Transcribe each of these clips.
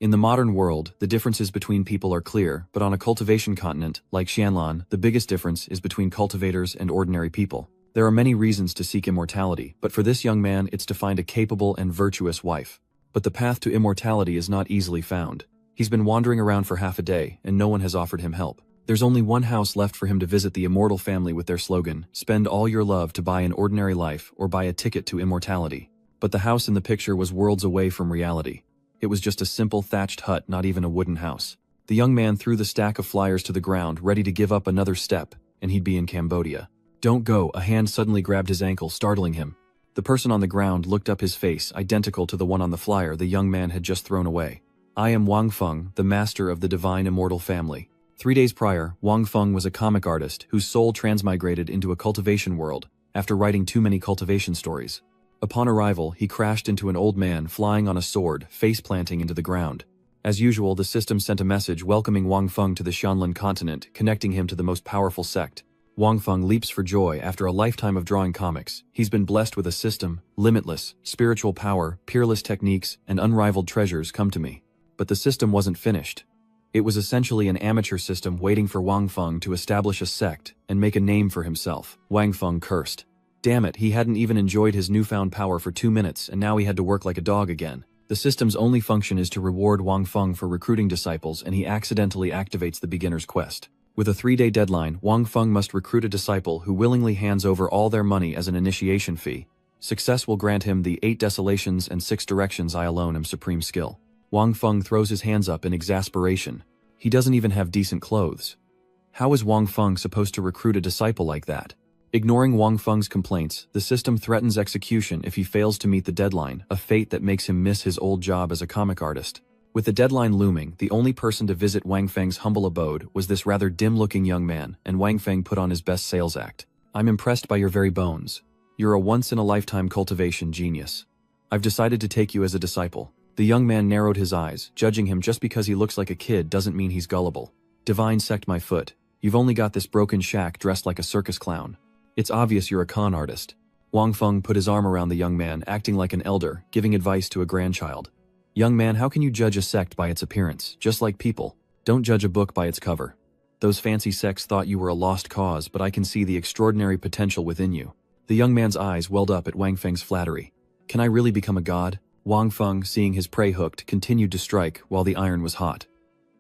In the modern world, the differences between people are clear, but on a cultivation continent, like Xianlan, the biggest difference is between cultivators and ordinary people. There are many reasons to seek immortality, but for this young man it's to find a capable and virtuous wife. But the path to immortality is not easily found. He's been wandering around for half a day, and no one has offered him help. There's only one house left for him to visit, the immortal family, with their slogan, "Spend all your love to buy an ordinary life or buy a ticket to immortality." But the house in the picture was worlds away from reality. It was just a simple thatched hut, not even a wooden house. The young man threw the stack of flyers to the ground, ready to give up another step, and he'd be in Cambodia. "Don't go," a hand suddenly grabbed his ankle, startling him. The person on the ground looked up, his face identical to the one on the flyer the young man had just thrown away. "I am Wang Feng, the master of the divine immortal family." 3 days prior, Wang Feng was a comic artist whose soul transmigrated into a cultivation world after writing too many cultivation stories. Upon arrival, he crashed into an old man flying on a sword, face-planting into the ground. As usual, the system sent a message welcoming Wang Feng to the Xianlan continent, connecting him to the most powerful sect. Wang Feng leaps for joy. After a lifetime of drawing comics, he's been blessed with a system, limitless, spiritual power, peerless techniques, and unrivaled treasures. "Come to me." But the system wasn't finished. It was essentially an amateur system waiting for Wang Feng to establish a sect and make a name for himself. Wang Feng cursed. Damn it, he hadn't even enjoyed his newfound power for 2 minutes, and now he had to work like a dog again. The system's only function is to reward Wang Feng for recruiting disciples, and he accidentally activates the beginner's quest. With a 3-day deadline, Wang Feng must recruit a disciple who willingly hands over all their money as an initiation fee. Success will grant him the 8 desolations and 6 directions. "I alone am supreme skill." Wang Feng throws his hands up in exasperation. He doesn't even have decent clothes. How is Wang Feng supposed to recruit a disciple like that? Ignoring Wang Feng's complaints, the system threatens execution if he fails to meet the deadline, a fate that makes him miss his old job as a comic artist. With the deadline looming, the only person to visit Wang Feng's humble abode was this rather dim-looking young man, and Wang Feng put on his best sales act. "I'm impressed by your very bones. You're a once-in-a-lifetime cultivation genius. I've decided to take you as a disciple." The young man narrowed his eyes, judging him just because he looks like a kid doesn't mean he's gullible. "Divine sect, my foot. You've only got this broken shack dressed like a circus clown. It's obvious you're a con artist." Wang Feng put his arm around the young man, acting like an elder, giving advice to a grandchild. "Young man, how can you judge a sect by its appearance? Just like people. Don't judge a book by its cover. Those fancy sects thought you were a lost cause, but I can see the extraordinary potential within you." The young man's eyes welled up at Wang Feng's flattery. "Can I really become a god?" Wang Feng, seeing his prey hooked, continued to strike while the iron was hot.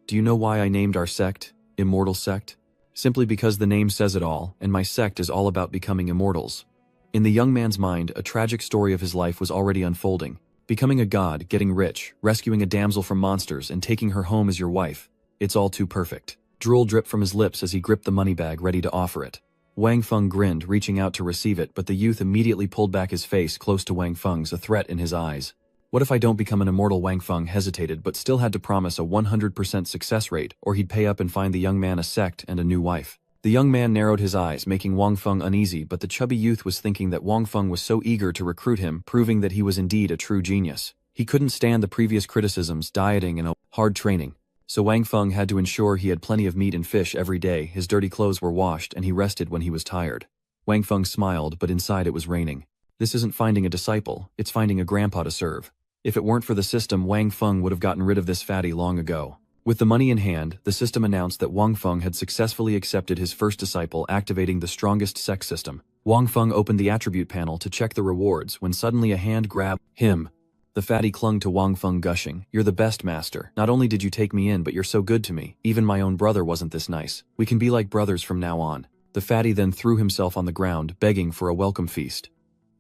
"Do you know why I named our sect Immortal Sect? Simply because the name says it all, and my sect is all about becoming immortals." In the young man's mind, a tragic story of his life was already unfolding. Becoming a god, getting rich, rescuing a damsel from monsters, and taking her home as your wife. It's all too perfect. Drool dripped from his lips as he gripped the money bag, ready to offer it. Wang Feng grinned, reaching out to receive it, but the youth immediately pulled back, his face close to Wang Feng's, a threat in his eyes. "What if I don't become an immortal?" Wang Feng hesitated, but still had to promise a 100% success rate, or he'd pay up and find the young man a sect and a new wife. The young man narrowed his eyes, making Wang Feng uneasy, but the chubby youth was thinking that Wang Feng was so eager to recruit him, proving that he was indeed a true genius. He couldn't stand the previous criticisms, dieting and hard training. So Wang Feng had to ensure he had plenty of meat and fish every day. His dirty clothes were washed, and he rested when he was tired. Wang Feng smiled, but inside it was raining. This isn't finding a disciple, it's finding a grandpa to serve. If it weren't for the system, Wang Feng would have gotten rid of this fatty long ago. With the money in hand, the system announced that Wang Feng had successfully accepted his first disciple, activating the strongest sect system. Wang Feng opened the attribute panel to check the rewards when suddenly a hand grabbed him. The fatty clung to Wang Feng, gushing, "You're the best, master. Not only did you take me in, but you're so good to me. Even my own brother wasn't this nice. We can be like brothers from now on." The fatty then threw himself on the ground, begging for a welcome feast.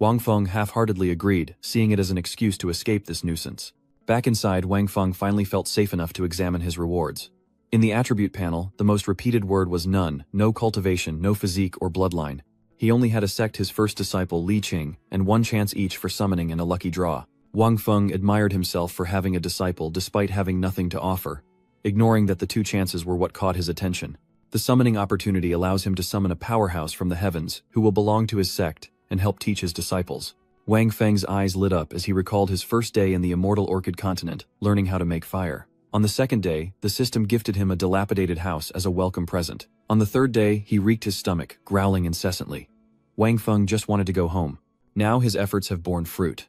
Wang Feng half-heartedly agreed, seeing it as an excuse to escape this nuisance. Back inside, Wang Feng finally felt safe enough to examine his rewards. In the attribute panel, the most repeated word was none, no cultivation, no physique or bloodline. He only had a sect, his first disciple Li Qing, and 1 chance each for summoning and a lucky draw. Wang Feng admired himself for having a disciple despite having nothing to offer, ignoring that the 2 chances were what caught his attention. The summoning opportunity allows him to summon a powerhouse from the heavens, who will belong to his sect, and help teach his disciples. Wang Feng's eyes lit up as he recalled his first day in the immortal orchid continent, learning how to make fire. On the second day, the system gifted him a dilapidated house as a welcome present. On the third day, he reeked his stomach, growling incessantly. Wang Feng just wanted to go home. Now his efforts have borne fruit.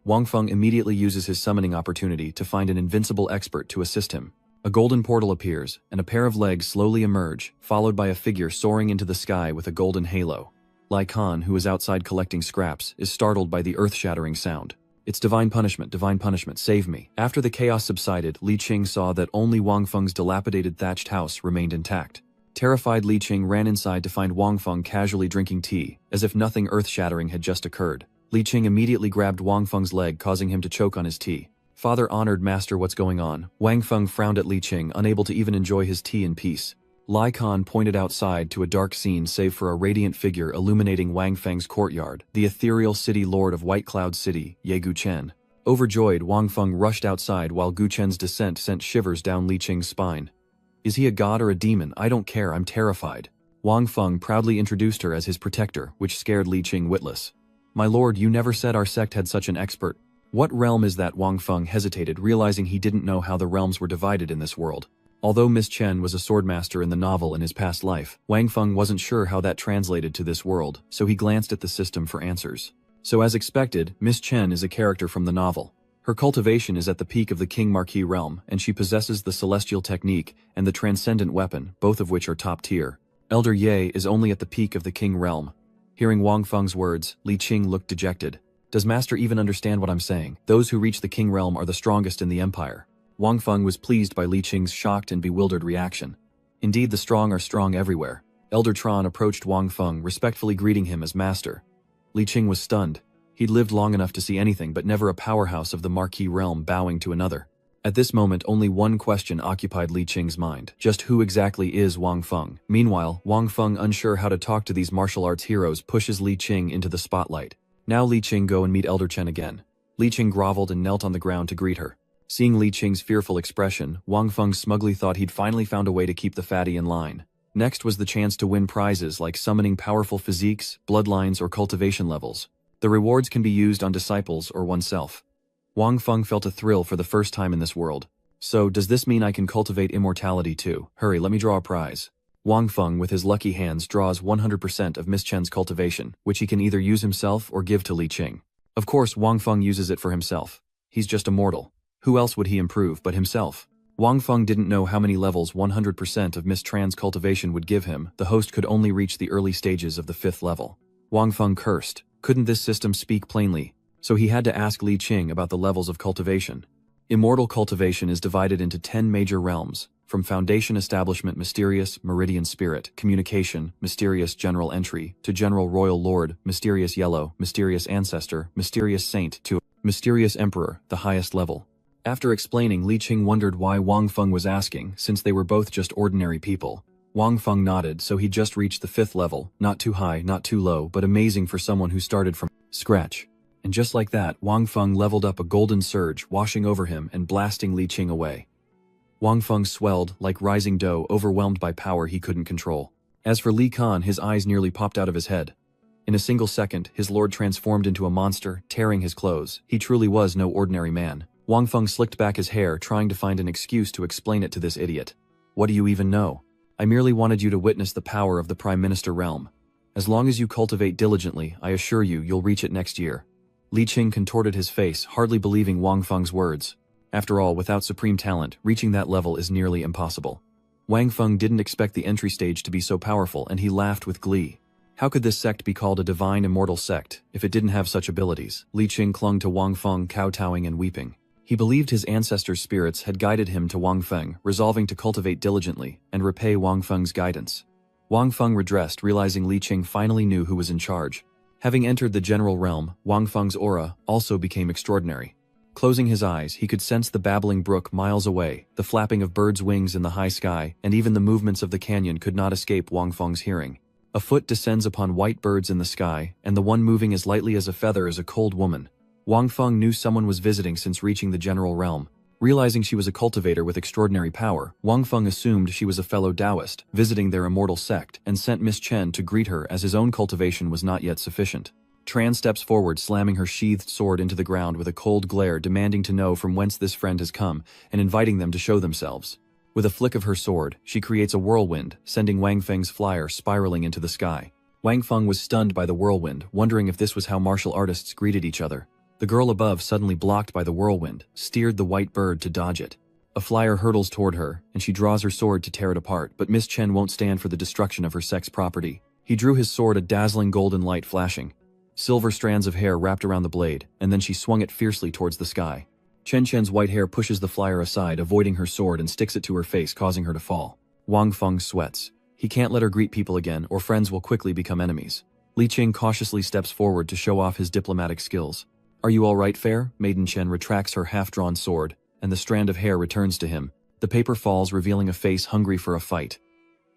Wang Feng immediately uses his summoning opportunity to find an invincible expert to assist him. A golden portal appears, and a pair of legs slowly emerge, followed by a figure soaring into the sky with a golden halo. Lai Khan, who is outside collecting scraps, is startled by the earth-shattering sound. It's divine punishment, save me. After the chaos subsided, Li Qing saw that only Wang Feng's dilapidated thatched house remained intact. Terrified, Li Qing ran inside to find Wang Feng casually drinking tea, as if nothing earth-shattering had just occurred. Li Qing immediately grabbed Wang Feng's leg, causing him to choke on his tea. Father-honored master, what's going on? Wang Feng frowned at Li Qing, unable to even enjoy his tea in peace. Lai Khan pointed outside to a dark scene save for a radiant figure illuminating Wang Feng's courtyard, the ethereal city lord of White Cloud City, Ye Guchen. Overjoyed, Wang Feng rushed outside while Guchen's descent sent shivers down Li Qing's spine. Is he a god or a demon? I don't care, I'm terrified. Wang Feng proudly introduced her as his protector, which scared Li Qing witless. My lord, you never said our sect had such an expert. What realm is that? Wang Feng hesitated, realizing he didn't know how the realms were divided in this world. Although Miss Chen was a swordmaster in the novel in his past life, Wang Feng wasn't sure how that translated to this world, so he glanced at the system for answers. So as expected, Miss Chen is a character from the novel. Her cultivation is at the peak of the King Marquis realm, and she possesses the celestial technique and the transcendent weapon, both of which are top tier. Elder Ye is only at the peak of the King realm. Hearing Wang Feng's words, Li Qing looked dejected. Does Master even understand what I'm saying? Those who reach the King realm are the strongest in the Empire. Wang Feng was pleased by Li Qing's shocked and bewildered reaction. Indeed, the strong are strong everywhere. Elder Tron approached Wang Feng, respectfully greeting him as master. Li Qing was stunned. He'd lived long enough to see anything but never a powerhouse of the Marquis realm bowing to another. At this moment, only one question occupied Li Qing's mind. Just who exactly is Wang Feng? Meanwhile, Wang Feng, unsure how to talk to these martial arts heroes, pushes Li Qing into the spotlight. Now Li Qing, go and meet Elder Chen again. Li Qing groveled and knelt on the ground to greet her. Seeing Li Qing's fearful expression, Wang Feng smugly thought he'd finally found a way to keep the fatty in line. Next was the chance to win prizes like summoning powerful physiques, bloodlines, or cultivation levels. The rewards can be used on disciples or oneself. Wang Feng felt a thrill for the first time in this world. So, does this mean I can cultivate immortality too? Hurry, let me draw a prize. Wang Feng, with his lucky hands, draws 100% of Miss Chen's cultivation, which he can either use himself or give to Li Qing. Of course, Wang Feng uses it for himself. He's just a mortal. Who else would he improve but himself? Wang Feng didn't know how many levels 100% of Miss Tran's cultivation would give him. The host could only reach the early stages of the 5th level. Wang Feng cursed. Couldn't this system speak plainly? So he had to ask Li Qing about the levels of cultivation. Immortal cultivation is divided into 10 major realms, from Foundation Establishment Mysterious Meridian Spirit, Communication, Mysterious General Entry, to General Royal Lord, Mysterious Yellow, Mysterious Ancestor, Mysterious Saint, to Mysterious Emperor, the highest level. After explaining, Li Qing wondered why Wang Feng was asking, since they were both just ordinary people. Wang Feng nodded, so he just reached the 5th level, not too high, not too low, but amazing for someone who started from scratch. And just like that, Wang Feng leveled up, a golden surge washing over him and blasting Li Qing away. Wang Feng swelled like rising dough, overwhelmed by power he couldn't control. As for Li Khan, his eyes nearly popped out of his head. In a single second, his lord transformed into a monster, tearing his clothes. He truly was no ordinary man. Wang Feng slicked back his hair, trying to find an excuse to explain it to this idiot. What do you even know? I merely wanted you to witness the power of the Prime Minister realm. As long as you cultivate diligently, I assure you, you'll reach it next year. Li Qing contorted his face, hardly believing Wang Feng's words. After all, without supreme talent, reaching that level is nearly impossible. Wang Feng didn't expect the entry stage to be so powerful, and he laughed with glee. How could this sect be called a divine immortal sect, if it didn't have such abilities? Li Qing clung to Wang Feng, kowtowing and weeping. He believed his ancestors' spirits had guided him to Wang Feng, resolving to cultivate diligently and repay Wang Feng's guidance. Wang Feng redressed, realizing Li Qing finally knew who was in charge. Having entered the general realm, Wang Feng's aura also became extraordinary. Closing his eyes, he could sense the babbling brook miles away, the flapping of birds' wings in the high sky, and even the movements of the canyon could not escape Wang Feng's hearing. A foot descends upon white birds in the sky, and the one moving as lightly as a feather is a cold woman. Wang Feng knew someone was visiting since reaching the general realm. Realizing she was a cultivator with extraordinary power, Wang Feng assumed she was a fellow Taoist, visiting their immortal sect, and sent Miss Chen to greet her as his own cultivation was not yet sufficient. Tran steps forward, slamming her sheathed sword into the ground with a cold glare, demanding to know from whence this friend has come, and inviting them to show themselves. With a flick of her sword, she creates a whirlwind, sending Wang Feng's flyer spiraling into the sky. Wang Feng was stunned by the whirlwind, wondering if this was how martial artists greeted each other. The girl above, suddenly blocked by the whirlwind, steered the white bird to dodge it. A flyer hurtles toward her, and she draws her sword to tear it apart, but Miss Chen won't stand for the destruction of her sex property. He drew his sword, a dazzling golden light flashing. Silver strands of hair wrapped around the blade, and then she swung it fiercely towards the sky. Chen's white hair pushes the flyer aside, avoiding her sword, and sticks it to her face, causing her to fall. Wang Feng sweats. He can't let her greet people again, or friends will quickly become enemies. Li Qing cautiously steps forward to show off his diplomatic skills. "Are you all right, fair?" Maiden Chen retracts her half-drawn sword, and the strand of hair returns to him. The paper falls, revealing a face hungry for a fight.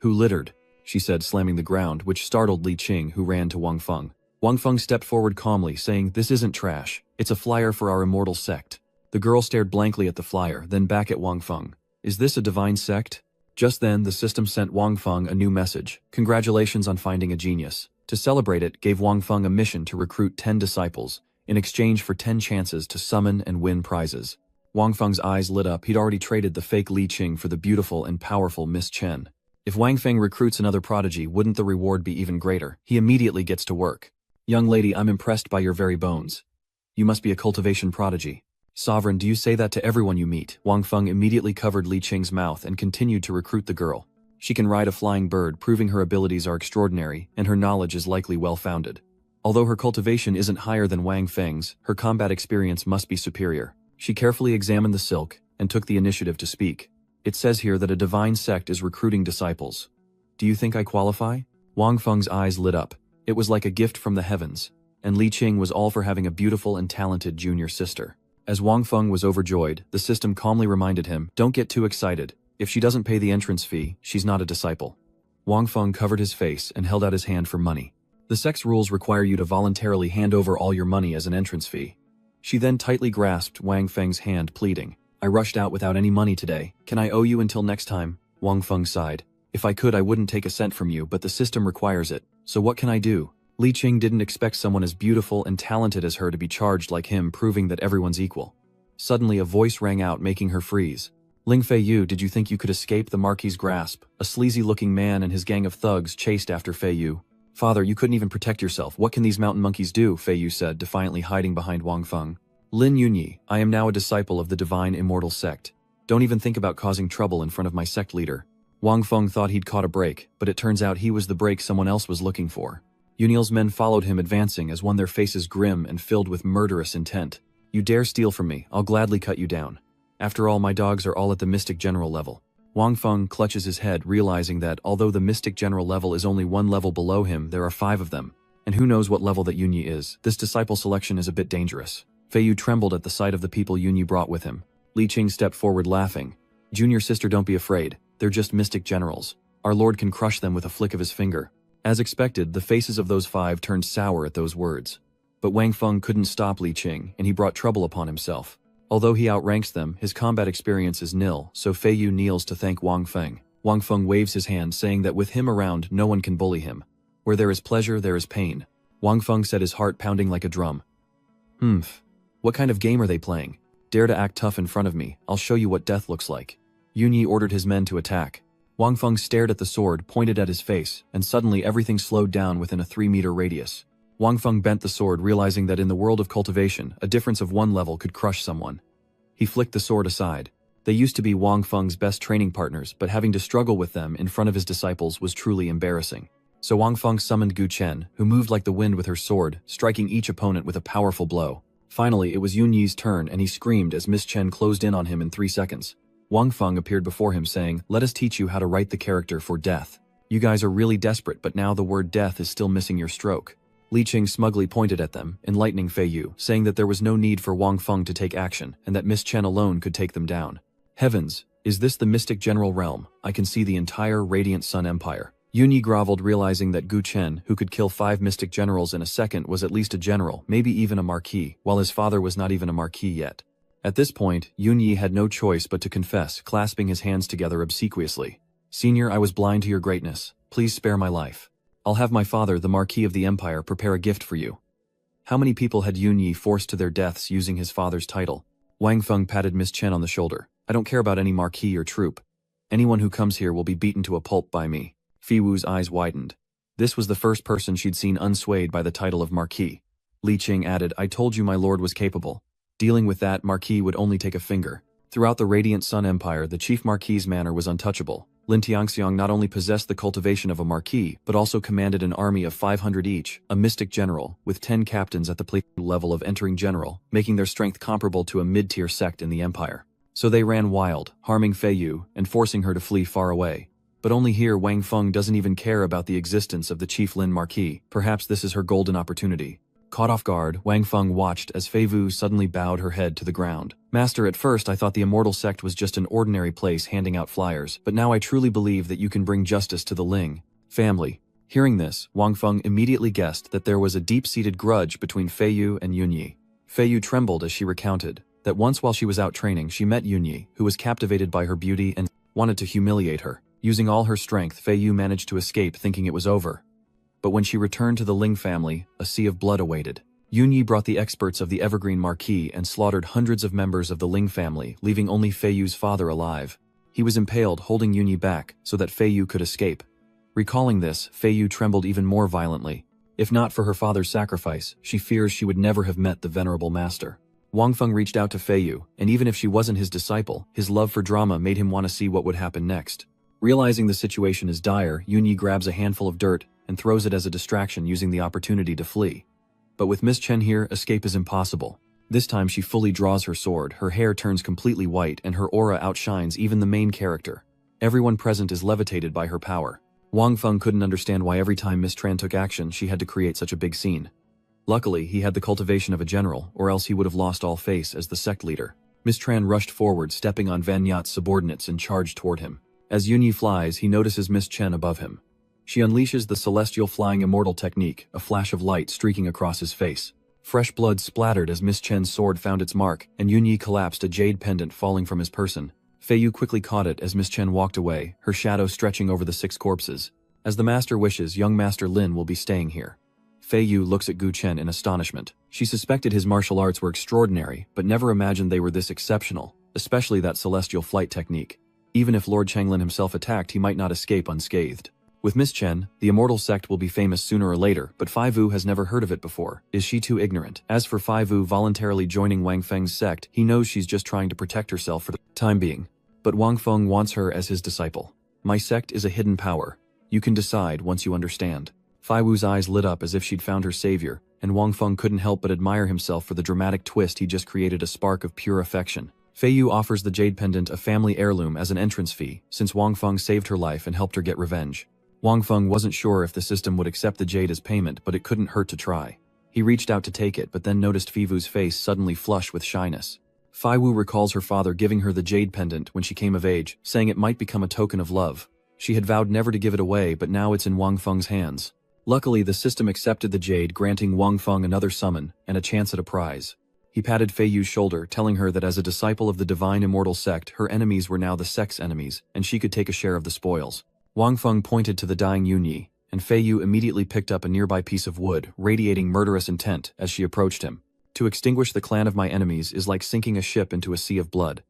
"Who littered?" she said, slamming the ground, which startled Li Qing, who ran to Wang Feng. Wang Feng stepped forward calmly, saying, "This isn't trash. It's a flyer for our immortal sect." The girl stared blankly at the flyer, then back at Wang Feng. "Is this a divine sect?" Just then, the system sent Wang Feng a new message. "Congratulations on finding a genius." To celebrate it, gave Wang Feng a mission to recruit 10 disciples, in exchange for 10 chances to summon and win prizes. Wang Feng's eyes lit up. He'd already traded the fake Li Qing for the beautiful and powerful Miss Chen. If Wang Feng recruits another prodigy, wouldn't the reward be even greater? He immediately gets to work. "Young lady, I'm impressed by your very bones. You must be a cultivation prodigy." "Sovereign, do you say that to everyone you meet?" Wang Feng immediately covered Li Qing's mouth and continued to recruit the girl. She can ride a flying bird, proving her abilities are extraordinary, and her knowledge is likely well-founded. Although her cultivation isn't higher than Wang Feng's, her combat experience must be superior. She carefully examined the silk, and took the initiative to speak. "It says here that a divine sect is recruiting disciples. Do you think I qualify?" Wang Feng's eyes lit up. It was like a gift from the heavens, and Li Qing was all for having a beautiful and talented junior sister. As Wang Feng was overjoyed, the system calmly reminded him, "Don't get too excited. If she doesn't pay the entrance fee, she's not a disciple." Wang Feng covered his face and held out his hand for money. "The sect's rules require you to voluntarily hand over all your money as an entrance fee." She then tightly grasped Wang Feng's hand, pleading, "I rushed out without any money today. Can I owe you until next time?" Wang Feng sighed. "If I could, I wouldn't take a cent from you, but the system requires it. So what can I do?" Li Qing didn't expect someone as beautiful and talented as her to be charged like him, proving that everyone's equal. Suddenly a voice rang out, making her freeze. "Ling Fei Yu, did you think you could escape the Marquis's grasp?" A sleazy-looking man and his gang of thugs chased after Fei Yu. "Father, you couldn't even protect yourself. What can these mountain monkeys do?" Fei Yu said, defiantly hiding behind Wang Feng. "Lin Yunyi, I am now a disciple of the divine immortal sect. Don't even think about causing trouble in front of my sect leader." Wang Feng thought he'd caught a break, but it turns out he was the break someone else was looking for. Yunil's men followed him, advancing as one, their faces grim and filled with murderous intent. "You dare steal from me, I'll gladly cut you down. After all, my dogs are all at the Mystic General level." Wang Feng clutches his head, realizing that although the Mystic General level is only one level below him, there are 5 of them. And who knows what level that Yunyi is. This disciple selection is a bit dangerous. Fei Yu trembled at the sight of the people Yunyi brought with him. Li Qing stepped forward, laughing. "Junior sister, don't be afraid. They're just Mystic Generals. Our Lord can crush them with a flick of his finger." As expected, the faces of those 5 turned sour at those words. But Wang Feng couldn't stop Li Qing, and he brought trouble upon himself. Although he outranks them, his combat experience is nil, so Fei Yu kneels to thank Wang Feng. Wang Feng waves his hand, saying that with him around, no one can bully him. "Where there is pleasure, there is pain." Wang Feng said, his heart pounding like a drum. What kind of game are they playing? Dare to act tough in front of me, I'll show you what death looks like." Yunyi ordered his men to attack. Wang Feng stared at the sword, pointed at his face, and suddenly everything slowed down within a 3-meter radius. Wang Feng bent the sword, realizing that in the world of cultivation, a difference of 1 level could crush someone. He flicked the sword aside. They used to be Wang Feng's best training partners, but having to struggle with them in front of his disciples was truly embarrassing. So Wang Feng summoned Gu Chen, who moved like the wind with her sword, striking each opponent with a powerful blow. Finally, it was Yunyi's turn, and he screamed as Miss Chen closed in on him in 3 seconds. Wang Feng appeared before him, saying, "Let us teach you how to write the character for death. You guys are really desperate, but now the word death is still missing your stroke." Li Qing smugly pointed at them, enlightening Fei Yu, saying that there was no need for Wang Feng to take action, and that Miss Chen alone could take them down. "Heavens, is this the Mystic General realm? I can see the entire Radiant Sun Empire." Yunyi groveled, realizing that Gu Chen, who could kill 5 Mystic Generals in a second, was at least a general, maybe even a marquis, while his father was not even a marquis yet. At this point, Yunyi had no choice but to confess, clasping his hands together obsequiously. "Senior, I was blind to your greatness. Please spare my life. I'll have my father, the Marquis of the Empire, prepare a gift for you." How many people had Yunyi forced to their deaths using his father's title? Wang Feng patted Miss Chen on the shoulder. "I don't care about any marquis or troop. Anyone who comes here will be beaten to a pulp by me." Fi Wu's eyes widened. This was the first person she'd seen unswayed by the title of marquis. Li Qing added, I told you my lord was capable. Dealing with that Marquis would only take a finger. Throughout the Radiant Sun Empire, the Chief Marquis's manor was untouchable. Lin Tianxiang not only possessed the cultivation of a marquis, but also commanded an army of 500 each, a mystic general, with 10 captains at the platoon level of entering general, making their strength comparable to a mid-tier sect in the empire. So they ran wild, harming Fei Yu and forcing her to flee far away. But only here Wang Feng doesn't even care about the existence of the Chief Lin Marquis. Perhaps this is her golden opportunity. Caught off guard, Wang Feng watched as Fei Wu suddenly bowed her head to the ground. Master, at first I thought the Immortal Sect was just an ordinary place handing out flyers, but now I truly believe that you can bring justice to the Ling family. Hearing this, Wang Feng immediately guessed that there was a deep-seated grudge between Fei Yu and Yunyi. Fei Yu trembled as she recounted that once while she was out training she met Yunyi, who was captivated by her beauty and wanted to humiliate her. Using all her strength, Fei Yu managed to escape thinking it was over. But when she returned to the Ling family, a sea of blood awaited. Yunyi brought the experts of the Evergreen Marquis and slaughtered hundreds of members of the Ling family, leaving only Fei Yu's father alive. He was impaled, holding Yunyi back so that Fei Yu could escape. Recalling this, Fei Yu trembled even more violently. If not for her father's sacrifice, she fears she would never have met the venerable master. Wang Feng reached out to Fei Yu, and even if she wasn't his disciple, his love for drama made him want to see what would happen next. Realizing the situation is dire, Yunyi grabs a handful of dirt and throws it as a distraction, using the opportunity to flee. But with Miss Chen here, escape is impossible. This time she fully draws her sword, her hair turns completely white, and her aura outshines even the main character. Everyone present is levitated by her power. Wang Feng couldn't understand why every time Miss Tran took action she had to create such a big scene. Luckily, he had the cultivation of a general, or else he would have lost all face as the sect leader. Miss Tran rushed forward, stepping on Van Yat's subordinates and charged toward him. As Yunyi flies, he notices Miss Chen above him. She unleashes the celestial flying immortal technique, a flash of light streaking across his face. Fresh blood splattered as Miss Chen's sword found its mark, and Yunyi collapsed, a jade pendant falling from his person. Fei Yu quickly caught it as Miss Chen walked away, her shadow stretching over the 6 corpses. As the master wishes, young Master Lin will be staying here. Fei Yu looks at Gu Chen in astonishment. She suspected his martial arts were extraordinary, but never imagined they were this exceptional, especially that celestial flight technique. Even if Lord Changlin himself attacked, he might not escape unscathed. With Miss Chen, the Immortal Sect will be famous sooner or later, but Fei Wu has never heard of it before. Is she too ignorant? As for Fei Wu voluntarily joining Wang Feng's sect, he knows she's just trying to protect herself for the time being. But Wang Feng wants her as his disciple. My sect is a hidden power. You can decide once you understand. Fei Wu's eyes lit up as if she'd found her savior, and Wang Feng couldn't help but admire himself for the dramatic twist. He just created a spark of pure affection. Fei Yu offers the jade pendant, a family heirloom, as an entrance fee, since Wang Feng saved her life and helped her get revenge. Wang Feng wasn't sure if the system would accept the jade as payment, but it couldn't hurt to try. He reached out to take it, but then noticed Fei Wu's face suddenly flush with shyness. Fei Wu recalls her father giving her the jade pendant when she came of age, saying it might become a token of love. She had vowed never to give it away, but now it's in Wang Feng's hands. Luckily, the system accepted the jade, granting Wang Feng another summon and a chance at a prize. He patted Fei Yu's shoulder, telling her that as a disciple of the Divine Immortal Sect, her enemies were now the sect's enemies, and she could take a share of the spoils. Wang Feng pointed to the dying Yunyi, and Fei Yu immediately picked up a nearby piece of wood, radiating murderous intent as she approached him. To extinguish the clan of my enemies is like sinking a ship into a sea of blood.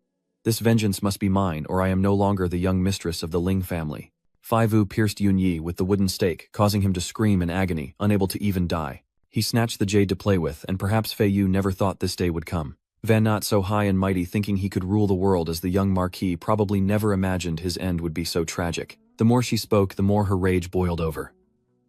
This vengeance must be mine, or I am no longer the young mistress of the Ling family. Fei Wu pierced Yunyi with the wooden stake, causing him to scream in agony, unable to even die. He snatched the jade to play with, and perhaps Fei Yu never thought this day would come. Van Not, so high and mighty, thinking he could rule the world as the young Marquis, probably never imagined his end would be so tragic. The more she spoke, the more her rage boiled over.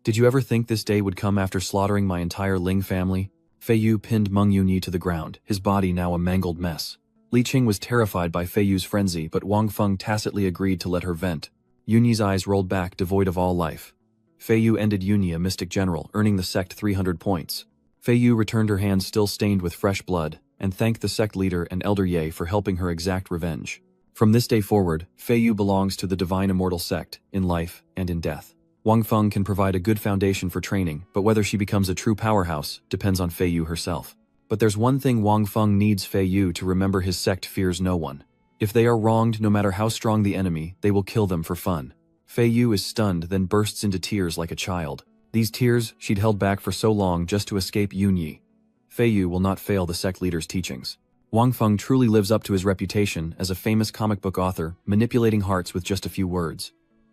Did you ever think this day would come after slaughtering my entire Ling family? Fei Yu pinned Meng Yunyi to the ground, his body now a mangled mess. Li Qing was terrified by Fei Yu's frenzy, but Wang Feng tacitly agreed to let her vent. Yunyi's eyes rolled back, devoid of all life. Fei Yu ended Yunyi, a mystic general, earning the sect 300 points. Fei Yu returned her hands still stained with fresh blood, and thanked the sect leader and Elder Ye for helping her exact revenge. From this day forward, Fei Yu belongs to the Divine Immortal Sect, in life and in death. Wang Feng can provide a good foundation for training, but whether she becomes a true powerhouse depends on Fei Yu herself. But there's one thing Wang Feng needs Fei Yu to remember: his sect fears no one. If they are wronged, no matter how strong the enemy, they will kill them for fun. Fei Yu is stunned, then bursts into tears like a child. These tears she'd held back for so long just to escape Yunyi. Fei Yu will not fail the sect leader's teachings. Wang Feng truly lives up to his reputation as a famous comic book author, manipulating hearts with just a few words.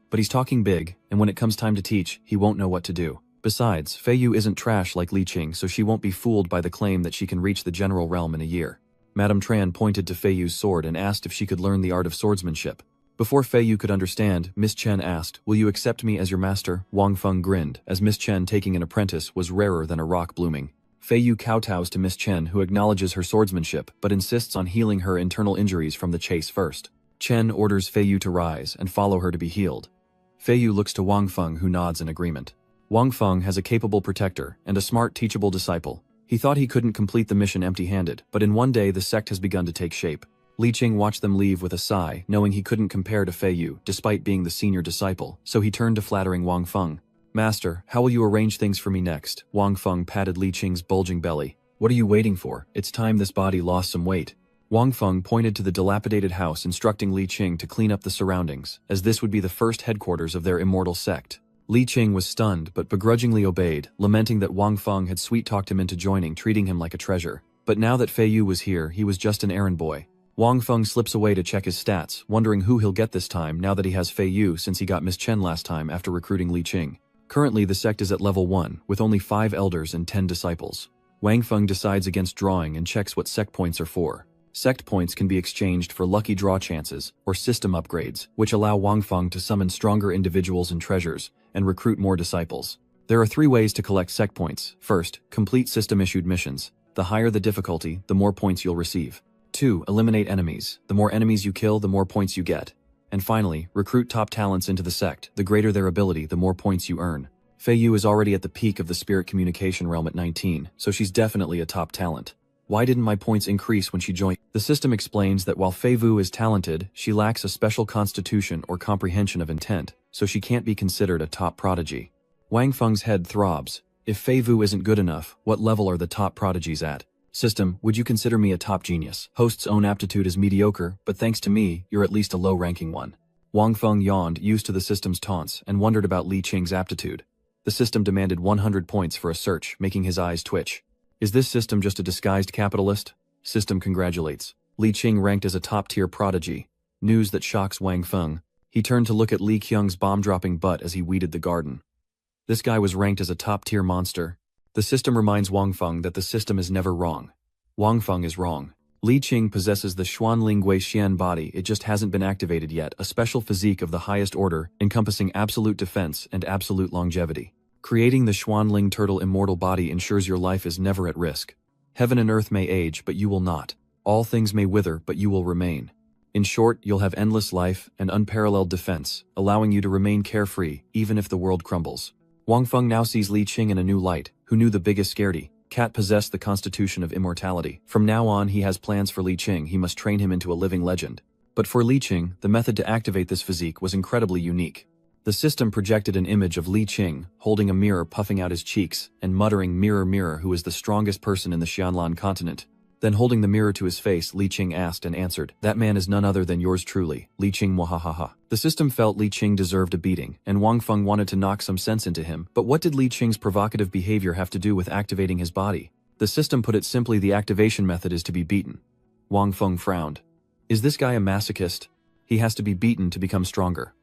But he's talking big, and when it comes time to teach, he won't know what to do. Besides, Fei Yu isn't trash like Li Qing, so she won't be fooled by the claim that she can reach the general realm in a year. Madame Tran pointed to Fei Yu's sword and asked if she could learn the art of swordsmanship. Before Fei Yu could understand, Miss Chen asked, "Will you accept me as your master?" Wang Feng grinned, as Miss Chen taking an apprentice was rarer than a rock blooming. Fei Yu kowtows to Miss Chen, who acknowledges her swordsmanship but insists on healing her internal injuries from the chase first. Chen orders Fei Yu to rise and follow her to be healed. Fei Yu looks to Wang Feng, who nods in agreement. Wang Feng has a capable protector and a smart, teachable disciple. He thought he couldn't complete the mission empty-handed, but in one day the sect has begun to take shape. Li Qing watched them leave with a sigh, knowing he couldn't compare to Fei Yu, despite being the senior disciple, so he turned to flattering Wang Feng. "Master, how will you arrange things for me next?" Wang Feng patted Li Qing's bulging belly. "What are you waiting for? It's time this body lost some weight." Wang Feng pointed to the dilapidated house, instructing Li Qing to clean up the surroundings, as this would be the first headquarters of their immortal sect. Li Qing was stunned but begrudgingly obeyed, lamenting that Wang Feng had sweet-talked him into joining, treating him like a treasure. But now that Fei Yu was here, he was just an errand boy. Wang Feng slips away to check his stats, wondering who he'll get this time now that he has Fei Yu, since he got Miss Chen last time after recruiting Li Qing. Currently, the sect is at level 1, with only 5 elders and 10 disciples. Wang Feng decides against drawing and checks what sect points are for. Sect points can be exchanged for lucky draw chances or system upgrades, which allow Wang Feng to summon stronger individuals and treasures, and recruit more disciples. There are 3 ways to collect sect points. First, complete system-issued missions. The higher the difficulty, the more points you'll receive. 2. Eliminate enemies. The more enemies you kill, the more points you get. And finally, recruit top talents into the sect. The greater their ability, the more points you earn. Fei Yu is already at the peak of the spirit communication realm at 19, so she's definitely a top talent. Why didn't my points increase when she joined? The system explains that while Fei Wu is talented, she lacks a special constitution or comprehension of intent, so she can't be considered a top prodigy. Wang Feng's head throbs. If Fei Wu isn't good enough, what level are the top prodigies at? System, would you consider me a top genius? Host's own aptitude is mediocre, but thanks to me, you're at least a low-ranking one. Wang Feng yawned, used to the system's taunts, and wondered about Li Qing's aptitude. The system demanded 100 points for a search, making his eyes twitch. Is this system just a disguised capitalist? System congratulates. Li Qing ranked as a top-tier prodigy. News that shocks Wang Feng. He turned to look at Li Qiang's bomb-dropping butt as he weeded the garden. This guy was ranked as a top-tier monster. The system reminds Wang Feng that the system is never wrong. Wang Feng is wrong. Li Qing possesses the Xuanling Gui Xian body, it just hasn't been activated yet, a special physique of the highest order, encompassing absolute defense and absolute longevity. Creating the Xuanling turtle immortal body ensures your life is never at risk. Heaven and earth may age, but you will not. All things may wither, but you will remain. In short, you'll have endless life and unparalleled defense, allowing you to remain carefree, even if the world crumbles. Wang Feng now sees Li Qing in a new light. Who knew the biggest scaredy? Cat possessed the constitution of immortality. From now on, he has plans for Li Qing. He must train him into a living legend. But for Li Qing, the method to activate this physique was incredibly unique. The system projected an image of Li Qing, holding a mirror puffing out his cheeks, and muttering, "Mirror, mirror, who is the strongest person in the Xianlan continent?" Then holding the mirror to his face, Li Qing asked and answered, "That man is none other than yours truly, Li Qing mwahahaha." The system felt Li Qing deserved a beating, and Wang Feng wanted to knock some sense into him, but what did Li Qing's provocative behavior have to do with activating his body? The system put it simply, the activation method is to be beaten. Wang Feng frowned. Is this guy a masochist? He has to be beaten to become stronger.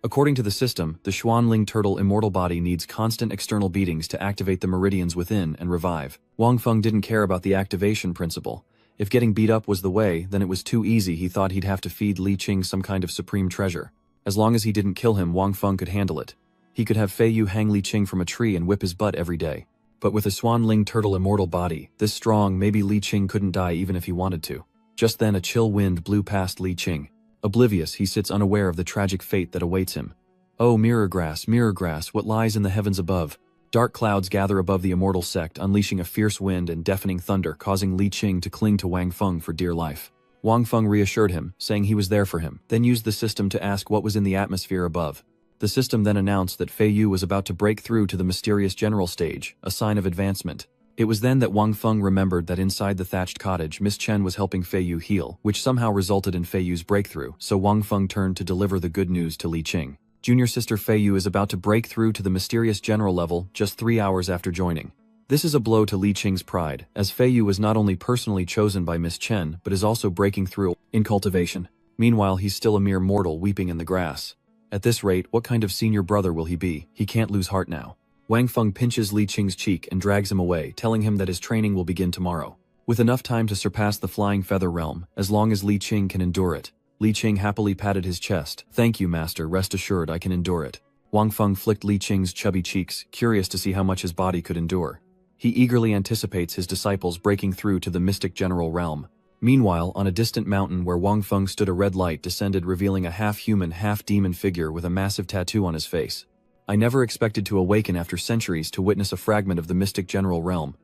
According to the system, the Xuanling turtle immortal body needs constant external beatings to activate the meridians within and revive. Wang Feng didn't care about the activation principle. If getting beat up was the way, then it was too easy. He thought he'd have to feed Li Qing some kind of supreme treasure. As long as he didn't kill him, Wang Feng could handle it. He could have Fei Yu hang Li Qing from a tree and whip his butt every day. But with a Xuanling turtle immortal body, this strong, maybe Li Qing couldn't die even if he wanted to. Just then a chill wind blew past Li Qing. Oblivious, he sits unaware of the tragic fate that awaits him. Oh, mirror grass, what lies in the heavens above? Dark clouds gather above the immortal sect, unleashing a fierce wind and deafening thunder, causing Li Qing to cling to Wang Feng for dear life. Wang Feng reassured him, saying he was there for him, then used the system to ask what was in the atmosphere above. The system then announced that Fei Yu was about to break through to the mysterious general stage, a sign of advancement. It was then that Wang Feng remembered that inside the thatched cottage, Miss Chen was helping Fei Yu heal, which somehow resulted in Fei Yu's breakthrough, so Wang Feng turned to deliver the good news to Li Qing. Junior sister Fei Yu is about to break through to the mysterious general level just 3 hours after joining. This is a blow to Li Qing's pride, as Fei Yu was not only personally chosen by Miss Chen, but is also breaking through in cultivation. Meanwhile, he's still a mere mortal weeping in the grass. At this rate, what kind of senior brother will he be? He can't lose heart now. Wang Feng pinches Li Qing's cheek and drags him away, telling him that his training will begin tomorrow. With enough time to surpass the Flying Feather Realm, as long as Li Qing can endure it. Li Qing happily patted his chest. "Thank you, master, rest assured I can endure it." Wang Feng flicked Li Qing's chubby cheeks, curious to see how much his body could endure. He eagerly anticipates his disciples breaking through to the mystic general realm. Meanwhile, on a distant mountain where Wang Feng stood, a red light descended, revealing a half-human, half-demon figure with a massive tattoo on his face. I never expected to awaken after centuries to witness a fragment of the mystic general realm.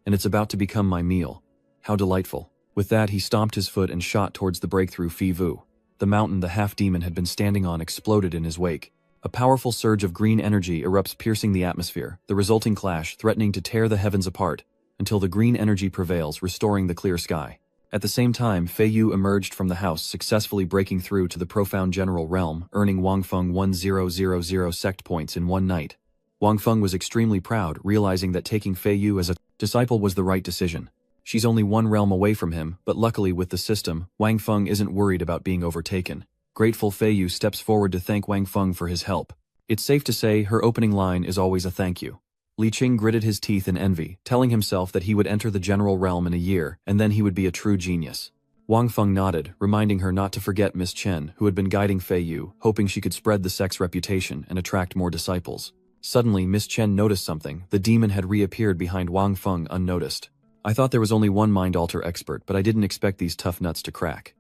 And it's about to become my meal. How delightful. With that, he stomped his foot and shot towards the breakthrough Fi Vu. The mountain the half-demon had been standing on exploded in his wake. A powerful surge of green energy erupts, piercing the atmosphere, the resulting clash threatening to tear the heavens apart, until the green energy prevails, restoring the clear sky. At the same time, Fei Yu emerged from the house, successfully breaking through to the profound general realm, earning Wang Feng 1000 sect points in one night. Wang Feng was extremely proud, realizing that taking Fei Yu as a disciple was the right decision. She's only one realm away from him, but luckily with the system, Wang Feng isn't worried about being overtaken. Grateful Fei Yu steps forward to thank Wang Feng for his help. It's safe to say her opening line is always a thank you. Li Qing gritted his teeth in envy, telling himself that he would enter the general realm in a year, and then he would be a true genius. Wang Feng nodded, reminding her not to forget Miss Chen, who had been guiding Fei Yu, hoping she could spread the sect's reputation and attract more disciples. Suddenly, Miss Chen noticed something. The demon had reappeared behind Wang Feng unnoticed. "I thought there was only one mind alter expert, but I didn't expect these tough nuts to crack."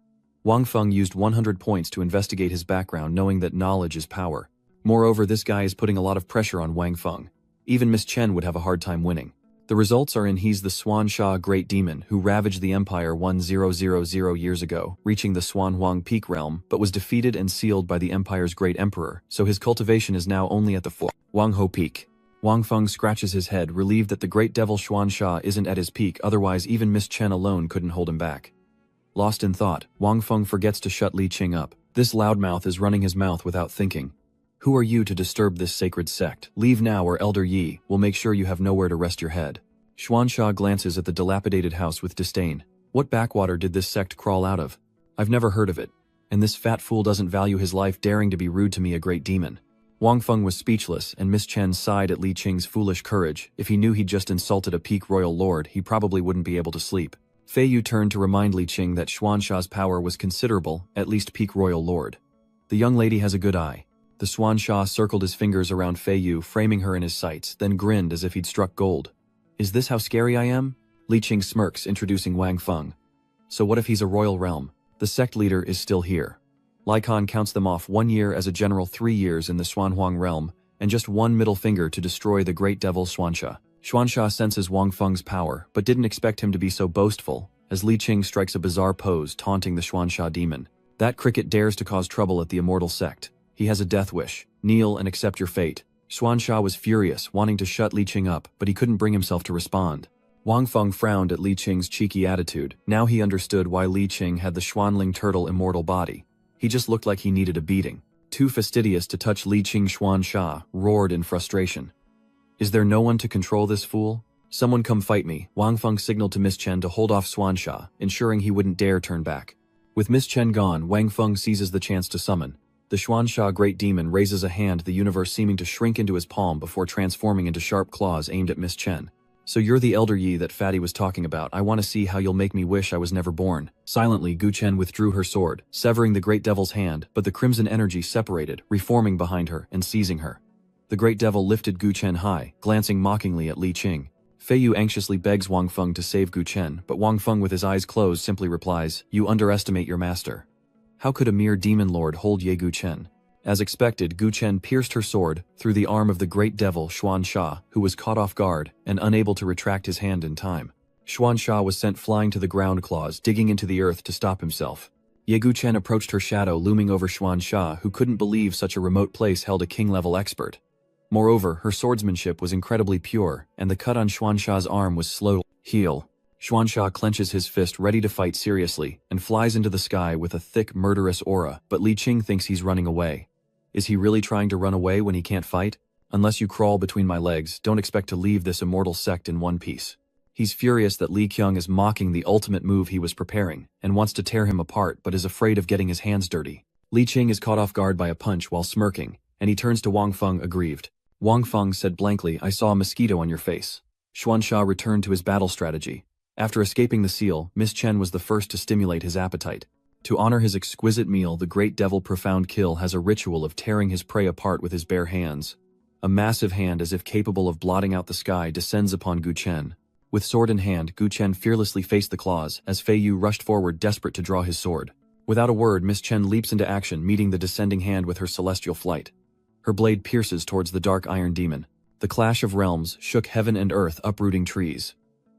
Wang Feng used 100 points to investigate his background, knowing that knowledge is power. Moreover, this guy is putting a lot of pressure on Wang Feng. Even Miss Chen would have a hard time winning. The results are in: he's the Swan Sha Great Demon who ravaged the Empire 1000 years ago, reaching the Swan Huang Peak realm, but was defeated and sealed by the Empire's Great Emperor, so his cultivation is now only at the Wang Ho Peak. Wang Feng scratches his head, relieved that the Great Devil Xuan Sha isn't at his peak, otherwise even Miss Chen alone couldn't hold him back. Lost in thought, Wang Feng forgets to shut Li Qing up. This loudmouth is running his mouth without thinking. "Who are you to disturb this sacred sect? Leave now, or Elder Yi will make sure you have nowhere to rest your head." Xuan Sha glances at the dilapidated house with disdain. "What backwater did this sect crawl out of? I've never heard of it. And this fat fool doesn't value his life, daring to be rude to me, a great demon." Wang Feng was speechless, and Miss Chen sighed at Li Qing's foolish courage. If he knew he'd just insulted a peak royal lord, he probably wouldn't be able to sleep. Fei Yu turned to remind Li Qing that Xuan Sha's power was considerable, at least peak royal lord. "The young lady has a good eye." The Swan Sha circled his fingers around Fei Yu, framing her in his sights, then grinned as if he'd struck gold. "Is this how scary I am?" Li Qing smirks, introducing Wang Feng. "So what if he's a royal realm? The sect leader is still here." Lycon counts them off: 1 year as a general, 3 years in the Xuanhuang realm, and just one middle finger to destroy the great devil Xuansha. Xuansha senses Wang Feng's power, but didn't expect him to be so boastful, as Li Qing strikes a bizarre pose, taunting the Xuansha demon. "That cricket dares to cause trouble at the immortal sect. He has a death wish. Kneel and accept your fate." Xuansha was furious, wanting to shut Li Qing up, but he couldn't bring himself to respond. Wang Feng frowned at Li Qing's cheeky attitude. Now he understood why Li Qing had the Xuanling turtle immortal body. He just looked like he needed a beating. Too fastidious to touch Li Qing. Xuansha roared in frustration. "Is there no one to control this fool? Someone come fight me." Wang Feng signaled to Miss Chen to hold off Xuansha, ensuring he wouldn't dare turn back. With Miss Chen gone, Wang Feng seizes the chance to summon. The Xuansha Great Demon raises a hand, the universe seeming to shrink into his palm before transforming into sharp claws aimed at Miss Chen. "So you're the Elder Yi that Fatty was talking about. I want to see how you'll make me wish I was never born." Silently, Gu Chen withdrew her sword, severing the Great Devil's hand, but the crimson energy separated, reforming behind her and seizing her. The Great Devil lifted Gu Chen high, glancing mockingly at Li Qing. Fei Yu anxiously begs Wang Feng to save Gu Chen, but Wang Feng, with his eyes closed, simply replies, "You underestimate your master. How could a mere demon lord hold Ye Gu Chen?" As expected, Gu Chen pierced her sword through the arm of the great devil Xuan Sha, who was caught off guard and unable to retract his hand in time. Xuan Sha was sent flying to the ground, claws digging into the earth to stop himself. Ye Gu Chen approached her shadow looming over Xuan Sha, who couldn't believe such a remote place held a king-level expert. Moreover, her swordsmanship was incredibly pure, and the cut on Xuan Sha's arm was slow to heal. Xuan Sha clenches his fist, ready to fight seriously, and flies into the sky with a thick, murderous aura, but Li Qing thinks he's running away. Is he really trying to run away when he can't fight? "Unless you crawl between my legs, don't expect to leave this immortal sect in one piece." He's furious that Li Qiang is mocking the ultimate move he was preparing, and wants to tear him apart but is afraid of getting his hands dirty. Li Qing is caught off guard by a punch while smirking, and he turns to Wang Feng aggrieved. Wang Feng said blankly, I saw a mosquito on your face. Xuanxia returned to his battle strategy. After escaping the seal, Miss Chen was the first to stimulate his appetite. To honor his exquisite meal, the great devil Profound Kill has a ritual of tearing his prey apart with his bare hands. A massive hand, as if capable of blotting out the sky, descends upon Gu Chen. With sword in hand, Gu Chen fearlessly faced the claws, as Fei Yu rushed forward desperate to draw his sword. Without a word, Miss Chen leaps into action, meeting the descending hand with her celestial flight. Her blade pierces towards the dark iron demon. The clash of realms shook heaven and earth, uprooting trees.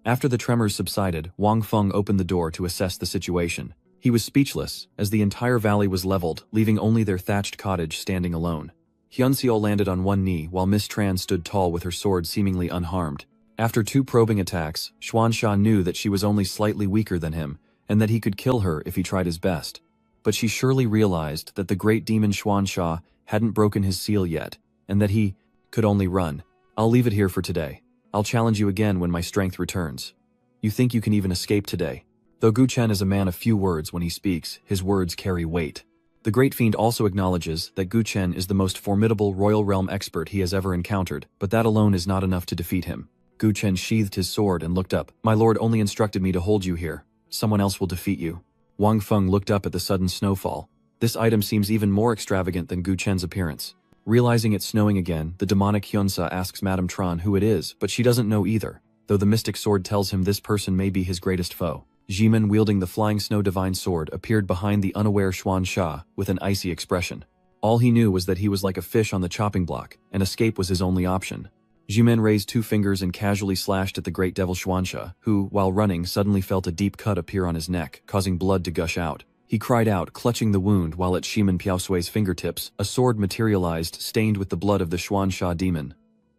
After the tremors subsided, Wang Feng opened the door to assess the situation. He was speechless, as the entire valley was leveled, leaving only their thatched cottage standing alone. Hyunseol landed on one knee, while Miss Tran stood tall with her sword seemingly unharmed. After 2 probing attacks, Xuanxia knew that she was only slightly weaker than him, and that he could kill her if he tried his best. But she surely realized that the great demon Xuanxia hadn't broken his seal yet, and that he could only run. I'll leave it here for today. I'll challenge you again when my strength returns. You think you can even escape today? Though Gu Chen is a man of few words when he speaks, his words carry weight. The Great Fiend also acknowledges that Gu Chen is the most formidable Royal Realm expert he has ever encountered, but that alone is not enough to defeat him. Gu Chen sheathed his sword and looked up. My lord only instructed me to hold you here. Someone else will defeat you. Wang Feng looked up at the sudden snowfall. This item seems even more extravagant than Gu Chen's appearance. Realizing it's snowing again, the demonic Hyunsa asks Madame Tran who it is, but she doesn't know either, though the mystic sword tells him this person may be his greatest foe. Jimin, wielding the flying snow divine sword, appeared behind the unaware Xuanxia with an icy expression. All he knew was that he was like a fish on the chopping block, and escape was his only option. Jimin raised 2 fingers and casually slashed at the great devil Xuanxia, who, while running, suddenly felt a deep cut appear on his neck, causing blood to gush out. He cried out, clutching the wound, while at Shimin Piaosui's fingertips, a sword materialized, stained with the blood of the Xuanxia demon.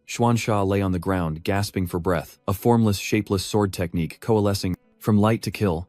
Xuanxia lay on the ground, gasping for breath, a formless, shapeless sword technique coalescing from light to kill.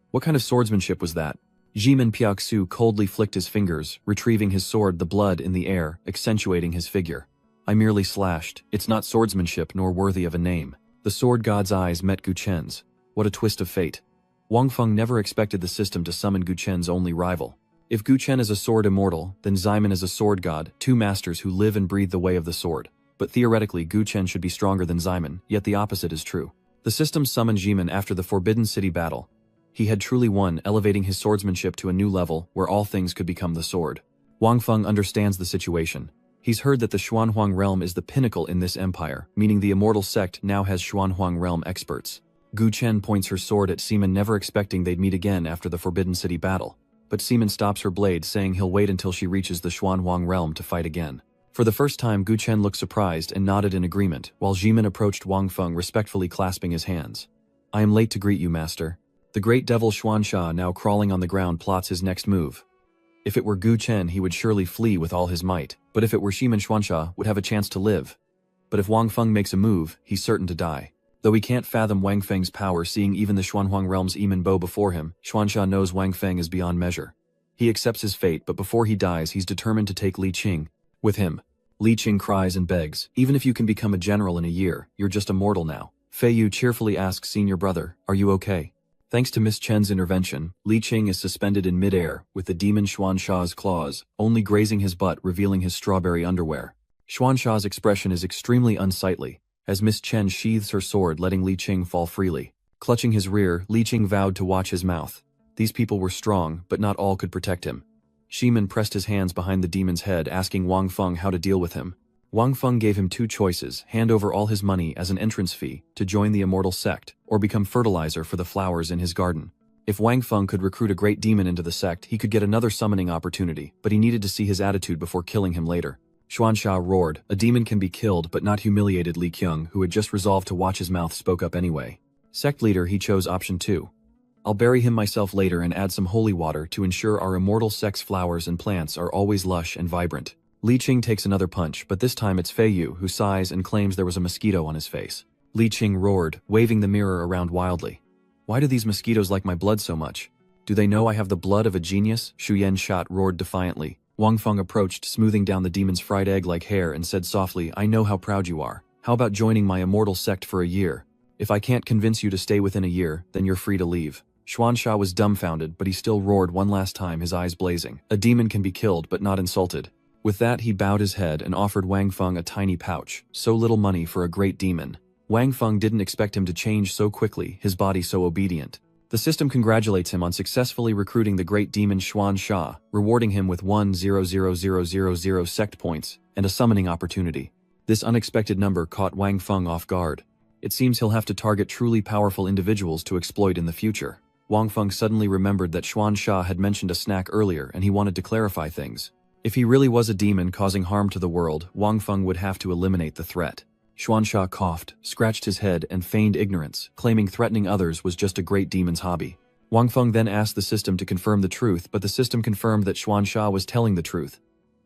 What kind of swordsmanship was that? Jimin Piaoxu coldly flicked his fingers, retrieving his sword, the blood in the air, accentuating his figure. I merely slashed. It's not swordsmanship nor worthy of a name. The sword god's eyes met Gu Chen's. What a twist of fate. Wang Feng never expected the system to summon Gu Chen's only rival. If Gu Chen is a sword immortal, then Ximen is a sword god, 2 masters who live and breathe the way of the sword. But theoretically, Gu Chen should be stronger than Ximen, yet the opposite is true. The system summoned Jimin after the Forbidden City battle. He had truly won, elevating his swordsmanship to a new level where all things could become the sword. Wang Feng understands the situation. He's heard that the Xuanhuang realm is the pinnacle in this empire, meaning the immortal sect now has Xuanhuang realm experts. Gu Chen points her sword at Ximen, never expecting they'd meet again after the Forbidden City battle. But Ximen stops her blade, saying he'll wait until she reaches the Xuanhuang realm to fight again. For the first time, Gu Chen looked surprised and nodded in agreement, while Jimin approached Wang Feng, respectfully clasping his hands. I am late to greet you, master. The great devil Xuanxia, now crawling on the ground, plots his next move. If it were Gu Chen, he would surely flee with all his might, but if it were Ximen, Xuanxia would have a chance to live. But if Wang Feng makes a move, he's certain to die. Though he can't fathom Wang Feng's power, seeing even the Xuanhuang realm's Eman Bo before him, Xuanxia knows Wang Feng is beyond measure. He accepts his fate, but before he dies, he's determined to take Li Qing with him. Li Qing cries and begs, even if you can become a general in a year, you're just a mortal now. Fei Yu cheerfully asks senior brother, are you okay? Thanks to Miss Chen's intervention, Li Qing is suspended in midair, with the demon Xuanxia's claws, only grazing his butt, revealing his strawberry underwear. Xuanxia's expression is extremely unsightly, as Miss Chen sheathes her sword, letting Li Qing fall freely. Clutching his rear, Li Qing vowed to watch his mouth. These people were strong, but not all could protect him. Shimin pressed his hands behind the demon's head, asking Wang Feng how to deal with him. Wang Feng gave him 2 choices: hand over all his money as an entrance fee to join the immortal sect, or become fertilizer for the flowers in his garden. If Wang Feng could recruit a great demon into the sect, he could get another summoning opportunity, but he needed to see his attitude before killing him later. Xuanxia roared, a demon can be killed but not humiliated. Li Qiang, who had just resolved to watch his mouth, spoke up anyway. Sect leader, he chose option 2. I'll bury him myself later and add some holy water to ensure our immortal sect's flowers and plants are always lush and vibrant. Li Qing takes another punch, but this time it's Fei Yu who sighs and claims there was a mosquito on his face. Li Qing roared, waving the mirror around wildly. Why do these mosquitoes like my blood so much? Do they know I have the blood of a genius? Shu Yan Shat roared defiantly. Wang Feng approached, smoothing down the demon's fried egg-like hair, and said softly, I know how proud you are. How about joining my immortal sect for a year? If I can't convince you to stay within a year, then you're free to leave. Xuanxia was dumbfounded, but he still roared one last time, his eyes blazing. A demon can be killed but not insulted. With that, he bowed his head and offered Wang Feng a tiny pouch. So little money for a great demon. Wang Feng didn't expect him to change so quickly, his body so obedient. The system congratulates him on successfully recruiting the great demon Xuan Sha, rewarding him with 1,000,000 sect points and a summoning opportunity. This unexpected number caught Wang Feng off guard. It seems he'll have to target truly powerful individuals to exploit in the future. Wang Feng suddenly remembered that Xuan Sha had mentioned a snack earlier and he wanted to clarify things. If he really was a demon causing harm to the world, Wang Feng would have to eliminate the threat. Xuan Sha coughed, scratched his head, and feigned ignorance, claiming threatening others was just a great demon's hobby. Wang Feng then asked the system to confirm the truth, but the system confirmed that Xuan Sha was telling the truth.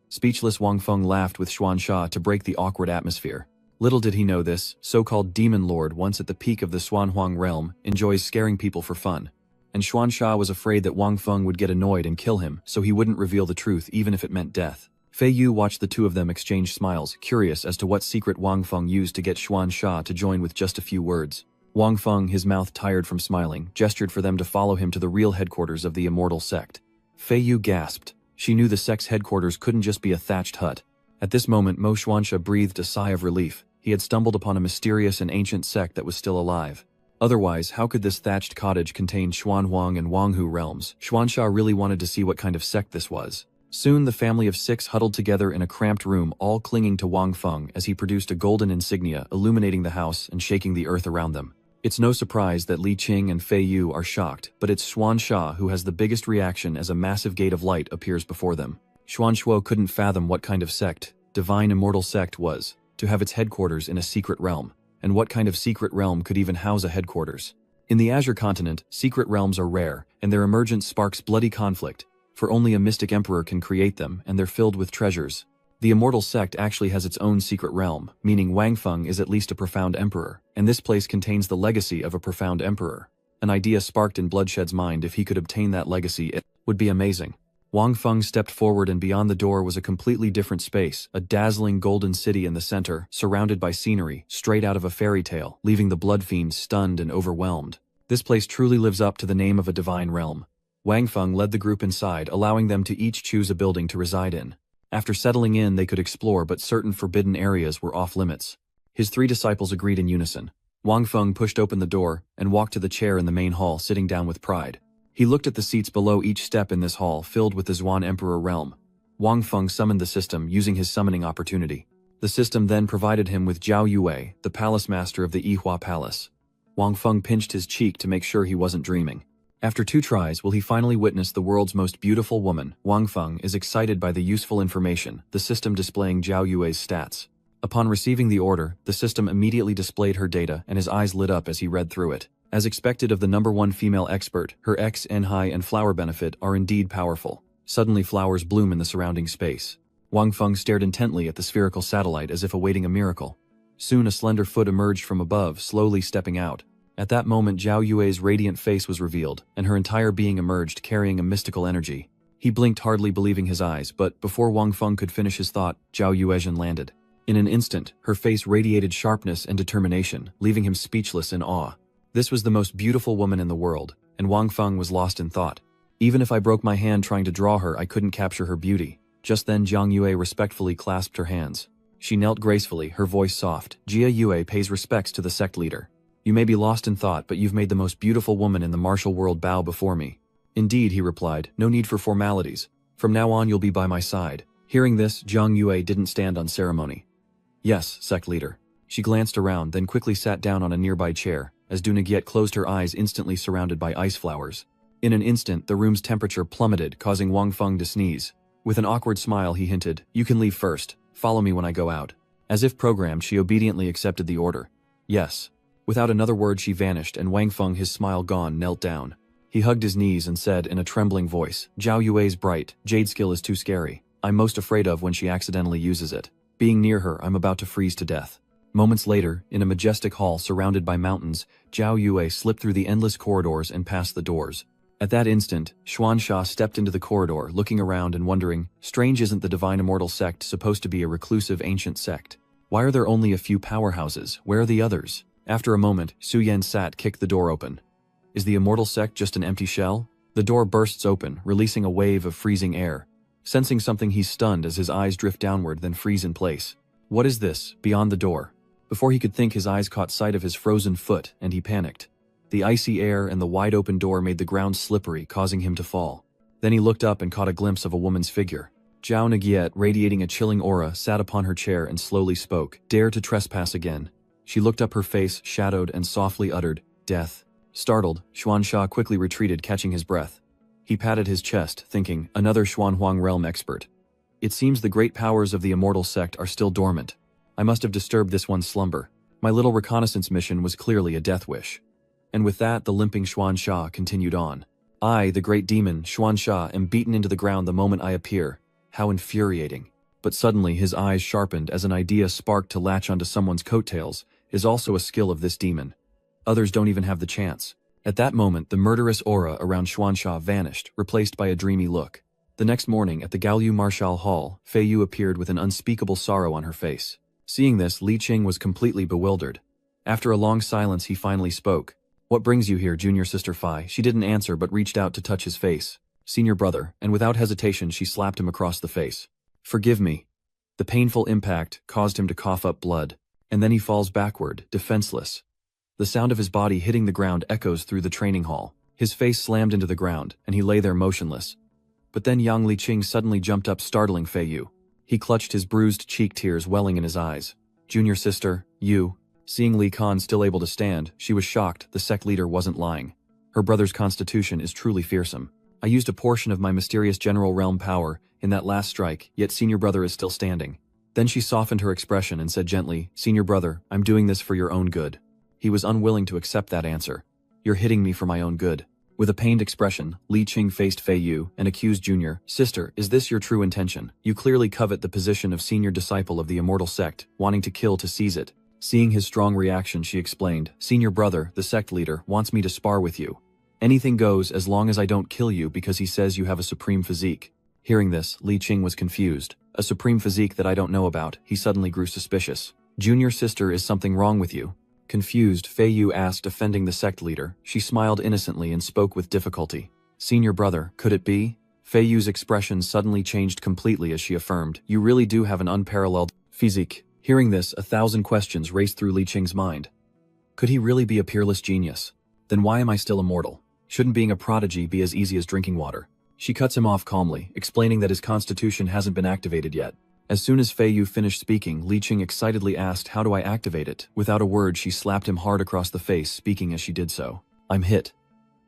Speechless, Wang Feng laughed with Xuan Sha to break the awkward atmosphere. Little did he know this so-called demon lord, once at the peak of the Xuanhuang realm, enjoys scaring people for fun. And Xuan Sha was afraid that Wang Feng would get annoyed and kill him, so he wouldn't reveal the truth even if it meant death. Fei Yu watched the two of them exchange smiles, curious as to what secret Wang Feng used to get Xuan Sha to join with just a few words. Wang Feng, his mouth tired from smiling, gestured for them to follow him to the real headquarters of the immortal sect. Fei Yu gasped. She knew the sect's headquarters couldn't just be a thatched hut. At this moment, Mo Xuanxia breathed a sigh of relief. He had stumbled upon a mysterious and ancient sect that was still alive. Otherwise, how could this thatched cottage contain Xuanhuang and Wanghu realms? Xuanxia really wanted to see what kind of sect this was. Soon the family of 6 huddled together in a cramped room, all clinging to Wang Feng as he produced a golden insignia illuminating the house and shaking the earth around them. It's no surprise that Li Qing and Fei Yu are shocked, but it's Xuan Sha who has the biggest reaction as a massive gate of light appears before them. Xuan Shuo couldn't fathom what kind of sect, divine immortal sect, was to have its headquarters in a secret realm. And what kind of secret realm could even house a headquarters? In the Azure continent, secret realms are rare, and their emergence sparks bloody conflict, for only a mystic emperor can create them, and they're filled with treasures. The immortal sect actually has its own secret realm, meaning Wang Feng is at least a profound emperor, and this place contains the legacy of a profound emperor. An idea sparked in Bloodshed's mind. If he could obtain that legacy, it would be amazing. Wang Feng stepped forward, and beyond the door was a completely different space, a dazzling golden city in the center, surrounded by scenery, straight out of a fairy tale, leaving the blood fiends stunned and overwhelmed. This place truly lives up to the name of a divine realm. Wang Feng led the group inside, allowing them to each choose a building to reside in. After settling in, they could explore, but certain forbidden areas were off limits. His 3 disciples agreed in unison. Wang Feng pushed open the door and walked to the chair in the main hall, sitting down with pride. He looked at the seats below each step in this hall, filled with the Xuan Emperor realm. Wang Feng summoned the system using his summoning opportunity. The system then provided him with Zhao Yue, the palace master of the Yihua Palace. Wang Feng pinched his cheek to make sure he wasn't dreaming. After 2 tries, he finally witnessed the world's most beautiful woman. Wang Feng is excited by the useful information, the system displaying Zhao Yue's stats. Upon receiving the order, the system immediately displayed her data, and his eyes lit up as he read through it. As expected of the #1 female expert, her X, N high and flower benefit are indeed powerful. Suddenly flowers bloom in the surrounding space. Wang Feng stared intently at the spherical satellite as if awaiting a miracle. Soon a slender foot emerged from above, slowly stepping out. At that moment, Zhao Yue's radiant face was revealed, and her entire being emerged, carrying a mystical energy. He blinked, hardly believing his eyes, but before Wang Feng could finish his thought, Zhao Yuezhen landed. In an instant, her face radiated sharpness and determination, leaving him speechless in awe. This was the most beautiful woman in the world, and Wang Feng was lost in thought. Even if I broke my hand trying to draw her, I couldn't capture her beauty. Just then Zhang Yue respectfully clasped her hands. She knelt gracefully, her voice soft. Jia Yue pays respects to the sect leader. You may be lost in thought, but you've made the most beautiful woman in the martial world bow before me. Indeed, he replied, no need for formalities. From now on you'll be by my side. Hearing this, Zhang Yue didn't stand on ceremony. Yes, sect leader. She glanced around, then quickly sat down on a nearby chair, as Dunagyet closed her eyes, instantly surrounded by ice flowers. In an instant, the room's temperature plummeted, causing Wang Feng to sneeze. With an awkward smile, he hinted, you can leave first. Follow me when I go out. As if programmed, she obediently accepted the order. Yes. Without another word, she vanished, and Wang Feng, his smile gone, knelt down. He hugged his knees and said in a trembling voice, Zhao Yue's bright, jade skill is too scary. I'm most afraid of when she accidentally uses it. Being near her, I'm about to freeze to death. Moments later, in a majestic hall surrounded by mountains, Zhao Yue slipped through the endless corridors and past the doors. At that instant, Xuan Sha stepped into the corridor, looking around and wondering, strange, isn't the divine immortal sect supposed to be a reclusive ancient sect? Why are there only a few powerhouses? Where are the others? After a moment, Su Yan Sat kicked the door open. Is the immortal sect just an empty shell? The door bursts open, releasing a wave of freezing air. Sensing something, he's stunned as his eyes drift downward then freeze in place. What is this, beyond the door? Before he could think, his eyes caught sight of his frozen foot, and he panicked. The icy air and the wide-open door made the ground slippery, causing him to fall. Then he looked up and caught a glimpse of a woman's figure. Zhao Nagiet, radiating a chilling aura, sat upon her chair and slowly spoke. Dare to trespass again. She looked up, her face shadowed, and softly uttered, death. Startled, Xuansha quickly retreated, catching his breath. He patted his chest, thinking, another Xuanhuang realm expert. It seems the great powers of the immortal sect are still dormant. I must have disturbed this one's slumber. My little reconnaissance mission was clearly a death wish. And with that, the limping Xuansha continued on. I, the great demon, Xuansha, am beaten into the ground the moment I appear. How infuriating. But suddenly his eyes sharpened as an idea sparked. To latch onto someone's coattails is also a skill of this demon. Others don't even have the chance. At that moment, the murderous aura around Xuansha vanished, replaced by a dreamy look. The next morning, at the Gaoyu Marshal Hall, Fei Yu appeared with an unspeakable sorrow on her face. Seeing this, Li Qing was completely bewildered. After a long silence, he finally spoke. What brings you here, junior sister Fei? She didn't answer but reached out to touch his face. Senior brother, and without hesitation she slapped him across the face. Forgive me. The painful impact caused him to cough up blood, and then he falls backward, defenseless. The sound of his body hitting the ground echoes through the training hall. His face slammed into the ground, and he lay there motionless. But then Yang Liqing suddenly jumped up, startling Fei Yu. He clutched his bruised cheek, tears welling in his eyes. Junior sister, you. Seeing Li Kan still able to stand, she was shocked. The sect leader wasn't lying. Her brother's constitution is truly fearsome. I used a portion of my mysterious general realm power in that last strike, yet senior brother is still standing. Then she softened her expression and said gently, Senior brother, I'm doing this for your own good. He was unwilling to accept that answer. You're hitting me for my own good. With a pained expression, Li Qing faced Fei Yu and accused Junior, Sister, is this your true intention? You clearly covet the position of senior disciple of the immortal sect, wanting to kill to seize it. Seeing his strong reaction, she explained, Senior brother, the sect leader, wants me to spar with you. Anything goes as long as I don't kill you because he says you have a supreme physique. Hearing this, Li Qing was confused. A supreme physique that I don't know about. He suddenly grew suspicious. Junior sister, is something wrong with you? Confused, Fei Yu asked, defending the sect leader. She smiled innocently and spoke with difficulty. Senior brother, could it be? Fei Yu's expression suddenly changed completely as she affirmed, You really do have an unparalleled physique. Hearing this, 1,000 questions raced through Li Qing's mind. Could he really be a peerless genius? Then why am I still immortal? Shouldn't being a prodigy be as easy as drinking water? She cuts him off calmly, explaining that his constitution hasn't been activated yet. As soon as Fei Yu finished speaking, Li Qing excitedly asked, How do I activate it? Without a word, she slapped him hard across the face, speaking as she did so. I'm hit.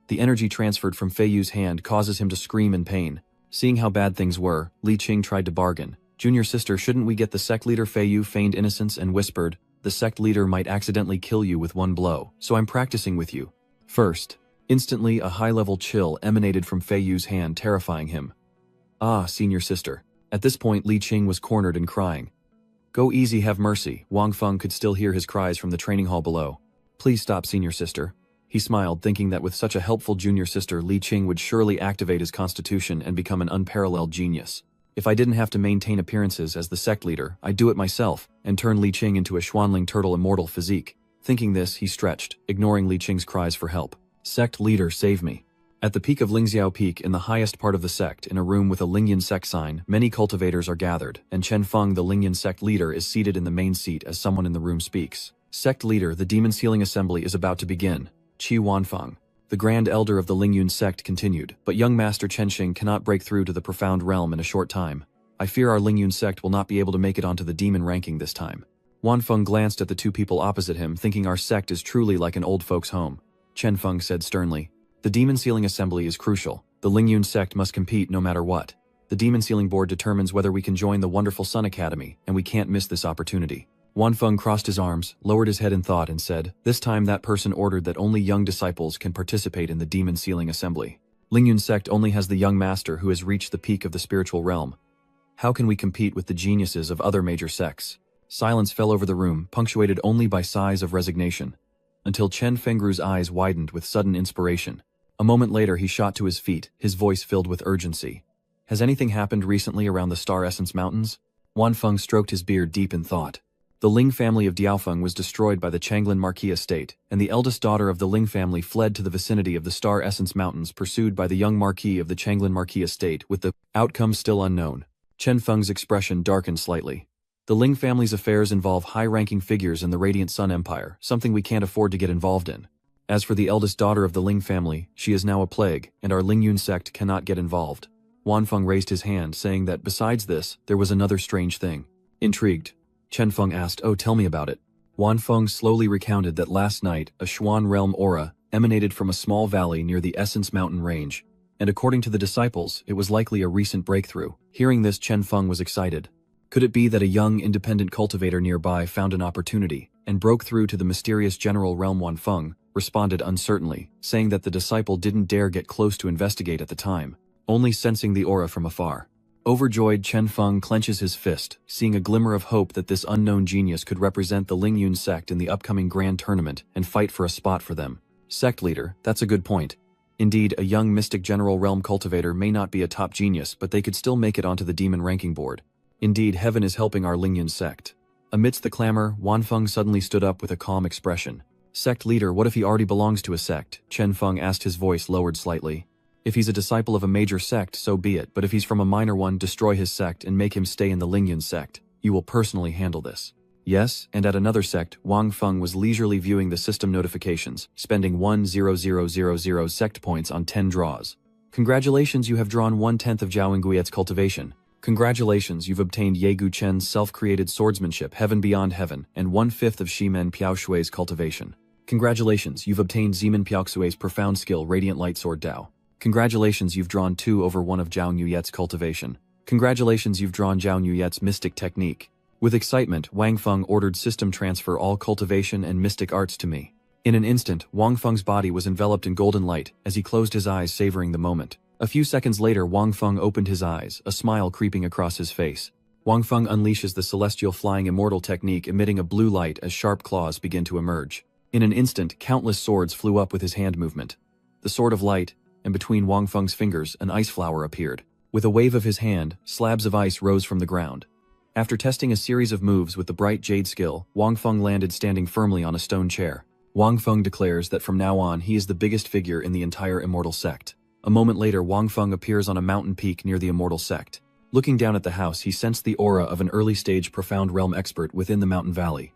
The energy transferred from Fei Yu's hand causes him to scream in pain. Seeing how bad things were, Li Qing tried to bargain. Junior sister, shouldn't we get the sect leader? Fei Yu feigned innocence and whispered, The sect leader might accidentally kill you with one blow, so I'm practicing with you. First. Instantly, a high-level chill emanated from Fei Yu's hand, terrifying him. Ah, senior sister. At this point, Li Qing was cornered and crying. Go easy, have mercy. Wang Feng could still hear his cries from the training hall below. Please stop, senior sister. He smiled, thinking that with such a helpful junior sister, Li Qing would surely activate his constitution and become an unparalleled genius. If I didn't have to maintain appearances as the sect leader, I'd do it myself and turn Li Qing into a Xuanling turtle immortal physique. Thinking this, he stretched, ignoring Li Qing's cries for help. Sect leader, save me. At the peak of Lingxiao Peak, in the highest part of the sect, in a room with a Lingyan sect sign, many cultivators are gathered, and Chen Feng, the Lingyan sect leader, is seated in the main seat as someone in the room speaks. Sect leader, the demon sealing assembly is about to begin. Qi Wanfeng, the grand elder of the Lingyun sect, continued, but young master Chenxing cannot break through to the profound realm in a short time. I fear our Lingyun sect will not be able to make it onto the demon ranking this time. Wanfeng glanced at the two people opposite him, thinking our sect is truly like an old folks' home. Chen Feng said sternly, The demon sealing assembly is crucial. The Lingyun sect must compete no matter what. The demon sealing board determines whether we can join the wonderful Sun Academy, and we can't miss this opportunity. Wanfeng crossed his arms, lowered his head in thought, and said, This time that person ordered that only young disciples can participate in the demon sealing assembly. Lingyun sect only has the young master who has reached the peak of the spiritual realm. How can we compete with the geniuses of other major sects? Silence fell over the room, punctuated only by sighs of resignation, until Chen Fengru's eyes widened with sudden inspiration. A moment later he shot to his feet, his voice filled with urgency. Has anything happened recently around the Star Essence Mountains? Wanfeng stroked his beard deep in thought. The Ling family of Diaofeng was destroyed by the Changlin Marquis estate, and the eldest daughter of the Ling family fled to the vicinity of the Star Essence Mountains pursued by the young Marquis of the Changlin Marquis estate with the outcome still unknown. Chen Feng's expression darkened slightly. The Ling family's affairs involve high-ranking figures in the Radiant Sun Empire, something we can't afford to get involved in. As for the eldest daughter of the Ling family, she is now a plague, and our Lingyun sect cannot get involved. Wanfeng raised his hand, saying that besides this, there was another strange thing. Intrigued, Chen Feng asked, "Oh, tell me about it." Wanfeng slowly recounted that last night, a Xuan realm aura emanated from a small valley near the Essence Mountain range, and according to the disciples, it was likely a recent breakthrough. Hearing this, Chen Feng was excited. Could it be that a young, independent cultivator nearby found an opportunity and broke through to the mysterious general realm? Wanfeng responded uncertainly, saying that the disciple didn't dare get close to investigate at the time, only sensing the aura from afar. Overjoyed, Chen Feng clenches his fist, seeing a glimmer of hope that this unknown genius could represent the Lingyun sect in the upcoming grand tournament and fight for a spot for them. Sect leader, that's a good point. Indeed, a young mystic general realm cultivator may not be a top genius, but they could still make it onto the demon ranking board. Indeed, heaven is helping our Lingyun sect. Amidst the clamor, Wanfeng suddenly stood up with a calm expression. Sect leader, what if he already belongs to a sect? Chen Feng asked, his voice lowered slightly. If he's a disciple of a major sect, so be it, but if he's from a minor one, destroy his sect and make him stay in the Lingyun sect. You will personally handle this. Yes, and at another sect, Wang Feng was leisurely viewing the system notifications, spending 1,000 sect points on 10 draws. Congratulations, you have drawn 1/10 of Zhao Nguyen's cultivation. Congratulations, you've obtained Yegu Chen's self-created swordsmanship, Heaven Beyond Heaven, and 1/5 of Shimen Piao Shui's cultivation. Congratulations, you've obtained Zeman Piaoxue's profound skill, Radiant Light Sword Dao. Congratulations, you've drawn 2/1 of Zhao Nuyet's cultivation. Congratulations, you've drawn Zhao Nuyet's mystic technique. With excitement, Wang Feng ordered system transfer all cultivation and mystic arts to me. In an instant, Wang Feng's body was enveloped in golden light as he closed his eyes, savoring the moment. A few seconds later, Wang Feng opened his eyes, a smile creeping across his face. Wang Feng unleashes the celestial flying immortal technique, emitting a blue light as sharp claws begin to emerge. In an instant, countless swords flew up with his hand movement. The sword of light, and between Wang Feng's fingers, an ice flower appeared. With a wave of his hand, slabs of ice rose from the ground. After testing a series of moves with the bright jade skill, Wang Feng landed standing firmly on a stone chair. Wang Feng declares that from now on he is the biggest figure in the entire immortal sect. A moment later, Wang Feng appears on a mountain peak near the immortal sect. Looking down at the house, he sensed the aura of an early-stage profound realm expert within the mountain valley.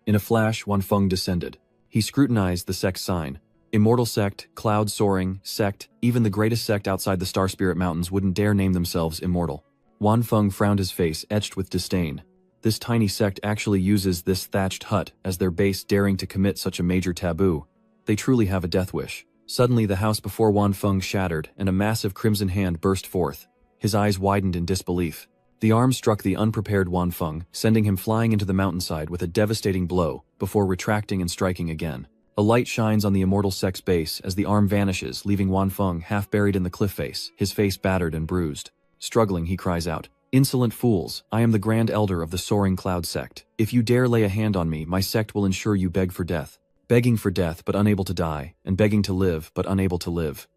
In a flash, Wang Feng descended. He scrutinized the sect's sign. Immortal sect, cloud soaring, sect, even the greatest sect outside the Star Spirit Mountains wouldn't dare name themselves immortal. Wan Feng frowned, his face etched with disdain. This tiny sect actually uses this thatched hut as their base, daring to commit such a major taboo. They truly have a death wish. Suddenly the house before Wan Feng shattered and a massive crimson hand burst forth. His eyes widened in disbelief. The arm struck the unprepared Wan Feng, sending him flying into the mountainside with a devastating blow, before retracting and striking again. A light shines on the immortal sect's base as the arm vanishes, leaving Wan Feng half buried in the cliff face, his face battered and bruised. Struggling, he cries out, "Insolent fools, I am the Grand Elder of the Soaring Cloud sect. If you dare lay a hand on me, my sect will ensure you beg for death." Begging for death but unable to die, and begging to live but unable to live.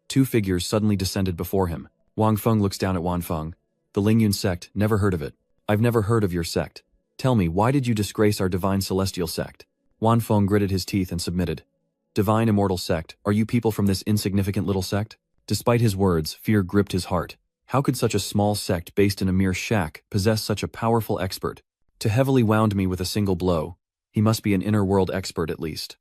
Two figures suddenly descended before him. Wang Feng looks down at Wan Feng. "The Lingyun sect, never heard of it. I've never heard of your sect. Tell me, why did you disgrace our divine celestial sect?" Wan Feng gritted his teeth and submitted. "Divine immortal sect, are you people from this insignificant little sect?" Despite his words, fear gripped his heart. How could such a small sect based in a mere shack possess such a powerful expert? To heavily wound me with a single blow. He must be an inner world expert at least.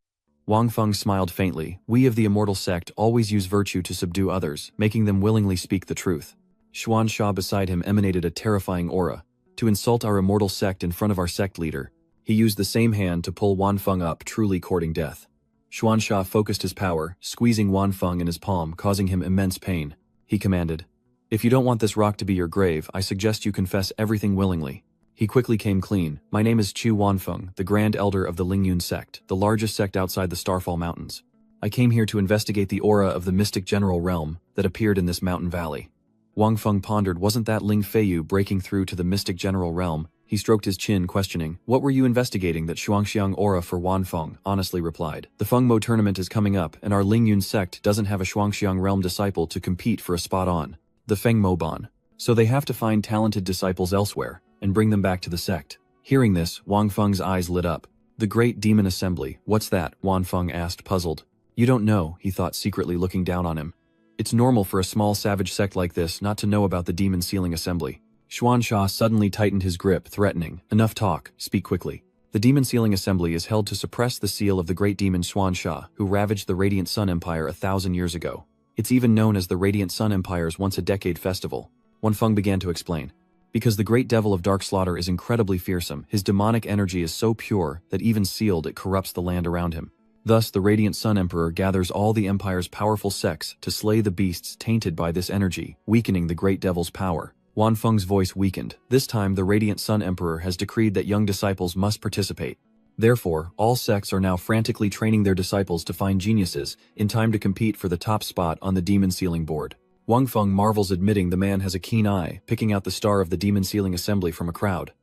Wang Feng smiled faintly. "We of the immortal sect always use virtue to subdue others, making them willingly speak the truth." Xuan Sha beside him emanated a terrifying aura. To insult our immortal sect in front of our sect leader, he used the same hand to pull Wan Feng up, truly courting death. Xuan Sha focused his power, squeezing Wan Feng in his palm, causing him immense pain. He commanded, "If you don't want this rock to be your grave, I suggest you confess everything willingly." He quickly came clean. "My name is Chu Wanfeng, the Grand Elder of the Lingyun sect, the largest sect outside the Starfall Mountains. I came here to investigate the aura of the mystic general realm that appeared in this mountain valley." Wang Feng pondered, wasn't that Ling Feiyu breaking through to the mystic general realm? He stroked his chin, questioning, "What were you investigating that Shuangxiang aura for Wan Feng?" honestly replied, "The Feng Mo tournament is coming up, and our Lingyun sect doesn't have a Shuangxiang realm disciple to compete for a spot on the Feng Mo Ban. So they have to find talented disciples elsewhere, and bring them back to the sect. Hearing this, Wang Feng's eyes lit up. The Great Demon Assembly, what's that? Wang Feng asked, puzzled. You don't know, he thought, secretly looking down on him. It's normal for a small savage sect like this not to know about the Demon Sealing Assembly. Xuansha suddenly tightened his grip, threatening. Enough talk, speak quickly. The Demon Sealing Assembly is held to suppress the seal of the great demon Xuansha, who ravaged the Radiant Sun Empire 1,000 years ago. It's even known as the Radiant Sun Empire's once-a-decade festival. Wan Feng began to explain. Because the great devil of dark slaughter is incredibly fearsome, his demonic energy is so pure that even sealed it corrupts the land around him. Thus, the Radiant Sun Emperor gathers all the Empire's powerful sects to slay the beasts tainted by this energy, weakening the great devil's power. Wan Feng's voice weakened. This time, the Radiant Sun Emperor has decreed that young disciples must participate. Therefore, all sects are now frantically training their disciples to find geniuses, in time to compete for the top spot on the Demon Sealing Board. Wang Feng marvels, admitting the man has a keen eye, picking out the star of the Demon Sealing Assembly from a crowd.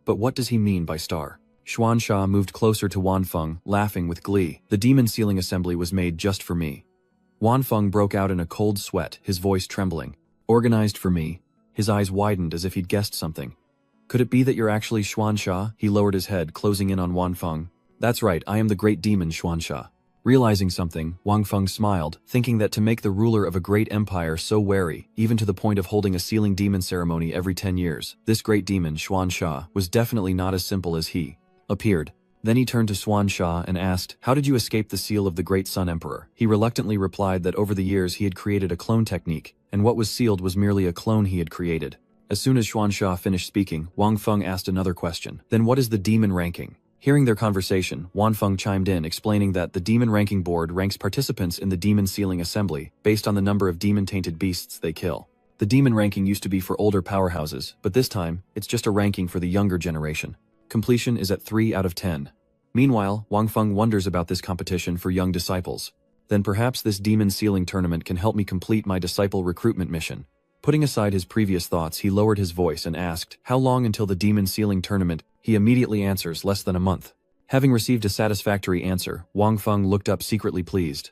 But what does he mean by star? Xuansha moved closer to Wan Feng, laughing with glee. The Demon Sealing Assembly was made just for me. Wan Feng broke out in a cold sweat, his voice trembling. Organized for me. His eyes widened as if he'd guessed something. Could it be that you're actually Xuansha? He lowered his head, closing in on Wan Feng. That's right, I am the great demon Xuansha. Realizing something, Wang Feng smiled, thinking that to make the ruler of a great empire so wary, even to the point of holding a sealing demon ceremony every 10 years, this great demon, Xuansha, was definitely not as simple as he appeared. Then he turned to Xuansha and asked, how did you escape the seal of the great Sun Emperor? He reluctantly replied that over the years he had created a clone technique, and what was sealed was merely a clone he had created. As soon as Xuansha finished speaking, Wang Feng asked another question. Then what is the demon ranking? Hearing their conversation, Wan Feng chimed in, explaining that the Demon Ranking Board ranks participants in the Demon Sealing Assembly based on the number of demon-tainted beasts they kill. The demon ranking used to be for older powerhouses, but this time, it's just a ranking for the younger generation. Completion is at 3 out of 10. Meanwhile, Wang Feng wonders about this competition for young disciples. Then perhaps this Demon Sealing tournament can help me complete my disciple recruitment mission. Putting aside his previous thoughts, he lowered his voice and asked, how long until the Demon Sealing tournament? He immediately answers, less than a month. Having received a satisfactory answer, Wang Feng looked up, secretly pleased.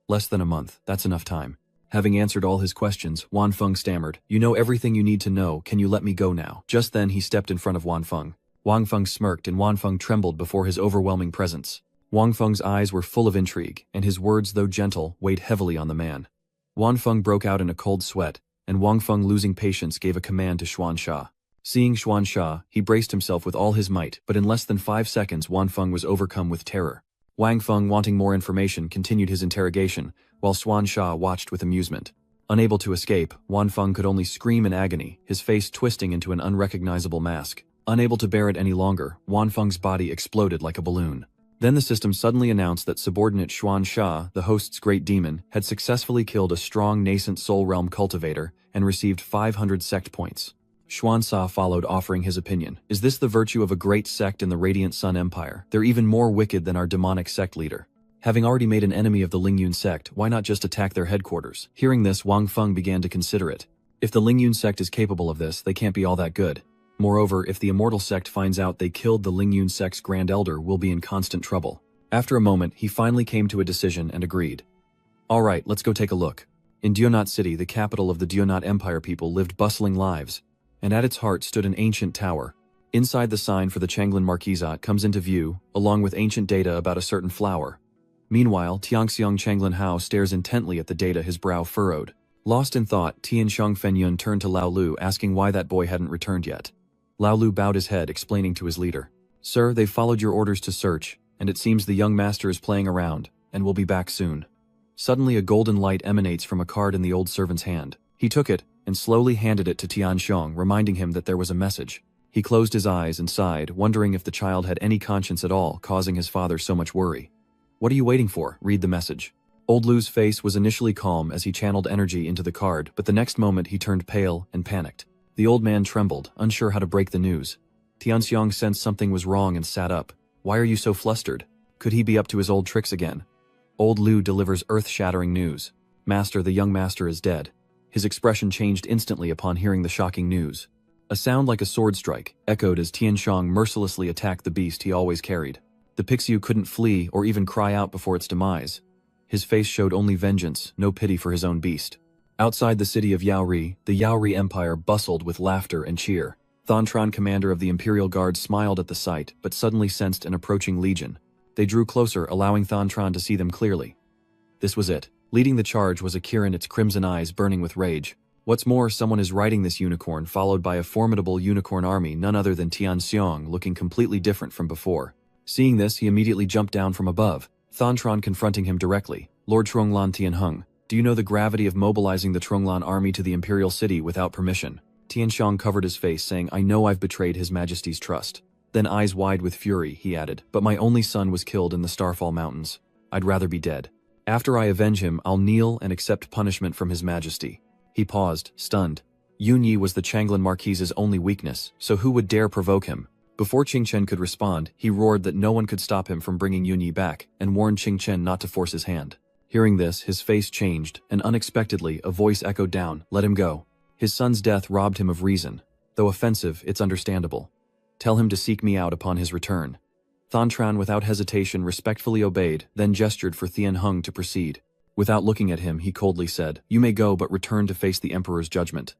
Less than a month, that's enough time. Having answered all his questions, Wan Feng stammered, you know everything you need to know, can you let me go now? Just then he stepped in front of Wan Feng. Wang Feng smirked and Wan Feng trembled before his overwhelming presence. Wang Feng's eyes were full of intrigue, and his words, though gentle, weighed heavily on the man. Wan Feng broke out in a cold sweat, and Wang Feng, losing patience, gave a command to Xuansha. Seeing Xuansha, he braced himself with all his might, but in less than 5 seconds Wan Feng was overcome with terror. Wang Feng, wanting more information, continued his interrogation, while Xuansha watched with amusement. Unable to escape, Wan Feng could only scream in agony, his face twisting into an unrecognizable mask. Unable to bear it any longer, Wan Feng's body exploded like a balloon. Then the system suddenly announced that subordinate Xuansha, the host's great demon, had successfully killed a strong nascent soul realm cultivator and received 500 sect points. Xuansha followed, offering his opinion. Is this the virtue of a great sect in the Radiant Sun Empire? They're even more wicked than our demonic sect leader. Having already made an enemy of the Lingyun sect, why not just attack their headquarters? Hearing this, Wang Feng began to consider it. If the Lingyun sect is capable of this, they can't be all that good. Moreover, if the Immortal sect finds out they killed the Lingyun sect's Grand Elder, we'll be in constant trouble. After a moment, he finally came to a decision and agreed. Alright, let's go take a look. In Dionot City, the capital of the Dionot Empire, people lived bustling lives, and at its heart stood an ancient tower. Inside, the sign for the Changlin Marquisate comes into view, along with ancient data about a certain flower. Meanwhile, Tiangxiang Changlin Hao stares intently at the data, his brow furrowed. Lost in thought, Tianxiang Fenyun turned to Lao Lu, asking why that boy hadn't returned yet. Lao Lu bowed his head, explaining to his leader. Sir, they've followed your orders to search, and it seems the young master is playing around, and will be back soon. Suddenly a golden light emanates from a card in the old servant's hand. He took it, and slowly handed it to Tianxiang, reminding him that there was a message. He closed his eyes and sighed, wondering if the child had any conscience at all, causing his father so much worry. What are you waiting for? Read the message. Old Lu's face was initially calm as he channeled energy into the card, but the next moment he turned pale and panicked. The old man trembled, unsure how to break the news. Tianxiang sensed something was wrong and sat up. Why are you so flustered? Could he be up to his old tricks again? Old Lu delivers earth-shattering news. Master, the young master is dead. His expression changed instantly upon hearing the shocking news. A sound like a sword strike echoed as Tianxiang mercilessly attacked the beast he always carried. The Pixiu couldn't flee or even cry out before its demise. His face showed only vengeance, no pity for his own beast. Outside the city of Yaori, the Yaori Empire bustled with laughter and cheer. Thantran, commander of the Imperial Guard, smiled at the sight, but suddenly sensed an approaching legion. They drew closer, allowing Thantran to see them clearly. This was it. Leading the charge was a Kirin, its crimson eyes burning with rage. What's more, someone is riding this unicorn, followed by a formidable unicorn army, none other than Tian Xiong, looking completely different from before. Seeing this, he immediately jumped down from above, Thantran confronting him directly. Lord Tronglan Tianheng, do you know the gravity of mobilizing the Tronglan army to the Imperial City without permission? Tianxiong covered his face, saying, I know I've betrayed His Majesty's trust. Then, eyes wide with fury, he added, but my only son was killed in the Starfall Mountains. I'd rather be dead. After I avenge him, I'll kneel and accept punishment from His Majesty. He paused, stunned. Yun Yi was the Changlin Marquise's only weakness, so who would dare provoke him? Before Qing Chen could respond, he roared that no one could stop him from bringing Yun Yi back, and warned Qing Chen not to force his hand. Hearing this, his face changed, and unexpectedly, a voice echoed down, let him go. His son's death robbed him of reason. Though offensive, it's understandable. Tell him to seek me out upon his return. Thantran, without hesitation, respectfully obeyed, then gestured for Tianheng to proceed. Without looking at him, he coldly said, you may go, but return to face the Emperor's judgment.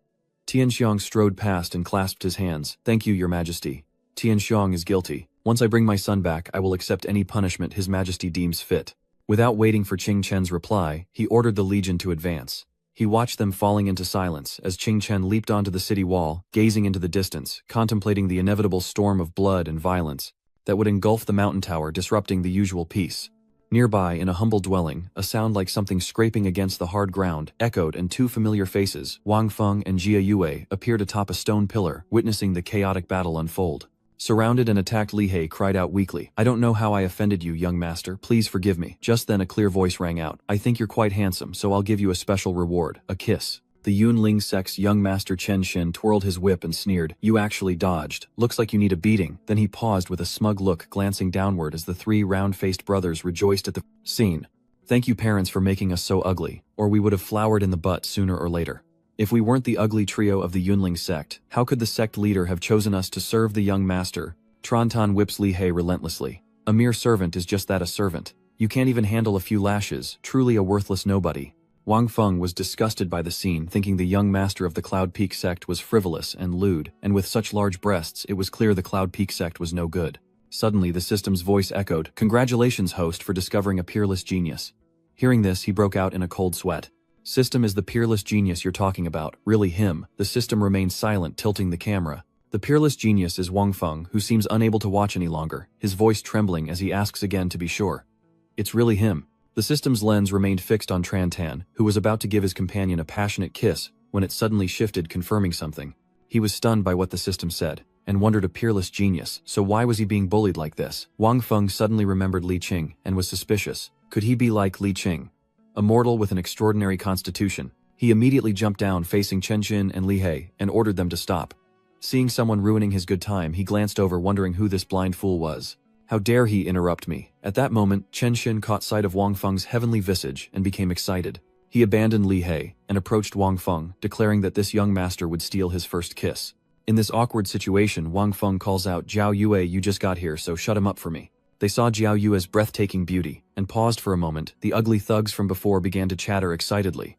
Tianxiong strode past and clasped his hands. Thank you, Your Majesty. Tianxiong is guilty. Once I bring my son back, I will accept any punishment His Majesty deems fit. Without waiting for Qing Chen's reply, he ordered the legion to advance. He watched them falling into silence as Qing Chen leaped onto the city wall, gazing into the distance, contemplating the inevitable storm of blood and violence that would engulf the mountain tower, disrupting the usual peace. Nearby, in a humble dwelling, a sound like something scraping against the hard ground echoed, and two familiar faces, Wang Feng and Jia Yue, appeared atop a stone pillar, witnessing the chaotic battle unfold. Surrounded and attacked, Li He cried out weakly, I don't know how I offended you, young master, please forgive me. Just then a clear voice rang out, I think you're quite handsome, so I'll give you a special reward, a kiss. The Yunling sect's young master Chen Xin twirled his whip and sneered, you actually dodged, looks like you need a beating. Then he paused with a smug look, glancing downward as the three round-faced brothers rejoiced at the scene. Thank you, parents, for making us so ugly, or we would have flowered in the butt sooner or later. If we weren't the ugly trio of the Yunling sect, how could the sect leader have chosen us to serve the young master? Trontan whips Li He relentlessly. A mere servant is just that, a servant. You can't even handle a few lashes, truly a worthless nobody. Wang Feng was disgusted by the scene, thinking the young master of the Cloud Peak sect was frivolous and lewd, and with such large breasts it was clear the Cloud Peak sect was no good. Suddenly the system's voice echoed, congratulations, host, for discovering a peerless genius. Hearing this, he broke out in a cold sweat. System is the peerless genius you're talking about, really him. The system remained silent, tilting the camera. The peerless genius is Wang Feng, who seems unable to watch any longer, his voice trembling as he asks again to be sure. It's really him. The system's lens remained fixed on Tran, who was about to give his companion a passionate kiss, when it suddenly shifted, confirming something. He was stunned by what the system said, and wondered, a peerless genius, so why was he being bullied like this? Wang Feng suddenly remembered Li Qing, and was suspicious. Could he be like Li Qing? A mortal with an extraordinary constitution. He immediately jumped down, facing Chen Xin and Li He, and ordered them to stop. Seeing someone ruining his good time, he glanced over, wondering who this blind fool was. How dare he interrupt me? At that moment, Chen Xin caught sight of Wang Feng's heavenly visage and became excited. He abandoned Li He and approached Wang Feng, declaring that this young master would steal his first kiss. In this awkward situation, Wang Feng calls out, Jiao Yue, you just got here, so shut him up for me. They saw Jiao Yue's breathtaking beauty, and paused for a moment. The ugly thugs from before began to chatter excitedly.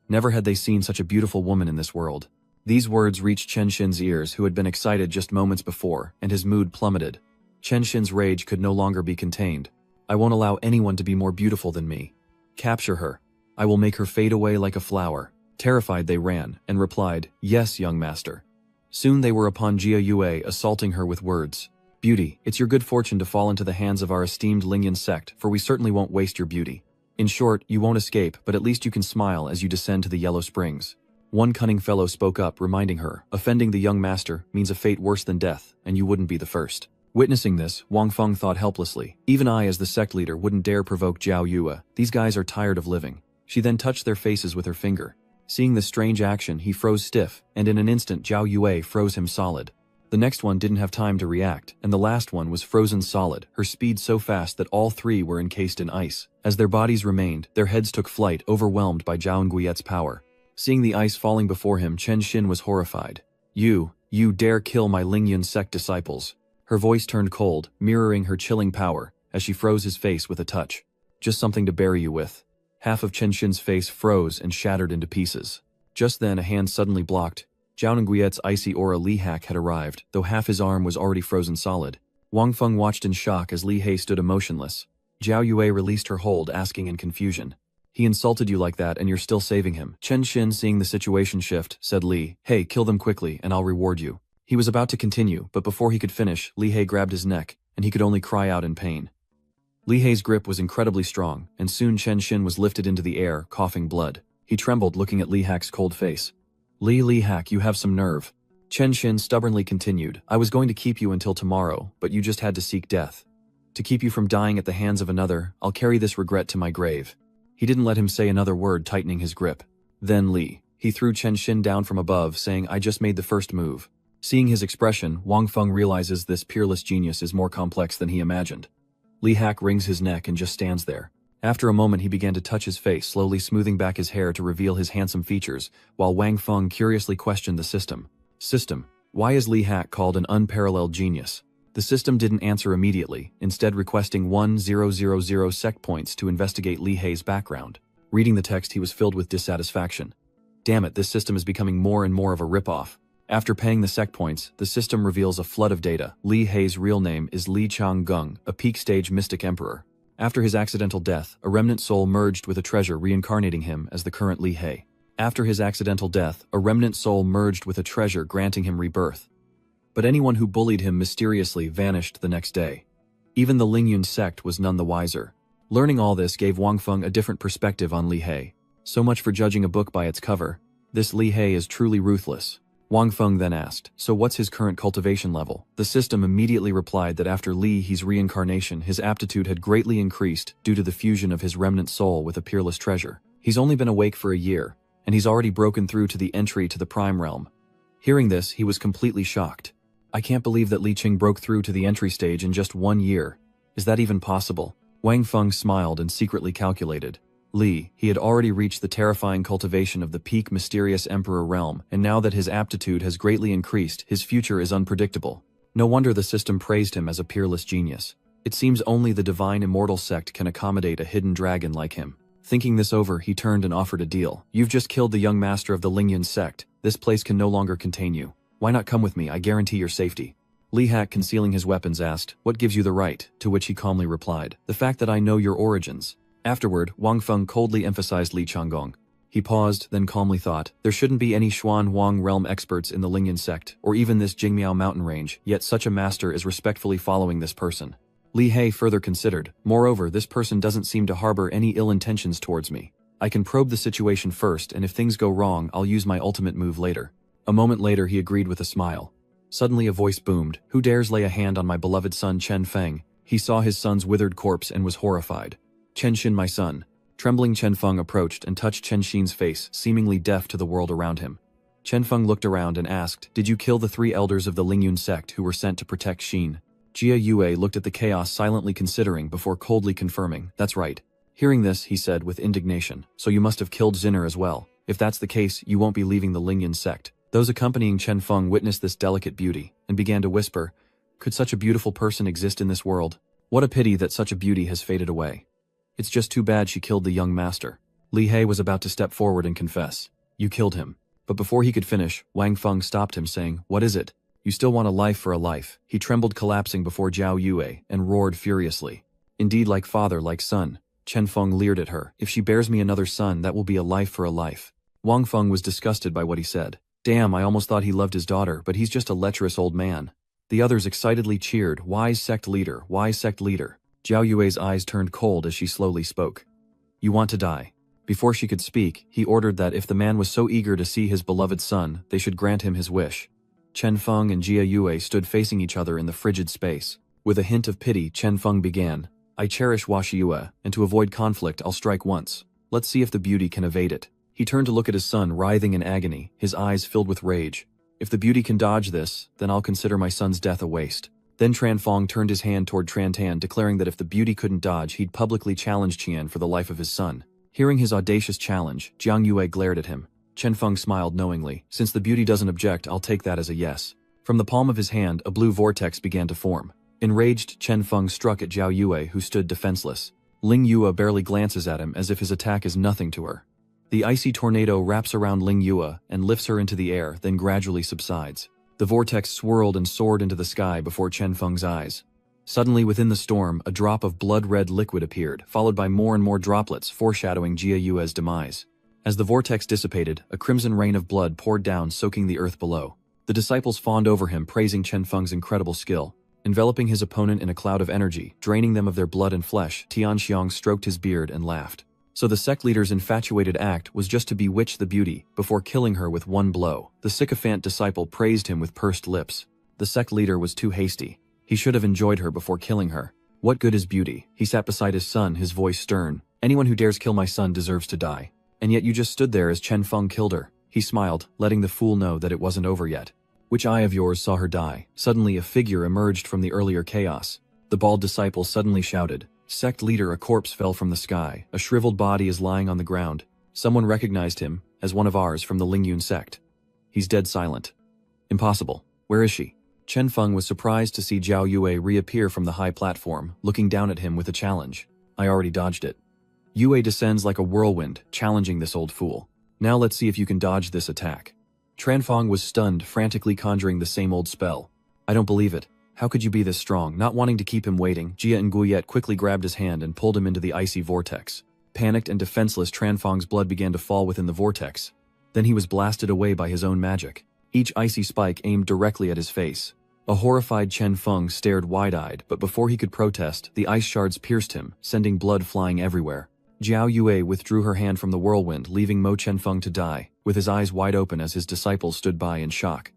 Never had they seen such a beautiful woman in this world. These words reached Chen Xin's ears, who had been excited just moments before, and his mood plummeted. Chen Xin's rage could no longer be contained. I won't allow anyone to be more beautiful than me. Capture her. I will make her fade away like a flower. Terrified, they ran, and replied, Yes, young master. Soon they were upon Jia Yue, assaulting her with words. Beauty, it's your good fortune to fall into the hands of our esteemed Lingyan sect, for we certainly won't waste your beauty. In short, you won't escape, but at least you can smile as you descend to the Yellow Springs. One cunning fellow spoke up, reminding her, offending the young master means a fate worse than death, and you wouldn't be the first. Witnessing this, Wang Feng thought helplessly, even I as the sect leader wouldn't dare provoke Jiao Yue. These guys are tired of living. She then touched their faces with her finger. Seeing this strange action, he froze stiff, and in an instant Jiao Yue froze him solid. The next one didn't have time to react, and the last one was frozen solid, her speed so fast that all three were encased in ice. As their bodies remained, their heads took flight, overwhelmed by Zhao Nguyet's power. Seeing the ice falling before him, Chen Xin was horrified. You dare kill my Lingyan sect disciples. Her voice turned cold, mirroring her chilling power, as she froze his face with a touch. Just something to bury you with. Half of Chen Xin's face froze and shattered into pieces. Just then a hand suddenly blocked Zhao Nguyen's icy aura Li Hak had arrived, though half his arm was already frozen solid. Wang Feng watched in shock as Li He stood emotionless. Zhao Yue released her hold, asking in confusion. He insulted you like that and you're still saving him. Chen Xin, seeing the situation shift, said Li, hey, kill them quickly and I'll reward you. He was about to continue, but before he could finish, Li He grabbed his neck, and he could only cry out in pain. Li Hei's grip was incredibly strong, and soon Chen Xin was lifted into the air, coughing blood. He trembled, looking at Li Hak's cold face. Li Hak, you have some nerve. Chen Xin stubbornly continued, I was going to keep you until tomorrow, but you just had to seek death. To keep you from dying at the hands of another, I'll carry this regret to my grave. He didn't let him say another word, tightening his grip. Then he threw Chen Xin down from above, saying, I just made the first move. Seeing his expression, Wang Feng realizes this peerless genius is more complex than he imagined. Li Hak wrings his neck and just stands there. After a moment he began to touch his face, slowly smoothing back his hair to reveal his handsome features, while Wang Feng curiously questioned the system. System. Why is Li Hak called an unparalleled genius? The system didn't answer immediately, instead requesting 1000 sect points to investigate Li Hei's background. Reading the text he was filled with dissatisfaction. Damn it, this system is becoming more and more of a ripoff. After paying the sect points, the system reveals a flood of data. Li Hei's real name is Li Changgung, a peak stage mystic emperor. After his accidental death, a remnant soul merged with a treasure, reincarnating him as the current Li He. After his accidental death, a remnant soul merged with a treasure, granting him rebirth. But anyone who bullied him mysteriously vanished the next day. Even the Lingyun sect was none the wiser. Learning all this gave Wang Feng a different perspective on Li He. So much for judging a book by its cover. This Li He is truly ruthless. Wang Feng then asked, so what's his current cultivation level? The system immediately replied that after Li He's reincarnation, his aptitude had greatly increased due to the fusion of his remnant soul with a peerless treasure. He's only been awake for a year, and he's already broken through to the entry to the prime realm. Hearing this, he was completely shocked. I can't believe that Li Qing broke through to the entry stage in just 1 year. Is that even possible? Wang Feng smiled and secretly calculated. He had already reached the terrifying cultivation of the peak mysterious emperor realm, and now that his aptitude has greatly increased, his future is unpredictable. No wonder the system praised him as a peerless genius. It seems only the divine immortal sect can accommodate a hidden dragon like him. Thinking this over, he turned and offered a deal. You've just killed the young master of the Lingyun sect. This place can no longer contain you. Why not come with me? I guarantee your safety. Li Hak, concealing his weapons, asked, what gives you the right? To which he calmly replied, the fact that I know your origins. Afterward, Wang Feng coldly emphasized Li Changgong. He paused, then calmly thought, there shouldn't be any Xuan Huang realm experts in the Lingyun sect, or even this Jingmiao mountain range, yet such a master is respectfully following this person. Li He further considered, moreover, this person doesn't seem to harbor any ill intentions towards me. I can probe the situation first, and if things go wrong, I'll use my ultimate move later. A moment later he agreed with a smile. Suddenly a voice boomed, who dares lay a hand on my beloved son Chen Feng? He saw his son's withered corpse and was horrified. Chen Xin, my son. Trembling Chen Feng approached and touched Chen Xin's face, seemingly deaf to the world around him. Chen Feng looked around and asked, did you kill the 3 elders of the Lingyun sect who were sent to protect Xin? Jia Yue looked at the chaos, silently considering before coldly confirming, that's right. Hearing this, he said with indignation, so you must have killed Zinner as well. If that's the case, you won't be leaving the Lingyun sect. Those accompanying Chen Feng witnessed this delicate beauty, and began to whisper, could such a beautiful person exist in this world? What a pity that such a beauty has faded away. It's just too bad she killed the young master. Li He was about to step forward and confess, you killed him. But before he could finish, Wang Feng stopped him, saying, what is it? You still want a life for a life. He trembled, collapsing before Zhao Yue, and roared furiously. Indeed, like father, like son. Chen Feng leered at her, if she bears me another son, that will be a life for a life. Wang Feng was disgusted by what he said. Damn, I almost thought he loved his daughter, but he's just a lecherous old man. The others excitedly cheered, wise sect leader, wise sect leader. Zhao Yue's eyes turned cold as she slowly spoke. You want to die. Before she could speak, he ordered that if the man was so eager to see his beloved son, they should grant him his wish. Chen Feng and Jia Yue stood facing each other in the frigid space. With a hint of pity, Chen Feng began, I cherish Washiua, and to avoid conflict I'll strike once. Let's see if the beauty can evade it. He turned to look at his son, writhing in agony, his eyes filled with rage. If the beauty can dodge this, then I'll consider my son's death a waste. Then Tran Fong turned his hand toward Tran Tan, declaring that if the beauty couldn't dodge, he'd publicly challenge Qian for the life of his son. Hearing his audacious challenge, Jiang Yue glared at him. Chen Feng smiled knowingly. Since the beauty doesn't object, I'll take that as a yes. From the palm of his hand, a blue vortex began to form. Enraged, Chen Feng struck at Zhao Yue, who stood defenseless. Ling Yue barely glances at him as if his attack is nothing to her. The icy tornado wraps around Ling Yue and lifts her into the air, then gradually subsides. The vortex swirled and soared into the sky before Chen Feng's eyes. Suddenly within the storm, a drop of blood-red liquid appeared, followed by more and more droplets foreshadowing Jia Yue's demise. As the vortex dissipated, a crimson rain of blood poured down, soaking the earth below. The disciples fawned over him, praising Chen Feng's incredible skill. Enveloping his opponent in a cloud of energy, draining them of their blood and flesh, Tianxiang stroked his beard and laughed. So the sect leader's infatuated act was just to bewitch the beauty, before killing her with one blow. The sycophant disciple praised him with pursed lips. The sect leader was too hasty. He should have enjoyed her before killing her. What good is beauty? He sat beside his son, his voice stern. Anyone who dares kill my son deserves to die. And yet you just stood there as Chen Feng killed her. He smiled, letting the fool know that it wasn't over yet. Which eye of yours saw her die? Suddenly a figure emerged from the earlier chaos. The bald disciple suddenly shouted, "Sect leader, a corpse fell from the sky. A shriveled body is lying on the ground. Someone recognized him as one of ours from the Lingyun sect. He's dead silent." "Impossible. Where is she?" Chen Feng was surprised to see Zhao Yue reappear from the high platform, looking down at him with a challenge. "I already dodged it." Yue descends like a whirlwind, challenging this old fool. "Now let's see if you can dodge this attack." Tranfong was stunned, frantically conjuring the same old spell. "I don't believe it. How could you be this strong?" Not wanting to keep him waiting, Jia and Guyet quickly grabbed his hand and pulled him into the icy vortex. Panicked and defenseless, Tranfong's blood began to fall within the vortex. Then he was blasted away by his own magic. Each icy spike aimed directly at his face. A horrified Chen Feng stared wide-eyed, but before he could protest, the ice shards pierced him, sending blood flying everywhere. Zhao Yue withdrew her hand from the whirlwind, leaving Mo Chen Feng to die, with his eyes wide open as his disciples stood by in shock.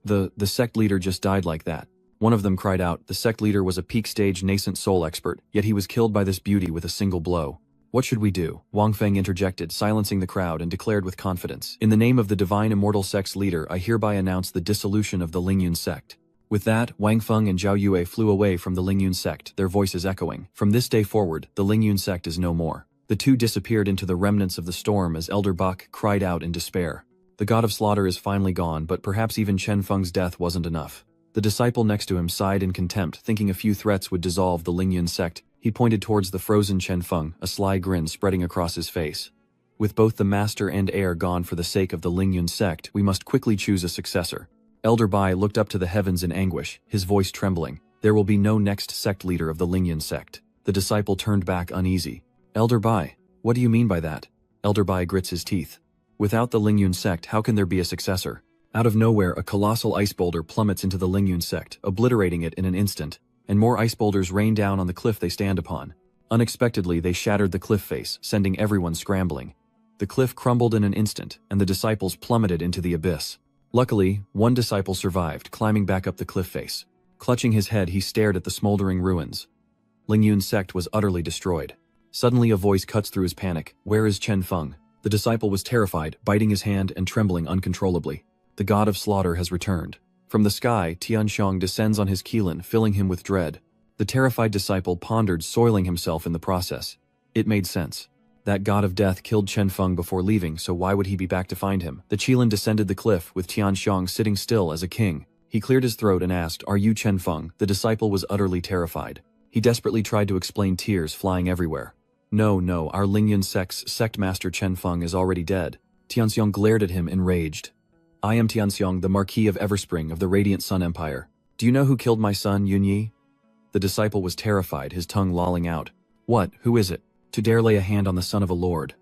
The sect leader just died like that." One of them cried out. The sect leader was a peak-stage nascent soul expert, yet he was killed by this beauty with a single blow. "What should we do?" Wang Feng interjected, silencing the crowd, and declared with confidence, "In the name of the divine immortal sect's leader, I hereby announce the dissolution of the Lingyun sect." With that, Wang Feng and Zhao Yue flew away from the Lingyun sect, their voices echoing. From this day forward, the Lingyun sect is no more. The two disappeared into the remnants of the storm as Elder Bak cried out in despair. The god of slaughter is finally gone, but perhaps even Chen Feng's death wasn't enough. The disciple next to him sighed in contempt, thinking a few threats would dissolve the Lingyun sect. He pointed towards the frozen Chen Feng, a sly grin spreading across his face. "With both the master and heir gone for the sake of the Lingyun sect, we must quickly choose a successor." Elder Bai looked up to the heavens in anguish, his voice trembling. "There will be no next sect leader of the Lingyun sect." The disciple turned back uneasy. "Elder Bai, what do you mean by that?" Elder Bai grits his teeth. "Without the Lingyun sect, how can there be a successor?" Out of nowhere, a colossal ice boulder plummets into the Lingyun sect, obliterating it in an instant, and more ice boulders rain down on the cliff they stand upon. Unexpectedly, they shattered the cliff face, sending everyone scrambling. The cliff crumbled in an instant, and the disciples plummeted into the abyss. Luckily, one disciple survived, climbing back up the cliff face. Clutching his head, he stared at the smoldering ruins. Lingyun sect was utterly destroyed. Suddenly a voice cuts through his panic. "Where is Chen Feng?" The disciple was terrified, biting his hand and trembling uncontrollably. The god of slaughter has returned. From the sky, Tianxiang descends on his Qilin, filling him with dread. The terrified disciple pondered, soiling himself in the process. It made sense. That god of death killed Chen Feng before leaving, so why would he be back to find him? The Qilin descended the cliff, with Tianxiang sitting still as a king. He cleared his throat and asked, "Are you Chen Feng?" The disciple was utterly terrified. He desperately tried to explain, tears flying everywhere. No, our Lingyun sect's sect master Chen Feng is already dead." Tianxiang glared at him, enraged. "I am Tianxiang, the Marquis of Everspring of the Radiant Sun Empire. Do you know who killed my son, Yunyi?" The disciple was terrified, his tongue lolling out. "What? Who is it? To dare lay a hand on the son of a lord?"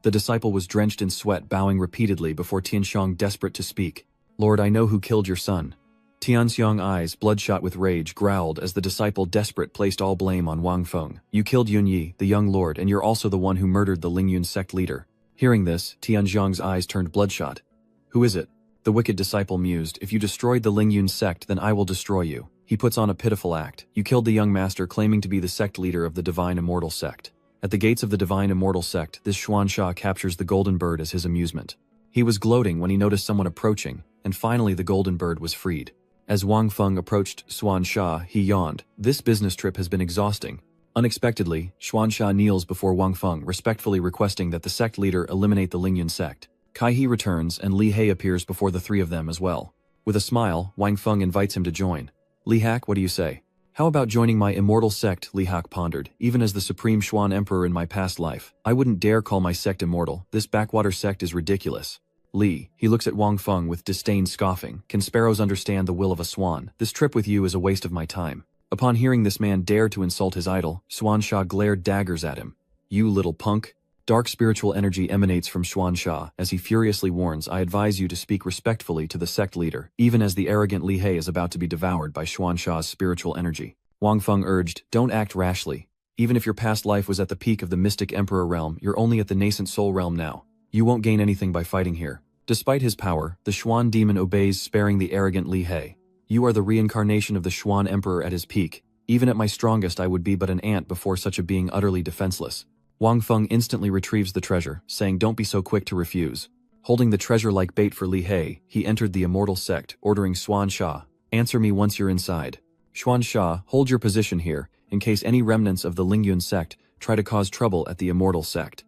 The disciple was drenched in sweat, bowing repeatedly before Tianxiang, desperate to speak. "Lord, I know who killed your son." Tianxiang's eyes, bloodshot with rage, growled as the disciple, desperate, placed all blame on Wang Feng. "You killed Yunyi, the young lord, and you're also the one who murdered the Lingyun sect leader." Hearing this, Tianxiang's eyes turned bloodshot. "Who is it?" The wicked disciple mused. "If you destroyed the Lingyun sect, then I will destroy you." He puts on a pitiful act. "You killed the young master claiming to be the sect leader of the Divine Immortal sect." At the gates of the Divine Immortal sect, this Xuansha captures the golden bird as his amusement. He was gloating when he noticed someone approaching, and finally the golden bird was freed. As Wang Feng approached Xuansha, he yawned. "This business trip has been exhausting." Unexpectedly, Xuansha kneels before Wang Feng, respectfully requesting that the sect leader eliminate the Lingyun sect. Kai He returns, and Li He appears before the three of them as well. With a smile, Wang Feng invites him to join. "Li Hak, what do you say? How about joining my immortal sect, Li Hak pondered. Even as the supreme Xuan emperor in my past life, I wouldn't dare call my sect immortal. This backwater sect is ridiculous. Li, he looks at Wang Feng with disdain, scoffing. Can sparrows understand the will of a swan? This trip with you is a waste of my time. Upon hearing this man dare to insult his idol, Xuan Sha glared daggers at him. You little punk. Dark spiritual energy emanates from Xuan Sha as he furiously warns, I advise you to speak respectfully to the sect leader, even as the arrogant Li He is about to be devoured by Xuan Sha's spiritual energy. Wang Feng urged, don't act rashly. Even if your past life was at the peak of the mystic emperor realm, you're only at the nascent soul realm now. You won't gain anything by fighting here. Despite his power, the Xuan demon obeys, sparing the arrogant Li He. You are the reincarnation of the Xuan emperor at his peak. Even at my strongest I would be but an ant before such a being utterly defenseless. Wang Feng instantly retrieves the treasure, saying don't be so quick to refuse. Holding the treasure like bait for Li He, he entered the immortal sect, ordering Xuan Sha, answer me once you're inside. Xuan Sha, hold your position here, in case any remnants of the Lingyun sect try to cause trouble at the immortal sect.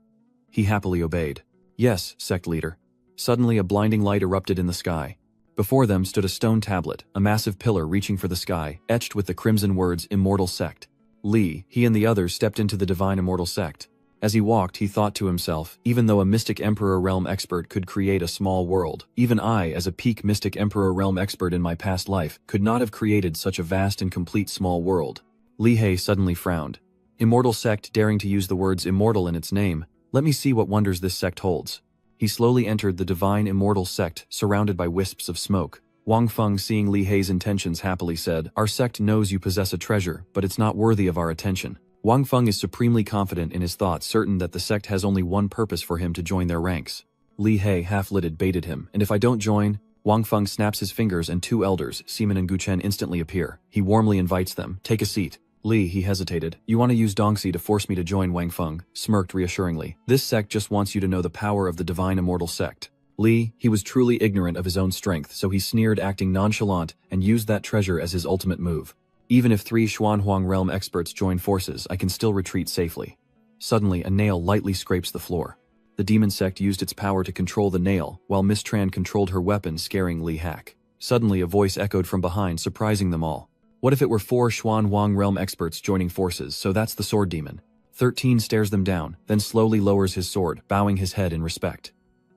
He happily obeyed. Yes, sect leader. Suddenly a blinding light erupted in the sky. Before them stood a stone tablet, a massive pillar reaching for the sky, etched with the crimson words, Immortal Sect. Li, he and the others stepped into the divine immortal sect. As he walked, he thought to himself, even though a mystic emperor realm expert could create a small world, even I, as a peak mystic emperor realm expert in my past life, could not have created such a vast and complete small world. Li He suddenly frowned. Immortal sect, daring to use the words immortal in its name. Let me see what wonders this sect holds. He slowly entered the divine immortal sect, surrounded by wisps of smoke. Wang Feng, seeing Li He's intentions, happily said, our sect knows you possess a treasure, but it's not worthy of our attention. Wang Feng is supremely confident in his thoughts, certain that the sect has only one purpose for him to join their ranks. Li He, half-lidded, baited him, and if I don't join? Wang Feng snaps his fingers and two elders, Seaman and Guchen, instantly appear. He warmly invites them, take a seat. Li, he hesitated. You want to use Dongxi to force me to join? Wang Feng smirked reassuringly. This sect just wants you to know the power of the divine immortal sect. Li, he was truly ignorant of his own strength, so he sneered, acting nonchalant, and used that treasure as his ultimate move. Even if 3 Xuanhuang realm experts join forces, I can still retreat safely. Suddenly, a nail lightly scrapes the floor. The demon sect used its power to control the nail, while Miss Tran controlled her weapon, scaring Li Hak. Suddenly, a voice echoed from behind, surprising them all. What if it were 4 Xuanhuang realm experts joining forces? So that's the sword demon. 13 stares them down, then slowly lowers his sword, bowing his head in respect.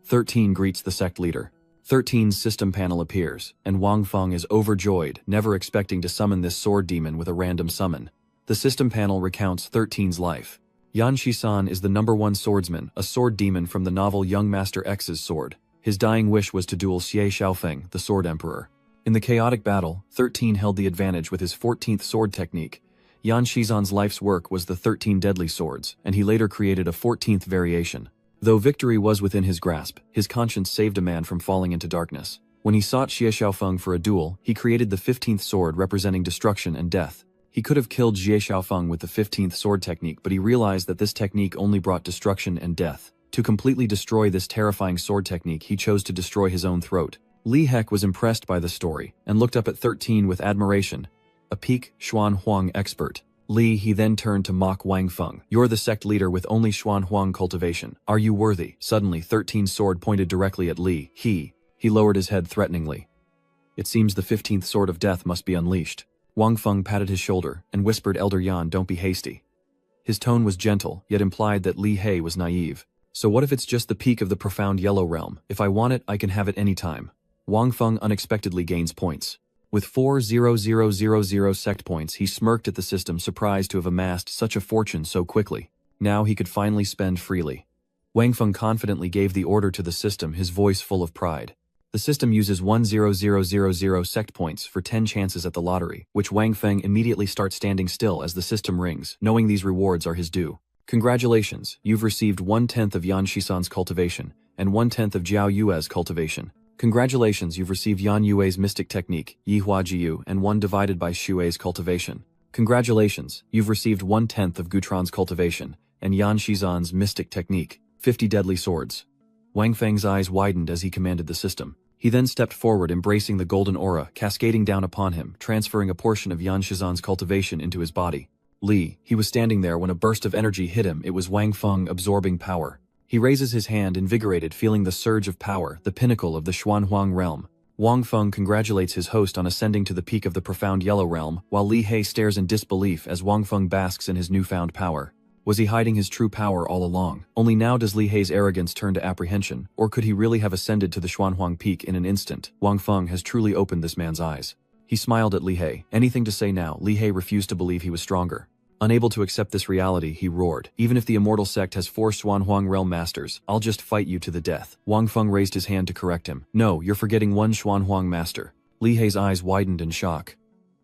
13 greets the sect leader. 13's system panel appears, and Wang Feng is overjoyed, never expecting to summon this sword demon with a random summon. The system panel recounts 13's life. Yan Shisan is the #1 swordsman, a sword demon from the novel Young Master X's sword. His dying wish was to duel Xie Xiaofeng, the sword emperor. In the chaotic battle, 13 held the advantage with his 14th sword technique. Yan Shizan's life's work was the 13 deadly swords, and he later created a 14th variation. Though victory was within his grasp, his conscience saved a man from falling into darkness. When he sought Xie Xiaofeng for a duel, he created the 15th sword representing destruction and death. He could have killed Xie Xiaofeng with the 15th sword technique, but he realized that this technique only brought destruction and death. To completely destroy this terrifying sword technique, he chose to destroy his own throat. Li Hek was impressed by the story, and looked up at 13 with admiration. A peak Xuanhuang expert. Li, he then turned to mock Wang Feng. You're the sect leader with only Xuanhuang cultivation. Are you worthy? Suddenly, 13's sword pointed directly at Li. He lowered his head threateningly. It seems the 15th sword of death must be unleashed. Wang Feng patted his shoulder and whispered, Elder Yan, don't be hasty. His tone was gentle, yet implied that Li He was naive. So what if it's just the peak of the profound yellow realm? If I want it, I can have it any time. Wang Feng unexpectedly gains points. With 4,000 sect points, he smirked at the system, surprised to have amassed such a fortune so quickly. Now he could finally spend freely. Wang Feng confidently gave the order to the system, his voice full of pride. The system uses 1,000 sect points for 10 chances at the lottery, which Wang Feng immediately starts standing still as the system rings, knowing these rewards are his due. Congratulations, you've received 1/10 of Yan Shisan's cultivation, and 1/10 of Jiao Yue's cultivation. Congratulations, you've received Yan Yue's mystic technique, Yihua Jiu, and 1 divided by Xue's cultivation. Congratulations, you've received 1/10 of Gutran's cultivation, and Yan Shizan's mystic technique, 50 deadly swords. Wang Feng's eyes widened as he commanded the system. He then stepped forward, embracing the golden aura, cascading down upon him, transferring a portion of Yan Shizan's cultivation into his body. Li, he was standing there when a burst of energy hit him. It was Wang Feng absorbing power. He raises his hand, invigorated, feeling the surge of power, the pinnacle of the Xuanhuang realm. Wang Feng congratulates his host on ascending to the peak of the profound Yellow Realm, while Li He stares in disbelief as Wang Feng basks in his newfound power. Was he hiding his true power all along? Only now does Li Hei's arrogance turn to apprehension, or could he really have ascended to the Xuanhuang Peak in an instant? Wang Feng has truly opened this man's eyes. He smiled at Li He. Anything to say now, Li He refused to believe he was stronger. Unable to accept this reality, he roared, "Even if the Immortal Sect has 4 Xuanhuang Realm Masters, I'll just fight you to the death." Wang Feng raised his hand to correct him. "No, you're forgetting one Xuanhuang Master." Li Hei's eyes widened in shock.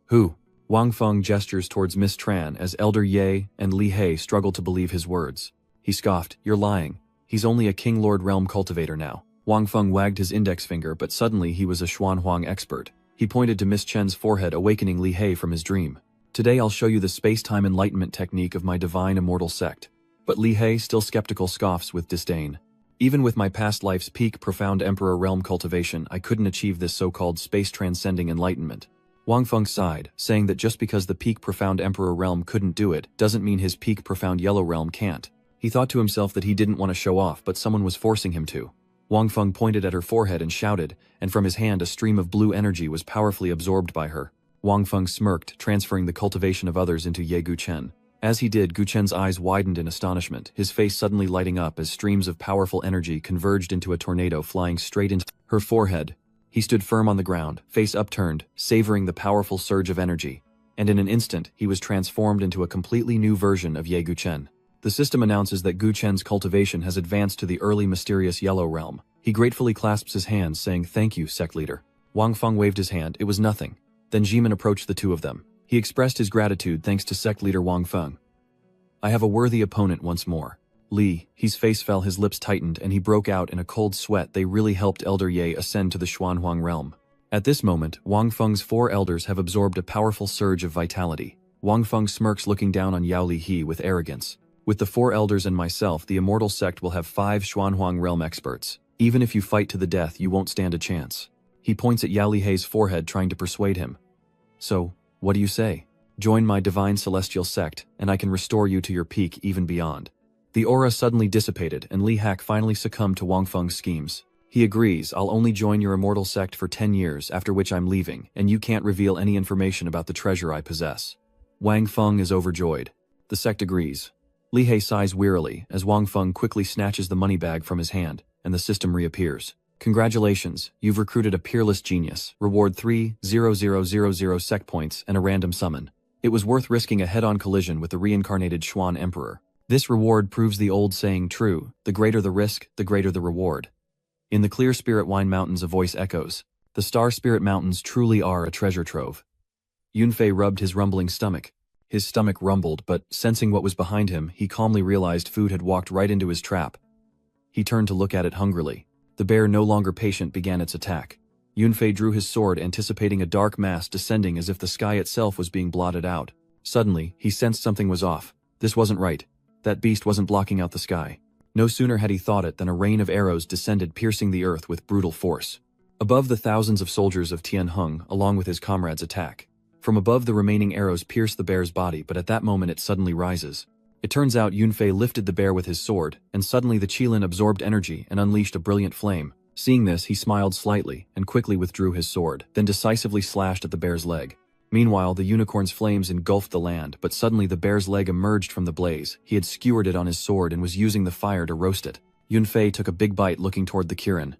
"Who?" Wang Feng gestures towards Miss Tran as Elder Ye and Li He struggle to believe his words. He scoffed, "You're lying. He's only a King Lord Realm cultivator now." Wang Feng wagged his index finger, but suddenly he was a Xuanhuang expert. He pointed to Miss Chen's forehead, awakening Li He from his dream. "Today I'll show you the space-time enlightenment technique of my divine immortal sect." But Li He, still skeptical, scoffs with disdain. "Even with my past life's peak profound emperor realm cultivation, I couldn't achieve this so-called space-transcending enlightenment." Wang Feng sighed, saying that just because the peak profound emperor realm couldn't do it, doesn't mean his peak profound yellow realm can't. He thought to himself that he didn't want to show off, but someone was forcing him to. Wang Feng pointed at her forehead and shouted, and from his hand a stream of blue energy was powerfully absorbed by her. Wang Feng smirked, transferring the cultivation of others into Ye Guchen. As he did, Guchen's eyes widened in astonishment, his face suddenly lighting up as streams of powerful energy converged into a tornado flying straight into her forehead. He stood firm on the ground, face upturned, savoring the powerful surge of energy. And in an instant, he was transformed into a completely new version of Ye Guchen. The system announces that Guchen's cultivation has advanced to the early mysterious Yellow Realm. He gratefully clasps his hands, saying, "Thank you, sect leader." Wang Feng waved his hand. It was nothing. Then Jimin approached the two of them. He expressed his gratitude thanks to sect leader Wang Feng. "I have a worthy opponent once more." Li, his face fell, his lips tightened, and he broke out in a cold sweat. They really helped Elder Ye ascend to the Xuanhuang realm. At this moment, Wang Feng's 4 elders have absorbed a powerful surge of vitality. Wang Feng smirks, looking down on Yao Li He with arrogance. "With the 4 elders and myself, the immortal sect will have 5 Xuanhuang realm experts. Even if you fight to the death, you won't stand a chance." He points at Yao Li Hei's forehead, trying to persuade him. "So, what do you say? Join my divine celestial sect, and I can restore you to your peak even beyond." The aura suddenly dissipated, and Li Hak finally succumbed to Wang Feng's schemes. He agrees, "I'll only join your immortal sect for 10 years, after which I'm leaving, and you can't reveal any information about the treasure I possess." Wang Feng is overjoyed. The sect agrees. Li He sighs wearily, as Wang Feng quickly snatches the money bag from his hand, and the system reappears. "Congratulations, you've recruited a peerless genius. Reward 3,000 sect points and a random summon. It was worth risking a head-on collision with the reincarnated Xuan Emperor. This reward proves the old saying true, the greater the risk, the greater the reward." In the clear Spirit Wine Mountains, a voice echoes. The Star Spirit Mountains truly are a treasure trove. Yunfei rubbed his rumbling stomach. His stomach rumbled, but sensing what was behind him, he calmly realized food had walked right into his trap. He turned to look at it hungrily. The bear, no longer patient, began its attack. Yunfei drew his sword, anticipating a dark mass descending as if the sky itself was being blotted out. Suddenly, he sensed something was off. This wasn't right. That beast wasn't blocking out the sky. No sooner had he thought it than a rain of arrows descended, piercing the earth with brutal force. Above, the thousands of soldiers of Tian Hung, along with his comrades, attack. From above, the remaining arrows pierce the bear's body, but at that moment it suddenly rises. It turns out Yunfei lifted the bear with his sword, and suddenly the Qilin absorbed energy and unleashed a brilliant flame. Seeing this, he smiled slightly and quickly withdrew his sword, then decisively slashed at the bear's leg. Meanwhile, the unicorn's flames engulfed the land, but suddenly the bear's leg emerged from the blaze. He had skewered it on his sword and was using the fire to roast it. Yunfei took a big bite, looking toward the Kirin.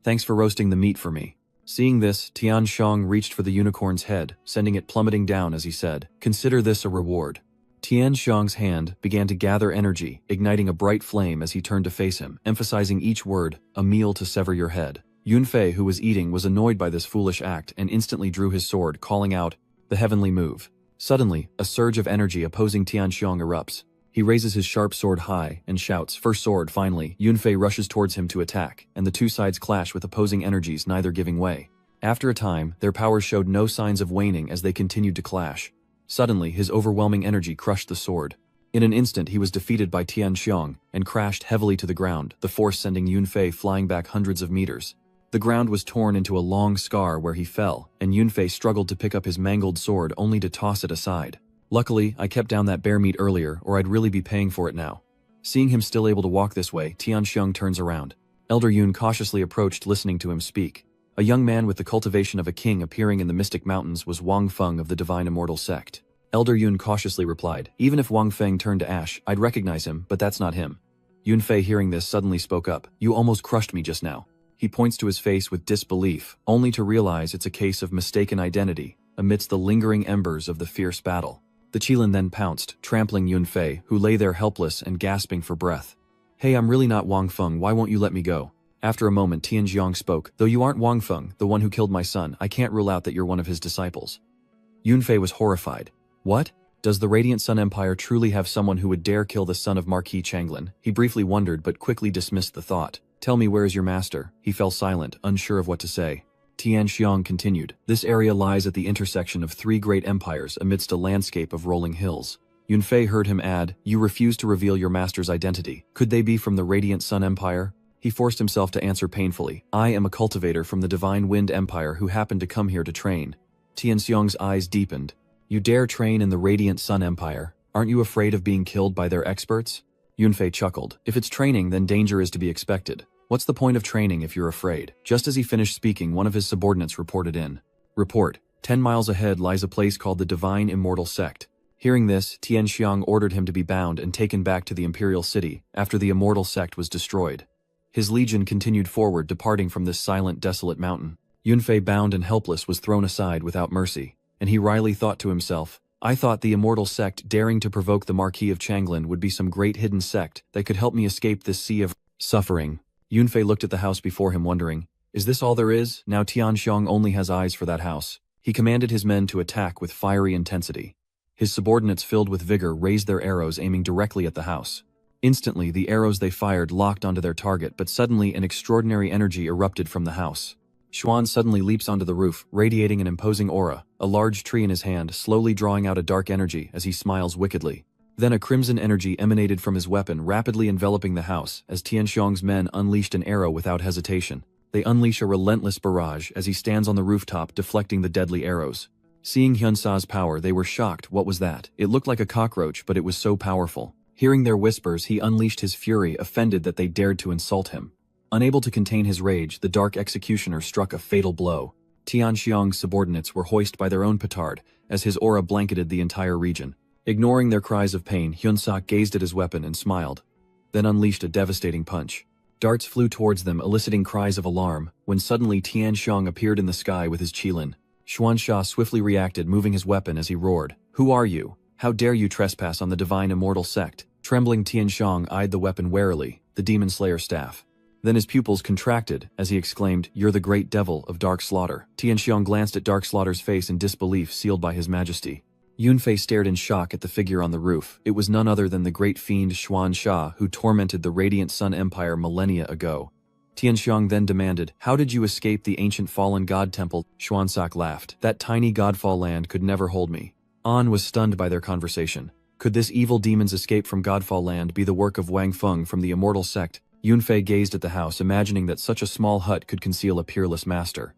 "Thanks for roasting the meat for me." Seeing this, Tian Shang reached for the unicorn's head, sending it plummeting down as he said, "Consider this a reward." Tian Shang's hand began to gather energy, igniting a bright flame as he turned to face him, emphasizing each word, "A meal to sever your head." Yunfei, who was eating, was annoyed by this foolish act and instantly drew his sword, calling out, "The heavenly move." Suddenly, a surge of energy opposing Tianxiang erupts. He raises his sharp sword high and shouts, "First sword!" Finally, Yunfei rushes towards him to attack, and the two sides clash with opposing energies, neither giving way. After a time, their powers showed no signs of waning as they continued to clash. Suddenly, his overwhelming energy crushed the sword. In an instant, he was defeated by Tianxiang and crashed heavily to the ground, the force sending Yunfei flying back hundreds of meters. The ground was torn into a long scar where he fell, and Yunfei struggled to pick up his mangled sword only to toss it aside. "Luckily, I kept down that bear meat earlier, or I'd really be paying for it now." Seeing him still able to walk this way, Tianxiang turns around. Elder Yun cautiously approached, listening to him speak. A young man with the cultivation of a king appearing in the mystic mountains was Wang Feng of the Divine Immortal Sect. Elder Yun cautiously replied, even if Wang Feng turned to ash, I'd recognize him, but that's not him. Yun Fei hearing this suddenly spoke up, you almost crushed me just now. He points to his face with disbelief, only to realize it's a case of mistaken identity, amidst the lingering embers of the fierce battle. The Qilin then pounced, trampling Yun Fei, who lay there helpless and gasping for breath. Hey, I'm really not Wang Feng, why won't you let me go? After a moment Tianjiang spoke, though you aren't Wang Feng, the one who killed my son, I can't rule out that you're one of his disciples. Yun Fei was horrified. What? Does the Radiant Sun Empire truly have someone who would dare kill the son of Marquis Changlin? He briefly wondered but quickly dismissed the thought. Tell me, where is your master? He fell silent, unsure of what to say. Tianxiang continued. This area lies at the intersection of three great empires amidst a landscape of rolling hills. Yun Fei heard him add, you refuse to reveal your master's identity. Could they be from the Radiant Sun Empire? He forced himself to answer painfully. I am a cultivator from the Divine Wind Empire who happened to come here to train. Tianxiang's eyes deepened. You dare train in the Radiant Sun Empire? Aren't you afraid of being killed by their experts? Yun Fei chuckled. If it's training, then danger is to be expected. What's the point of training if you're afraid? Just as he finished speaking, one of his subordinates reported in. Report. 10 miles ahead lies a place called the Divine Immortal Sect. Hearing this, Tianxiang ordered him to be bound and taken back to the Imperial City after the Immortal Sect was destroyed. His legion continued forward, departing from this silent, desolate mountain. Yun Fei, bound and helpless, was thrown aside without mercy, and he wryly thought to himself, I thought the Immortal Sect daring to provoke the Marquis of Changlin would be some great hidden sect that could help me escape this sea of suffering. Yun Fei looked at the house before him, wondering, is this all there is? Now Tianxiang only has eyes for that house. He commanded his men to attack with fiery intensity. His subordinates, filled with vigor, raised their arrows, aiming directly at the house. Instantly, the arrows they fired locked onto their target, but suddenly an extraordinary energy erupted from the house. Xuan suddenly leaps onto the roof, radiating an imposing aura, a large tree in his hand, slowly drawing out a dark energy as he smiles wickedly. Then a crimson energy emanated from his weapon, rapidly enveloping the house as Tianxiang's men unleashed an arrow without hesitation. They unleash a relentless barrage as he stands on the rooftop, deflecting the deadly arrows. Seeing Hyunsa's power, they were shocked. What was that? It looked like a cockroach, but it was so powerful. Hearing their whispers, he unleashed his fury, offended that they dared to insult him. Unable to contain his rage, the Dark Executioner struck a fatal blow. Tianxiang's subordinates were hoisted by their own petard as his aura blanketed the entire region. Ignoring their cries of pain, Hyunsa gazed at his weapon and smiled, then unleashed a devastating punch. Darts flew towards them, eliciting cries of alarm, when suddenly Tianxiang appeared in the sky with his Qilin. Xuansha swiftly reacted, moving his weapon as he roared, Who are you? How dare you trespass on the Divine Immortal Sect? Trembling Tianxiang eyed the weapon warily, the Demon Slayer staff. Then his pupils contracted as he exclaimed, You're the great devil of Dark Slaughter. Tianxiang glanced at Dark Slaughter's face in disbelief, sealed by his majesty. Yun Fei stared in shock at the figure on the roof. It was none other than the great fiend Xuansha who tormented the Radiant Sun Empire millennia ago. Tianxiang then demanded, How did you escape the ancient fallen god temple? Xuansak laughed. That tiny godfall land could never hold me. An was stunned by their conversation. Could this evil demon's escape from Godfall Land be the work of Wang Feng from the Immortal Sect? Yun Fei gazed at the house, imagining that such a small hut could conceal a peerless master.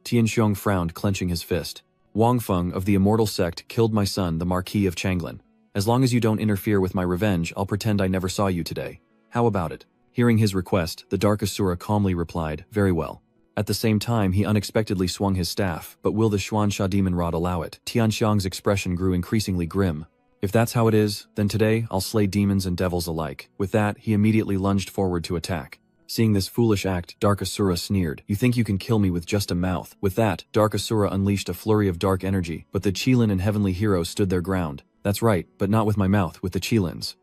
Tianxiang frowned, clenching his fist. Wang Feng of the Immortal Sect killed my son, the Marquis of Changlin. As long as you don't interfere with my revenge, I'll pretend I never saw you today. How about it? Hearing his request, the Dark Asura calmly replied, Very well. At the same time, he unexpectedly swung his staff, but will the Xuansha demon rod allow it? Tianxiang's expression grew increasingly grim. If that's how it is, then today I'll slay demons and devils alike. With that, he immediately lunged forward to attack. Seeing this foolish act, Dark Asura sneered, You think you can kill me with just a mouth? With that, Dark Asura unleashed a flurry of dark energy, but the Qilin and Heavenly Hero stood their ground. That's right, but not with my mouth, with the Qilins.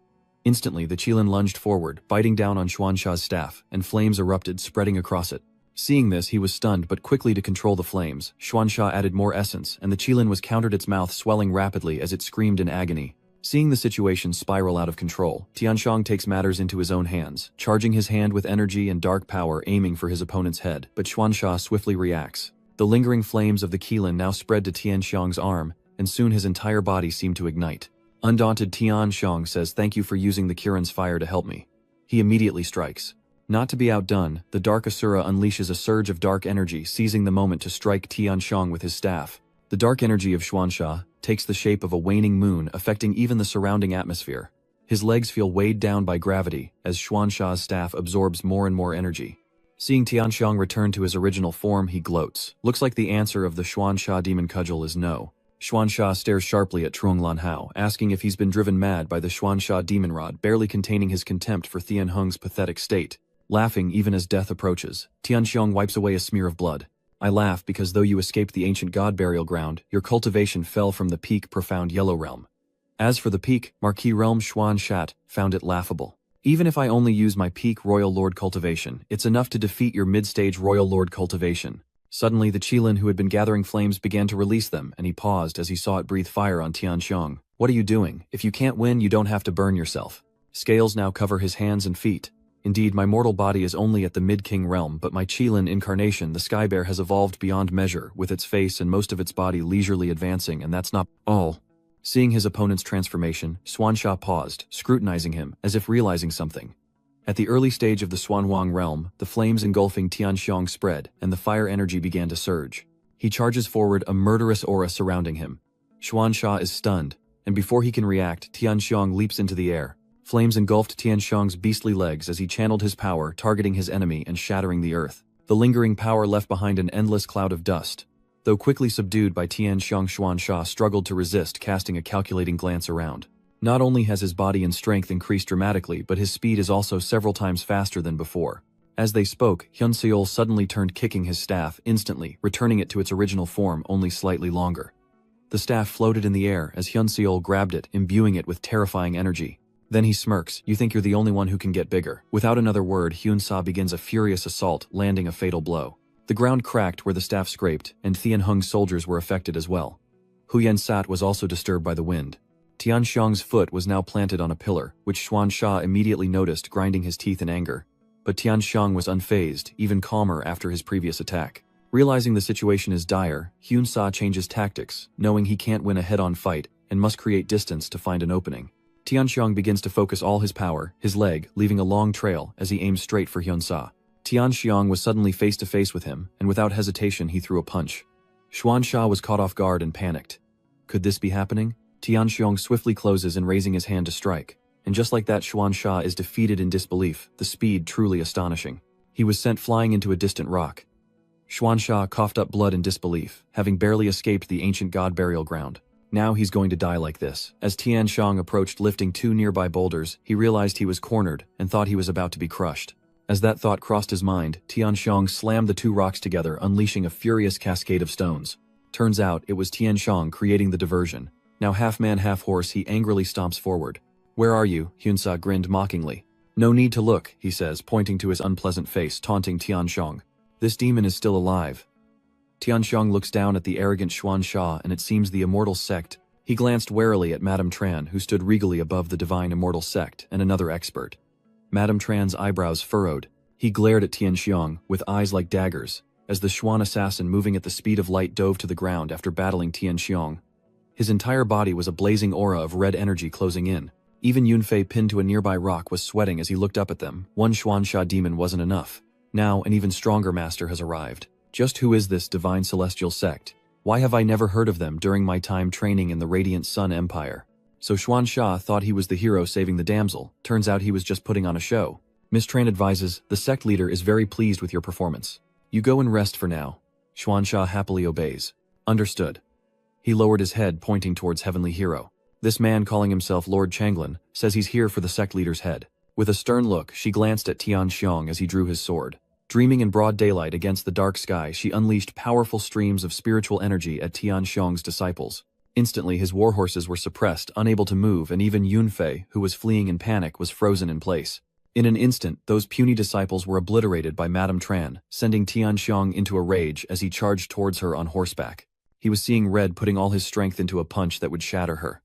Instantly, the Qilin lunged forward, biting down on Xuansha's staff, and flames erupted, spreading across it. Seeing this, he was stunned, but quickly to control the flames, Xuansha added more essence, and the Qilin was countered, its mouth swelling rapidly as it screamed in agony. Seeing the situation spiral out of control, Tianxiang takes matters into his own hands, charging his hand with energy and dark power, aiming for his opponent's head, but Xuansha swiftly reacts. The lingering flames of the Qilin now spread to Tianxiang's arm, and soon his entire body seemed to ignite. Undaunted, Tianxiang says, Thank you for using the Kirin's fire to help me. He immediately strikes. Not to be outdone, the Dark Asura unleashes a surge of dark energy, seizing the moment to strike Tianxiang with his staff. The dark energy of Xuansha takes the shape of a waning moon, affecting even the surrounding atmosphere. His legs feel weighed down by gravity as Xuansha's staff absorbs more and more energy. Seeing Tianxiang return to his original form, he gloats. Looks like the answer of the Xuansha demon cudgel is no. Xuansha stares sharply at Truong Lanhao, asking if he's been driven mad by the Xuansha demon rod, barely containing his contempt for Tianheng's pathetic state. Laughing even as death approaches, Tianxiang wipes away a smear of blood. I laugh because though you escaped the ancient god burial ground, your cultivation fell from the peak profound yellow realm. As for the peak, Marquis realm Xuan Shat found it laughable. Even if I only use my peak Royal Lord cultivation, it's enough to defeat your mid-stage Royal Lord cultivation. Suddenly the Qilin who had been gathering flames began to release them, and he paused as he saw it breathe fire on Tianxiang. What are you doing? If you can't win, you don't have to burn yourself. Scales now cover his hands and feet. Indeed, my mortal body is only at the mid-king realm, but my Qilin incarnation, the Sky Bear, has evolved beyond measure, with its face and most of its body leisurely advancing, and that's not all. Seeing his opponent's transformation, Xuansha paused, scrutinizing him, as if realizing something. At the early stage of the Xuanhuang realm, the flames engulfing Tianxiang spread, and the fire energy began to surge. He charges forward, a murderous aura surrounding him. Xuansha is stunned, and before he can react, Tianxiang leaps into the air. Flames engulfed Tianxiang's beastly legs as he channeled his power, targeting his enemy and shattering the earth. The lingering power left behind an endless cloud of dust. Though quickly subdued by Tianxiang, Xuansha struggled to resist, casting a calculating glance around. Not only has his body and strength increased dramatically, but his speed is also several times faster than before. As they spoke, Hyun Seol suddenly turned, kicking his staff, instantly returning it to its original form, only slightly longer. The staff floated in the air as Hyun Seol grabbed it, imbuing it with terrifying energy. Then he smirks. You think you're the only one who can get bigger. Without another word, Hyun Sa begins a furious assault, landing a fatal blow. The ground cracked where the staff scraped, and Tianheng's soldiers were affected as well. Huyen Sat was also disturbed by the wind. Tianxiang's foot was now planted on a pillar, which Xuansha immediately noticed, grinding his teeth in anger. But Tianxiang was unfazed, even calmer after his previous attack. Realizing the situation is dire, Hyun Sa changes tactics, knowing he can't win a head-on fight, and must create distance to find an opening. Tianxiang begins to focus all his power, his leg leaving a long trail as he aims straight for Hyun Sa. Tianxiang was suddenly face-to-face with him, and without hesitation he threw a punch. Xuansha was caught off guard and panicked. Could this be happening? Tianxiang swiftly closes and raising his hand to strike. And just like that, Xuansha is defeated in disbelief, the speed truly astonishing. He was sent flying into a distant rock. Xuansha coughed up blood in disbelief, having barely escaped the ancient god burial ground. Now he's going to die like this. As Tianxiang approached, lifting two nearby boulders, he realized he was cornered and thought he was about to be crushed. As that thought crossed his mind, Tianxiang slammed the two rocks together, unleashing a furious cascade of stones. Turns out, it was Tianxiang creating the diversion. Now half man half horse, he angrily stomps forward. Where are you? Hyunsa grinned mockingly. No need to look, he says, pointing to his unpleasant face, taunting Tianxiang. This demon is still alive. Tianxiang looks down at the arrogant Xuansha, and it seems the immortal sect. He glanced warily at Madame Tran, who stood regally above the divine immortal sect, and another expert. Madame Tran's eyebrows furrowed. He glared at Tianxiang, with eyes like daggers, as the Xuan assassin moving at the speed of light dove to the ground after battling Tianxiang. His entire body was a blazing aura of red energy closing in. Even Yunfei, pinned to a nearby rock, was sweating as he looked up at them. One Xuansha demon wasn't enough. Now an even stronger master has arrived. Just who is this divine celestial sect? Why have I never heard of them during my time training in the Radiant Sun Empire? So Xuansha thought he was the hero saving the damsel. Turns out he was just putting on a show. Miss Tran advises, the sect leader is very pleased with your performance. You go and rest for now. Xuansha happily obeys. Understood. He lowered his head, pointing towards Heavenly Hero. This man, calling himself Lord Changlin, says he's here for the sect leader's head. With a stern look, she glanced at Tianxiang as he drew his sword. Dreaming in broad daylight against the dark sky, she unleashed powerful streams of spiritual energy at Tianxiang's disciples. Instantly, his warhorses were suppressed, unable to move, and even Yunfei, who was fleeing in panic, was frozen in place. In an instant, those puny disciples were obliterated by Madame Tran, sending Tianxiang into a rage as he charged towards her on horseback. He was seeing red, putting all his strength into a punch that would shatter her.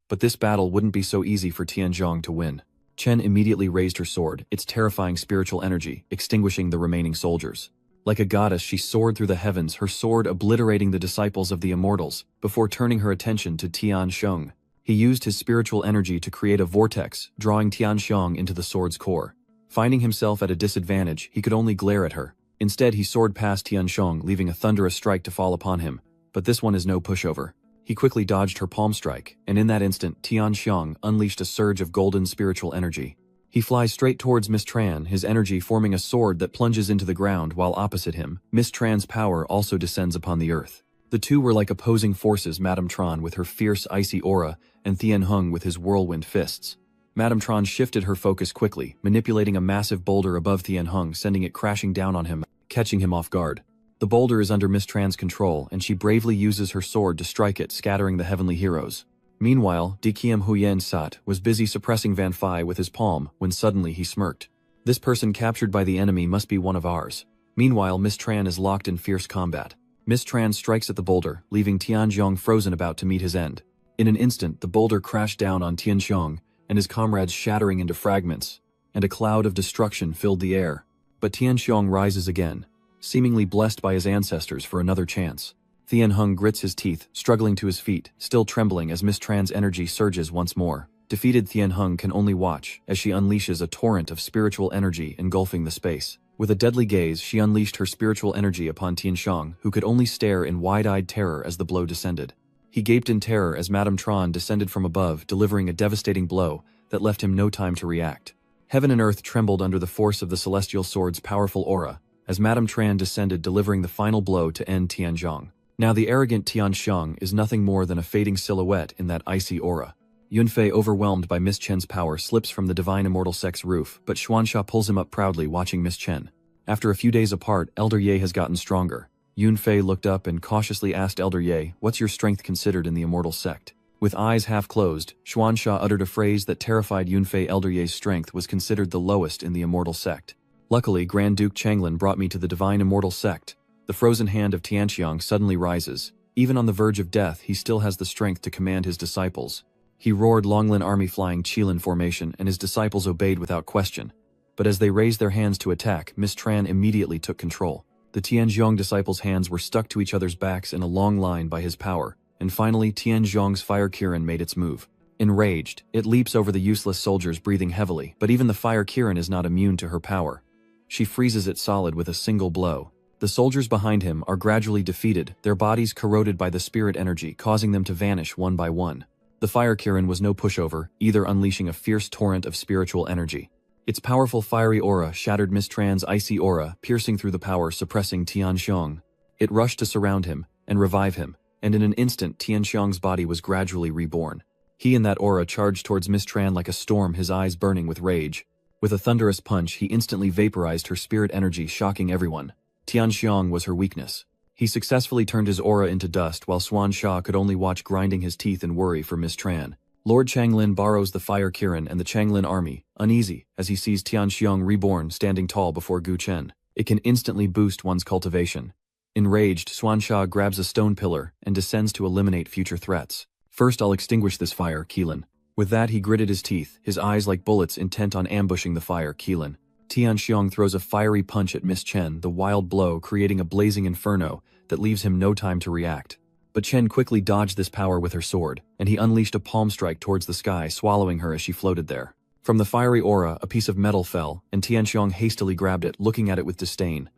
But this battle wouldn't be so easy for Tianxiang to win. Chen immediately raised her sword, its terrifying spiritual energy, extinguishing the remaining soldiers. Like a goddess, she soared through the heavens, her sword obliterating the disciples of the immortals, before turning her attention to Tianxiang. He used his spiritual energy to create a vortex, drawing Tianxiang into the sword's core. Finding himself at a disadvantage, he could only glare at her. Instead, he soared past Tianxiang, leaving a thunderous strike to fall upon him. But this one is no pushover. He quickly dodged her palm strike, and in that instant, Tianxiang unleashed a surge of golden spiritual energy. He flies straight towards Miss Tran, his energy forming a sword that plunges into the ground, while opposite him, Miss Tran's power also descends upon the earth. The two were like opposing forces, Madame Tran with her fierce icy aura, and Thien Hung with his whirlwind fists. Madame Tran shifted her focus quickly, manipulating a massive boulder above Thien Hung, sending it crashing down on him, catching him off guard. The boulder is under Miss Tran's control, and she bravely uses her sword to strike it, scattering the heavenly heroes. Meanwhile, Dikiem Huyen Sat was busy suppressing Van Phi with his palm when suddenly he smirked. This person captured by the enemy must be one of ours. Meanwhile, Miss Tran is locked in fierce combat. Miss Tran strikes at the boulder, leaving Tianxiong frozen about to meet his end. In an instant, the boulder crashed down on Tianxiong, and his comrades shattering into fragments, and a cloud of destruction filled the air. But Tianxiong rises again, seemingly blessed by his ancestors for another chance. Thien Hung grits his teeth, struggling to his feet, still trembling as Miss Tran's energy surges once more. Defeated Thien Hung can only watch as she unleashes a torrent of spiritual energy engulfing the space. With a deadly gaze, she unleashed her spiritual energy upon Tianxiong, who could only stare in wide-eyed terror as the blow descended. He gaped in terror as Madame Tran descended from above, delivering a devastating blow that left him no time to react. Heaven and earth trembled under the force of the celestial sword's powerful aura, as Madame Tran descended, delivering the final blow to end Tianxiong. Now the arrogant Tianxiong is nothing more than a fading silhouette in that icy aura. Yunfei, overwhelmed by Miss Chen's power, slips from the divine immortal sect's roof, but Xuansha pulls him up proudly, watching Miss Chen. After a few days apart, Elder Ye has gotten stronger. Yunfei looked up and cautiously asked Elder Ye, "What's your strength considered in the immortal sect?" With eyes half closed, Xuansha uttered a phrase that terrified Yunfei. Elder Ye's strength was considered the lowest in the immortal sect. Luckily, Grand Duke Changlin brought me to the divine immortal sect. The frozen hand of Tianxiong suddenly rises. Even on the verge of death, he still has the strength to command his disciples. He roared Longlin army flying Qilin formation, and his disciples obeyed without question. But as they raised their hands to attack, Miss Tran immediately took control. The Tianxiong disciples' hands were stuck to each other's backs in a long line by his power, and finally Tianxiong's fire Kirin made its move. Enraged, it leaps over the useless soldiers, breathing heavily, but even the fire Kirin is not immune to her power. She freezes it solid with a single blow. The soldiers behind him are gradually defeated, their bodies corroded by the spirit energy, causing them to vanish one by one. The fire Kirin was no pushover, either unleashing a fierce torrent of spiritual energy. Its powerful fiery aura shattered Miss Tran's icy aura, piercing through the power, suppressing Tianxiong. It rushed to surround him and revive him, and in an instant Tianxiong's body was gradually reborn. He and that aura charged towards Miss Tran like a storm, his eyes burning with rage. With a thunderous punch, he instantly vaporized her spirit energy, shocking everyone. Tianxiong was her weakness. He successfully turned his aura into dust, while Xuansha could only watch, grinding his teeth in worry for Miss Tran. Lord Changlin borrows the fire Kirin and the Changlin army, uneasy as he sees Tianxiong reborn standing tall before Gu Chen. It can instantly boost one's cultivation. Enraged, Xuansha grabs a stone pillar and descends to eliminate future threats. "First I'll extinguish this fire, Qilin." With that, he gritted his teeth, his eyes like bullets intent on ambushing the fire Qilin. Tianxiong throws a fiery punch at Miss Chen, the wild blow creating a blazing inferno that leaves him no time to react. But Chen quickly dodged this power with her sword, and he unleashed a palm strike towards the sky, swallowing her as she floated there. From the fiery aura, a piece of metal fell, and Tianxiong hastily grabbed it, looking at it with disdain.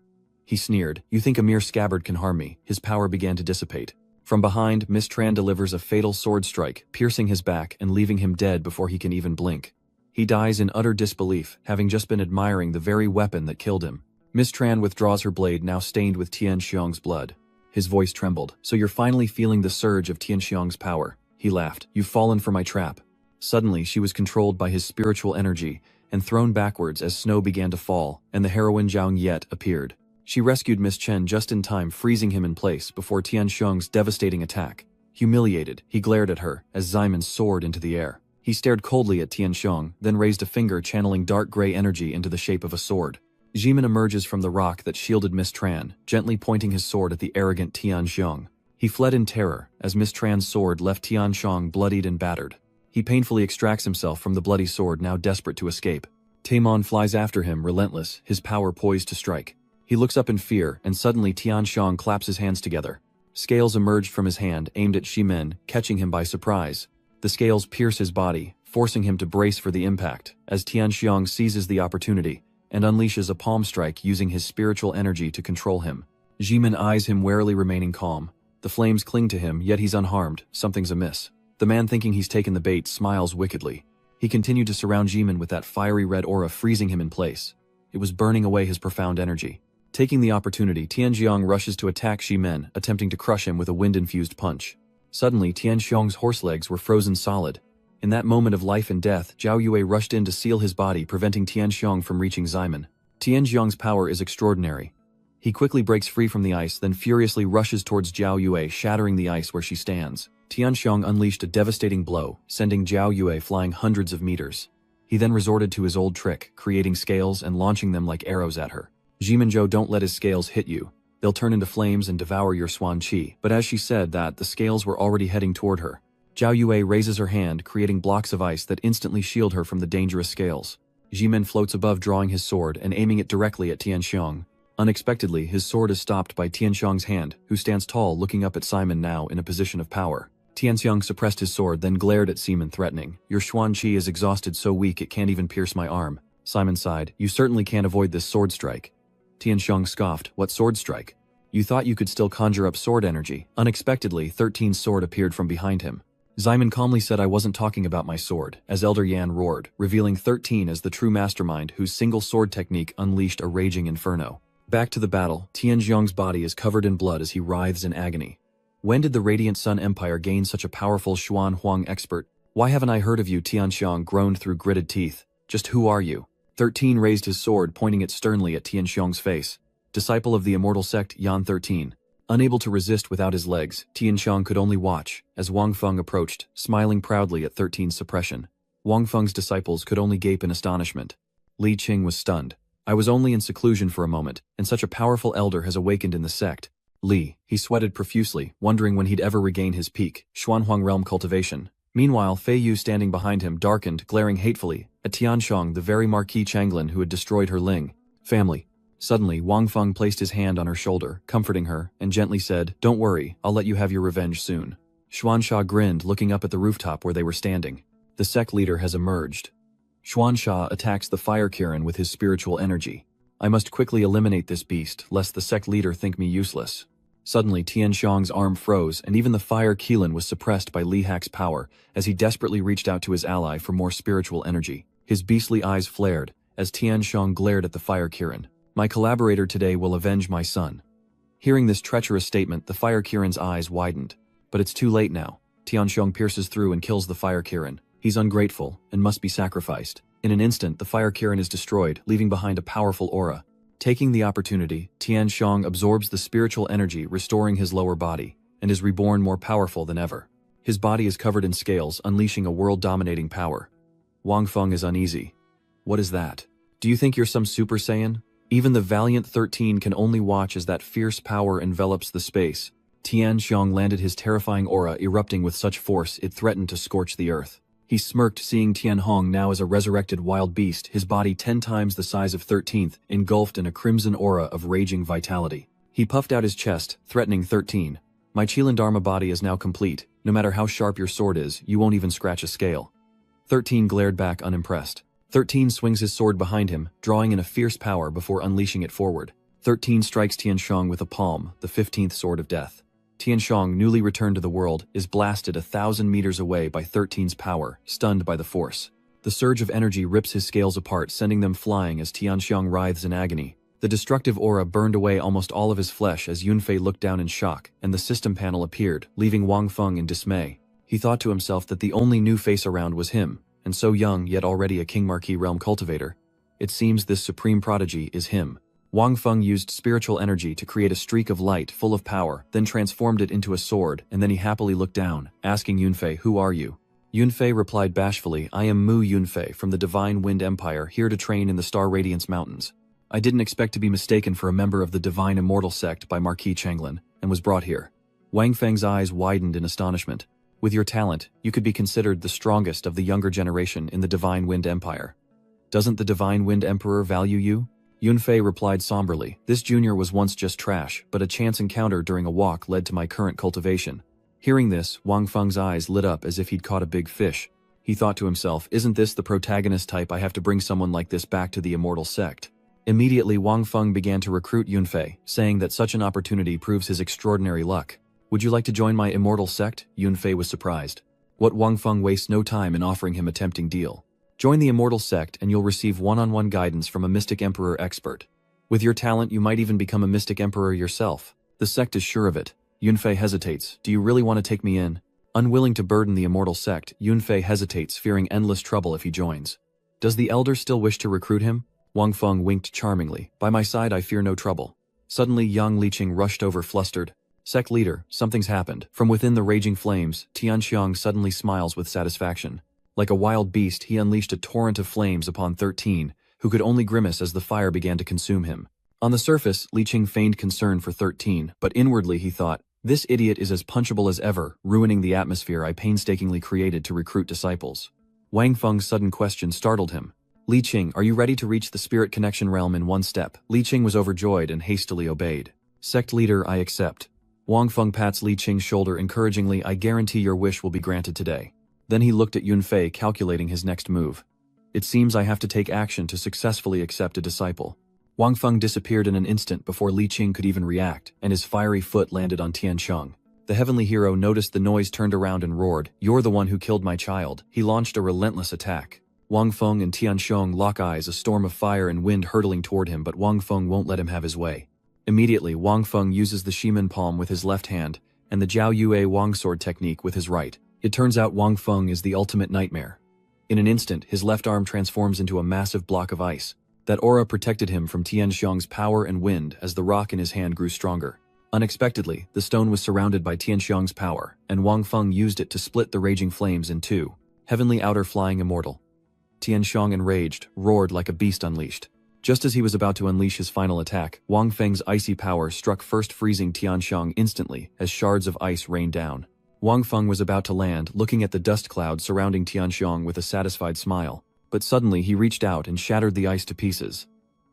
He sneered, "You think a mere scabbard can harm me?" His power began to dissipate. From behind, Miss Tran delivers a fatal sword strike, piercing his back and leaving him dead before he can even blink. He dies in utter disbelief, having just been admiring the very weapon that killed him. Miss Tran withdraws her blade, now stained with Tianxiong's blood. His voice trembled. "So you're finally feeling the surge of Tianxiong's power." He laughed. "You've fallen for my trap." Suddenly, she was controlled by his spiritual energy and thrown backwards as snow began to fall, and the heroine Zhang Yet appeared. She rescued Miss Chen just in time, freezing him in place before Tianxiong's devastating attack. Humiliated, he glared at her as Ximen soared into the air. He stared coldly at Tianxiong, then raised a finger, channeling dark gray energy into the shape of a sword. Ximen emerges from the rock that shielded Miss Tran, gently pointing his sword at the arrogant Tianxiong. He fled in terror as Miss Tran's sword left Tianxiong bloodied and battered. He painfully extracts himself from the bloody sword, now desperate to escape. Taemon flies after him, relentless, his power poised to strike. He looks up in fear, and suddenly Tianxiong claps his hands together. Scales emerged from his hand, aimed at Ximen, catching him by surprise. The scales pierce his body, forcing him to brace for the impact, as Tianxiong seizes the opportunity and unleashes a palm strike using his spiritual energy to control him. Ximen eyes him warily, remaining calm. The flames cling to him, yet he's unharmed. Something's amiss. The man, thinking he's taken the bait, smiles wickedly. He continued to surround Jimin with that fiery red aura, freezing him in place. It was burning away his profound energy. Taking the opportunity, Tianxiong rushes to attack Shimen, attempting to crush him with a wind-infused punch. Suddenly, Tianxiong's horse legs were frozen solid. In that moment of life and death, Zhao Yue rushed in to seal his body, preventing Tianxiong from reaching Ximen. Tianxiong's power is extraordinary. He quickly breaks free from the ice, then furiously rushes towards Zhao Yue, shattering the ice where she stands. Tianxiong unleashed a devastating blow, sending Zhao Yue flying hundreds of meters. He then resorted to his old trick, creating scales and launching them like arrows at her. Jiminzhou, don't let his scales hit you. They'll turn into flames and devour your swan qi. But as she said that, the scales were already heading toward her. Zhao Yue raises her hand, creating blocks of ice that instantly shield her from the dangerous scales. Jimin floats above, drawing his sword and aiming it directly at Tianxiong. Unexpectedly, his sword is stopped by Tianxiong's hand, who stands tall looking up at Simon, now in a position of power. Tianxiong suppressed his sword, then glared at Simon, threatening. Your Xuan Qi is exhausted, so weak it can't even pierce my arm. Simon sighed. You certainly can't avoid this sword strike. Tianxiong scoffed. What sword strike? You thought you could still conjure up sword energy. Unexpectedly, 13's sword appeared from behind him. Simon calmly said, I wasn't talking about my sword, as Elder Yan roared, revealing 13 as the true mastermind whose single sword technique unleashed a raging inferno. Back to the battle, Tianxiong's body is covered in blood as he writhes in agony. When did the Radiant Sun Empire gain such a powerful Xuan Huang expert? Why haven't I heard of you? Tianxiong groaned through gritted teeth. Just who are you? 13 raised his sword, pointing it sternly at Tianxiong's face. Disciple of the immortal sect, Yan 13. Unable to resist without his legs, Tianxiong could only watch, as Wang Feng approached, smiling proudly at 13's suppression. Wang Feng's disciples could only gape in astonishment. Li Qing was stunned. I was only in seclusion for a moment, and such a powerful elder has awakened in the sect. He sweated profusely, wondering when he'd ever regain his peak, Xuanhuang realm cultivation. Meanwhile, Fei Yu standing behind him darkened, glaring hatefully at Tianxiong, the very Marquis Changlin who had destroyed her Ling family. Suddenly, Wang Feng placed his hand on her shoulder, comforting her, and gently said, Don't worry, I'll let you have your revenge soon. Xuansha grinned, looking up at the rooftop where they were standing. The sect leader has emerged. Xuansha attacks the fire Kirin with his spiritual energy. I must quickly eliminate this beast, lest the sect leader think me useless. Suddenly, Tianxiong's arm froze, and even the fire Qilin was suppressed by Li Hak's power, as he desperately reached out to his ally for more spiritual energy. His beastly eyes flared, as Tianxiong glared at the fire Kirin. My collaborator today will avenge my son. Hearing this treacherous statement, the fire Kirin's eyes widened. But it's too late now. Tianxiong pierces through and kills the fire Kirin. He's ungrateful, and must be sacrificed. In an instant, the fire Kirin is destroyed, leaving behind a powerful aura. Taking the opportunity, Tianxiong absorbs the spiritual energy, restoring his lower body, and is reborn more powerful than ever. His body is covered in scales, unleashing a world-dominating power. Wang Feng is uneasy. What is that? Do you think you're some Super Saiyan? Even the valiant 13 can only watch as that fierce power envelops the space. Tianxiong landed his terrifying aura, erupting with such force it threatened to scorch the earth. He smirked, seeing Tianhong now as a resurrected wild beast, his body 10 times the size of 13th, engulfed in a crimson aura of raging vitality. He puffed out his chest, threatening 13. My Qilin Dharma body is now complete. No matter how sharp your sword is, you won't even scratch a scale. 13 glared back unimpressed. 13 swings his sword behind him, drawing in a fierce power before unleashing it forward. 13 strikes Tianxiong with a palm, the 15th sword of death. Tianxiong, newly returned to the world, is blasted 1,000 meters away by 13's power, stunned by the force. The surge of energy rips his scales apart, sending them flying as Tianxiong writhes in agony. The destructive aura burned away almost all of his flesh as Yunfei looked down in shock, and the system panel appeared, leaving Wang Feng in dismay. He thought to himself that the only new face around was him, and so young yet already a King Marquis realm cultivator. It seems this supreme prodigy is him. Wang Feng used spiritual energy to create a streak of light full of power, then transformed it into a sword, and then he happily looked down, asking Yunfei, Who are you? Yunfei replied bashfully, I am Mu Yunfei from the Divine Wind Empire, here to train in the Star Radiance Mountains. I didn't expect to be mistaken for a member of the Divine Immortal Sect by Marquis Changlin, and was brought here. Wang Feng's eyes widened in astonishment. With your talent, you could be considered the strongest of the younger generation in the Divine Wind Empire. Doesn't the Divine Wind Emperor value you? Yunfei replied somberly, This junior was once just trash, but a chance encounter during a walk led to my current cultivation. Hearing this, Wang Feng's eyes lit up as if he'd caught a big fish. He thought to himself, Isn't this the protagonist type? I have to bring someone like this back to the Immortal Sect. Immediately, Wang Feng began to recruit Yunfei, saying that such an opportunity proves his extraordinary luck. Would you like to join my Immortal Sect? Yunfei was surprised. What Wang Feng wastes no time in offering him a tempting deal. Join the Immortal Sect and you'll receive one-on-one guidance from a Mystic Emperor expert. With your talent, you might even become a Mystic Emperor yourself. The sect is sure of it. Yunfei hesitates. Do you really want to take me in? Unwilling to burden the Immortal Sect, Yunfei hesitates, fearing endless trouble if he joins. Does the elder still wish to recruit him? Wang Feng winked charmingly. By my side, I fear no trouble. Suddenly, Yang Liqing rushed over flustered. Sect leader, something's happened. From within the raging flames, Tianxiang suddenly smiles with satisfaction. Like a wild beast, he unleashed a torrent of flames upon 13, who could only grimace as the fire began to consume him. On the surface, Liqing feigned concern for 13, but inwardly he thought, this idiot is as punchable as ever, ruining the atmosphere I painstakingly created to recruit disciples. Wang Feng's sudden question startled him. Liqing, are you ready to reach the spirit connection realm in one step? Liqing was overjoyed and hastily obeyed. Sect leader, I accept. Wang Feng pats Liqing's shoulder encouragingly. I guarantee your wish will be granted today. Then he looked at Yunfei, calculating his next move. It seems I have to take action to successfully accept a disciple. Wang Feng disappeared in an instant before Liqing could even react, and his fiery foot landed on Tianxiang. The heavenly hero noticed the noise, turned around and roared, "You're the one who killed my child." He launched a relentless attack. Wang Feng and Tianxiang lock eyes, a storm of fire and wind hurtling toward him, but Wang Feng won't let him have his way. Immediately, Wang Feng uses the Shimen palm with his left hand, and the Jiao Yue Wang sword technique with his right. It turns out Wang Feng is the ultimate nightmare. In an instant, his left arm transforms into a massive block of ice. That aura protected him from Tianxiang's power and wind as the rock in his hand grew stronger. Unexpectedly, the stone was surrounded by Tianxiang's power, and Wang Feng used it to split the raging flames in two. Heavenly outer flying immortal. Tianxiang, enraged, roared like a beast unleashed. Just as he was about to unleash his final attack, Wang Feng's icy power struck, first freezing Tianxiang instantly as shards of ice rained down. Wang Feng was about to land, looking at the dust cloud surrounding Tianxiang with a satisfied smile. But suddenly he reached out and shattered the ice to pieces.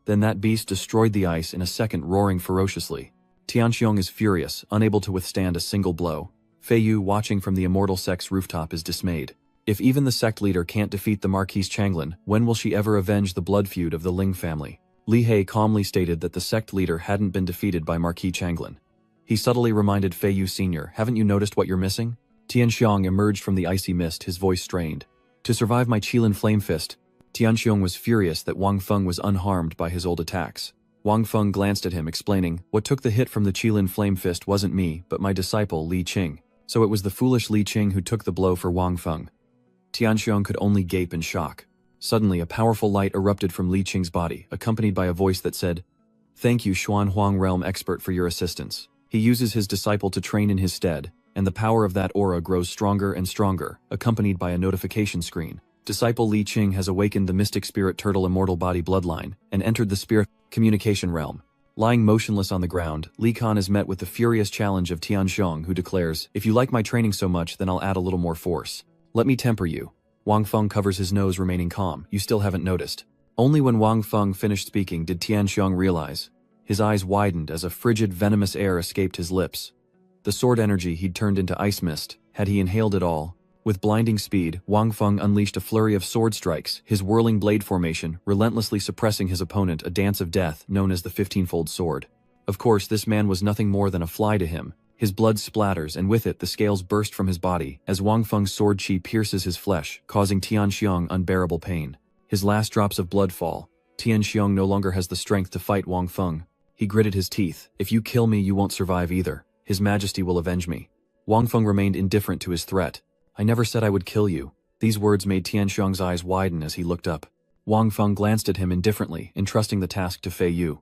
Then that beast destroyed the ice in a second, roaring ferociously. Tianxiang is furious, unable to withstand a single blow. Fei Yu, watching from the Immortal Sect's rooftop, is dismayed. If even the sect leader can't defeat the Marquise Changlin, when will she ever avenge the blood feud of the Ling family? Li He calmly stated that the sect leader hadn't been defeated by Marquis Changlin. He subtly reminded Fei Yu Sr., haven't you noticed what you're missing? Tianxiang emerged from the icy mist, his voice strained. To survive my Qilin Flame Fist. Tianxiang was furious that Wang Feng was unharmed by his old attacks. Wang Feng glanced at him, explaining, what took the hit from the Qilin Flame Fist wasn't me, but my disciple Li Qing. So it was the foolish Li Qing who took the blow for Wang Feng. Tianxiang could only gape in shock. Suddenly, a powerful light erupted from Li Qing's body, accompanied by a voice that said, "Thank you, Xuan Huang Realm expert, for your assistance." He uses his disciple to train in his stead, and the power of that aura grows stronger and stronger, accompanied by a notification screen. Disciple Li Qing has awakened the Mystic Spirit Turtle Immortal Body bloodline, and entered the Spirit Communication Realm. Lying motionless on the ground, Li Kan is met with the furious challenge of Tianxiang, who declares, if you like my training so much, then I'll add a little more force. Let me temper you. Wang Feng covers his nose, remaining calm. You still haven't noticed. Only when Wang Feng finished speaking did Tianxiang realize. His eyes widened as a frigid, venomous air escaped his lips. The sword energy he'd turned into ice mist. Had he inhaled it all? With blinding speed, Wang Feng unleashed a flurry of sword strikes, his whirling blade formation, relentlessly suppressing his opponent, a dance of death known as the 15-fold sword. Of course, this man was nothing more than a fly to him. His blood splatters, and with it the scales burst from his body, as Wang Feng's sword chi pierces his flesh, causing Tianxiang unbearable pain. His last drops of blood fall. Tianxiang no longer has the strength to fight Wang Feng. He gritted his teeth. If you kill me, you won't survive either. His Majesty will avenge me. Wang Feng remained indifferent to his threat. I never said I would kill you. These words made Tianxiang's eyes widen as he looked up. Wang Feng glanced at him indifferently, entrusting the task to Fei Yu.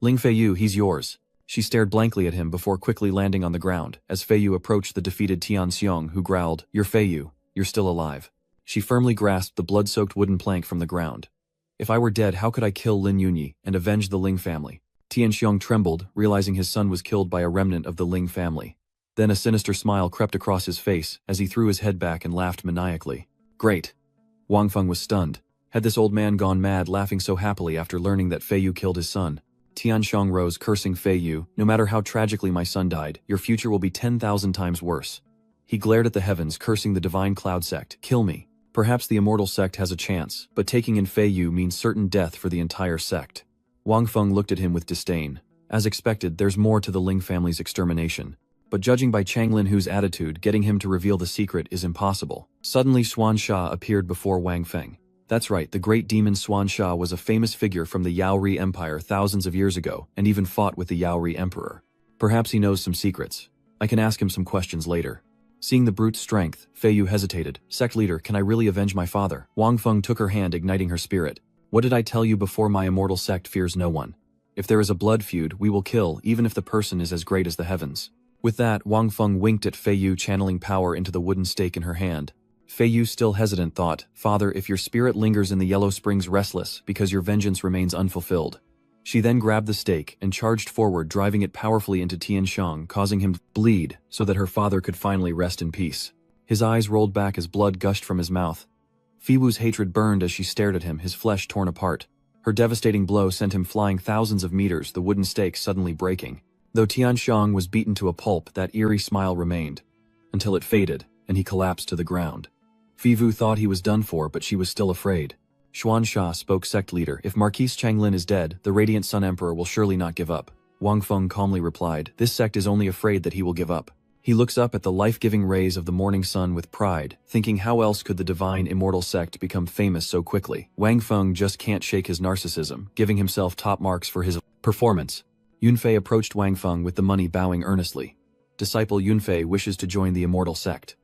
Ling Fei Yu, he's yours. She stared blankly at him before quickly landing on the ground, as Fei Yu approached the defeated Tianxiang, who growled, You're Fei Yu. You're still alive. She firmly grasped the blood-soaked wooden plank from the ground. If I were dead, how could I kill Lin Yunyi and avenge the Ling family? Tianxiang trembled, realizing his son was killed by a remnant of the Ling family. Then a sinister smile crept across his face as he threw his head back and laughed maniacally. Great. Wang Feng was stunned. Had this old man gone mad, laughing so happily after learning that Fei Yu killed his son? Tianxiang rose, cursing Fei Yu, no matter how tragically my son died, your future will be 10,000 times worse. He glared at the heavens, cursing the Divine Cloud Sect. Kill me. Perhaps the Immortal Sect has a chance, but taking in Fei Yu means certain death for the entire sect. Wang Feng looked at him with disdain. As expected, there's more to the Ling family's extermination. But judging by Changlin Hu's attitude, getting him to reveal the secret is impossible. Suddenly Xuan Sha appeared before Wang Feng. That's right, the great demon Xuanxia was a famous figure from the Yaori Empire thousands of years ago and even fought with the Yaori Emperor. Perhaps he knows some secrets. I can ask him some questions later. Seeing the brute's strength, Fei Yu hesitated. Sect leader, can I really avenge my father? Wang Feng took her hand, igniting her spirit. What did I tell you before? My immortal sect fears no one. If there is a blood feud, we will kill, even if the person is as great as the heavens. With that, Wang Feng winked at Fei Yu, channeling power into the wooden stake in her hand. Fei Yu, still hesitant, thought, Father, if your spirit lingers in the Yellow Springs restless because your vengeance remains unfulfilled. She then grabbed the stake and charged forward, driving it powerfully into Tianshang, causing him to bleed so that her father could finally rest in peace. His eyes rolled back as blood gushed from his mouth. Fei Wu's hatred burned as she stared at him, his flesh torn apart. Her devastating blow sent him flying thousands of meters, the wooden stake suddenly breaking. Though Tianshang was beaten to a pulp, that eerie smile remained, until it faded, and he collapsed to the ground. Fei Wu thought he was done for, but she was still afraid. Xuanxia spoke, Sect leader, if Marquis Changlin is dead, the Radiant Sun Emperor will surely not give up. Wang Feng calmly replied, this sect is only afraid that he will give up. He looks up at the life-giving rays of the morning sun with pride, thinking how else could the divine immortal sect become famous so quickly. Wang Feng just can't shake his narcissism, giving himself top marks for his performance. Yunfei approached Wang Feng with the money, bowing earnestly. Disciple Yunfei wishes to join the immortal sect.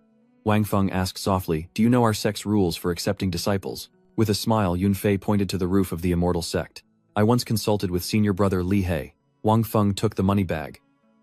Wang Feng asked softly, do you know our sect's rules for accepting disciples? With a smile, Yunfei pointed to the roof of the immortal sect. I once consulted with senior brother Li He. Wang Feng took the money bag.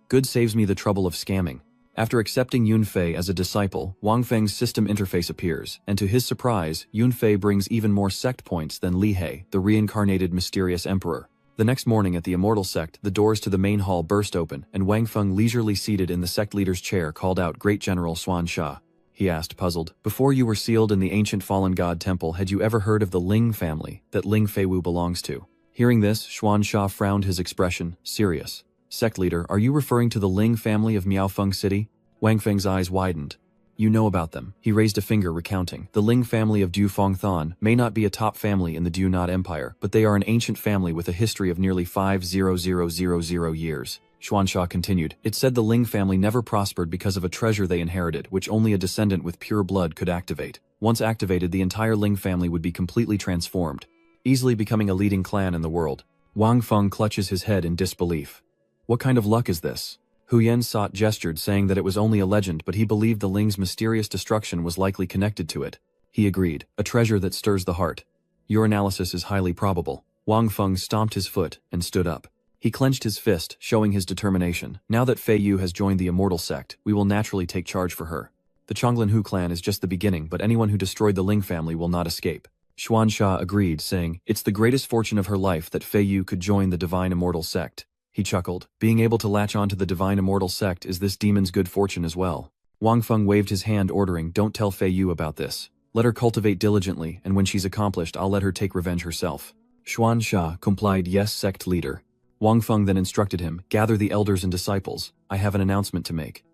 Good saves me the trouble of scamming. After accepting Yunfei as a disciple, Wang Feng's system interface appears, and to his surprise, Yunfei brings even more sect points than Li He, the reincarnated mysterious emperor. The next morning at the immortal sect, the doors to the main hall burst open, and Wang Feng, leisurely seated in the sect leader's chair, called out, Great General Xuanxia. He asked, puzzled. Before you were sealed in the ancient fallen god temple, had you ever heard of the Ling family that Ling Fei Wu belongs to? Hearing this, Xuanxia frowned, his expression serious. Sect leader, are you referring to the Ling family of Miaofeng City? Wang Feng's eyes widened. You know about them. He raised a finger, recounting. The Ling family of Du Fengthan may not be a top family in the Du Not Empire, but they are an ancient family with a history of nearly 5,000 years. Xuanxia continued, it said the Ling family never prospered because of a treasure they inherited, which only a descendant with pure blood could activate. Once activated, the entire Ling family would be completely transformed, easily becoming a leading clan in the world. Wang Feng clutches his head in disbelief. What kind of luck is this? Hu Yen-sat gestured, saying that it was only a legend, but he believed the Ling's mysterious destruction was likely connected to it. He agreed, a treasure that stirs the heart. Your analysis is highly probable. Wang Feng stomped his foot and stood up. He clenched his fist, showing his determination. Now that Fei Yu has joined the immortal sect, we will naturally take charge for her. The Changlin Hu clan is just the beginning, but anyone who destroyed the Ling family will not escape. Xuanxia agreed, saying, it's the greatest fortune of her life that Fei Yu could join the divine immortal sect. He chuckled. Being able to latch on to the divine immortal sect is this demon's good fortune as well. Wang Feng waved his hand, ordering, don't tell Fei Yu about this. Let her cultivate diligently, and when she's accomplished, I'll let her take revenge herself. Xuanxia complied, yes, sect leader. Wang Feng then instructed him, gather the elders and disciples. I have an announcement to make.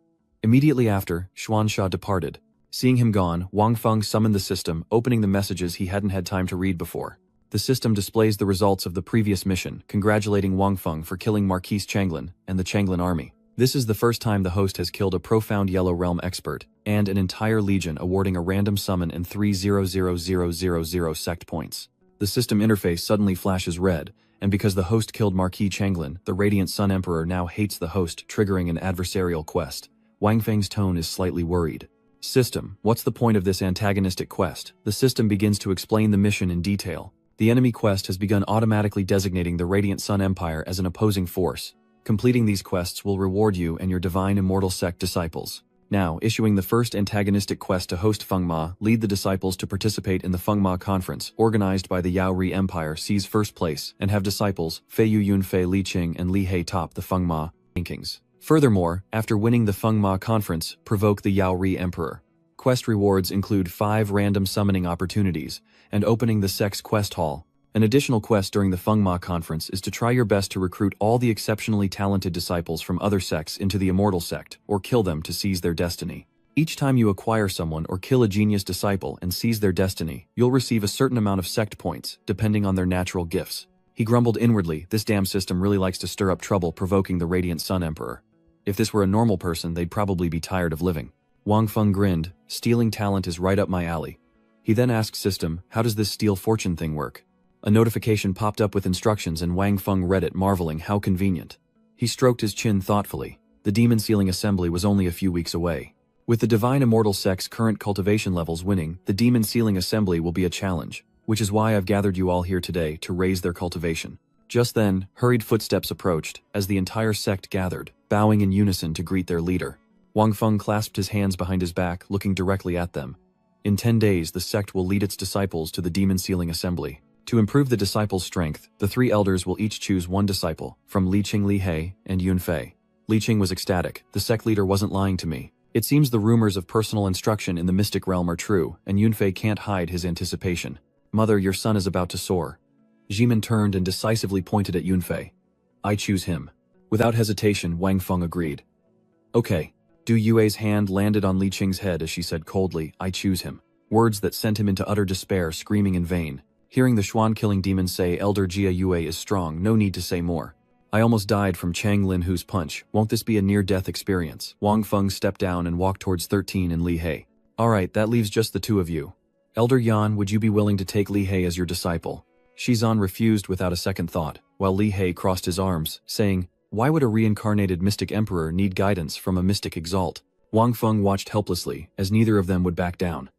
Immediately after, Xuanxia departed. Seeing him gone, Wang Feng summoned the system, opening the messages he hadn't had time to read before. The system displays the results of the previous mission, congratulating Wang Feng for killing Marquis Changlin and the Changlin army. This is the first time the host has killed a profound Yellow Realm expert, and an entire legion, awarding a random summon and 3,000,000 sect points. The system interface suddenly flashes red, and because the host killed Marquis Changlin, the Radiant Sun Emperor now hates the host, triggering an adversarial quest. Wang Feng's tone is slightly worried. System, what's the point of this antagonistic quest? The system begins to explain the mission in detail. The enemy quest has begun automatically designating the Radiant Sun Empire as an opposing force. Completing these quests will reward you and your divine immortal sect disciples. Now, issuing the first antagonistic quest to host Fengma, lead the disciples to participate in the Fengma conference, organized by the Yaori Empire, seize first place, and have disciples, Fei Yu, Yunfei, Li Qing, and Li He top the Fengma rankings. Furthermore, after winning the Fengma conference, provoke the Yaori Emperor. Quest rewards include 5 random summoning opportunities, and opening the sect's quest hall. An additional quest during the Fengma conference is to try your best to recruit all the exceptionally talented disciples from other sects into the immortal sect, or kill them to seize their destiny. Each time you acquire someone or kill a genius disciple and seize their destiny, you'll receive a certain amount of sect points, depending on their natural gifts. He grumbled inwardly, this damn system really likes to stir up trouble, provoking the Radiant Sun Emperor. If this were a normal person, they'd probably be tired of living. Wang Feng grinned, stealing talent is right up my alley. He then asked system, how does this steal fortune thing work? A notification popped up with instructions and Wang Feng read it, marveling how convenient. He stroked his chin thoughtfully. The demon sealing assembly was only a few weeks away. With the divine immortal sect's current cultivation levels winning, the demon sealing assembly will be a challenge, which is why I've gathered you all here today to raise their cultivation. Just then, hurried footsteps approached, as the entire sect gathered, bowing in unison to greet their leader. Wang Feng clasped his hands behind his back, looking directly at them. In 10 days, the sect will lead its disciples to the demon sealing assembly. To improve the disciples' strength, the 3 elders will each choose 1 disciple, from Li Qing, Li He, and Yun Fei. Li Qing was ecstatic. The sect leader wasn't lying to me. It seems the rumors of personal instruction in the mystic realm are true, and Yun Fei can't hide his anticipation. Mother, your son is about to soar. Jimin turned and decisively pointed at Yun Fei. I choose him. Without hesitation, Wang Feng agreed. Okay. Du Yue's hand landed on Li Qing's head as she said coldly, I choose him. Words that sent him into utter despair, screaming in vain. Hearing the Xuan-killing demon say Elder Jia Yue is strong, no need to say more. I almost died from Chang Lin Hu's punch, won't this be a near-death experience? Wang Feng stepped down and walked towards 13 and Li He. Alright, that leaves just the 2 of you. Elder Yan, would you be willing to take Li He as your disciple? Shizan refused without a second thought, while Li He crossed his arms, saying, why would a reincarnated mystic emperor need guidance from a mystic exalt? Wang Feng watched helplessly, as neither of them would back down.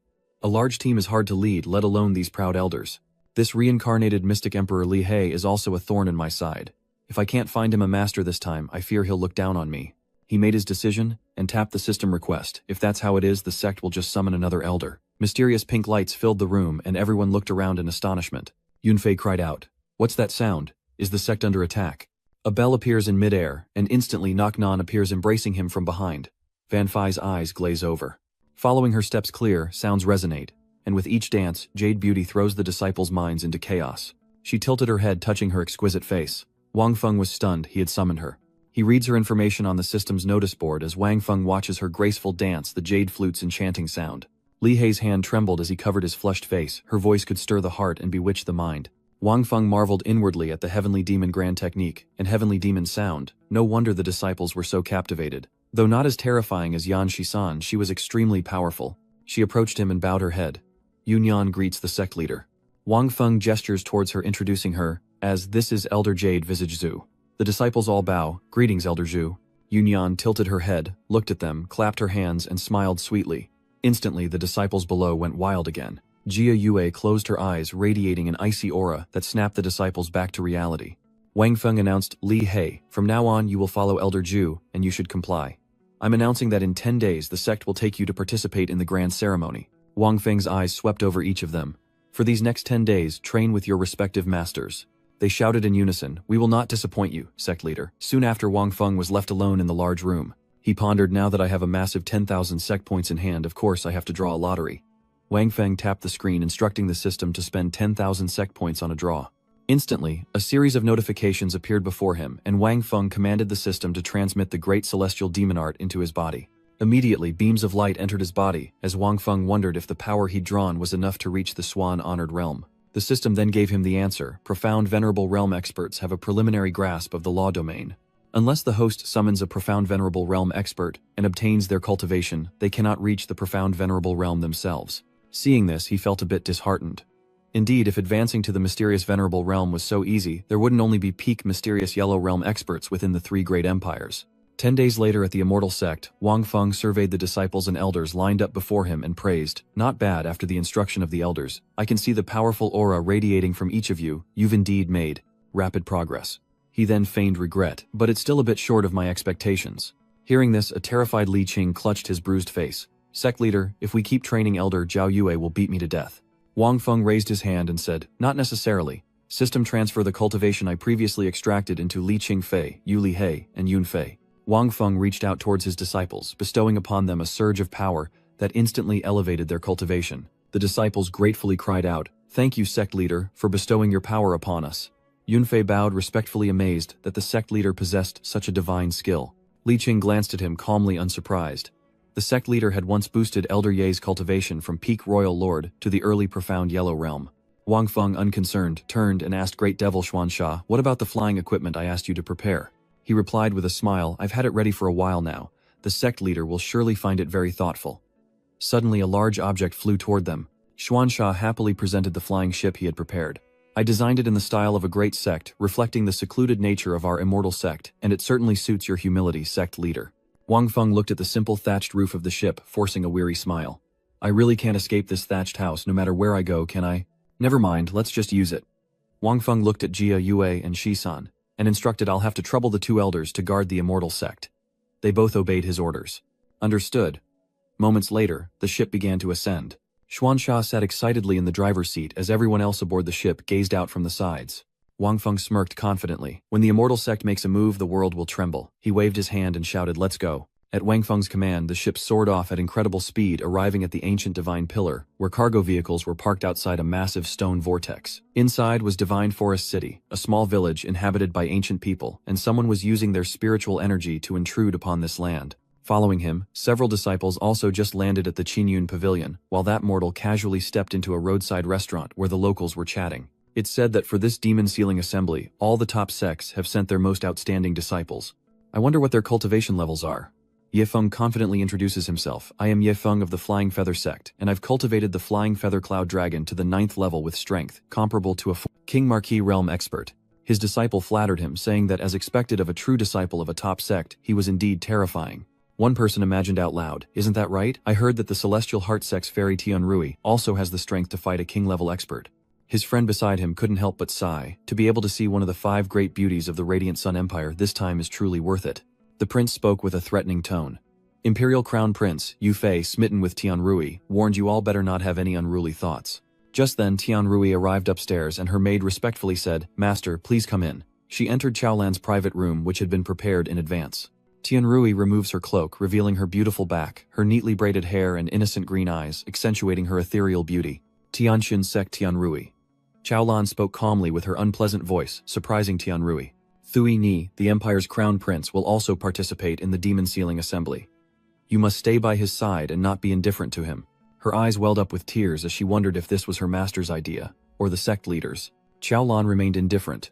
A large team is hard to lead, let alone these proud elders. This reincarnated mystic emperor Li He is also a thorn in my side. If I can't find him a master this time, I fear he'll look down on me. He made his decision, and tapped the system request. If that's how it is, the sect will just summon another elder. Mysterious pink lights filled the room, and everyone looked around in astonishment. Yun Fei cried out, what's that sound? Is the sect under attack? A bell appears in midair, and instantly Nok Nan appears embracing him from behind. Van Phi's eyes glaze over. Following her steps clear, sounds resonate, and with each dance, Jade Beauty throws the disciples' minds into chaos. She tilted her head, touching her exquisite face. Wang Feng was stunned. He had summoned her. He reads her information on the system's notice board as Wang Feng watches her graceful dance, the jade flute's enchanting sound. Li Hei's hand trembled as he covered his flushed face. Her voice could stir the heart and bewitch the mind. Wang Feng marveled inwardly at the Heavenly Demon grand technique and Heavenly Demon sound. No wonder the disciples were so captivated. Though not as terrifying as Yan Shisan, she was extremely powerful. She approached him and bowed her head. Yun Yan greets the sect leader. Wang Feng gestures towards her, introducing her as, this is Elder Jade Visage Zhu. The disciples all bow. Greetings, Elder Zhu. Yun Yan tilted her head, looked at them, clapped her hands, and smiled sweetly. Instantly, the disciples below went wild again. Jia Yue closed her eyes, radiating an icy aura that snapped the disciples back to reality. Wang Feng announced, Li He, from now on you will follow Elder Zhu, and you should comply. I'm announcing that in 10 days the sect will take you to participate in the grand ceremony. Wang Feng's eyes swept over each of them. For these next 10 days, train with your respective masters. They shouted in unison, we will not disappoint you, sect leader. Soon after, Wang Feng was left alone in the large room. He pondered, now that I have a massive 10,000 sect points in hand, of course I have to draw a lottery. Wang Feng tapped the screen, instructing the system to spend 10,000 sect points on a draw. Instantly, a series of notifications appeared before him, and Wang Feng commanded the system to transmit the great celestial demon art into his body. Immediately, beams of light entered his body, as Wang Feng wondered if the power he'd drawn was enough to reach the Swan-honored realm. The system then gave him the answer. Profound Venerable Realm experts have a preliminary grasp of the law domain. Unless the host summons a Profound Venerable Realm expert and obtains their cultivation, they cannot reach the Profound Venerable Realm themselves. Seeing this, he felt a bit disheartened. Indeed, if advancing to the Mysterious Venerable Realm was so easy, there wouldn't only be peak Mysterious Yellow Realm experts within the 3 great empires. 10 days later at the Immortal Sect, Wang Feng surveyed the disciples and elders lined up before him and praised, not bad after the instruction of the elders. I can see the powerful aura radiating from each of you. You've indeed made rapid progress. He then feigned regret, but it's still a bit short of my expectations. Hearing this, a terrified Li Qing clutched his bruised face. Sect leader, if we keep training, Elder Zhao Yue will beat me to death. Wang Feng raised his hand and said, not necessarily. System transfer the cultivation I previously extracted into Li Qing Fei, Yu Li He, and Yun Fei. Wang Feng reached out towards his disciples, bestowing upon them a surge of power that instantly elevated their cultivation. The disciples gratefully cried out, thank you, sect leader, for bestowing your power upon us. Yun Fei bowed, respectfully amazed that the sect leader possessed such a divine skill. Li Qing glanced at him, calmly unsurprised. The sect leader had once boosted Elder Ye's cultivation from peak Royal Lord to the early Profound Yellow Realm. Wang Feng, unconcerned, turned and asked Great Devil Xuansha, what about the flying equipment I asked you to prepare? He replied with a smile, I've had it ready for a while now. The sect leader will surely find it very thoughtful. Suddenly a large object flew toward them. Xuansha happily presented the flying ship he had prepared. I designed it in the style of a great sect, reflecting the secluded nature of our immortal sect, and it certainly suits your humility, sect leader. Wang Feng looked at the simple thatched roof of the ship, forcing a weary smile. I really can't escape this thatched house no matter where I go, can I? Never mind, let's just use it. Wang Feng looked at Jia Yue and Shisan, and instructed I'll have to trouble the two elders to guard the immortal sect. They both obeyed his orders. Understood. Moments later, the ship began to ascend. Xuansha sat excitedly in the driver's seat as everyone else aboard the ship gazed out from the sides. Wang Feng smirked confidently. When the immortal sect makes a move, the world will tremble. He waved his hand and shouted, "Let's go." At Wang Feng's command, the ship soared off at incredible speed, arriving at the ancient Divine Pillar, where cargo vehicles were parked outside a massive stone vortex. Inside was Divine Forest City, a small village inhabited by ancient people, and someone was using their spiritual energy to intrude upon this land. Following him, several disciples also just landed at the Qinyun Pavilion, while that mortal casually stepped into a roadside restaurant where the locals were chatting. It's said that for this demon sealing assembly, all the top sects have sent their most outstanding disciples. I wonder what their cultivation levels are. Yefeng confidently introduces himself. I am Yefeng of the Flying Feather Sect, and I've cultivated the Flying Feather Cloud Dragon to the 9th level with strength, comparable to a King Marquis realm expert. His disciple flattered him, saying that as expected of a true disciple of a top sect, he was indeed terrifying. One person imagined out loud, "Isn't that right? I heard that the Celestial Heart Sect's fairy Tianrui also has the strength to fight a king-level expert." His friend beside him couldn't help but sigh. To be able to see one of the 5 great beauties of the Radiant Sun Empire this time is truly worth it. The prince spoke with a threatening tone. Imperial Crown Prince, Yu Fei, smitten with Tianrui, warned you all better not have any unruly thoughts. Just then Tianrui arrived upstairs and her maid respectfully said, "Master, please come in." She entered Chaolan's private room, which had been prepared in advance. Tianrui removes her cloak, revealing her beautiful back, her neatly braided hair and innocent green eyes, accentuating her ethereal beauty. Tianxin Sect Tianrui. Chaolan spoke calmly with her unpleasant voice, surprising Tianrui. Thui Ni, the Empire's crown prince, will also participate in the demon sealing assembly. You must stay by his side and not be indifferent to him. Her eyes welled up with tears as she wondered if this was her master's idea, or the sect leader's. Chaolan remained indifferent.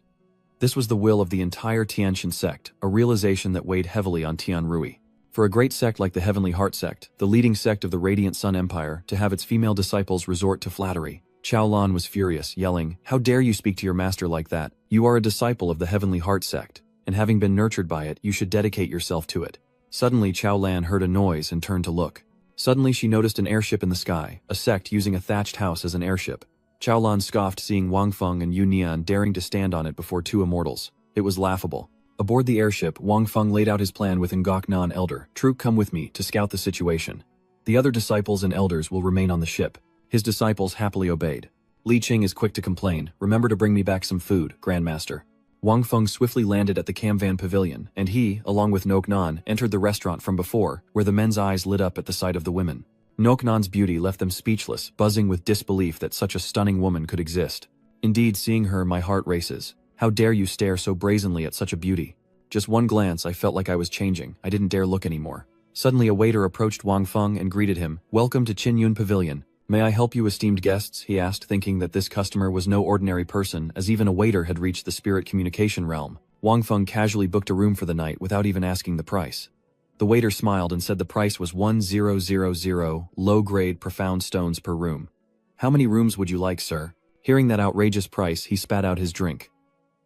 This was the will of the entire Tianxin sect, a realization that weighed heavily on Tianrui. For a great sect like the Heavenly Heart sect, the leading sect of the Radiant Sun Empire, to have its female disciples resort to flattery. Chaolan was furious, yelling, "How dare you speak to your master like that? You are a disciple of the Heavenly Heart sect, and having been nurtured by it, you should dedicate yourself to it." Suddenly Chaolan heard a noise and turned to look. Suddenly she noticed an airship in the sky, a sect using a thatched house as an airship. Chaolan scoffed, seeing Wang Feng and Yu Nian daring to stand on it before 2 immortals. It was laughable. Aboard the airship, Wang Feng laid out his plan with Ngok Nan Elder. "Troop, come with me to scout the situation. The other disciples and elders will remain on the ship." His disciples happily obeyed. Li Qing is quick to complain. "Remember to bring me back some food, Grandmaster." Wang Feng swiftly landed at the Camvan Pavilion, and he, along with Nok Nan, entered the restaurant from before, where the men's eyes lit up at the sight of the women. Nok Nan's beauty left them speechless, buzzing with disbelief that such a stunning woman could exist. Indeed, seeing her, my heart races. How dare you stare so brazenly at such a beauty? Just one glance, I felt like I was changing. I didn't dare look anymore. Suddenly a waiter approached Wang Feng and greeted him. "Welcome to Qinyun Pavilion. May I help you, esteemed guests?" he asked, thinking that this customer was no ordinary person, as even a waiter had reached the spirit communication realm. Wang Feng casually booked a room for the night without even asking the price. The waiter smiled and said the price was 1000 low-grade profound stones per room. "How many rooms would you like, sir?" Hearing that outrageous price, he spat out his drink.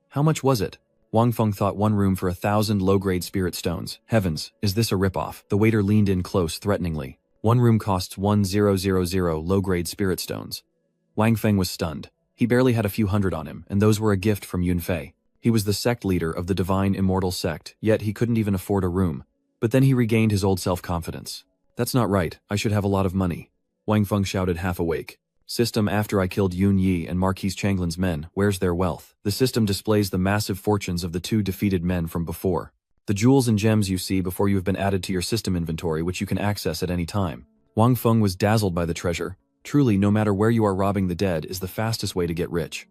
How much was it? Wang Feng thought 1 room for 1,000 low-grade spirit stones. Heavens, is this a ripoff? The waiter leaned in close threateningly. 1 room costs 1000 low-grade spirit stones. Wang Feng was stunned. He barely had a few hundred on him, and those were a gift from Yun Fei. He was the sect leader of the Divine Immortal Sect, yet he couldn't even afford a room. But then he regained his old self-confidence. "That's not right, I should have a lot of money." Wang Feng shouted, half awake. "System, after I killed Yun Yi and Marquis Changlin's men, where's their wealth?" The system displays the massive fortunes of the 2 defeated men from before. The jewels and gems you see before you have been added to your system inventory, which you can access at any time. Wang Feng was dazzled by the treasure. Truly, no matter where you are, robbing the dead is the fastest way to get rich.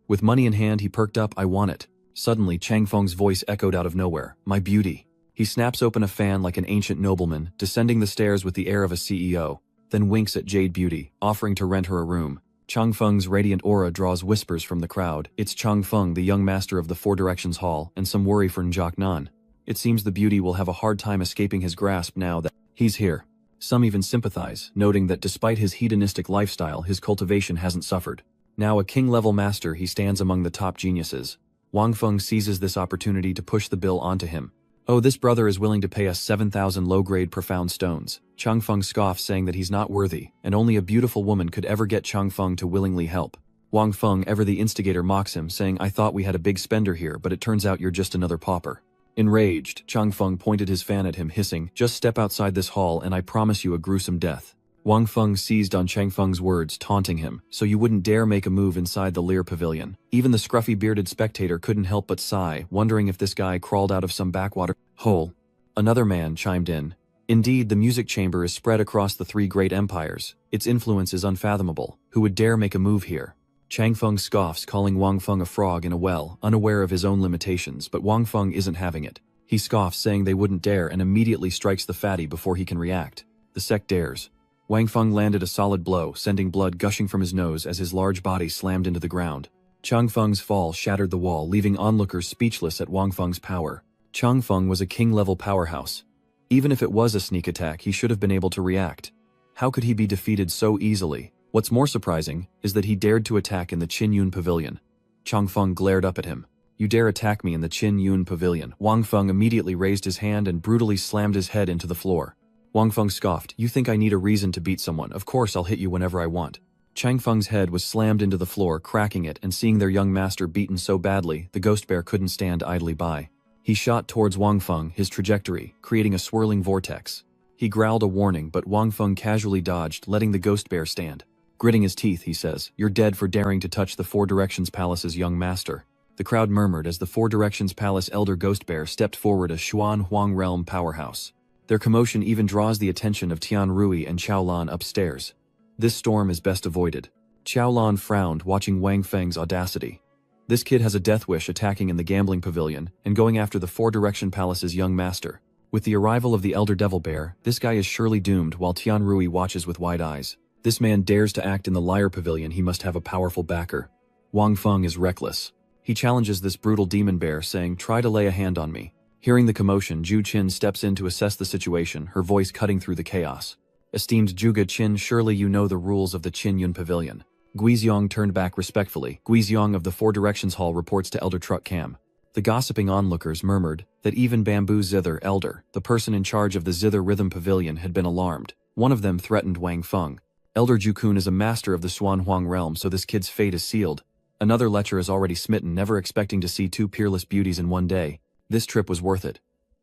With money in hand, he perked up. "I want it." Suddenly, Chang Feng's voice echoed out of nowhere. "My beauty." He snaps open a fan like an ancient nobleman, descending the stairs with the air of a CEO, then winks at Jade Beauty, offering to rent her a room. Chang Feng's radiant aura draws whispers from the crowd. It's Chang Feng, the young master of the 4 Directions Hall, and some worry for Njok Nan. It seems the beauty will have a hard time escaping his grasp now that he's here. Some even sympathize, noting that despite his hedonistic lifestyle, his cultivation hasn't suffered. Now a king-level master, he stands among the top geniuses. Wang Feng seizes this opportunity to push the bill onto him. "Oh, this brother is willing to pay us 7,000 low-grade profound stones." Chang Feng scoffs, saying that he's not worthy, and only a beautiful woman could ever get Chang Feng to willingly help. Wang Feng, ever the instigator, mocks him, saying, "I thought we had a big spender here, but it turns out you're just another pauper." Enraged, Chang Feng pointed his fan at him, hissing, "Just step outside this hall and I promise you a gruesome death." Wang Feng seized on Chang Feng's words, taunting him, "So you wouldn't dare make a move inside the Lear Pavilion." Even the scruffy bearded spectator couldn't help but sigh, wondering if this guy crawled out of some backwater hole. Another man chimed in. "Indeed, the music chamber is spread across the three great empires. Its influence is unfathomable. Who would dare make a move here?" Chang Feng scoffs, calling Wang Feng a frog in a well, unaware of his own limitations, but Wang Feng isn't having it. He scoffs, saying they wouldn't dare, and immediately strikes the fatty before he can react. The sect dares. Wang Feng landed a solid blow, sending blood gushing from his nose as his large body slammed into the ground. Chang Feng's fall shattered the wall, leaving onlookers speechless at Wang Feng's power. Chang Feng was a king-level powerhouse. Even if it was a sneak attack, he should have been able to react. How could he be defeated so easily? What's more surprising is that he dared to attack in the Qin Yun Pavilion. Chang Feng glared up at him. "You dare attack me in the Qin Yun Pavilion?" Wang Feng immediately raised his hand and brutally slammed his head into the floor. Wang Feng scoffed, "You think I need a reason to beat someone? Of course I'll hit you whenever I want." Chang Feng's head was slammed into the floor, cracking it, and seeing their young master beaten so badly, the ghost bear couldn't stand idly by. He shot towards Wang Feng, his trajectory, creating a swirling vortex. He growled a warning, but Wang Feng casually dodged, letting the ghost bear stand. Gritting his teeth, he says, "You're dead for daring to touch the Four Directions Palace's young master." The crowd murmured as the Four Directions Palace elder ghost bear stepped forward, a Xuan Huang realm powerhouse. Their commotion even draws the attention of Tian Rui and Qiao Lan upstairs. This storm is best avoided. Qiao Lan frowned, watching Wang Feng's audacity. This kid has a death wish, attacking in the gambling pavilion and going after the Four Direction Palace's young master. With the arrival of the elder devil bear, this guy is surely doomed, while Tian Rui watches with wide eyes. This man dares to act in the liar pavilion, he must have a powerful backer. Wang Feng is reckless. He challenges this brutal demon bear, saying, "Try to lay a hand on me." Hearing the commotion, Zhu Qin steps in to assess the situation, her voice cutting through the chaos. "Esteemed Zhuge Qin, surely you know the rules of the Qin Yun Pavilion." Guiziong turned back respectfully. Guiziong of the Four Directions Hall reports to Elder Truck Cam. The gossiping onlookers murmured that even Bamboo Zither, Elder, the person in charge of the Zither Rhythm Pavilion, had been alarmed. One of them threatened Wang Feng. Elder Jukun is a master of the Xuan Huang realm, so this kid's fate is sealed. Another lecher is already smitten, never expecting to see two peerless beauties in one day. This trip was worth it.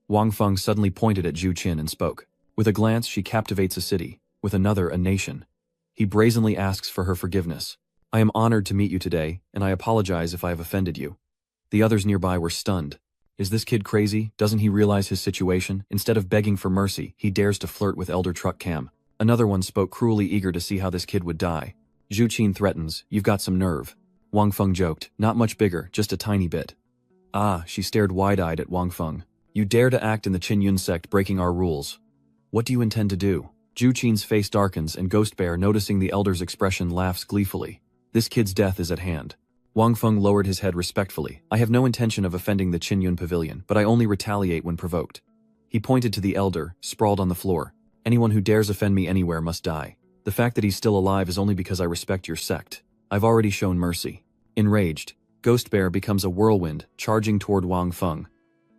Wang Feng suddenly pointed at Zhu Qin and spoke. With a glance, she captivates a city. With another, a nation. He brazenly asks for her forgiveness. "I am honored to meet you today, and I apologize if I have offended you." The others nearby were stunned. Is this kid crazy? Doesn't he realize his situation? Instead of begging for mercy, he dares to flirt with Elder Truck Cam. Another one spoke, cruelly eager to see how this kid would die. Zhu Qin threatens, "You've got some nerve." Wang Feng joked, "Not much bigger, just a tiny bit." "Ah," she stared wide-eyed at Wang Feng. "You dare to act in the Qin Yun sect, breaking our rules. What do you intend to do?" Zhu Qin's face darkens, and Ghost Bear, noticing the elder's expression, laughs gleefully. This kid's death is at hand. Wang Feng lowered his head respectfully. "I have no intention of offending the Qin Yun Pavilion, but I only retaliate when provoked." He pointed to the elder, sprawled on the floor. "Anyone who dares offend me anywhere must die. The fact that he's still alive is only because I respect your sect. I've already shown mercy." Enraged, Ghost Bear becomes a whirlwind, charging toward Wang Feng.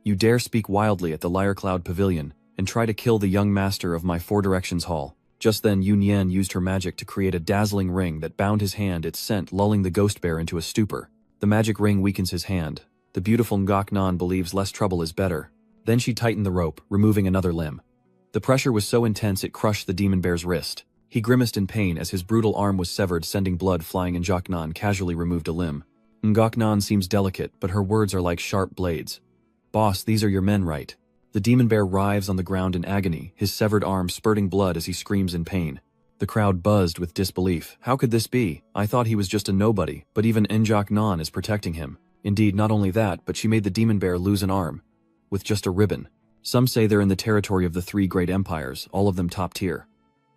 "You dare speak wildly at the Liar Cloud Pavilion and try to kill the young master of my Four Directions Hall." Just then, Yun Yan used her magic to create a dazzling ring that bound his hand, its scent lulling the Ghost Bear into a stupor. The magic ring weakens his hand. The beautiful Ngok Nan believes less trouble is better. Then she tightened the rope, removing another limb. The pressure was so intense it crushed the demon bear's wrist. He grimaced in pain as his brutal arm was severed, sending blood flying, and Ngok Nan casually removed a limb. Ngok Nan seems delicate, but her words are like sharp blades. "Boss, these are your men, right?" The demon bear writhes on the ground in agony, his severed arm spurting blood as he screams in pain. The crowd buzzed with disbelief. How could this be? I thought he was just a nobody, but even Ngok Nan is protecting him. Indeed, not only that, but she made the demon bear lose an arm. With just a ribbon. Some say they're in the territory of the three great empires, all of them top tier.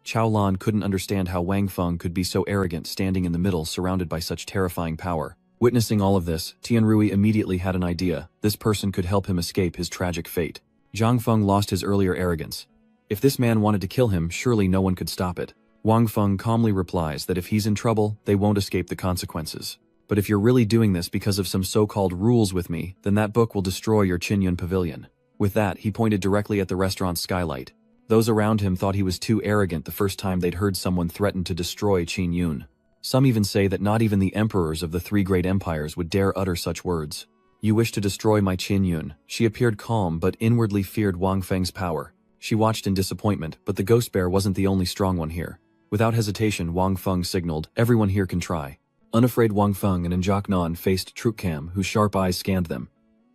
Qiao Lan couldn't understand how Wang Feng could be so arrogant, standing in the middle surrounded by such terrifying power. Witnessing all of this, Tian Rui immediately had an idea. This person could help him escape his tragic fate. Zhang Feng lost his earlier arrogance. If this man wanted to kill him, surely no one could stop it. Wang Feng calmly replies that if he's in trouble, they won't escape the consequences. But if you're really doing this because of some so-called rules with me, then that book will destroy your Qinyun pavilion. With that, he pointed directly at the restaurant's skylight. Those around him thought he was too arrogant the first time they'd heard someone threaten to destroy Qinyun. Some even say that not even the emperors of the three great empires would dare utter such words. You wish to destroy my Qinyun. She appeared calm but inwardly feared Wang Feng's power. She watched in disappointment, but the ghost bear wasn't the only strong one here. Without hesitation, Wang Feng signaled, everyone here can try. Unafraid, Wang Feng and Nan faced Trukam, whose sharp eyes scanned them.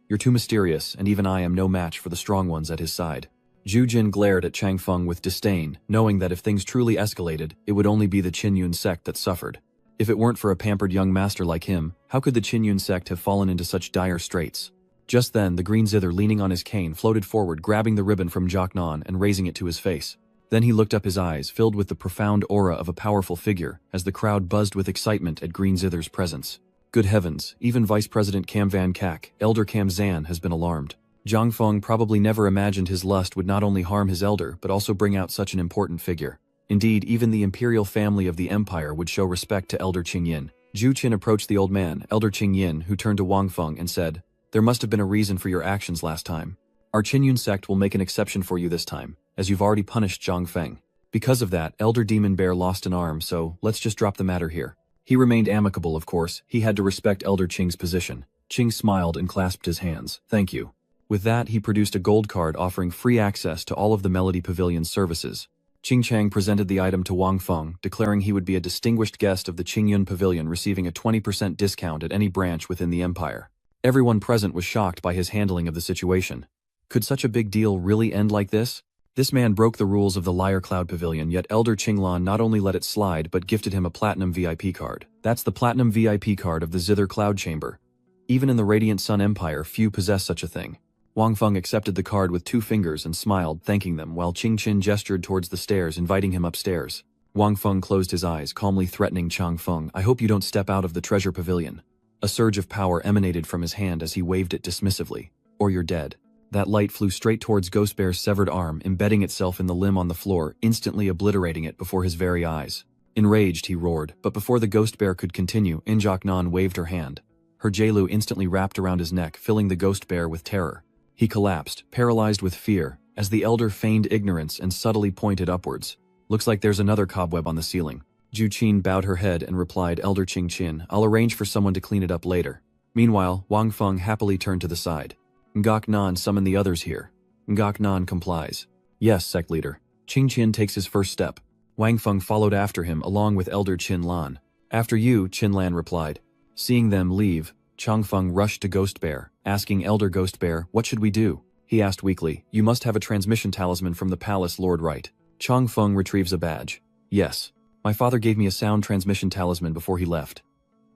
You're too mysterious, and even I am no match for the strong ones at his side. Zhu Jin glared at Chang Feng with disdain, knowing that if things truly escalated, it would only be the Qinyun sect that suffered. If it weren't for a pampered young master like him, how could the Qinyun sect have fallen into such dire straits? Just then, the green zither leaning on his cane floated forward, grabbing the ribbon from Nan and raising it to his face. Then he looked up, his eyes filled with the profound aura of a powerful figure, as the crowd buzzed with excitement at Green Zither's presence. Good heavens, even Vice President Cam Van Kak, Elder Cam Zan, has been alarmed. Zhang Feng probably never imagined his lust would not only harm his elder but also bring out such an important figure. Indeed, even the imperial family of the empire would show respect to Elder Qingyin. Zhu Qin approached the old man, Elder Qingyin, who turned to Wang Feng and said, there must have been a reason for your actions last time. Our Qinyun sect will make an exception for you this time, as you've already punished Zhang Feng. Because of that, Elder Demon Bear lost an arm, so let's just drop the matter here. He remained amicable, of course. He had to respect Elder Qing's position. Qing smiled and clasped his hands. Thank you. With that, he produced a gold card offering free access to all of the Melody Pavilion's services. Qing Chang presented the item to Wang Feng, declaring he would be a distinguished guest of the Qingyun Pavilion, receiving a 20% discount at any branch within the empire. Everyone present was shocked by his handling of the situation. Could such a big deal really end like this? This man broke the rules of the Lyre Cloud Pavilion, yet Elder Qinglan not only let it slide but gifted him a Platinum VIP card. That's the Platinum VIP card of the Zither Cloud Chamber. Even in the Radiant Sun Empire, few possess such a thing. Wang Feng accepted the card with 2 fingers and smiled, thanking them, while Qing Qin gestured towards the stairs, inviting him upstairs. Wang Feng closed his eyes, calmly threatening Chang Feng, I hope you don't step out of the treasure pavilion. A surge of power emanated from his hand as he waved it dismissively. Or you're dead. That light flew straight towards Ghost Bear's severed arm, embedding itself in the limb on the floor, instantly obliterating it before his very eyes. Enraged, he roared, but before the Ghost Bear could continue, Nan waved her hand. Her Jailu instantly wrapped around his neck, filling the Ghost Bear with terror. He collapsed, paralyzed with fear, as the elder feigned ignorance and subtly pointed upwards. Looks like there's another cobweb on the ceiling. Zhu Qin bowed her head and replied, Elder Qing Qin, I'll arrange for someone to clean it up later. Meanwhile, Wang Feng happily turned to the side. Nan summoned the others here. Nan complies. Yes, sect leader. Qing Qin takes his first step. Wang Feng followed after him along with Elder Qin Lan. After you, Qin Lan replied. Seeing them leave, Chang Feng rushed to Ghost Bear, asking Elder Ghost Bear, what should we do? He asked weakly, you must have a transmission talisman from the palace, Lord Right. Chang Feng retrieves a badge. Yes. My father gave me a sound transmission talisman before he left.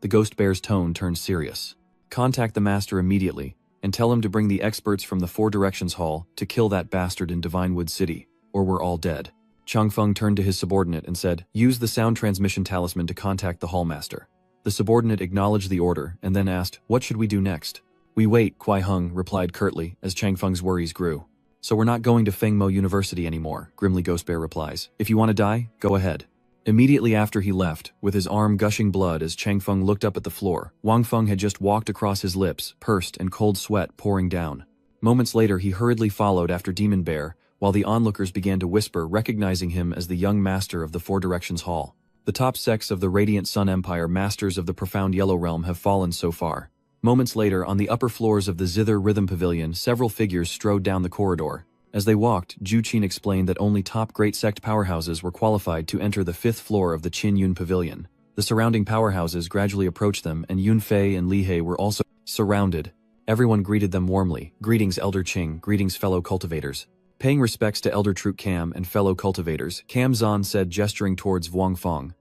The Ghost Bear's tone turned serious. Contact the master immediately, and tell him to bring the experts from the Four Directions Hall to kill that bastard in Divinewood City, or we're all dead. Chang Feng turned to his subordinate and said, use the sound transmission talisman to contact the hallmaster. The subordinate acknowledged the order and then asked, what should we do next? We wait, Kuai Hung replied curtly as Chang Feng's worries grew. So we're not going to Fengmo University anymore, grimly Ghost Bear replies. If you want to die, go ahead. Immediately after he left, with his arm gushing blood as Chang Feng looked up at the floor, Wang Feng had just walked across his lips, pursed and cold sweat pouring down. Moments later he hurriedly followed after Demon Bear, while the onlookers began to whisper, recognizing him as the young master of the Four Directions Hall. The top sects of the Radiant Sun Empire, masters of the profound Yellow Realm, have fallen so far. Moments later, on the upper floors of the Zither Rhythm Pavilion, several figures strode down the corridor. As they walked, Zhu Qin explained that only top great sect powerhouses were qualified to enter the 5th floor of the Qin Yun Pavilion. The surrounding powerhouses gradually approached them, and Yun Fei and Li He were also surrounded. Everyone greeted them warmly. Greetings, Elder Qing. Greetings, fellow cultivators. Paying respects to Elder Truk Cam and fellow cultivators, Cam Zan said, gesturing towards Wang Feng.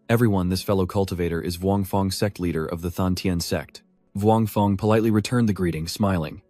Everyone, this fellow cultivator is Wang Feng, sect leader of the Than Tien sect. Wang Feng politely returned the greeting, smiling.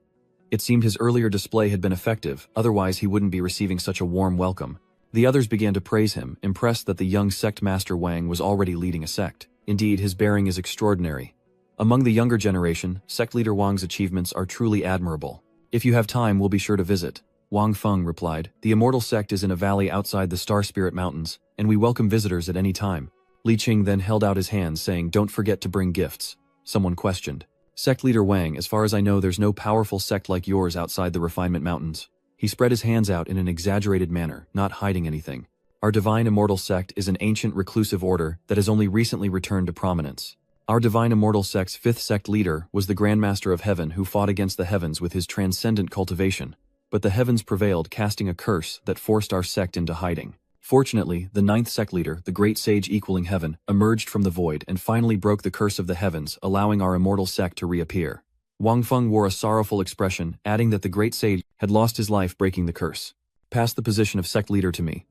It seemed his earlier display had been effective, otherwise he wouldn't be receiving such a warm welcome. The others began to praise him, impressed that the young sect master Wang was already leading a sect. Indeed, his bearing is extraordinary. Among the younger generation, sect leader Wang's achievements are truly admirable. If you have time, we'll be sure to visit. Wang Feng replied. The immortal sect is in a valley outside the Star Spirit Mountains, and we welcome visitors at any time. Li Qing then held out his hand saying, don't forget to bring gifts. Someone questioned. Sect leader Wang, as far as I know there's no powerful sect like yours outside the Refinement Mountains. He spread his hands out in an exaggerated manner, not hiding anything. Our divine immortal sect is an ancient reclusive order that has only recently returned to prominence. Our divine immortal sect's fifth sect leader was the Grandmaster of Heaven who fought against the heavens with his transcendent cultivation. But the heavens prevailed, casting a curse that forced our sect into hiding. Fortunately, the ninth sect leader, the great sage equaling heaven, emerged from the void and finally broke the curse of the heavens, allowing our immortal sect to reappear. Wang Feng wore a sorrowful expression, adding that the great sage had lost his life breaking the curse. Pass the position of sect leader to me.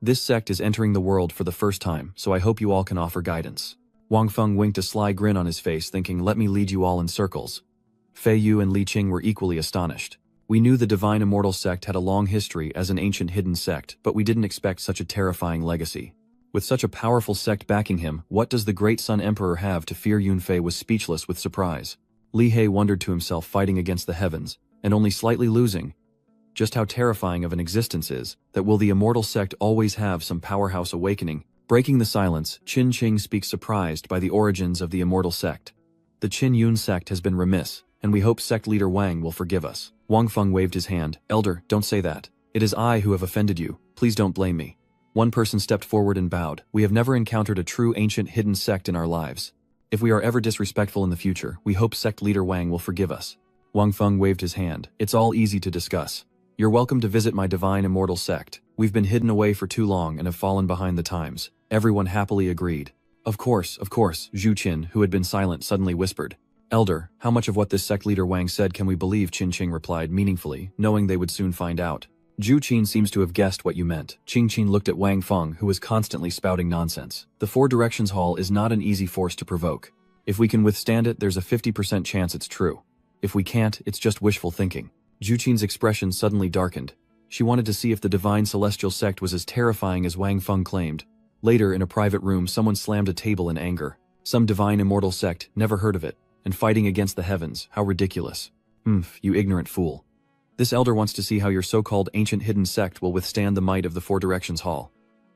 This sect is entering the world for the first time, so I hope you all can offer guidance. Wang Feng winked a sly grin on his face, thinking, let me lead you all in circles. Fei Yu and Li Qing were equally astonished. We knew the divine immortal sect had a long history as an ancient hidden sect, but we didn't expect such a terrifying legacy. With such a powerful sect backing him, what does the great Sun Emperor have to fear? Yunfei was speechless with surprise. Li He wondered to himself, fighting against the heavens, and only slightly losing. Just how terrifying of an existence is, that will the immortal sect always have some powerhouse awakening? Breaking the silence, Qin Qing speaks surprised by the origins of the immortal sect. The Qin Yun sect has been remiss, and we hope sect leader Wang will forgive us. Wang Feng waved his hand. Elder, don't say that. It is I who have offended you. Please don't blame me. One person stepped forward and bowed. We have never encountered a true ancient hidden sect in our lives. If we are ever disrespectful in the future, we hope sect leader Wang will forgive us. Wang Feng waved his hand. It's all easy to discuss. You're welcome to visit my divine immortal sect. We've been hidden away for too long and have fallen behind the times. Everyone happily agreed. Of course, Zhu Qin, who had been silent, suddenly whispered. Elder, how much of what this sect leader Wang said can we believe? Qin Qing replied meaningfully, knowing they would soon find out. Zhu Qin seems to have guessed what you meant. Qing Qin looked at Wang Feng, who was constantly spouting nonsense. The Four Directions Hall is not an easy force to provoke. If we can withstand it, there's a 50% chance it's true. If we can't, it's just wishful thinking. Zhu Qin's expression suddenly darkened. She wanted to see if the divine celestial sect was as terrifying as Wang Feng claimed. Later, in a private room, someone slammed a table in anger. Some divine immortal sect, never heard of it. And fighting against the heavens, how ridiculous. You ignorant fool. This elder wants to see how your so-called ancient hidden sect will withstand the might of the Four Directions Hall.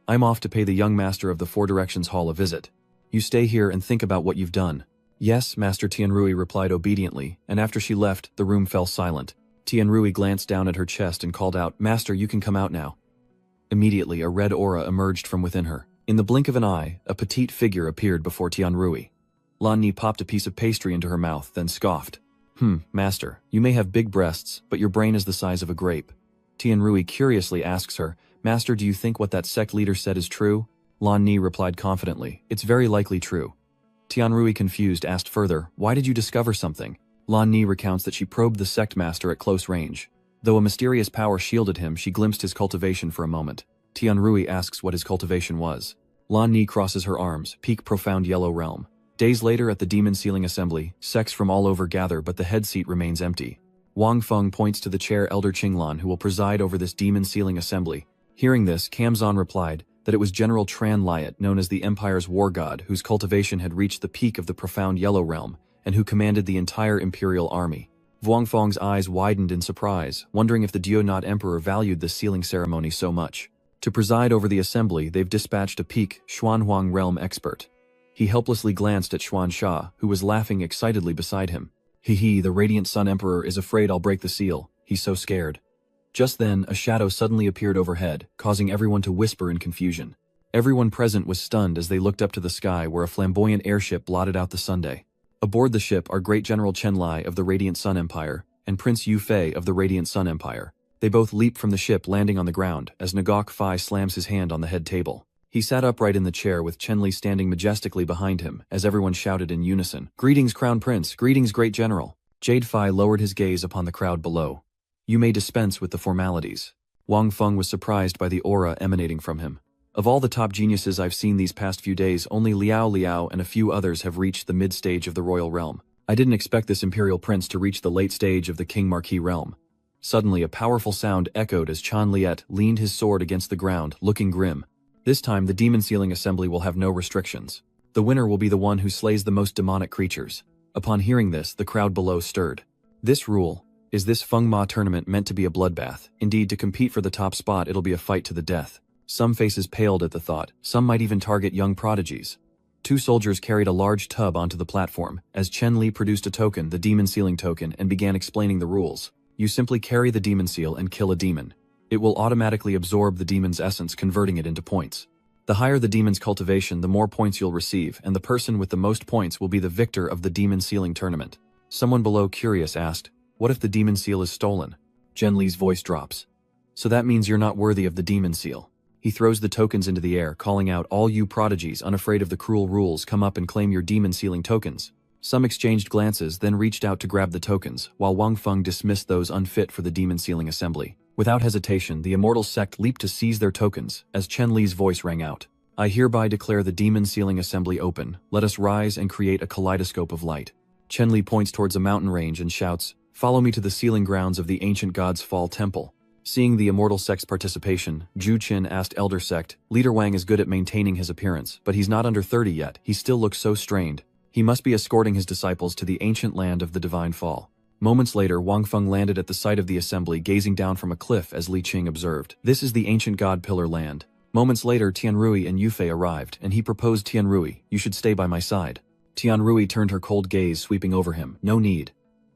I'm off to pay the young master of the Four Directions Hall a visit. You stay here and think about what you've done. Yes, Master Tianrui replied obediently, and after she left, the room fell silent. Tianrui glanced down at her chest and called out, Master, you can come out now. Immediately, a red aura emerged from within her. In the blink of an eye, a petite figure appeared before Tianrui. Lan Ni popped a piece of pastry into her mouth, then scoffed. Master, you may have big breasts, but your brain is the size of a grape. Tianrui curiously asks her, Master, do you think what that sect leader said is true? Lan Ni replied confidently, it's very likely true. Tianrui, confused, asked further, why did you discover something? Lan Ni recounts that she probed the sect master at close range. Though a mysterious power shielded him, she glimpsed his cultivation for a moment. Tianrui asks what his cultivation was. Lan Ni crosses her arms, peak profound yellow realm. Days later at the Demon Sealing Assembly, sects from all over gather but the head seat remains empty. Wang Feng points to the chair Elder Qinglan who will preside over this Demon Sealing Assembly. Hearing this, Kamzan replied that it was General Tran Liat, known as the Empire's war god, whose cultivation had reached the peak of the profound yellow realm, and who commanded the entire imperial army. Wang Feng's eyes widened in surprise, wondering if the Dio-Not Emperor valued the sealing ceremony so much. To preside over the assembly, they've dispatched a peak Xuanhuang realm expert. He helplessly glanced at Xuan Sha, who was laughing excitedly beside him. The Radiant Sun Emperor is afraid I'll break the seal. He's so scared. Just then, a shadow suddenly appeared overhead, causing everyone to whisper in confusion. Everyone present was stunned as they looked up to the sky where a flamboyant airship blotted out the Sunday. Aboard the ship are Great General Chen Lai of the Radiant Sun Empire and Prince Yu Fei of the Radiant Sun Empire. They both leap from the ship, landing on the ground as Ngok Fai slams his hand on the head table. He sat upright in the chair with Chen Li standing majestically behind him as everyone shouted in unison, Greetings, Crown Prince! Greetings, Great General! Jade Fai lowered his gaze upon the crowd below. You may dispense with the formalities. Wang Feng was surprised by the aura emanating from him. Of all the top geniuses I've seen these past few days, only Liao and a few others have reached the mid-stage of the royal realm. I didn't expect this imperial prince to reach the late stage of the King Marquis realm. Suddenly, a powerful sound echoed as Chan Liet leaned his sword against the ground, looking grim. This time, the Demon Sealing Assembly will have no restrictions. The winner will be the one who slays the most demonic creatures. Upon hearing this, the crowd below stirred. This rule. Is this Feng Ma tournament meant to be a bloodbath? Indeed, to compete for the top spot it'll be a fight to the death. Some faces paled at the thought, some might even target young prodigies. Two soldiers carried a large tub onto the platform, as Chen Li produced a token, the demon sealing token, and began explaining the rules. You simply carry the demon seal and kill a demon. It will automatically absorb the demon's essence, converting it into points. The higher the demon's cultivation, the more points you'll receive, and the person with the most points will be the victor of the demon sealing tournament. Someone below, curious, asked, "What if the demon seal is stolen?" Chen Li's voice drops. "So that means you're not worthy of the demon seal." He throws the tokens into the air, calling out, "All you prodigies unafraid of the cruel rules, come up and claim your demon sealing tokens." Some exchanged glances, then reached out to grab the tokens, while Wang Feng dismissed those unfit for the demon sealing assembly. Without hesitation, the immortal sect leaped to seize their tokens, as Chen Li's voice rang out. "I hereby declare the demon sealing assembly open. Let us rise and create a kaleidoscope of light." Chen Li points towards a mountain range and shouts, "Follow me to the sealing grounds of the ancient god's fall temple." Seeing the immortal sect's participation, Zhu Qin asked Elder Sect, "Leader Wang is good at maintaining his appearance, but he's not under 30 yet. He still looks so strained. He must be escorting his disciples to the ancient land of the divine fall." Moments later, Wang Feng landed at the site of the assembly, gazing down from a cliff as Li Qing observed, "This is the ancient god pillar land." Moments later, Tianrui and Yufei arrived, and he proposed, "Tianrui, you should stay by my side." Tianrui turned her cold gaze, sweeping over him. "No need."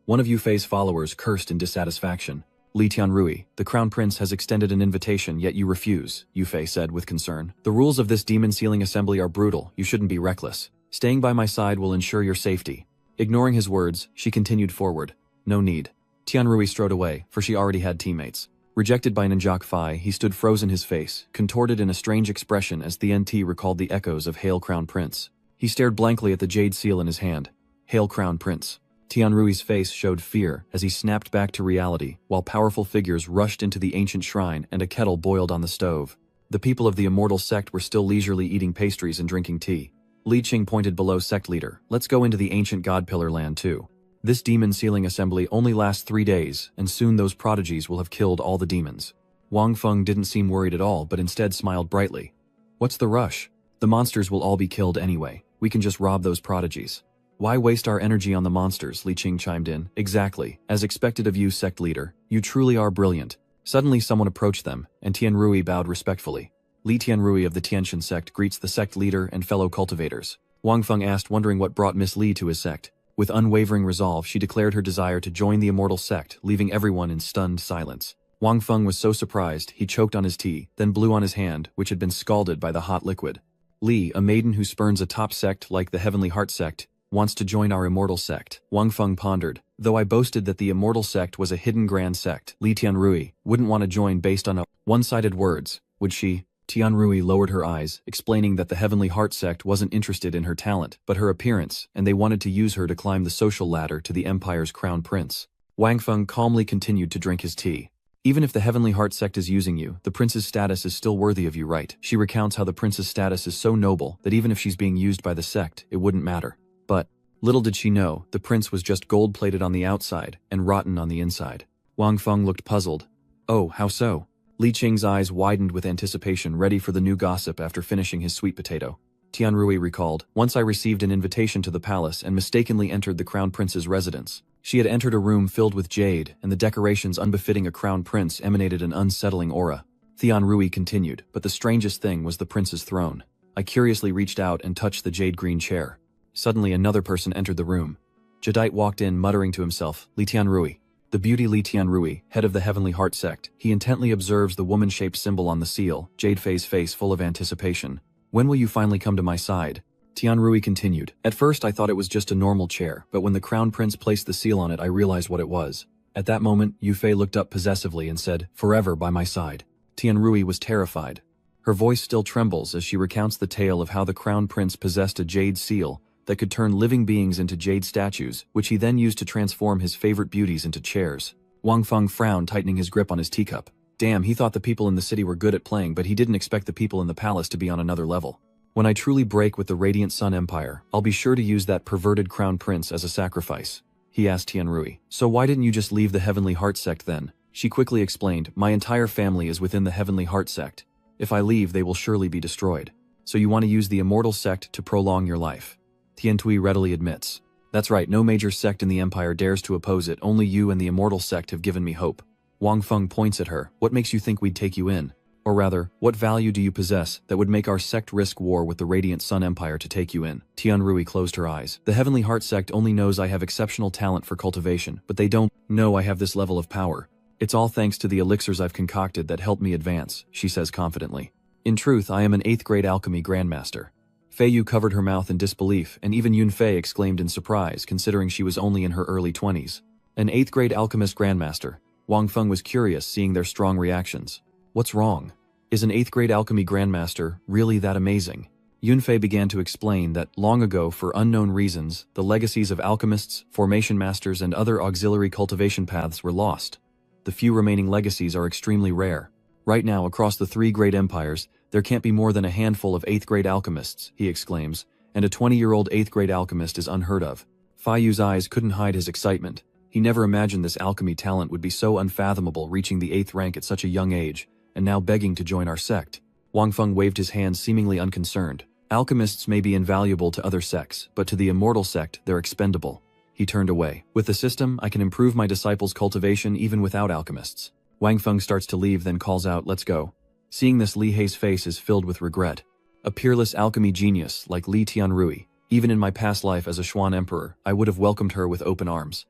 One of Yufei's followers cursed in dissatisfaction. "Li Tianrui, the crown prince has extended an invitation, yet you refuse," Yufei said with concern. "The rules of this demon sealing assembly are brutal. You shouldn't be reckless. Staying by my side will ensure your safety." Ignoring his words, she continued forward. "No need." Tianrui strode away, for she already had teammates. Rejected by Ninjak Fai, he stood frozen, his face contorted in a strange expression as the NT recalled the echoes of Hail Crown Prince. He stared blankly at the jade seal in his hand. "Hail Crown Prince." Tianrui's face showed fear as he snapped back to reality, while powerful figures rushed into the ancient shrine and a kettle boiled on the stove. The people of the immortal sect were still leisurely eating pastries and drinking tea. Li Qing pointed below sect leader, "Let's go into the ancient god pillar land too. This demon sealing assembly only lasts 3 days, and soon those prodigies will have killed all the demons." Wang Feng didn't seem worried at all, but instead smiled brightly. "What's the rush? The monsters will all be killed anyway. We can just rob those prodigies." "Why waste our energy on the monsters?" Li Qing chimed in. "Exactly. As expected of you, sect leader. You truly are brilliant." Suddenly someone approached them, and Tianrui bowed respectfully. Li Tianrui of the Tianxian sect greets the sect leader and fellow cultivators. Wang Feng asked, wondering what brought Miss Li to his sect. With unwavering resolve, she declared her desire to join the immortal sect, leaving everyone in stunned silence. Wang Feng was so surprised, he choked on his tea, then blew on his hand, which had been scalded by the hot liquid. "Li, a maiden who spurns a top sect like the Heavenly Heart sect, wants to join our immortal sect." Wang Feng pondered. "Though I boasted that the immortal sect was a hidden grand sect, Li Tianrui wouldn't want to join based on one-sided words, would she?" Tianrui lowered her eyes, explaining that the Heavenly Heart sect wasn't interested in her talent, but her appearance, and they wanted to use her to climb the social ladder to the empire's crown prince. Wang Feng calmly continued to drink his tea. "Even if the Heavenly Heart sect is using you, the prince's status is still worthy of you, right?" She recounts how the prince's status is so noble that even if she's being used by the sect, it wouldn't matter. But little did she know, the prince was just gold-plated on the outside and rotten on the inside. Wang Feng looked puzzled. "Oh, how so?" Li Qing's eyes widened with anticipation, ready for the new gossip after finishing his sweet potato. Tianrui recalled, "Once I received an invitation to the palace and mistakenly entered the crown prince's residence. She had entered a room filled with jade, and the decorations unbefitting a crown prince emanated an unsettling aura." Tianrui continued, "But the strangest thing was the prince's throne. I curiously reached out and touched the jade-green chair. Suddenly another person entered the room. Jadeite walked in, muttering to himself, 'Li Tianrui.' The beauty Li Tianrui, head of the Heavenly Heart sect, he intently observes the woman-shaped symbol on the seal, Jadefei's face full of anticipation. 'When will you finally come to my side?' Tianrui continued, 'At first I thought it was just a normal chair, but when the crown prince placed the seal on it I realized what it was.' At that moment, Yufei looked up possessively and said, 'Forever by my side.'" Tianrui was terrified. Her voice still trembles as she recounts the tale of how the crown prince possessed a jade seal that could turn living beings into jade statues, which he then used to transform his favorite beauties into chairs. Wang Feng frowned, tightening his grip on his teacup. Damn, he thought the people in the city were good at playing, but he didn't expect the people in the palace to be on another level. "When I truly break with the Radiant Sun Empire, I'll be sure to use that perverted crown prince as a sacrifice," he asked Tianrui. "So why didn't you just leave the Heavenly Heart sect then?" She quickly explained, "My entire family is within the Heavenly Heart sect. If I leave, they will surely be destroyed. So you want to use the immortal sect to prolong your life." Tiantui readily admits. That's right, no major sect in the Empire dares to oppose it, only you and the Immortal Sect have given me hope. Wang Feng points at her. What makes you think we'd take you in? Or rather, what value do you possess that would make our sect risk war with the Radiant Sun Empire to take you in? Tianrui closed her eyes. The Heavenly Heart Sect only knows I have exceptional talent for cultivation, but they don't know I have this level of power. It's all thanks to the elixirs I've concocted that help me advance, she says confidently. In truth, I am an 8th grade alchemy grandmaster. Fei Yu covered her mouth in disbelief, and even Yun Fei exclaimed in surprise, considering she was only in her early 20s. An 8th grade alchemist grandmaster. Wang Feng was curious, seeing their strong reactions. What's wrong? Is an 8th grade alchemy grandmaster really that amazing? Yun Fei began to explain that, long ago, for unknown reasons, the legacies of alchemists, formation masters, and other auxiliary cultivation paths were lost. The few remaining legacies are extremely rare. Right now, across the 3 great empires, there can't be more than a handful of 8th grade alchemists, he exclaims, and a 20-year-old 8th grade alchemist is unheard of. Fei Yu's eyes couldn't hide his excitement. He never imagined this alchemy talent would be so unfathomable, reaching the 8th rank at such a young age, and now begging to join our sect. Wang Feng waved his hand, seemingly unconcerned. Alchemists may be invaluable to other sects, but to the Immortal Sect, they're expendable. He turned away. With the system, I can improve my disciples' cultivation even without alchemists. Wang Feng starts to leave, then calls out, let's go. Seeing this, Li Hei's face is filled with regret. A peerless alchemy genius like Li Tianrui, even in my past life as a Xuan emperor, I would have welcomed her with open arms.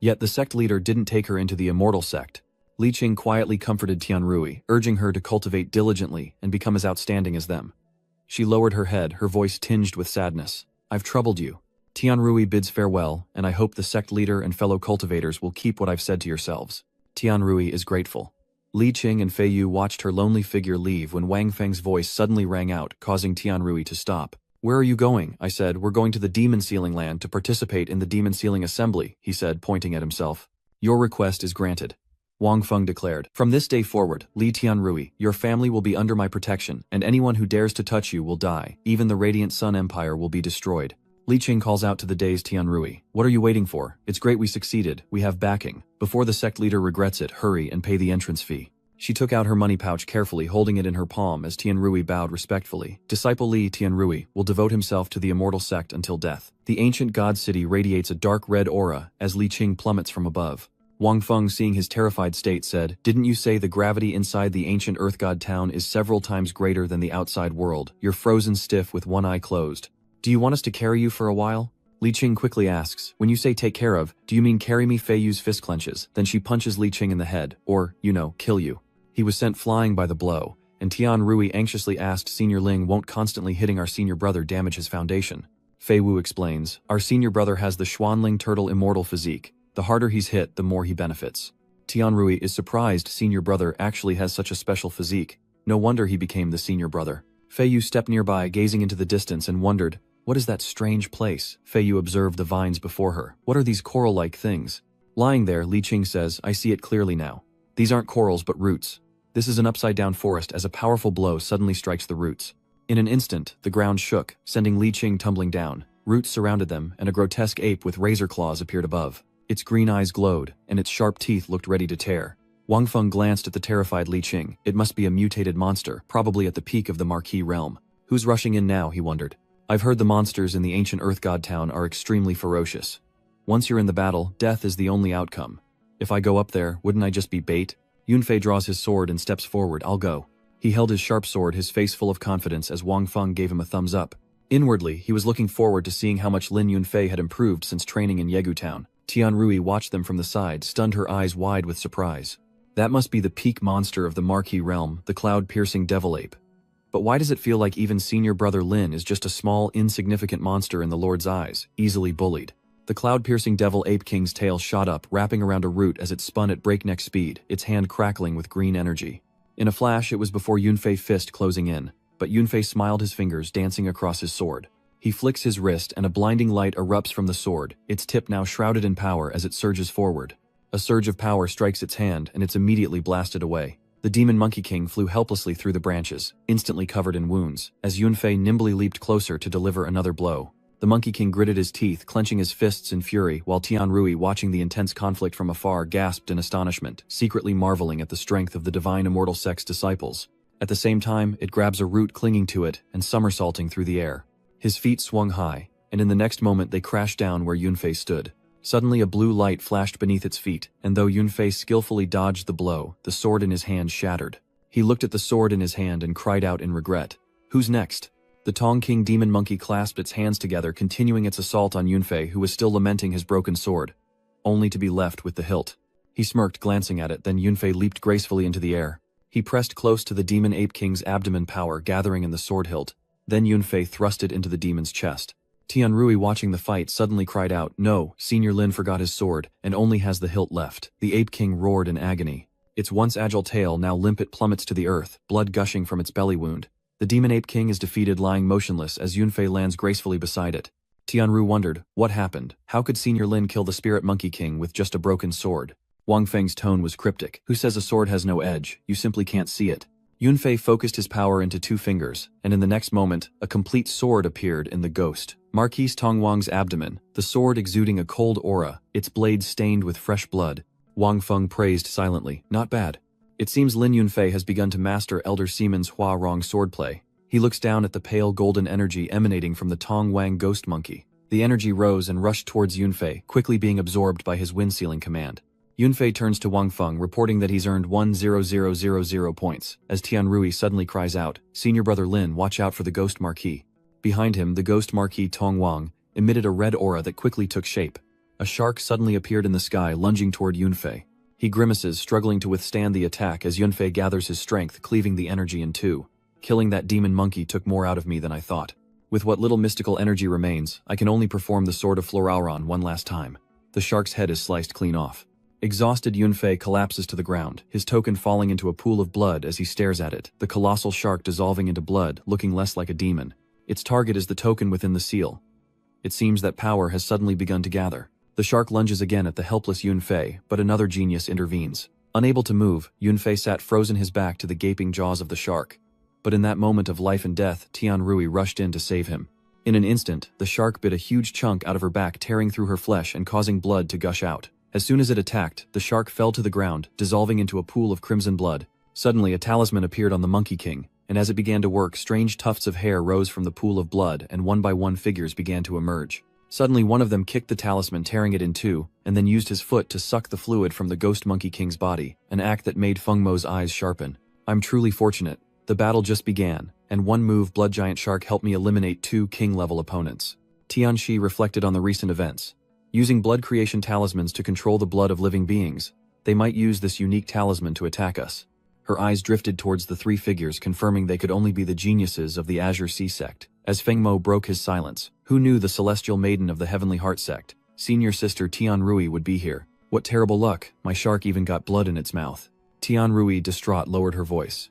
Yet the sect leader didn't take her into the Immortal Sect. Li Qing quietly comforted Tianrui, urging her to cultivate diligently and become as outstanding as them. She lowered her head, her voice tinged with sadness. I've troubled you. Tianrui bids farewell, and I hope the sect leader and fellow cultivators will keep what I've said to yourselves. Tianrui is grateful. Li Qing and Fei Yu watched her lonely figure leave when Wang Feng's voice suddenly rang out, causing Tianrui to stop. Where are you going? I said. We're going to the Demon Sealing Land to participate in the Demon Sealing Assembly, he said, pointing at himself. Your request is granted. Wang Feng declared. From this day forward, Li Tianrui, your family will be under my protection, and anyone who dares to touch you will die. Even the Radiant Sun Empire will be destroyed. Li Qing calls out to the dazed Tianrui. What are you waiting for? It's great we succeeded. We have backing. Before the sect leader regrets it, hurry and pay the entrance fee. She took out her money pouch carefully, holding it in her palm as Tianrui bowed respectfully. Disciple Li Tianrui will devote himself to the Immortal Sect until death. The ancient god city radiates a dark red aura as Li Qing plummets from above. Wang Feng, seeing his terrified state, said, Didn't you say the gravity inside the ancient Earth God town is several times greater than the outside world? You're frozen stiff with one eye closed. Do you want us to carry you for a while? Li Qing quickly asks, when you say take care of, do you mean carry me? Fei Yu's fist clenches. Then she punches Li Qing in the head, or, kill you. He was sent flying by the blow, and Tianrui anxiously asked Senior Ling, won't constantly hitting our senior brother damage his foundation? Fei Wu explains, our senior brother has the Xuanling turtle immortal physique. The harder he's hit, the more he benefits. Tianrui is surprised senior brother actually has such a special physique. No wonder he became the senior brother. Fei Yu stepped nearby, gazing into the distance, and wondered, what is that strange place? Fei Yu observed the vines before her. What are these coral-like things? Lying there, Li Qing says, I see it clearly now. These aren't corals but roots. This is an upside-down forest as a powerful blow suddenly strikes the roots. In an instant, the ground shook, sending Li Qing tumbling down. Roots surrounded them, and a grotesque ape with razor claws appeared above. Its green eyes glowed, and its sharp teeth looked ready to tear. Wang Feng glanced at the terrified Li Qing. It must be a mutated monster, probably at the peak of the Marquis realm. Who's rushing in now, he wondered. I've heard the monsters in the ancient Earth God town are extremely ferocious. Once you're in the battle, death is the only outcome. If I go up there, wouldn't I just be bait? Yunfei draws his sword and steps forward. I'll go. He held his sharp sword, his face full of confidence, as Wang Feng gave him a thumbs up. Inwardly, he was looking forward to seeing how much Lin Yunfei had improved since training in Yegu Town. Tianrui watched them from the side, stunned, her eyes wide with surprise. That must be the peak monster of the Marquis realm, the cloud-piercing devil ape. But why does it feel like even senior brother Lin is just a small, insignificant monster in the Lord's eyes, easily bullied? The cloud-piercing devil ape king's tail shot up, wrapping around a root as it spun at breakneck speed, its hand crackling with green energy. In a flash, it was before Yunfei's fist closing in, but Yunfei smiled, his fingers dancing across his sword. He flicks his wrist and a blinding light erupts from the sword, its tip now shrouded in power as it surges forward. A surge of power strikes its hand and it's immediately blasted away. The demon monkey king flew helplessly through the branches, instantly covered in wounds, as Yunfei nimbly leaped closer to deliver another blow. The Monkey King gritted his teeth, clenching his fists in fury, while Tianrui, watching the intense conflict from afar, gasped in astonishment, secretly marveling at the strength of the divine immortal sect's disciples. At the same time, it grabs a root clinging to it and somersaulting through the air. His feet swung high, and in the next moment they crashed down where Yunfei stood. Suddenly a blue light flashed beneath its feet, and though Yunfei skillfully dodged the blow, the sword in his hand shattered. He looked at the sword in his hand and cried out in regret. Who's next? The Tong King Demon Monkey clasped its hands together, continuing its assault on Yunfei, who was still lamenting his broken sword, only to be left with the hilt. He smirked, glancing at it, then Yunfei leaped gracefully into the air. He pressed close to the Demon Ape King's abdomen, power gathering in the sword hilt. Then Yunfei thrust it into the demon's chest. Tianrui, watching the fight, suddenly cried out, "No!" Senior Lin forgot his sword, and only has the hilt left. The Ape King roared in agony. Its once agile tail now limp, it plummets to the earth, blood gushing from its belly wound. The Demon Ape King is defeated, lying motionless as Yunfei lands gracefully beside it. Tianru wondered, what happened? How could Senior Lin kill the Spirit Monkey King with just a broken sword? Wang Feng's tone was cryptic. Who says a sword has no edge? You simply can't see it. Yunfei focused his power into 2 fingers, and in the next moment, a complete sword appeared in the ghost. Marquise Tongwang's abdomen, the sword exuding a cold aura, its blade stained with fresh blood. Wang Feng praised silently, not bad. It seems Lin Yunfei has begun to master Elder Seaman's Hua Rong swordplay. He looks down at the pale golden energy emanating from the Tong Wang ghost monkey. The energy rose and rushed towards Yunfei, quickly being absorbed by his wind-sealing command. Yunfei turns to Wang Feng, reporting that he's earned 10000 points, as Tianrui suddenly cries out, "Senior brother Lin, watch out for the ghost marquis." Behind him, the ghost marquis Tong Wang emitted a red aura that quickly took shape. A shark suddenly appeared in the sky, lunging toward Yunfei. He grimaces, struggling to withstand the attack as Yunfei gathers his strength, cleaving the energy in 2. Killing that demon monkey took more out of me than I thought. With what little mystical energy remains, I can only perform the Sword of Florauron one last time. The shark's head is sliced clean off. Exhausted, Yunfei collapses to the ground, his token falling into a pool of blood as he stares at it, the colossal shark dissolving into blood, looking less like a demon. Its target is the token within the seal. It seems that power has suddenly begun to gather. The shark lunges again at the helpless Yunfei, but another genius intervenes. Unable to move, Yunfei sat frozen, his back to the gaping jaws of the shark. But in that moment of life and death, Tianrui rushed in to save him. In an instant, the shark bit a huge chunk out of her back, tearing through her flesh and causing blood to gush out. As soon as it attacked, the shark fell to the ground, dissolving into a pool of crimson blood. Suddenly, a talisman appeared on the Monkey King, and as it began to work, strange tufts of hair rose from the pool of blood, and one by one figures began to emerge. Suddenly, one of them kicked the talisman, tearing it in 2, and then used his foot to suck the fluid from the Ghost Monkey King's body, an act that made Feng Mo's eyes sharpen. I'm truly fortunate. The battle just began, and one move, Blood Giant Shark, helped me eliminate 2 king-level opponents. Tianxi reflected on the recent events. Using blood creation talismans to control the blood of living beings, they might use this unique talisman to attack us. Her eyes drifted towards the 3 figures, confirming they could only be the geniuses of the Azure Sea Sect. As Feng Mo broke his silence, who knew the Celestial Maiden of the Heavenly Heart Sect, senior sister Tianrui, would be here? What terrible luck, my shark even got blood in its mouth. Tianrui, distraught, lowered her voice.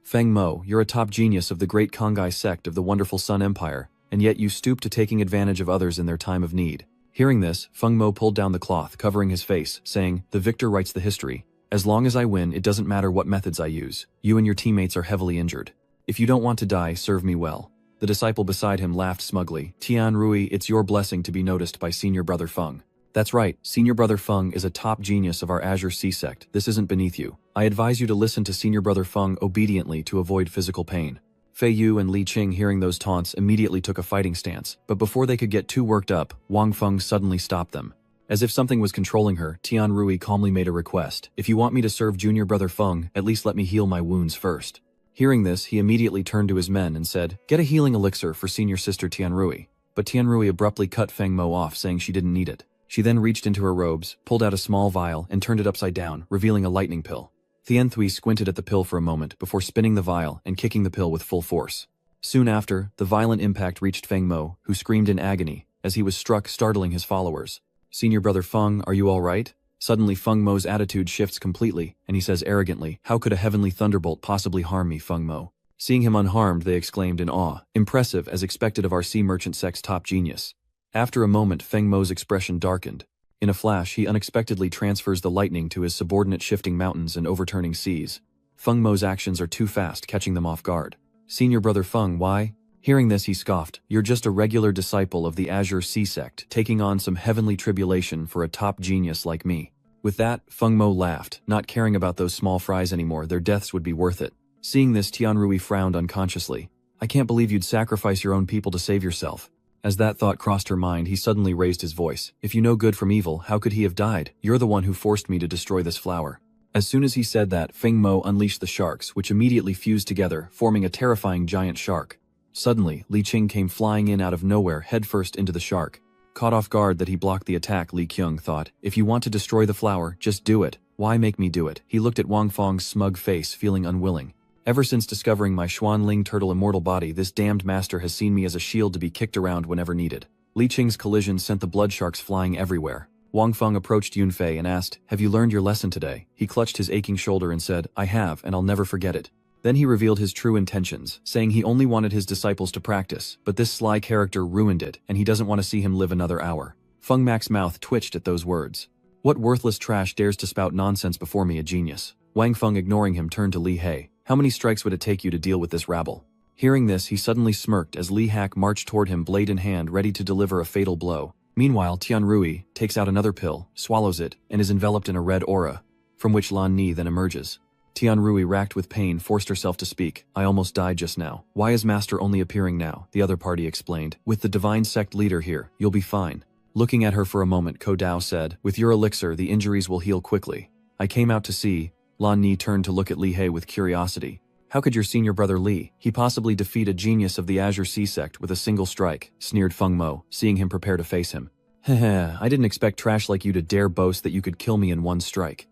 Feng Mo, you're a top genius of the great Kongai sect of the wonderful Sun Empire, and yet you stoop to taking advantage of others in their time of need. Hearing this, Feng Mo pulled down the cloth covering his face, saying, "The victor writes the history. As long as I win, it doesn't matter what methods I use. You and your teammates are heavily injured. If you don't want to die, serve me well." The disciple beside him laughed smugly. "Tianrui, it's your blessing to be noticed by Senior Brother Feng." "That's right, Senior Brother Feng is a top genius of our Azure Sea Sect. This isn't beneath you. I advise you to listen to Senior Brother Feng obediently to avoid physical pain." Fei Yu and Li Qing, hearing those taunts, immediately took a fighting stance, but before they could get too worked up, Wang Feng suddenly stopped them. As if something was controlling her, Tianrui calmly made a request. "If you want me to serve Junior Brother Feng, at least let me heal my wounds first." Hearing this, he immediately turned to his men and said, "Get a healing elixir for Senior Sister Tianrui." But Tianrui abruptly cut Feng Mo off, saying she didn't need it. She then reached into her robes, pulled out a small vial, and turned it upside down, revealing a lightning pill. Thien Thui squinted at the pill for a moment before spinning the vial and kicking the pill with full force. Soon after, the violent impact reached Feng Mo, who screamed in agony as he was struck, startling his followers. "Senior Brother Feng, are you all right?" Suddenly Feng Mo's attitude shifts completely, and he says arrogantly, "How could a heavenly thunderbolt possibly harm me, Feng Mo?" Seeing him unharmed, they exclaimed in awe, impressive as expected of our sea merchant sect's top genius. After a moment, Feng Mo's expression darkened. In a flash, he unexpectedly transfers the lightning to his subordinate, shifting mountains and overturning seas. Feng Mo's actions are too fast, catching them off guard. "Senior Brother Feng, why?" Hearing this, he scoffed. "You're just a regular disciple of the Azure Sea Sect, taking on some heavenly tribulation for a top genius like me." With that, Feng Mo laughed, not caring about those small fries anymore. Their deaths would be worth it. Seeing this, Tianrui frowned unconsciously. "I can't believe you'd sacrifice your own people to save yourself." As that thought crossed her mind, he suddenly raised his voice. If you know good from evil, how could he have died? You're the one who forced me to destroy this flower. As soon as he said that, Feng Mo unleashed the sharks, which immediately fused together, forming a terrifying giant shark. Suddenly, Li Qing came flying in out of nowhere, headfirst into the shark. Caught off guard that he blocked the attack, Li Kyung thought, if you want to destroy the flower, just do it. Why make me do it? He looked at Wang Feng's smug face, feeling unwilling. Ever since discovering my Xuanling turtle immortal body, this damned master has seen me as a shield to be kicked around whenever needed. Li Qing's collision sent the blood sharks flying everywhere. Wang Feng approached Yunfei and asked, have you learned your lesson today? He clutched his aching shoulder and said, I have, and I'll never forget it. Then he revealed his true intentions, saying he only wanted his disciples to practice, but this sly character ruined it, and he doesn't want to see him live another hour. Feng Mac's mouth twitched at those words. What worthless trash dares to spout nonsense before me, a genius? Wang Feng, ignoring him, turned to Li He. How many strikes would it take you to deal with this rabble? Hearing this, he suddenly smirked as Li Hak marched toward him, blade in hand, ready to deliver a fatal blow. Meanwhile, Tianrui takes out another pill, swallows it, and is enveloped in a red aura, from which Lan Ni then emerges. Tianrui, racked with pain, forced herself to speak. I almost died just now. Why is Master only appearing now? The other party explained. With the divine sect leader here, you'll be fine. Looking at her for a moment, Ko Dao said, with your elixir, the injuries will heal quickly. I came out to see. Lan Ni turned to look at Li He with curiosity. How could your senior brother Li, he possibly defeat a genius of the Azure Sea sect with a single strike? Sneered Feng Mo, seeing him prepare to face him. Heh, I didn't expect trash like you to dare boast that you could kill me in one strike.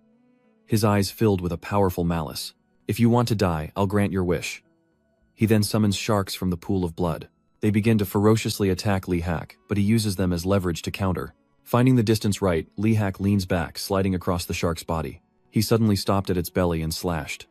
His eyes filled with a powerful malice. If you want to die, I'll grant your wish. He then summons sharks from the pool of blood. They begin to ferociously attack Li Hak, but he uses them as leverage to counter. Finding the distance right, Li Hak leans back, sliding across the shark's body. He suddenly stopped at its belly and slashed.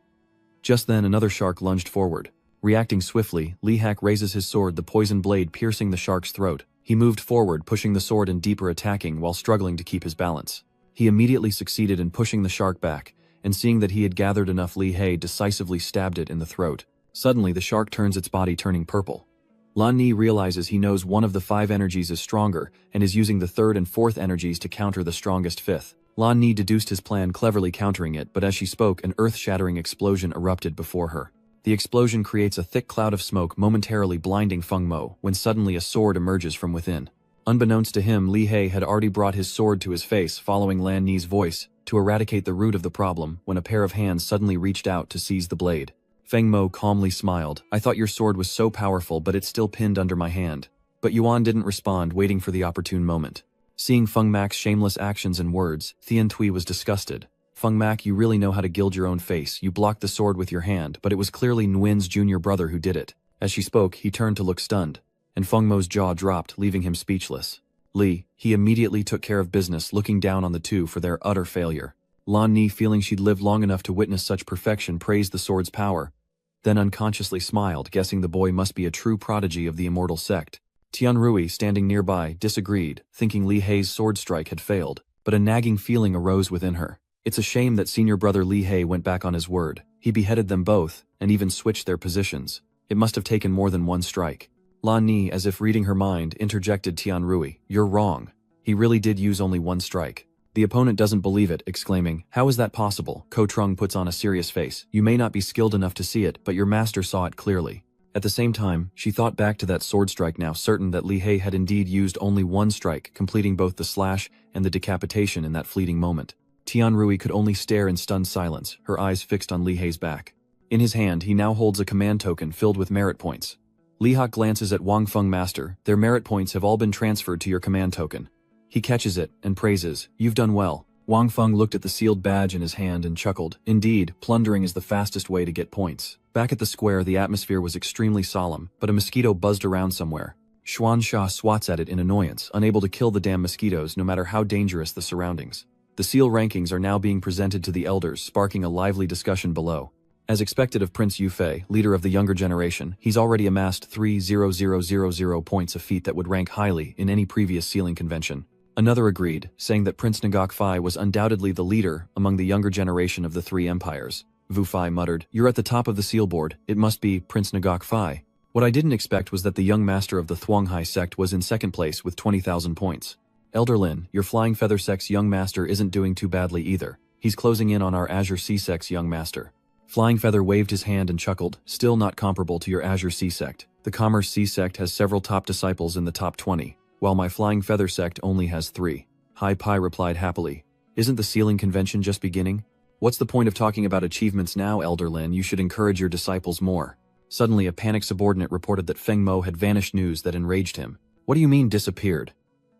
Just then, another shark lunged forward. Reacting swiftly, Li Hak raises his sword, the poison blade piercing the shark's throat. He moved forward, pushing the sword and deeper, attacking while struggling to keep his balance. He immediately succeeded in pushing the shark back, and seeing that he had gathered enough, Li He decisively stabbed it in the throat. Suddenly, the shark turns its body, turning purple. Lan Ni realizes he knows one of the 5 energies is stronger, and is using the 3rd and 4th energies to counter the strongest 5th. Lan Ni deduced his plan, cleverly countering it, but as she spoke, an earth-shattering explosion erupted before her. The explosion creates a thick cloud of smoke, momentarily blinding Feng Mo, when suddenly a sword emerges from within. Unbeknownst to him, Li He had already brought his sword to his face, following Lan Ni's voice, to eradicate the root of the problem, when a pair of hands suddenly reached out to seize the blade. Feng Mo calmly smiled. I thought your sword was so powerful, but it's still pinned under my hand. But Yuan didn't respond, waiting for the opportune moment. Seeing Feng Mac's shameless actions and words, Thian Tui was disgusted. Feng Mac, you really know how to gild your own face. You blocked the sword with your hand, but it was clearly Nguyen's junior brother who did it. As she spoke, he turned to look stunned, and Feng Mo's jaw dropped, leaving him speechless. He immediately took care of business, looking down on the two for their utter failure. Lan Ni, feeling she'd lived long enough to witness such perfection, praised the sword's power, then unconsciously smiled, guessing the boy must be a true prodigy of the immortal sect. Tianrui, standing nearby, disagreed, thinking Li Hei's sword strike had failed, but a nagging feeling arose within her. It's a shame that senior brother Li Hei went back on his word. He beheaded them both, and even switched their positions. It must have taken more than one strike. Lan Ni, as if reading her mind, interjected Tianrui. You're wrong. He really did use only one strike. The opponent doesn't believe it, exclaiming, how is that possible? Ko Trung puts on a serious face. You may not be skilled enough to see it, but your master saw it clearly. At the same time, she thought back to that sword strike, now certain that Li Hei had indeed used only one strike, completing both the slash and the decapitation in that fleeting moment. Tianrui could only stare in stunned silence, her eyes fixed on Li Hei's back. In his hand, he now holds a command token filled with merit points. Li Hak glances at Wang Feng, Master. Their merit points have all been transferred to your command token. He catches it and praises, you've done well. Wang Feng looked at the sealed badge in his hand and chuckled. Indeed, plundering is the fastest way to get points. Back at the square, the atmosphere was extremely solemn, but a mosquito buzzed around somewhere. Xuan Sha swats at it in annoyance, unable to kill the damn mosquitoes no matter how dangerous the surroundings. The seal rankings are now being presented to the elders, sparking a lively discussion below. As expected of Prince Yufei, leader of the younger generation, he's already amassed 3,000 points, a feat that would rank highly in any previous sealing convention. Another agreed, saying that Prince Ngok Fai was undoubtedly the leader among the younger generation of the 3 empires. Wu Fai muttered, you're at the top of the seal board, it must be Prince Ngok Fai. What I didn't expect was that the young master of the Thuanghai sect was in second place with 20,000 points. Elder Lin, your Flying Feather sect's young master isn't doing too badly either. He's closing in on our Azure Sea sect's young master. Flying Feather waved his hand and chuckled, still not comparable to your Azure Sea Sect. The Commerce Sea Sect has several top disciples in the top 20, while my Flying Feather Sect only has 3. Hai Pai replied happily. Isn't the sealing convention just beginning? What's the point of talking about achievements now, Elder Lin? You should encourage your disciples more. Suddenly a panicked subordinate reported that Feng Mo had vanished, news that enraged him. What do you mean disappeared?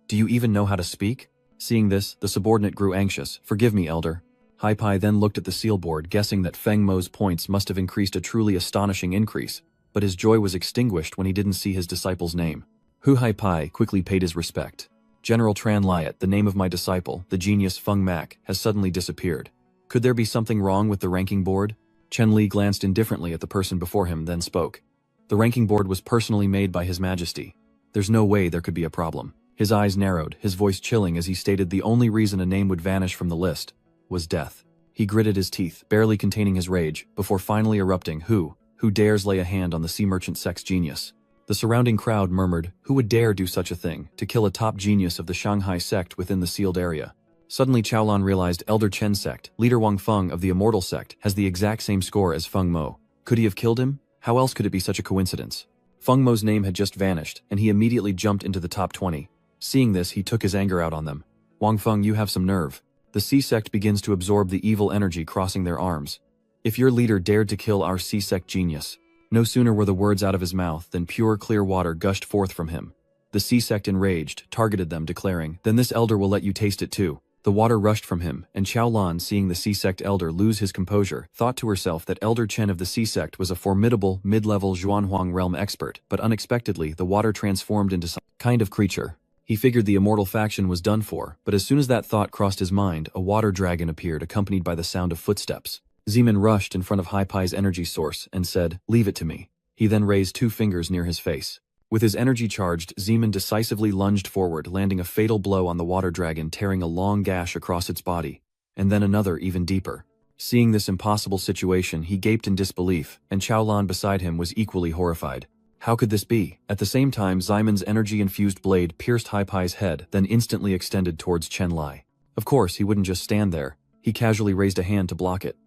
Do you even know how to speak? Seeing this, the subordinate grew anxious. Forgive me, Elder. Hai Pai then looked at the seal board, guessing that Feng Mo's points must have increased a truly astonishing increase, but his joy was extinguished when he didn't see his disciple's name. Hu Hai Pai quickly paid his respect. General Tran Liat, the name of my disciple, the genius Feng Mak, has suddenly disappeared. Could there be something wrong with the ranking board? Chen Li glanced indifferently at the person before him, then spoke. The ranking board was personally made by His Majesty. There's no way there could be a problem. His eyes narrowed, his voice chilling as he stated the only reason a name would vanish from the list was death. He gritted his teeth, barely containing his rage, before finally erupting. Who dares lay a hand on the sea merchant sect's genius? The surrounding crowd murmured, who would dare do such a thing, to kill a top genius of the Shanghai sect within the sealed area? Suddenly Chaolan realized Elder Chen sect, leader Wang Feng of the Immortal sect, has the exact same score as Feng Mo. Could he have killed him? How else could it be such a coincidence? Feng Mo's name had just vanished, and he immediately jumped into the top 20. Seeing this, he took his anger out on them. Wang Feng, you have some nerve. The Sea Sect begins to absorb the evil energy crossing their arms. If your leader dared to kill our Sea Sect genius. No sooner were the words out of his mouth than pure clear water gushed forth from him. The Sea Sect, enraged, targeted them, declaring, then this elder will let you taste it too. The water rushed from him, and Chaolan, seeing the Sea Sect elder lose his composure, thought to herself that Elder Chen of the Sea Sect was a formidable, mid-level Zhuanhuang realm expert, but unexpectedly the water transformed into some kind of creature. He figured the immortal faction was done for, but as soon as that thought crossed his mind, a water dragon appeared accompanied by the sound of footsteps. Zeman rushed in front of Hai Pai's energy source and said, leave it to me. He then raised 2 fingers near his face. With his energy charged, Zeman decisively lunged forward, landing a fatal blow on the water dragon, tearing a long gash across its body, and then another even deeper. Seeing this impossible situation, he gaped in disbelief, and Chaolan beside him was equally horrified. How could this be? At the same time, Zeman's energy-infused blade pierced Hai Pai's head, then instantly extended towards Chen Lai. Of course, he wouldn't just stand there. He casually raised a hand to block it.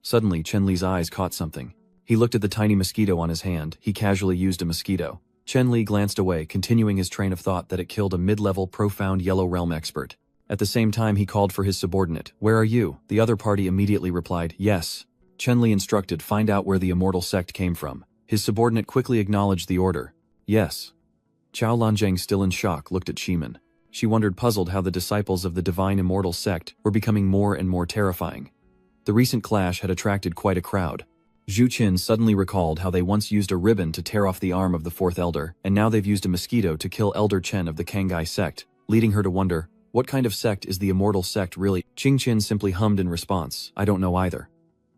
Suddenly, Chen Li's eyes caught something. He looked at the tiny mosquito on his hand. He casually used a mosquito. Chen Li glanced away, continuing his train of thought that it killed a mid-level, profound Yellow Realm expert. At the same time, he called for his subordinate. Where are you? The other party immediately replied, yes. Chen Li instructed, find out where the Immortal Sect came from. His subordinate quickly acknowledged the order. Yes. Chao Lanzheng, still in shock, looked at Shimin. She wondered, puzzled, how the disciples of the Divine Immortal Sect were becoming more and more terrifying. The recent clash had attracted quite a crowd. Zhu Qin suddenly recalled how they once used a ribbon to tear off the arm of the 4th elder, and now they've used a mosquito to kill Elder Chen of the Kangai sect, leading her to wonder, what kind of sect is the Immortal Sect really? Qing Qin simply hummed in response, I don't know either.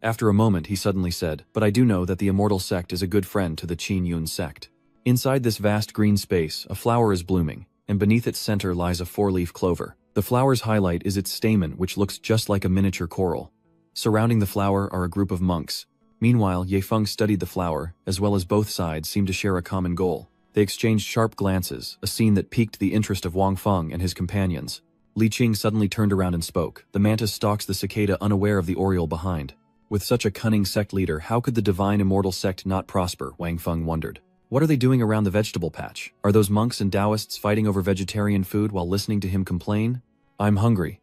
After a moment, he suddenly said, but I do know that the Immortal Sect is a good friend to the Qin Yun sect. Inside this vast green space, a flower is blooming, and beneath its center lies a 4-leaf clover. The flower's highlight is its stamen, which looks just like a miniature coral. Surrounding the flower are a group of monks. Meanwhile, Ye Feng studied the flower, as well as both sides seemed to share a common goal. They exchanged sharp glances, a scene that piqued the interest of Wang Feng and his companions. Li Qing suddenly turned around and spoke. The mantis stalks the cicada, unaware of the oriole behind. With such a cunning sect leader, how could the Divine Immortal Sect not prosper? Wang Feng wondered. What are they doing around the vegetable patch? Are those monks and Taoists fighting over vegetarian food while listening to him complain? I'm hungry.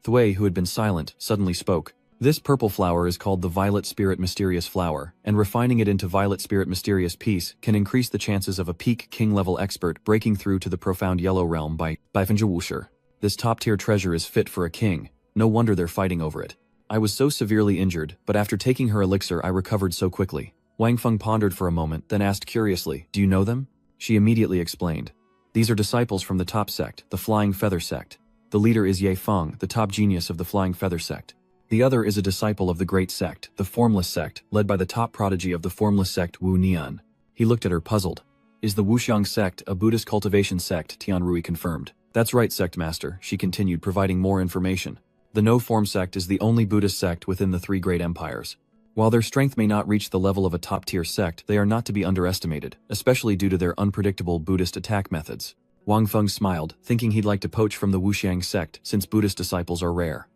Thuei, who had been silent, suddenly spoke. This purple flower is called the Violet Spirit Mysterious Flower, and refining it into Violet Spirit Mysterious Peace can increase the chances of a peak king-level expert breaking through to the profound Yellow Realm by Fenjawusher. This top-tier treasure is fit for a king. No wonder they're fighting over it. I was so severely injured, but after taking her elixir I recovered so quickly. Wang Feng pondered for a moment, then asked curiously, do you know them? She immediately explained. These are disciples from the top sect, the Flying Feather sect. The leader is Ye Feng, the top genius of the Flying Feather sect. The other is a disciple of the Great Sect, the Formless Sect, led by the top prodigy of the Formless Sect, Wu Nian. He looked at her, puzzled. Is the Wuxiang Sect a Buddhist cultivation sect? Tianrui confirmed. That's right, Sect Master, she continued, providing more information. The No-Form Sect is the only Buddhist sect within the 3 great empires. While their strength may not reach the level of a top-tier sect, they are not to be underestimated, especially due to their unpredictable Buddhist attack methods. Wang Feng smiled, thinking he'd like to poach from the Wuxiang Sect, since Buddhist disciples are rare.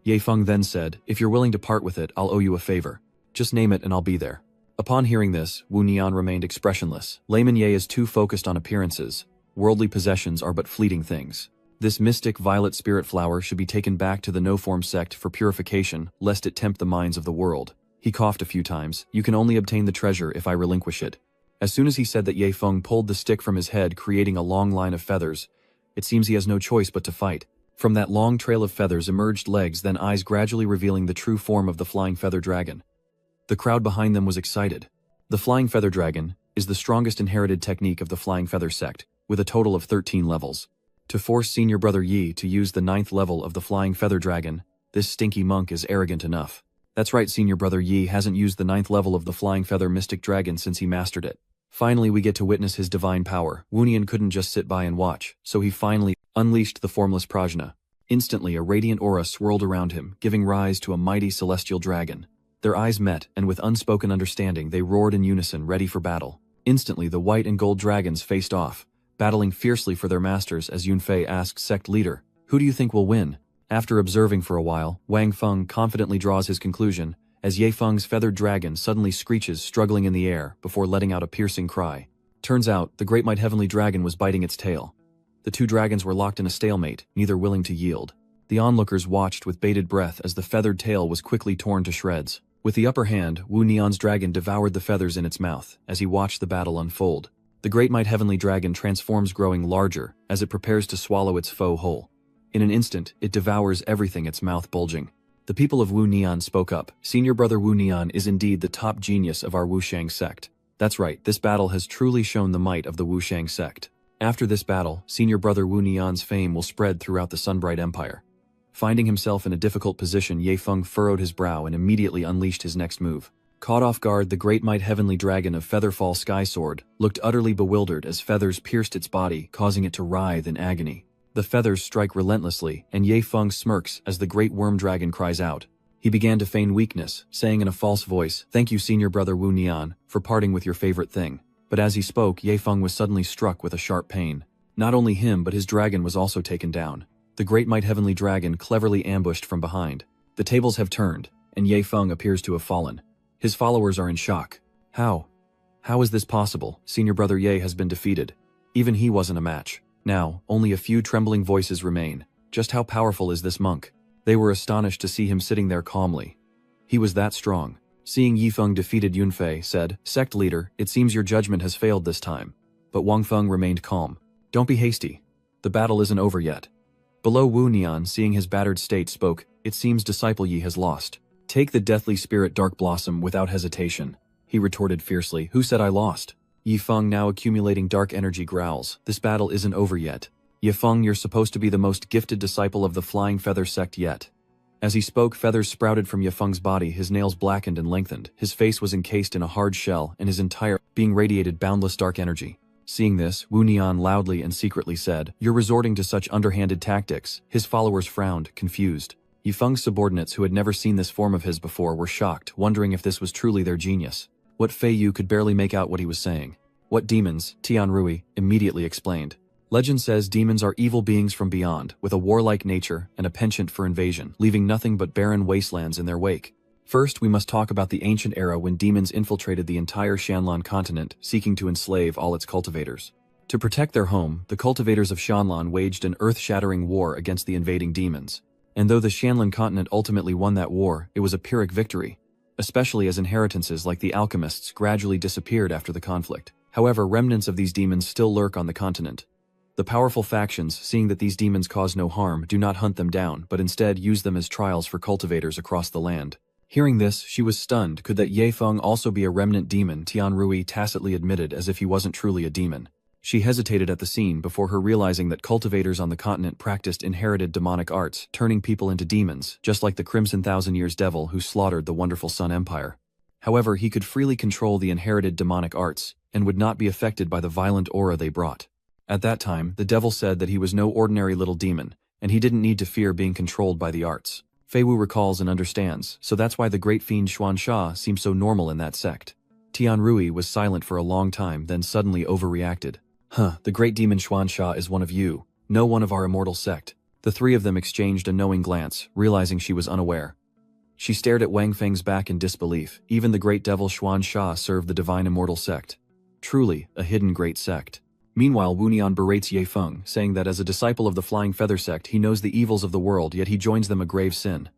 Ye Feng then said, if you're willing to part with it, I'll owe you a favor. Just name it and I'll be there. Upon hearing this, Wu Nian remained expressionless. Layman Ye is too focused on appearances. Worldly possessions are but fleeting things. This mystic violet spirit flower should be taken back to the no-form sect for purification, lest it tempt the minds of the world. He coughed a few times. You can only obtain the treasure if I relinquish it. As soon as he said that, Ye Feng pulled the stick from his head, creating a long line of feathers. It seems he has no choice but to fight. From that long trail of feathers emerged legs, then eyes, gradually revealing the true form of the flying feather dragon. The crowd behind them was excited. The flying feather dragon is the strongest inherited technique of the flying feather sect, with a total of 13 levels. To force senior brother Yi to use the 9th level of the flying feather dragon, this stinky monk is arrogant enough. That's right, senior brother Yi hasn't used the 9th level of the flying feather mystic dragon since he mastered it. Finally we get to witness his divine power. Wu Nian couldn't just sit by and watch, so he finally unleashed the formless prajna. Instantly a radiant aura swirled around him, giving rise to a mighty celestial dragon. Their eyes met, and with unspoken understanding they roared in unison, ready for battle. Instantly the white and gold dragons faced off, battling fiercely for their masters as Yunfei asked sect leader, "Who do you think will win?" After observing for a while, Wang Feng confidently draws his conclusion, as Ye Feng's feathered dragon suddenly screeches, struggling in the air, before letting out a piercing cry. Turns out, the great might heavenly dragon was biting its tail. The two dragons were locked in a stalemate, neither willing to yield. The onlookers watched with bated breath as the feathered tail was quickly torn to shreds. With the upper hand, Wu Nian's dragon devoured the feathers in its mouth, as he watched the battle unfold. The great might heavenly dragon transforms, growing larger, as it prepares to swallow its foe whole. In an instant, it devours everything, its mouth bulging. The people of Wu Nian spoke up. Senior brother Wu Nian is indeed the top genius of our Wushang sect. That's right, this battle has truly shown the might of the Wushang sect. After this battle, senior brother Wu Nian's fame will spread throughout the Sunbright Empire. Finding himself in a difficult position, Ye Feng furrowed his brow and immediately unleashed his next move. Caught off guard, the great might heavenly dragon of Featherfall Sky Sword looked utterly bewildered as feathers pierced its body, causing it to writhe in agony. The feathers strike relentlessly, and Ye Feng smirks as the great worm dragon cries out. He began to feign weakness, saying in a false voice, "Thank you, senior brother Wu Nian, for parting with your favorite thing." But as he spoke, Ye Feng was suddenly struck with a sharp pain. Not only him but his dragon was also taken down. The great might heavenly dragon cleverly ambushed from behind. The tables have turned, and Ye Feng appears to have fallen. His followers are in shock. How? How is this possible? Senior brother Ye has been defeated. Even he wasn't a match. Now, only a few trembling voices remain. Just how powerful is this monk? They were astonished to see him sitting there calmly. He was that strong. Seeing Ye Feng defeated, Yunfei said, "Sect leader, it seems your judgment has failed this time." But Wang Feng remained calm. "Don't be hasty. The battle isn't over yet." Below, Wu Nian, seeing his battered state, spoke, "It seems disciple Yi has lost. Take the deathly spirit Dark Blossom without hesitation." He retorted fiercely, "Who said I lost?" Ye Feng, now accumulating dark energy, growls, "This battle isn't over yet. Ye Feng, you're supposed to be the most gifted disciple of the Flying Feather sect yet." As he spoke, feathers sprouted from Ye Feng's body, his nails blackened and lengthened, his face was encased in a hard shell, and his entire being radiated boundless dark energy. Seeing this, Wu Nian loudly and secretly said, "You're resorting to such underhanded tactics." His followers frowned, confused. Ye Feng's subordinates, who had never seen this form of his before, were shocked, wondering if this was truly their genius. What Fei Yu could barely make out what he was saying. "What demons?" Tian Rui immediately explained. "Legend says demons are evil beings from beyond, with a warlike nature and a penchant for invasion, leaving nothing but barren wastelands in their wake. First, we must talk about the ancient era when demons infiltrated the entire Shanlan continent, seeking to enslave all its cultivators. To protect their home, the cultivators of Shanlan waged an earth-shattering war against the invading demons. And though the Shanlan continent ultimately won that war, it was a Pyrrhic victory, especially as inheritances like the alchemists gradually disappeared after the conflict. However, remnants of these demons still lurk on the continent. The powerful factions, seeing that these demons cause no harm, do not hunt them down, but instead use them as trials for cultivators across the land." Hearing this, she was stunned. Could that Ye Feng also be a remnant demon? Tian Rui tacitly admitted, as if he wasn't truly a demon. She hesitated at the scene before her realizing that cultivators on the continent practiced inherited demonic arts, turning people into demons, just like the Crimson Thousand Years Devil who slaughtered the wonderful Sun Empire. However, he could freely control the inherited demonic arts, and would not be affected by the violent aura they brought. At that time, the devil said that he was no ordinary little demon, and he didn't need to fear being controlled by the arts. Fei Wu recalls and understands, so that's why the great fiend Xuansha seems so normal in that sect. Tian Rui was silent for a long time, then suddenly overreacted. The great demon Xuansha is one of you, no one of our immortal sect." The three of them exchanged a knowing glance, realizing she was unaware. She stared at Wang Feng's back in disbelief. Even the great devil Xuan Sha served the divine immortal sect. Truly, a hidden great sect. Meanwhile, Wu Nian berates Ye Feng, saying that as a disciple of the Flying Feather sect he knows the evils of the world, yet he joins them a grave sin.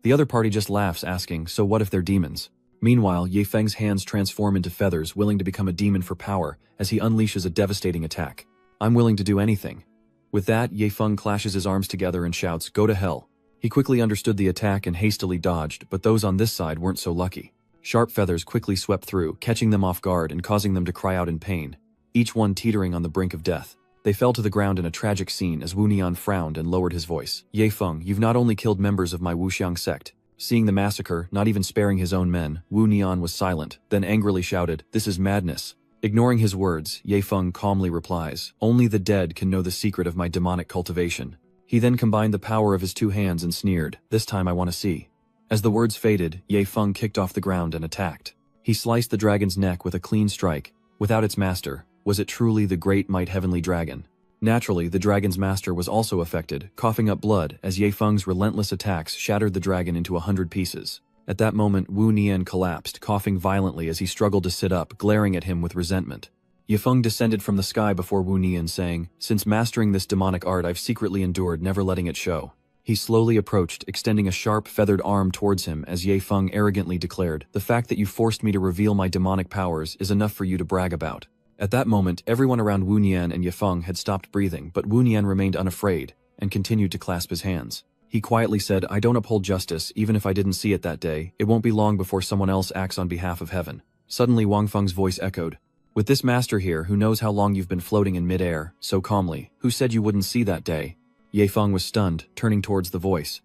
The other party just laughs, asking, so what if they're demons? Meanwhile, Ye Feng's hands transform into feathers, willing to become a demon for power, as he unleashes a devastating attack. I'm willing to do anything. With that, Ye Feng clashes his arms together and shouts, go to hell. He quickly understood the attack and hastily dodged, but those on this side weren't so lucky. Sharp feathers quickly swept through, catching them off guard and causing them to cry out in pain, each one teetering on the brink of death. They fell to the ground in a tragic scene as Wu Nian frowned and lowered his voice. Ye Feng, you've not only killed members of my Wuxiang sect. Seeing the massacre, not even sparing his own men, Wu Nian was silent, then angrily shouted, this is madness. Ignoring his words, Ye Feng calmly replies, only the dead can know the secret of my demonic cultivation. He then combined the power of his two hands and sneered, this time I want to see. As the words faded, Ye Feng kicked off the ground and attacked. He sliced the dragon's neck with a clean strike. Without its master, was it truly the great might heavenly dragon? Naturally, the dragon's master was also affected, coughing up blood as Ye Feng's relentless attacks shattered the dragon into 100 pieces. At that moment, Wu Nian collapsed, coughing violently as he struggled to sit up, glaring at him with resentment. Ye Feng descended from the sky before Wu Nian, saying, since mastering this demonic art I've secretly endured, never letting it show. He slowly approached, extending a sharp, feathered arm towards him as Ye Feng arrogantly declared, the fact that you forced me to reveal my demonic powers is enough for you to brag about. At that moment, everyone around Wu Nian and Ye Feng had stopped breathing, but Wu Nian remained unafraid and continued to clasp his hands. He quietly said, I don't uphold justice, even if I didn't see it that day. It won't be long before someone else acts on behalf of heaven. Suddenly, Wang Feng's voice echoed. With this master here who knows how long you've been floating in midair, so calmly, who said you wouldn't see that day? Ye Feng was stunned, turning towards the voice.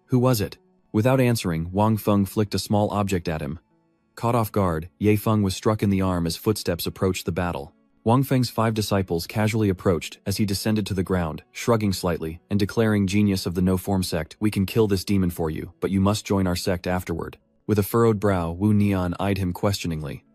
Who was it? Without answering, Wang Feng flicked a small object at him. Caught off guard, Ye Feng was struck in the arm as footsteps approached the battle. Wang Feng's 5 disciples casually approached as he descended to the ground, shrugging slightly and declaring, genius of the no-form sect, we can kill this demon for you, but you must join our sect afterward. With a furrowed brow, Wu Nian eyed him questioningly.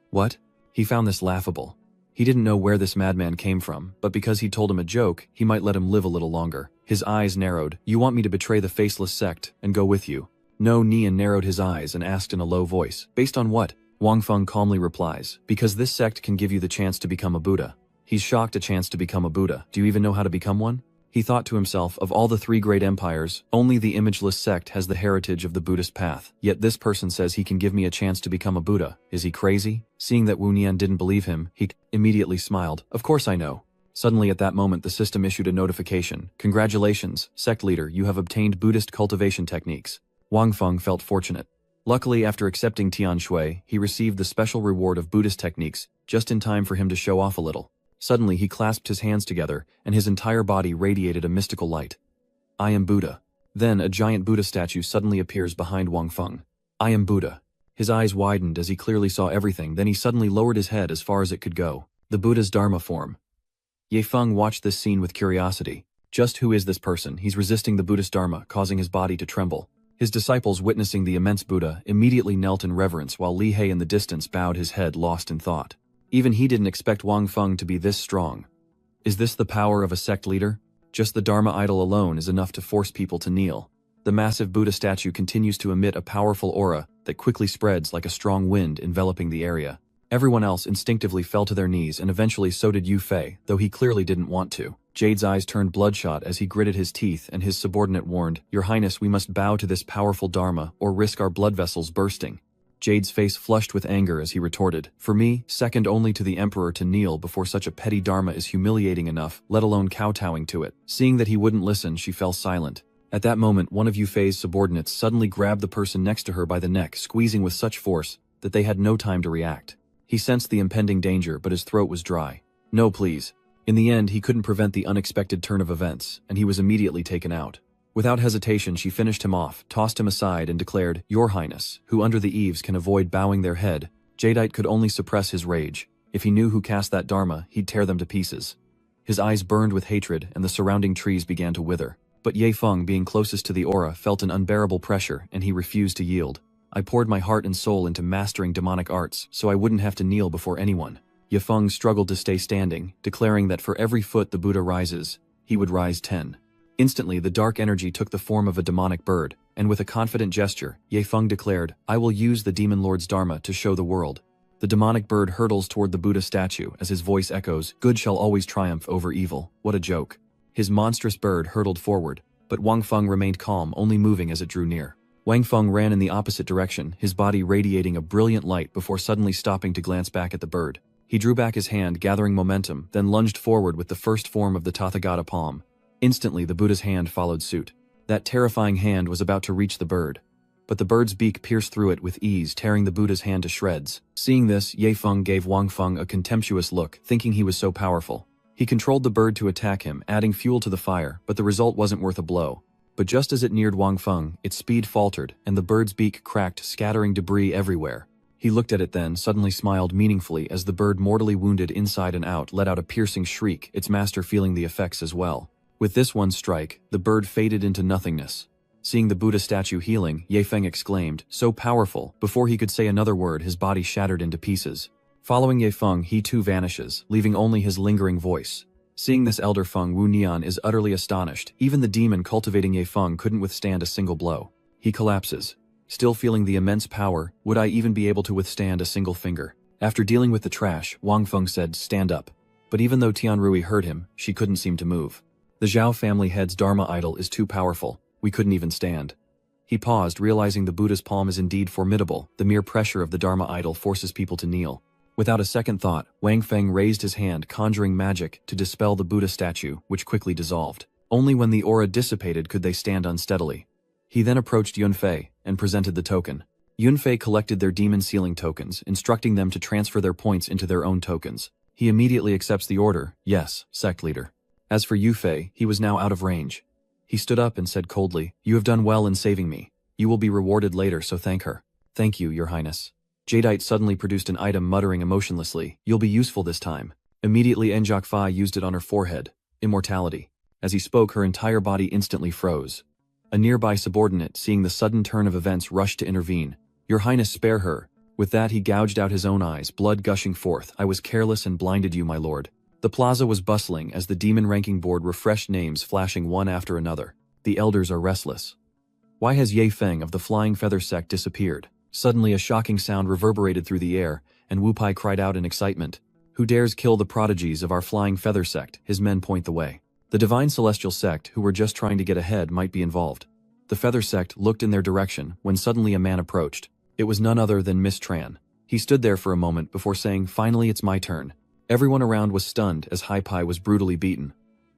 What? He found this laughable. He didn't know where this madman came from, but because he told him a joke, he might let him live a little longer. His eyes narrowed. You want me to betray the faceless sect and go with you? No. Nian narrowed his eyes and asked in a low voice, based on what? Wang Feng calmly replies, because this sect can give you the chance to become a Buddha. He's shocked, a chance to become a Buddha. Do you even know how to become one? He thought to himself, of all the 3 great empires, only the imageless sect has the heritage of the Buddhist path. Yet this person says he can give me a chance to become a Buddha. Is he crazy? Seeing that Wu Nian didn't believe him, he immediately smiled. Of course I know. Suddenly at that moment the system issued a notification. Congratulations, sect leader, you have obtained Buddhist cultivation techniques. Wang Feng felt fortunate. Luckily, after accepting Tian Shui, he received the special reward of Buddhist techniques, just in time for him to show off a little. Suddenly he clasped his hands together, and his entire body radiated a mystical light. I am Buddha. Then a giant Buddha statue suddenly appears behind Wang Feng. I am Buddha. His eyes widened as he clearly saw everything, then he suddenly lowered his head as far as it could go. The Buddha's Dharma form. Ye Feng watched this scene with curiosity. Just who is this person? He's resisting the Buddhist Dharma, causing his body to tremble. His disciples, witnessing the immense Buddha, immediately knelt in reverence while Li He in the distance bowed his head, lost in thought. Even he didn't expect Wang Feng to be this strong. Is this the power of a sect leader? Just the Dharma idol alone is enough to force people to kneel. The massive Buddha statue continues to emit a powerful aura that quickly spreads like a strong wind enveloping the area. Everyone else instinctively fell to their knees, and eventually so did Yu Fei, though he clearly didn't want to. Jade's eyes turned bloodshot as he gritted his teeth, and his subordinate warned, Your Highness, we must bow to this powerful Dharma or risk our blood vessels bursting. Jade's face flushed with anger as he retorted, For me, second only to the Emperor, to kneel before such a petty Dharma is humiliating enough, let alone kowtowing to it. Seeing that he wouldn't listen, she fell silent. At that moment, one of Yu Fei's subordinates suddenly grabbed the person next to her by the neck, squeezing with such force that they had no time to react. He sensed the impending danger, but his throat was dry. No, please. In the end, he couldn't prevent the unexpected turn of events, and he was immediately taken out. Without hesitation, she finished him off, tossed him aside, and declared, Your Highness, who under the eaves can avoid bowing their head. Jadeite could only suppress his rage. If he knew who cast that Dharma, he'd tear them to pieces. His eyes burned with hatred, and the surrounding trees began to wither. But Ye Feng, being closest to the aura, felt an unbearable pressure, and he refused to yield. I poured my heart and soul into mastering demonic arts, so I wouldn't have to kneel before anyone. Ye Feng struggled to stay standing, declaring that for every foot the Buddha rises, he would rise 10. Instantly, the dark energy took the form of a demonic bird, and with a confident gesture, Ye Feng declared, "I will use the Demon Lord's Dharma to show the world." The demonic bird hurtles toward the Buddha statue as his voice echoes, "Good shall always triumph over evil." What a joke. His monstrous bird hurtled forward, but Wang Feng remained calm, only moving as it drew near. Wang Feng ran in the opposite direction, his body radiating a brilliant light before suddenly stopping to glance back at the bird. He drew back his hand, gathering momentum, then lunged forward with the first form of the Tathagata palm. Instantly, the Buddha's hand followed suit. That terrifying hand was about to reach the bird. But the bird's beak pierced through it with ease, tearing the Buddha's hand to shreds. Seeing this, Ye Feng gave Wang Feng a contemptuous look, thinking he was so powerful. He controlled the bird to attack him, adding fuel to the fire, but the result wasn't worth a blow. But just as it neared Wang Feng, its speed faltered, and the bird's beak cracked, scattering debris everywhere. He looked at it then, suddenly smiled meaningfully as the bird, mortally wounded inside and out, let out a piercing shriek, its master feeling the effects as well. With this one strike, the bird faded into nothingness. Seeing the Buddha statue healing, Ye Feng exclaimed, "So powerful." Before he could say another word, his body shattered into pieces. Following Ye Feng, he too vanishes, leaving only his lingering voice. Seeing this, Elder Feng Wu Nian is utterly astonished. Even the demon cultivating Ye Feng couldn't withstand a single blow. He collapses. Still feeling the immense power, would I even be able to withstand a single finger? After dealing with the trash, Wang Feng said, "Stand up." But even though Tianrui heard him, she couldn't seem to move. The Zhao family head's Dharma idol is too powerful. We couldn't even stand. He paused, realizing the Buddha's palm is indeed formidable. The mere pressure of the Dharma idol forces people to kneel. Without a second thought, Wang Feng raised his hand, conjuring magic to dispel the Buddha statue, which quickly dissolved. Only when the aura dissipated could they stand unsteadily. He then approached Yunfei and presented the token. Yunfei collected their demon sealing tokens, instructing them to transfer their points into their own tokens. He immediately accepts the order. "Yes, sect leader." As for Yunfei, he was now out of range. He stood up and said coldly, "You have done well in saving me. You will be rewarded later, so thank her." "Thank you, Your Highness." Jadeite suddenly produced an item, muttering emotionlessly, "You'll be useful this time." Immediately Enjokfa used it on her forehead. Immortality. As he spoke, her entire body instantly froze. A nearby subordinate, seeing the sudden turn of events, rushed to intervene. "Your Highness, spare her." With that he gouged out his own eyes, blood gushing forth. "I was careless and blinded you, my lord." The plaza was bustling as the demon ranking board refreshed names flashing one after another. The elders are restless. Why has Ye Feng of the Flying Feather sect disappeared? Suddenly a shocking sound reverberated through the air, and Wu Pai cried out in excitement. "Who dares kill the prodigies of our Flying Feather sect?" His men point the way. The Divine Celestial sect, who were just trying to get ahead, might be involved. The Feather sect looked in their direction when suddenly a man approached. It was none other than Miss Tran. He stood there for a moment before saying, "Finally it's my turn." Everyone around was stunned as Hai Pai was brutally beaten.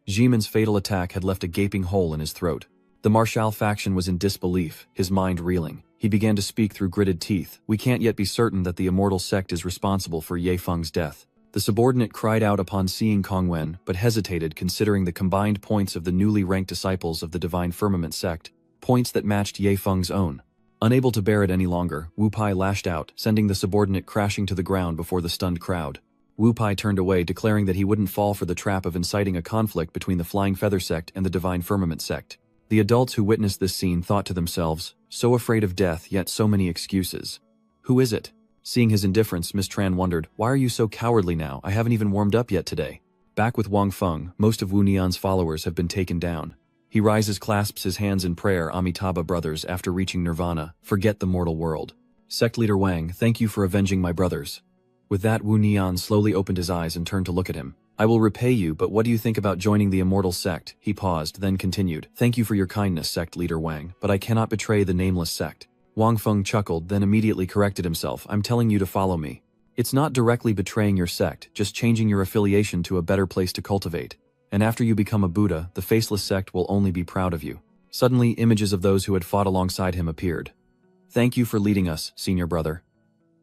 Jimin's fatal attack had left a gaping hole in his throat. The Marshal faction was in disbelief, his mind reeling. He began to speak through gritted teeth. "We can't yet be certain that the Immortal Sect is responsible for Ye Feng's death." The subordinate cried out upon seeing Kong Wen, but hesitated considering the combined points of the newly ranked disciples of the Divine Firmament sect, points that matched Ye Feng's own. Unable to bear it any longer, Wu Pai lashed out, sending the subordinate crashing to the ground before the stunned crowd. Wu Pai turned away, declaring that he wouldn't fall for the trap of inciting a conflict between the Flying Feather sect and the Divine Firmament sect. The adults who witnessed this scene thought to themselves, so afraid of death, yet so many excuses. "Who is it?" Seeing his indifference, Miss Tran wondered, "Why are you so cowardly now? I haven't even warmed up yet today." Back with Wang Feng, most of Wu Nian's followers have been taken down. He rises, clasps his hands in prayer. "Amitabha, brothers, after reaching nirvana, forget the mortal world. Sect leader Wang, thank you for avenging my brothers." With that, Wu Nian slowly opened his eyes and turned to look at him. "I will repay you, but what do you think about joining the Immortal Sect?" He paused, then continued, "Thank you for your kindness, Sect Leader Wang, but I cannot betray the nameless sect." Wang Feng chuckled, then immediately corrected himself. "I'm telling you to follow me. It's not directly betraying your sect, just changing your affiliation to a better place to cultivate. And after you become a Buddha, the Faceless Sect will only be proud of you." Suddenly, images of those who had fought alongside him appeared. "Thank you for leading us, senior brother.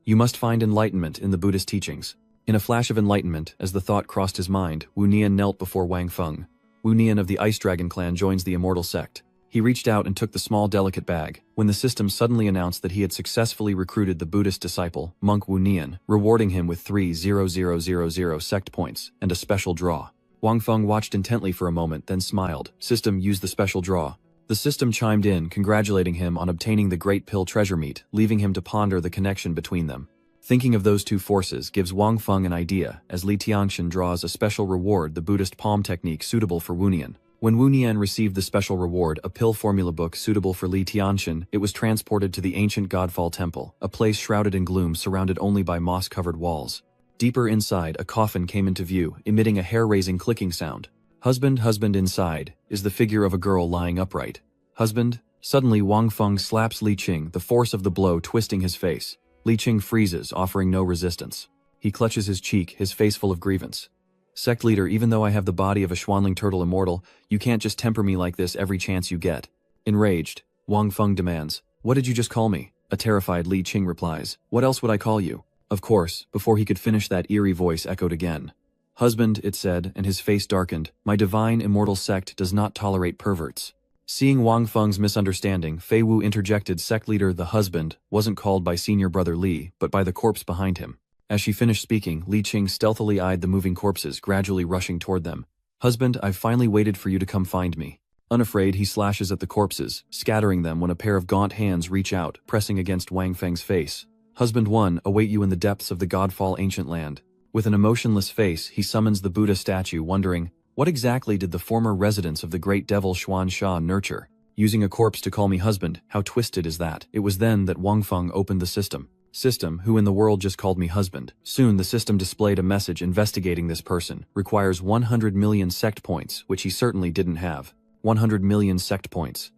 You must find enlightenment in the Buddhist teachings." In a flash of enlightenment, as the thought crossed his mind, Wu Nian knelt before Wang Feng. Wu Nian of the Ice Dragon clan joins the Immortal Sect. He reached out and took the small delicate bag, when the system suddenly announced that he had successfully recruited the Buddhist disciple, Monk Wu Nian, rewarding him with 3,000 sect points, and a special draw. Wang Feng watched intently for a moment, then smiled. System, use the special draw. The system chimed in, congratulating him on obtaining the Great Pill treasure meat, leaving him to ponder the connection between them. Thinking of those two forces gives Wang Feng an idea, as Li Tianxian draws a special reward, the Buddhist palm technique suitable for Wu Nian. When Wu Nian received the special reward, a pill formula book suitable for Li Tianxin, it was transported to the ancient Godfall Temple, a place shrouded in gloom surrounded only by moss-covered walls. Deeper inside, a coffin came into view, emitting a hair-raising clicking sound. Husband, husband inside, is the figure of a girl lying upright. Husband? Suddenly Wang Feng slaps Li Qing, the force of the blow twisting his face. Li Qing freezes, offering no resistance. He clutches his cheek, his face full of grievance. Sect leader, even though I have the body of a Xuanling turtle immortal, you can't just temper me like this every chance you get. Enraged, Wang Feng demands, "What did you just call me?" A terrified Li Qing replies, "What else would I call you?" Of course, before he could finish that eerie voice echoed again. "Husband," it said, and his face darkened, "my divine immortal sect does not tolerate perverts." Seeing Wang Feng's misunderstanding, Fei Wu interjected, "Sect leader, the husband wasn't called by senior brother Li, but by the corpse behind him." As she finished speaking, Li Qing stealthily eyed the moving corpses, gradually rushing toward them. "Husband, I've finally waited for you to come find me." Unafraid, he slashes at the corpses, scattering them when a pair of gaunt hands reach out, pressing against Wang Feng's face. "Husband one, await you in the depths of the Godfall ancient land." With an emotionless face, he summons the Buddha statue, wondering, what exactly did the former residents of the great devil Xuan Sha nurture? Using a corpse to call me husband, how twisted is that? It was then that Wang Feng opened the system. System, who in the world just called me husband. Soon the system displayed a message investigating this person, requires 100 million sect points, which he certainly didn't have. 100 million sect points.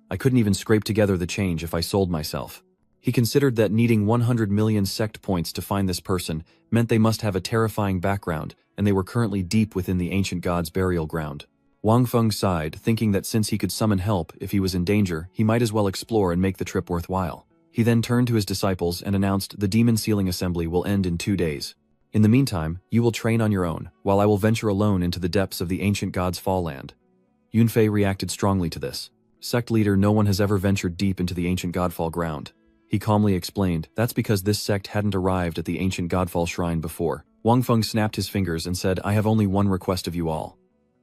I couldn't even scrape together the change if I sold myself. He considered that needing 100 million sect points to find this person meant they must have a terrifying background, and they were currently deep within the ancient god's burial ground. Wang Feng sighed, thinking that since he could summon help if he was in danger, he might as well explore and make the trip worthwhile. He then turned to his disciples and announced, "The demon sealing assembly will end in 2 days. In the meantime, you will train on your own, while I will venture alone into the depths of the ancient god's fall land." Yunfei reacted strongly to this. "Sect leader, no one has ever ventured deep into the ancient godfall ground." He calmly explained, "That's because this sect hadn't arrived at the ancient godfall shrine before." Wang Feng snapped his fingers and said, "I have only one request of you all."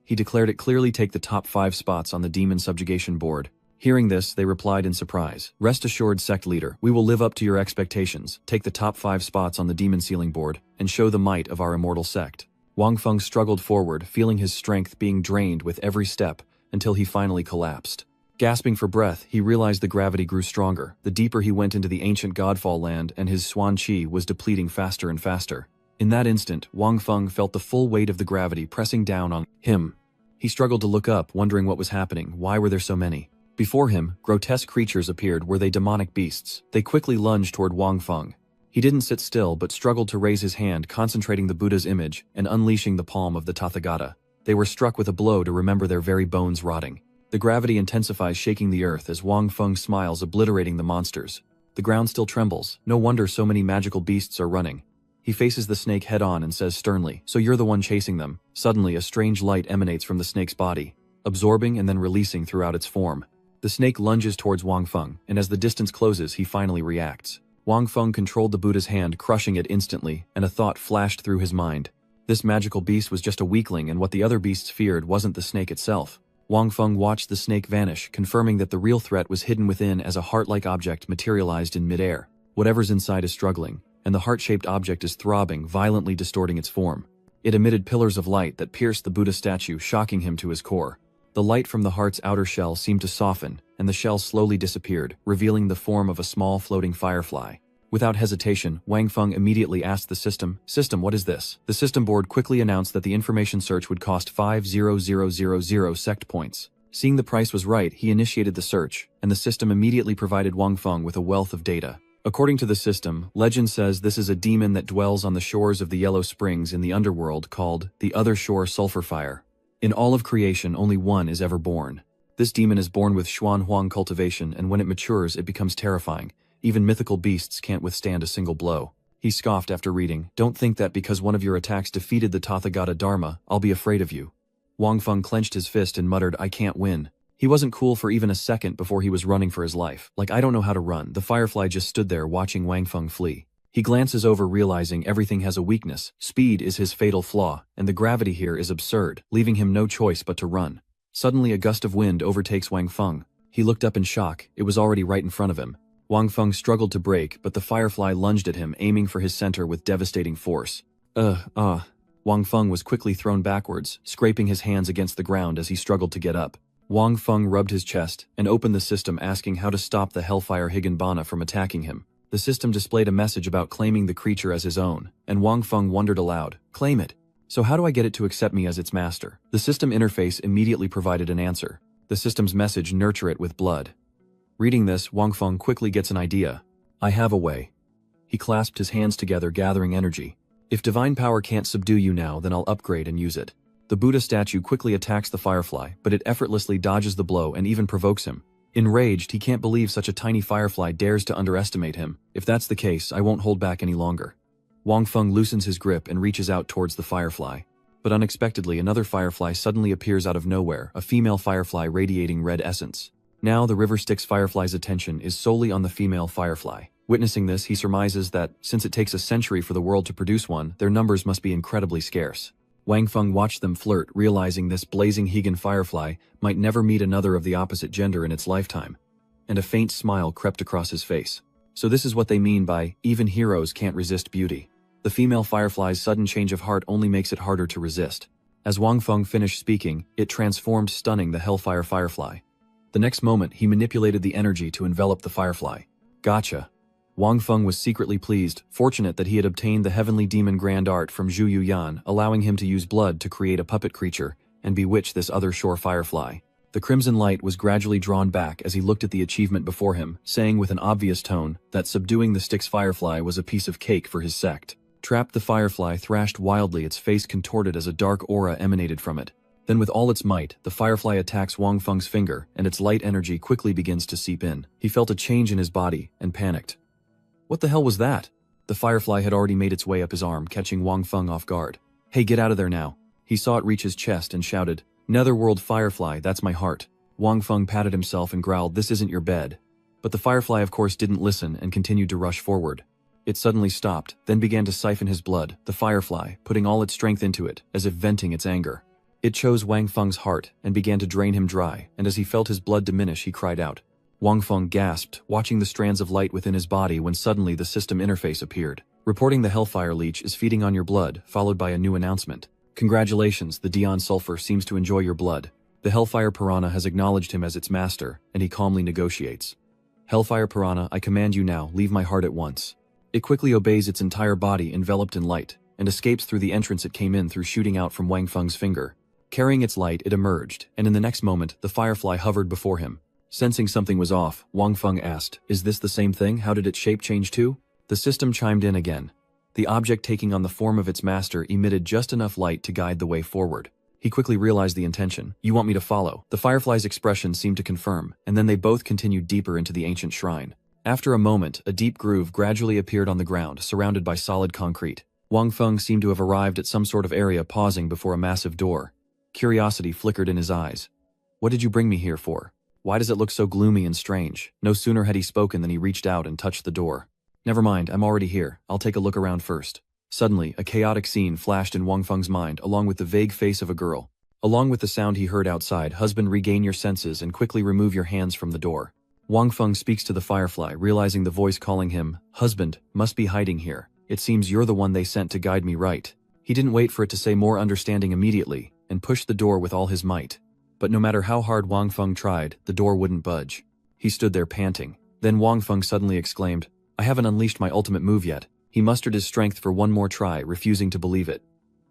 He declared it clearly: take the top 5 spots on the demon subjugation board. Hearing this, they replied in surprise, "Rest assured, sect leader, we will live up to your expectations, take the top 5 spots on the demon sealing board, and show the might of our immortal sect." Wang Feng struggled forward, feeling his strength being drained with every step, until he finally collapsed. Gasping for breath, he realized the gravity grew stronger, the deeper he went into the ancient Godfall land, and his Xuan Qi was depleting faster and faster. In that instant, Wang Feng felt the full weight of the gravity pressing down on him. He struggled to look up, wondering what was happening. Why were there so many? Before him, grotesque creatures appeared. Were they demonic beasts? They quickly lunged toward Wang Feng. He didn't sit still but struggled to raise his hand, concentrating the Buddha's image and unleashing the palm of the Tathagata. They were struck with a blow to remember their very bones rotting. The gravity intensifies, shaking the earth as Wang Feng smiles, obliterating the monsters. The ground still trembles. No wonder so many magical beasts are running. He faces the snake head-on and says sternly, "So you're the one chasing them." Suddenly, a strange light emanates from the snake's body, absorbing and then releasing throughout its form. The snake lunges towards Wang Feng, and as the distance closes, he finally reacts. Wang Feng controlled the Buddha's hand, crushing it instantly, and a thought flashed through his mind. This magical beast was just a weakling, and what the other beasts feared wasn't the snake itself. Wang Feng watched the snake vanish, confirming that the real threat was hidden within as a heart-like object materialized in midair. Whatever's inside is struggling, and the heart-shaped object is throbbing, violently distorting its form. It emitted pillars of light that pierced the Buddha statue, shocking him to his core. The light from the heart's outer shell seemed to soften, and the shell slowly disappeared, revealing the form of a small floating firefly. Without hesitation, Wang Feng immediately asked the system, "System, what is this?" The system board quickly announced that the information search would cost 5,000 sect points. Seeing the price was right, he initiated the search, and the system immediately provided Wang Feng with a wealth of data. According to the system, legend says this is a demon that dwells on the shores of the Yellow Springs in the underworld called the Other Shore Sulfur Fire. In all of creation, only one is ever born. This demon is born with Xuan Huang cultivation, and when it matures, it becomes terrifying. Even mythical beasts can't withstand a single blow. He scoffed after reading, "Don't think that because one of your attacks defeated the Tathagata Dharma, I'll be afraid of you." Wang Feng clenched his fist and muttered, "I can't win." He wasn't cool for even a second before he was running for his life. Like, "I don't know how to run." The firefly just stood there watching Wang Feng flee. He glances over, realizing everything has a weakness. Speed is his fatal flaw, and the gravity here is absurd, leaving him no choice but to run. Suddenly, a gust of wind overtakes Wang Feng. He looked up in shock. It was already right in front of him. Wang Feng struggled to brake, but the firefly lunged at him, aiming for his center with devastating force. Wang Feng was quickly thrown backwards, scraping his hands against the ground as he struggled to get up. Wang Feng rubbed his chest and opened the system asking how to stop the Hellfire Higanbana from attacking him. The system displayed a message about claiming the creature as his own, and Wang Feng wondered aloud, "Claim it? So how do I get it to accept me as its master?" The system interface immediately provided an answer. The system's message, "Nurture it with blood." Reading this, Wang Feng quickly gets an idea. "I have a way." He clasped his hands together, gathering energy. "If divine power can't subdue you now, then I'll upgrade and use it." The Buddha statue quickly attacks the firefly, but it effortlessly dodges the blow and even provokes him. Enraged, he can't believe such a tiny firefly dares to underestimate him. "If that's the case, I won't hold back any longer." Wang Feng loosens his grip and reaches out towards the firefly. But unexpectedly, another firefly suddenly appears out of nowhere, a female firefly radiating red essence. Now the River Styx firefly's attention is solely on the female firefly. Witnessing this, he surmises that, since it takes a century for the world to produce one, their numbers must be incredibly scarce. Wang Feng watched them flirt, realizing this blazing Higan firefly might never meet another of the opposite gender in its lifetime. And a faint smile crept across his face. So this is what they mean by, even heroes can't resist beauty. The female firefly's sudden change of heart only makes it harder to resist. As Wang Feng finished speaking, it transformed, stunning the Hellfire firefly. The next moment, he manipulated the energy to envelop the firefly. Gotcha. Wang Feng was secretly pleased, fortunate that he had obtained the heavenly demon grand art from Zhu Yuyan, allowing him to use blood to create a puppet creature and bewitch this other shore firefly. The crimson light was gradually drawn back as he looked at the achievement before him, saying with an obvious tone that subduing the Styx firefly was a piece of cake for his sect. Trapped, the firefly thrashed wildly, its face contorted as a dark aura emanated from it. Then with all its might, the firefly attacks Wang Feng's finger, and its light energy quickly begins to seep in. He felt a change in his body and panicked. What the hell was that? The firefly had already made its way up his arm, catching Wang Feng off guard. "Hey, get out of there now." He saw it reach his chest and shouted, "Netherworld firefly, that's my heart." Wang Feng patted himself and growled, "This isn't your bed." But the firefly of course didn't listen and continued to rush forward. It suddenly stopped, then began to siphon his blood, the firefly putting all its strength into it, as if venting its anger. It chose Wang Feng's heart and began to drain him dry, and as he felt his blood diminish, he cried out. Wang Feng gasped, watching the strands of light within his body when suddenly the system interface appeared. Reporting the Hellfire Leech is feeding on your blood, followed by a new announcement. Congratulations, the Dion Sulfur seems to enjoy your blood. The Hellfire Piranha has acknowledged him as its master, and he calmly negotiates. Hellfire Piranha, I command you now, leave my heart at once. It quickly obeys, its entire body enveloped in light, and escapes through the entrance it came in through, shooting out from Wang Feng's finger. Carrying its light, it emerged, and in the next moment, the firefly hovered before him. Sensing something was off, Wang Feng asked, "Is this the same thing? How did its shape change too?" The system chimed in again. The object, taking on the form of its master, emitted just enough light to guide the way forward. He quickly realized the intention. "You want me to follow?" The firefly's expression seemed to confirm, and then they both continued deeper into the ancient shrine. After a moment, a deep groove gradually appeared on the ground, surrounded by solid concrete. Wang Feng seemed to have arrived at some sort of area, pausing before a massive door. Curiosity flickered in his eyes. "What did you bring me here for? Why does it look so gloomy and strange?" No sooner had he spoken than he reached out and touched the door. "Never mind, I'm already here. I'll take a look around first." Suddenly, a chaotic scene flashed in Wang Feng's mind, along with the vague face of a girl. Along with the sound he heard outside, "Husband, regain your senses and quickly remove your hands from the door." Wang Feng speaks to the firefly, realizing the voice calling him, "Husband, must be hiding here. It seems you're the one they sent to guide me right." He didn't wait for it to say more, understanding immediately, and pushed the door with all his might. But no matter how hard Wang Feng tried, the door wouldn't budge. He stood there panting. Then Wang Feng suddenly exclaimed, "I haven't unleashed my ultimate move yet." He mustered his strength for one more try, refusing to believe it.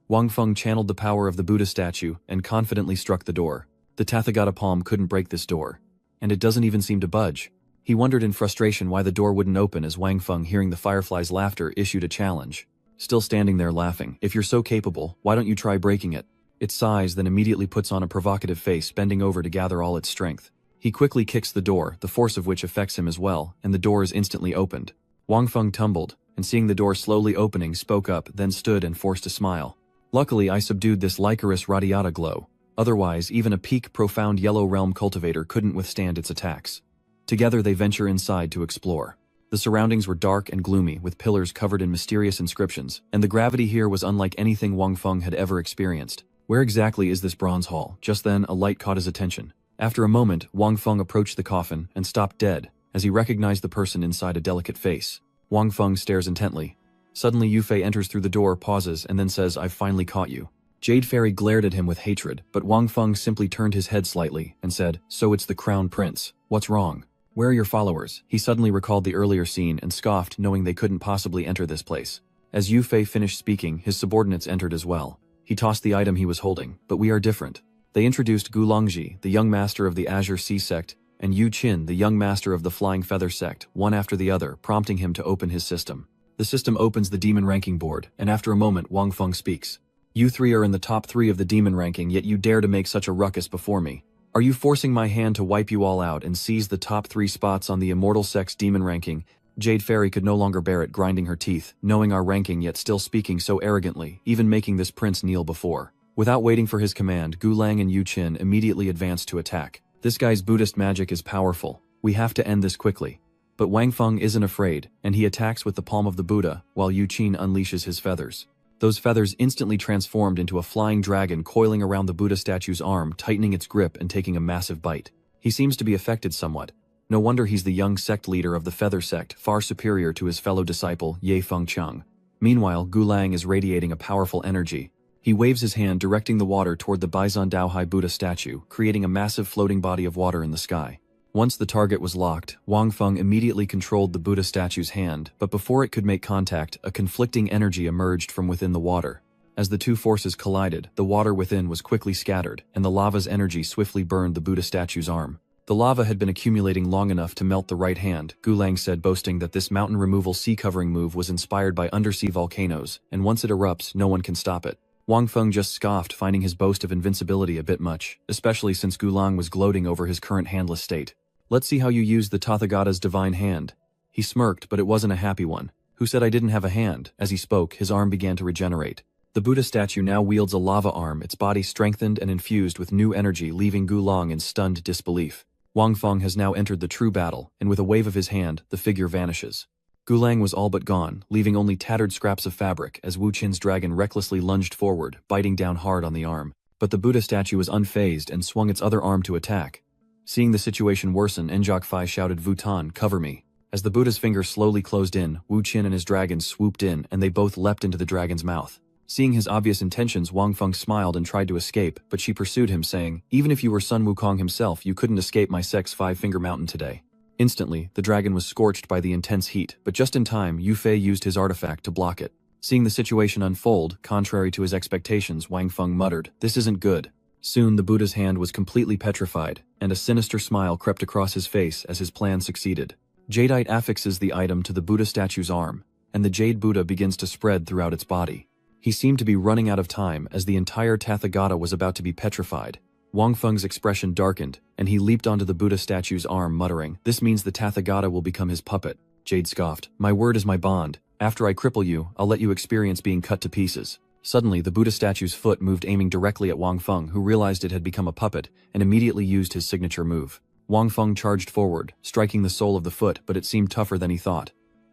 Wang Feng channeled the power of the Buddha statue and confidently struck the door. The Tathagata palm couldn't break this door. And it doesn't even seem to budge. He wondered in frustration why the door wouldn't open as Wang Feng, hearing the firefly's laughter, issued a challenge. Still standing there laughing, "If you're so capable, why don't you try breaking it?" It sighs, then immediately puts on a provocative face, bending over to gather all its strength. He quickly kicks the door, the force of which affects him as well, and the door is instantly opened. Wang Feng tumbled, and seeing the door slowly opening, spoke up, then stood and forced a smile. "Luckily I subdued this Lycaris radiata glow. Otherwise, even a peak profound yellow realm cultivator couldn't withstand its attacks." Together they venture inside to explore. The surroundings were dark and gloomy, with pillars covered in mysterious inscriptions, and the gravity here was unlike anything Wang Feng had ever experienced. Where exactly is this bronze hall? Just then, a light caught his attention. After a moment, Wang Feng approached the coffin and stopped dead, as he recognized the person inside, a delicate face. Wang Feng stares intently. Suddenly Yufei enters through the door, pauses, and then says, "I've finally caught you." Jade Fairy glared at him with hatred, but Wang Feng simply turned his head slightly and said, "So it's the Crown Prince. What's wrong? Where are your followers?" He suddenly recalled the earlier scene and scoffed, knowing they couldn't possibly enter this place. As Yufei finished speaking, his subordinates entered as well. He tossed the item he was holding, "But we are different." They introduced Gu Longji, the young master of the Azure Sea Sect, and Yu Qin, the young master of the Flying Feather Sect, one after the other, prompting him to open his system. The system opens the demon ranking board, and after a moment Wang Feng speaks. "You three are in the top 3 of the demon ranking, yet you dare to make such a ruckus before me. Are you forcing my hand to wipe you all out and seize the top 3 spots on the Immortal Sect's demon ranking?" Jade Fairy could no longer bear it, grinding her teeth, knowing our ranking yet still speaking so arrogantly, even making this prince kneel before. Without waiting for his command, Gu Lang and Yu Qin immediately advanced to attack. "This guy's Buddhist magic is powerful. We have to end this quickly." But Wang Feng isn't afraid, and he attacks with the palm of the Buddha, while Yu Qin unleashes his feathers. Those feathers instantly transformed into a flying dragon coiling around the Buddha statue's arm, tightening its grip and taking a massive bite. He seems to be affected somewhat. No wonder he's the young sect leader of the Feather Sect, far superior to his fellow disciple, Ye Fengcheng. Meanwhile, Gu Lang is radiating a powerful energy. He waves his hand, directing the water toward the Baizan Daohai Buddha statue, creating a massive floating body of water in the sky. Once the target was locked, Wang Feng immediately controlled the Buddha statue's hand, but before it could make contact, a conflicting energy emerged from within the water. As the two forces collided, the water within was quickly scattered, and the lava's energy swiftly burned the Buddha statue's arm. The lava had been accumulating long enough to melt the right hand, Gu Lang said, boasting that this mountain removal sea covering move was inspired by undersea volcanoes, and once it erupts, no one can stop it. Wang Feng just scoffed, finding his boast of invincibility a bit much, especially since Gu Lang was gloating over his current handless state. "Let's see how you use the Tathagata's divine hand." He smirked, but it wasn't a happy one. "Who said I didn't have a hand?" As he spoke, his arm began to regenerate. The Buddha statue now wields a lava arm, its body strengthened and infused with new energy, leaving Gu Lang in stunned disbelief. Wang Feng has now entered the true battle, and with a wave of his hand, the figure vanishes. Gu Lang was all but gone, leaving only tattered scraps of fabric as Wu Qin's dragon recklessly lunged forward, biting down hard on the arm. But the Buddha statue was unfazed and swung its other arm to attack. Seeing the situation worsen, Enjok Fai shouted, "Vutan, cover me." As the Buddha's finger slowly closed in, Wu Qin and his dragon swooped in, and they both leapt into the dragon's mouth. Seeing his obvious intentions, Wang Feng smiled and tried to escape, but she pursued him, saying, "Even if you were Sun Wukong himself, you couldn't escape my sect's 5-finger mountain today." Instantly, the dragon was scorched by the intense heat, but just in time, Yufei used his artifact to block it. Seeing the situation unfold, contrary to his expectations, Wang Feng muttered, "This isn't good." Soon the Buddha's hand was completely petrified, and a sinister smile crept across his face as his plan succeeded. Jadeite affixes the item to the Buddha statue's arm, and the Jade Buddha begins to spread throughout its body. He seemed to be running out of time as the entire Tathagata was about to be petrified. Wang Feng's expression darkened, and he leaped onto the Buddha statue's arm, muttering, "This means the Tathagata will become his puppet." Jade scoffed, "My word is my bond. After I cripple you, I'll let you experience being cut to pieces." Suddenly, the Buddha statue's foot moved, aiming directly at Wang Feng, who realized it had become a puppet, and immediately used his signature move. Wang Feng charged forward, striking the sole of the foot, but it seemed tougher than he thought.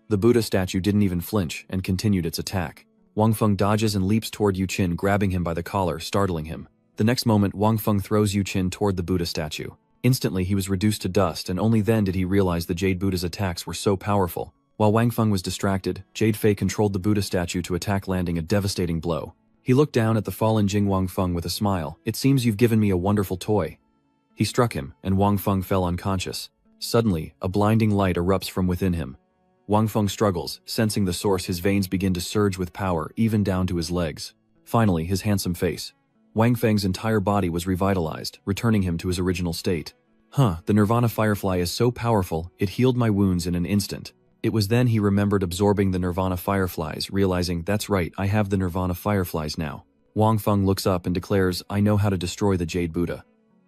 The Buddha statue didn't even flinch, and continued its attack. Wang Feng dodges and leaps toward Yu Qin, grabbing him by the collar, startling him. The next moment, Wang Feng throws Yu Qin toward the Buddha statue. Instantly, he was reduced to dust, and only then did he realize the Jade Buddha's attacks were so powerful. While Wang Feng was distracted, Jade Fei controlled the Buddha statue to attack, landing a devastating blow. He looked down at the fallen Jing Wang Feng with a smile. "It seems you've given me a wonderful toy." He struck him, and Wang Feng fell unconscious. Suddenly, a blinding light erupts from within him. Wang Feng struggles, sensing the source. His veins begin to surge with power, even down to his legs. Finally, his handsome face. Wang Feng's entire body was revitalized, returning him to his original state. The Nirvana Firefly is so powerful, it healed my wounds in an instant." It was then he remembered absorbing the Nirvana Fireflies, realizing, "That's right, I have the Nirvana Fireflies now." Wang Feng looks up and declares, "I know how to destroy the Jade Buddha."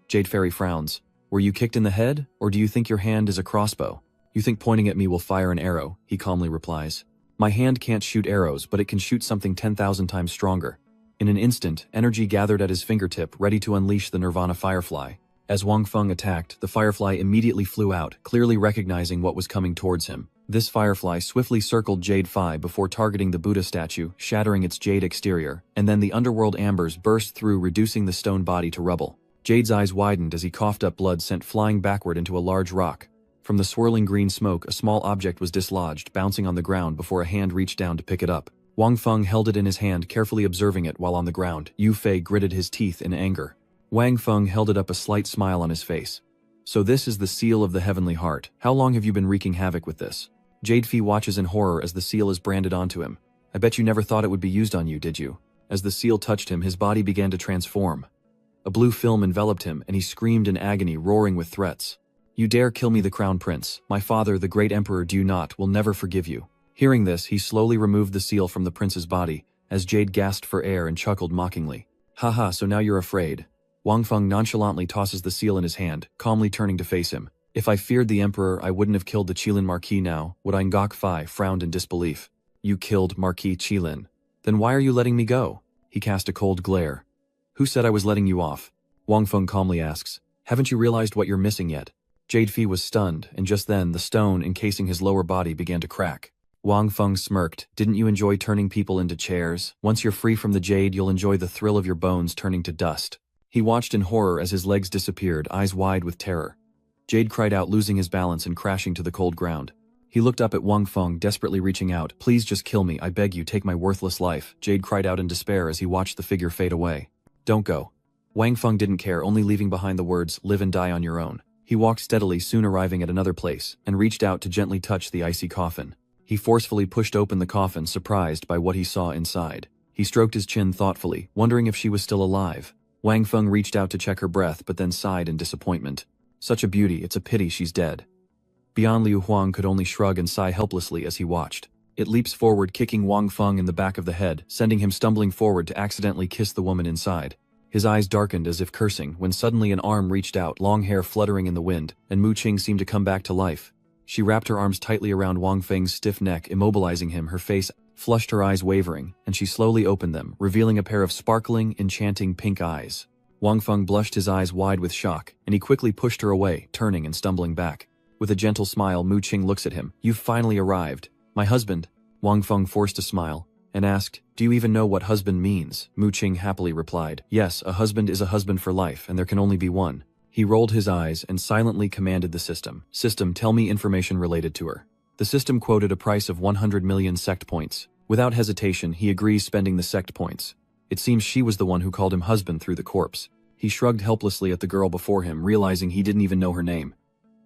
Jade Fairy frowns. "Were you kicked in the head, or do you think your hand is a crossbow? You think pointing at me will fire an arrow," he calmly replies. "My hand can't shoot arrows, but it can shoot something 10,000 times stronger." In an instant, energy gathered at his fingertip, ready to unleash the Nirvana Firefly. As Wang Feng attacked, the Firefly immediately flew out, clearly recognizing what was coming towards him. This Firefly swiftly circled Jade Fai before targeting the Buddha statue, shattering its jade exterior, and then the underworld ambers burst through, reducing the stone body to rubble. Jade's eyes widened as he coughed up blood sent flying backward into a large rock. From the swirling green smoke, a small object was dislodged, bouncing on the ground before a hand reached down to pick it up. Wang Feng held it in his hand, carefully observing it while on the ground. Yu Fei gritted his teeth in anger. Wang Feng held it up, a slight smile on his face. So this is the seal of the heavenly heart. How long have you been wreaking havoc with this? Jade Fei watches in horror as the seal is branded onto him. I bet you never thought it would be used on you, did you? As the seal touched him, his body began to transform. A blue film enveloped him, and he screamed in agony, roaring with threats. You dare kill me, the crown prince. My father, the great emperor Do Not, will never forgive you. Hearing this, he slowly removed the seal from the prince's body, as Jade gasped for air and chuckled mockingly. Haha, so now you're afraid. Wang Feng nonchalantly tosses the seal in his hand, calmly turning to face him. If I feared the emperor, I wouldn't have killed the Qilin Marquis now, would I? Ngok Fai frowned in disbelief. You killed Marquis Qilin. Then why are you letting me go? He cast a cold glare. Who said I was letting you off? Wang Feng calmly asks. Haven't you realized what you're missing yet? Jade Fei was stunned, and just then the stone encasing his lower body began to crack. Wang Feng smirked. Didn't you enjoy turning people into chairs? Once you're free from the jade, you'll enjoy the thrill of your bones turning to dust. He watched in horror as his legs disappeared, eyes wide with terror. Jade cried out, losing his balance and crashing to the cold ground. He looked up at Wang Feng, desperately reaching out. Please just kill me, I beg you, take my worthless life. Jade cried out in despair as he watched the figure fade away. Don't go. Wang Feng didn't care, only leaving behind the words, live and die on your own. He walked steadily, soon arriving at another place, and reached out to gently touch the icy coffin. He forcefully pushed open the coffin, surprised by what he saw inside. He stroked his chin thoughtfully, wondering if she was still alive. Wang Feng reached out to check her breath, but then sighed in disappointment. Such a beauty, it's a pity she's dead. Beyond, Liu Huang could only shrug and sigh helplessly as he watched. It leaps forward, kicking Wang Feng in the back of the head, sending him stumbling forward to accidentally kiss the woman inside. His eyes darkened as if cursing, when suddenly an arm reached out, long hair fluttering in the wind, and Mu Qing seemed to come back to life. She wrapped her arms tightly around Wang Feng's stiff neck, immobilizing him, her face flushed, her eyes wavering, and she slowly opened them, revealing a pair of sparkling, enchanting pink eyes. Wang Feng blushed, his eyes wide with shock, and he quickly pushed her away, turning and stumbling back. With a gentle smile, Mu Qing looks at him. You've finally arrived. My husband. Wang Feng forced a smile, and asked, do you even know what husband means? Mu Qing happily replied, yes, a husband is a husband for life, and there can only be one. He rolled his eyes and silently commanded the system. System, tell me information related to her. The system quoted a price of 100 million sect points. Without hesitation, he agrees, spending the sect points. It seems she was the one who called him husband through the corpse. He shrugged helplessly at the girl before him, realizing he didn't even know her name.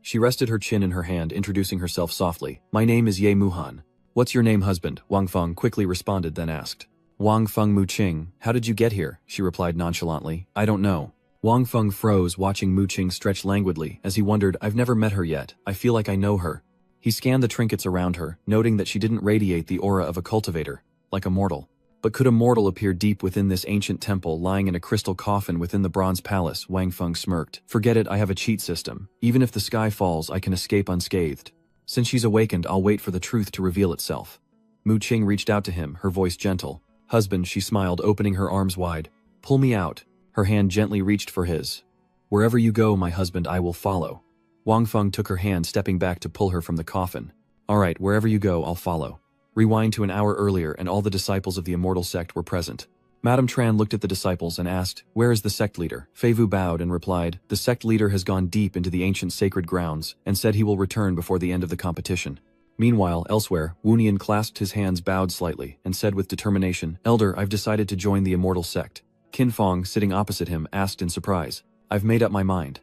She rested her chin in her hand, introducing herself softly. My name is Ye Muhan. What's your name, husband? Wang Feng quickly responded, then asked. Wang Feng. Mu Qing. How did you get here? She replied nonchalantly. I don't know. Wang Feng froze, watching Mu Qing stretch languidly, as he wondered, I've never met her yet. I feel like I know her. He scanned the trinkets around her, noting that she didn't radiate the aura of a cultivator, like a mortal. But could a mortal appear deep within this ancient temple, lying in a crystal coffin within the bronze palace? Wang Feng smirked. Forget it, I have a cheat system. Even if the sky falls, I can escape unscathed. Since she's awakened, I'll wait for the truth to reveal itself. Mu Qing reached out to him, her voice gentle. Husband, she smiled, opening her arms wide. Pull me out. Her hand gently reached for his. Wherever you go, my husband, I will follow. Wang Feng took her hand, stepping back to pull her from the coffin. All right, wherever you go, I'll follow. Rewind to an hour earlier, and all the disciples of the immortal sect were present. Madame Tran looked at the disciples and asked, where is the sect leader? Fei Vu bowed and replied, the sect leader has gone deep into the ancient sacred grounds and said he will return before the end of the competition. Meanwhile, elsewhere, Wu Nian clasped his hands, bowed slightly, and said with determination, Elder, I've decided to join the immortal sect. Qin Fong, sitting opposite him, asked in surprise, I've made up my mind.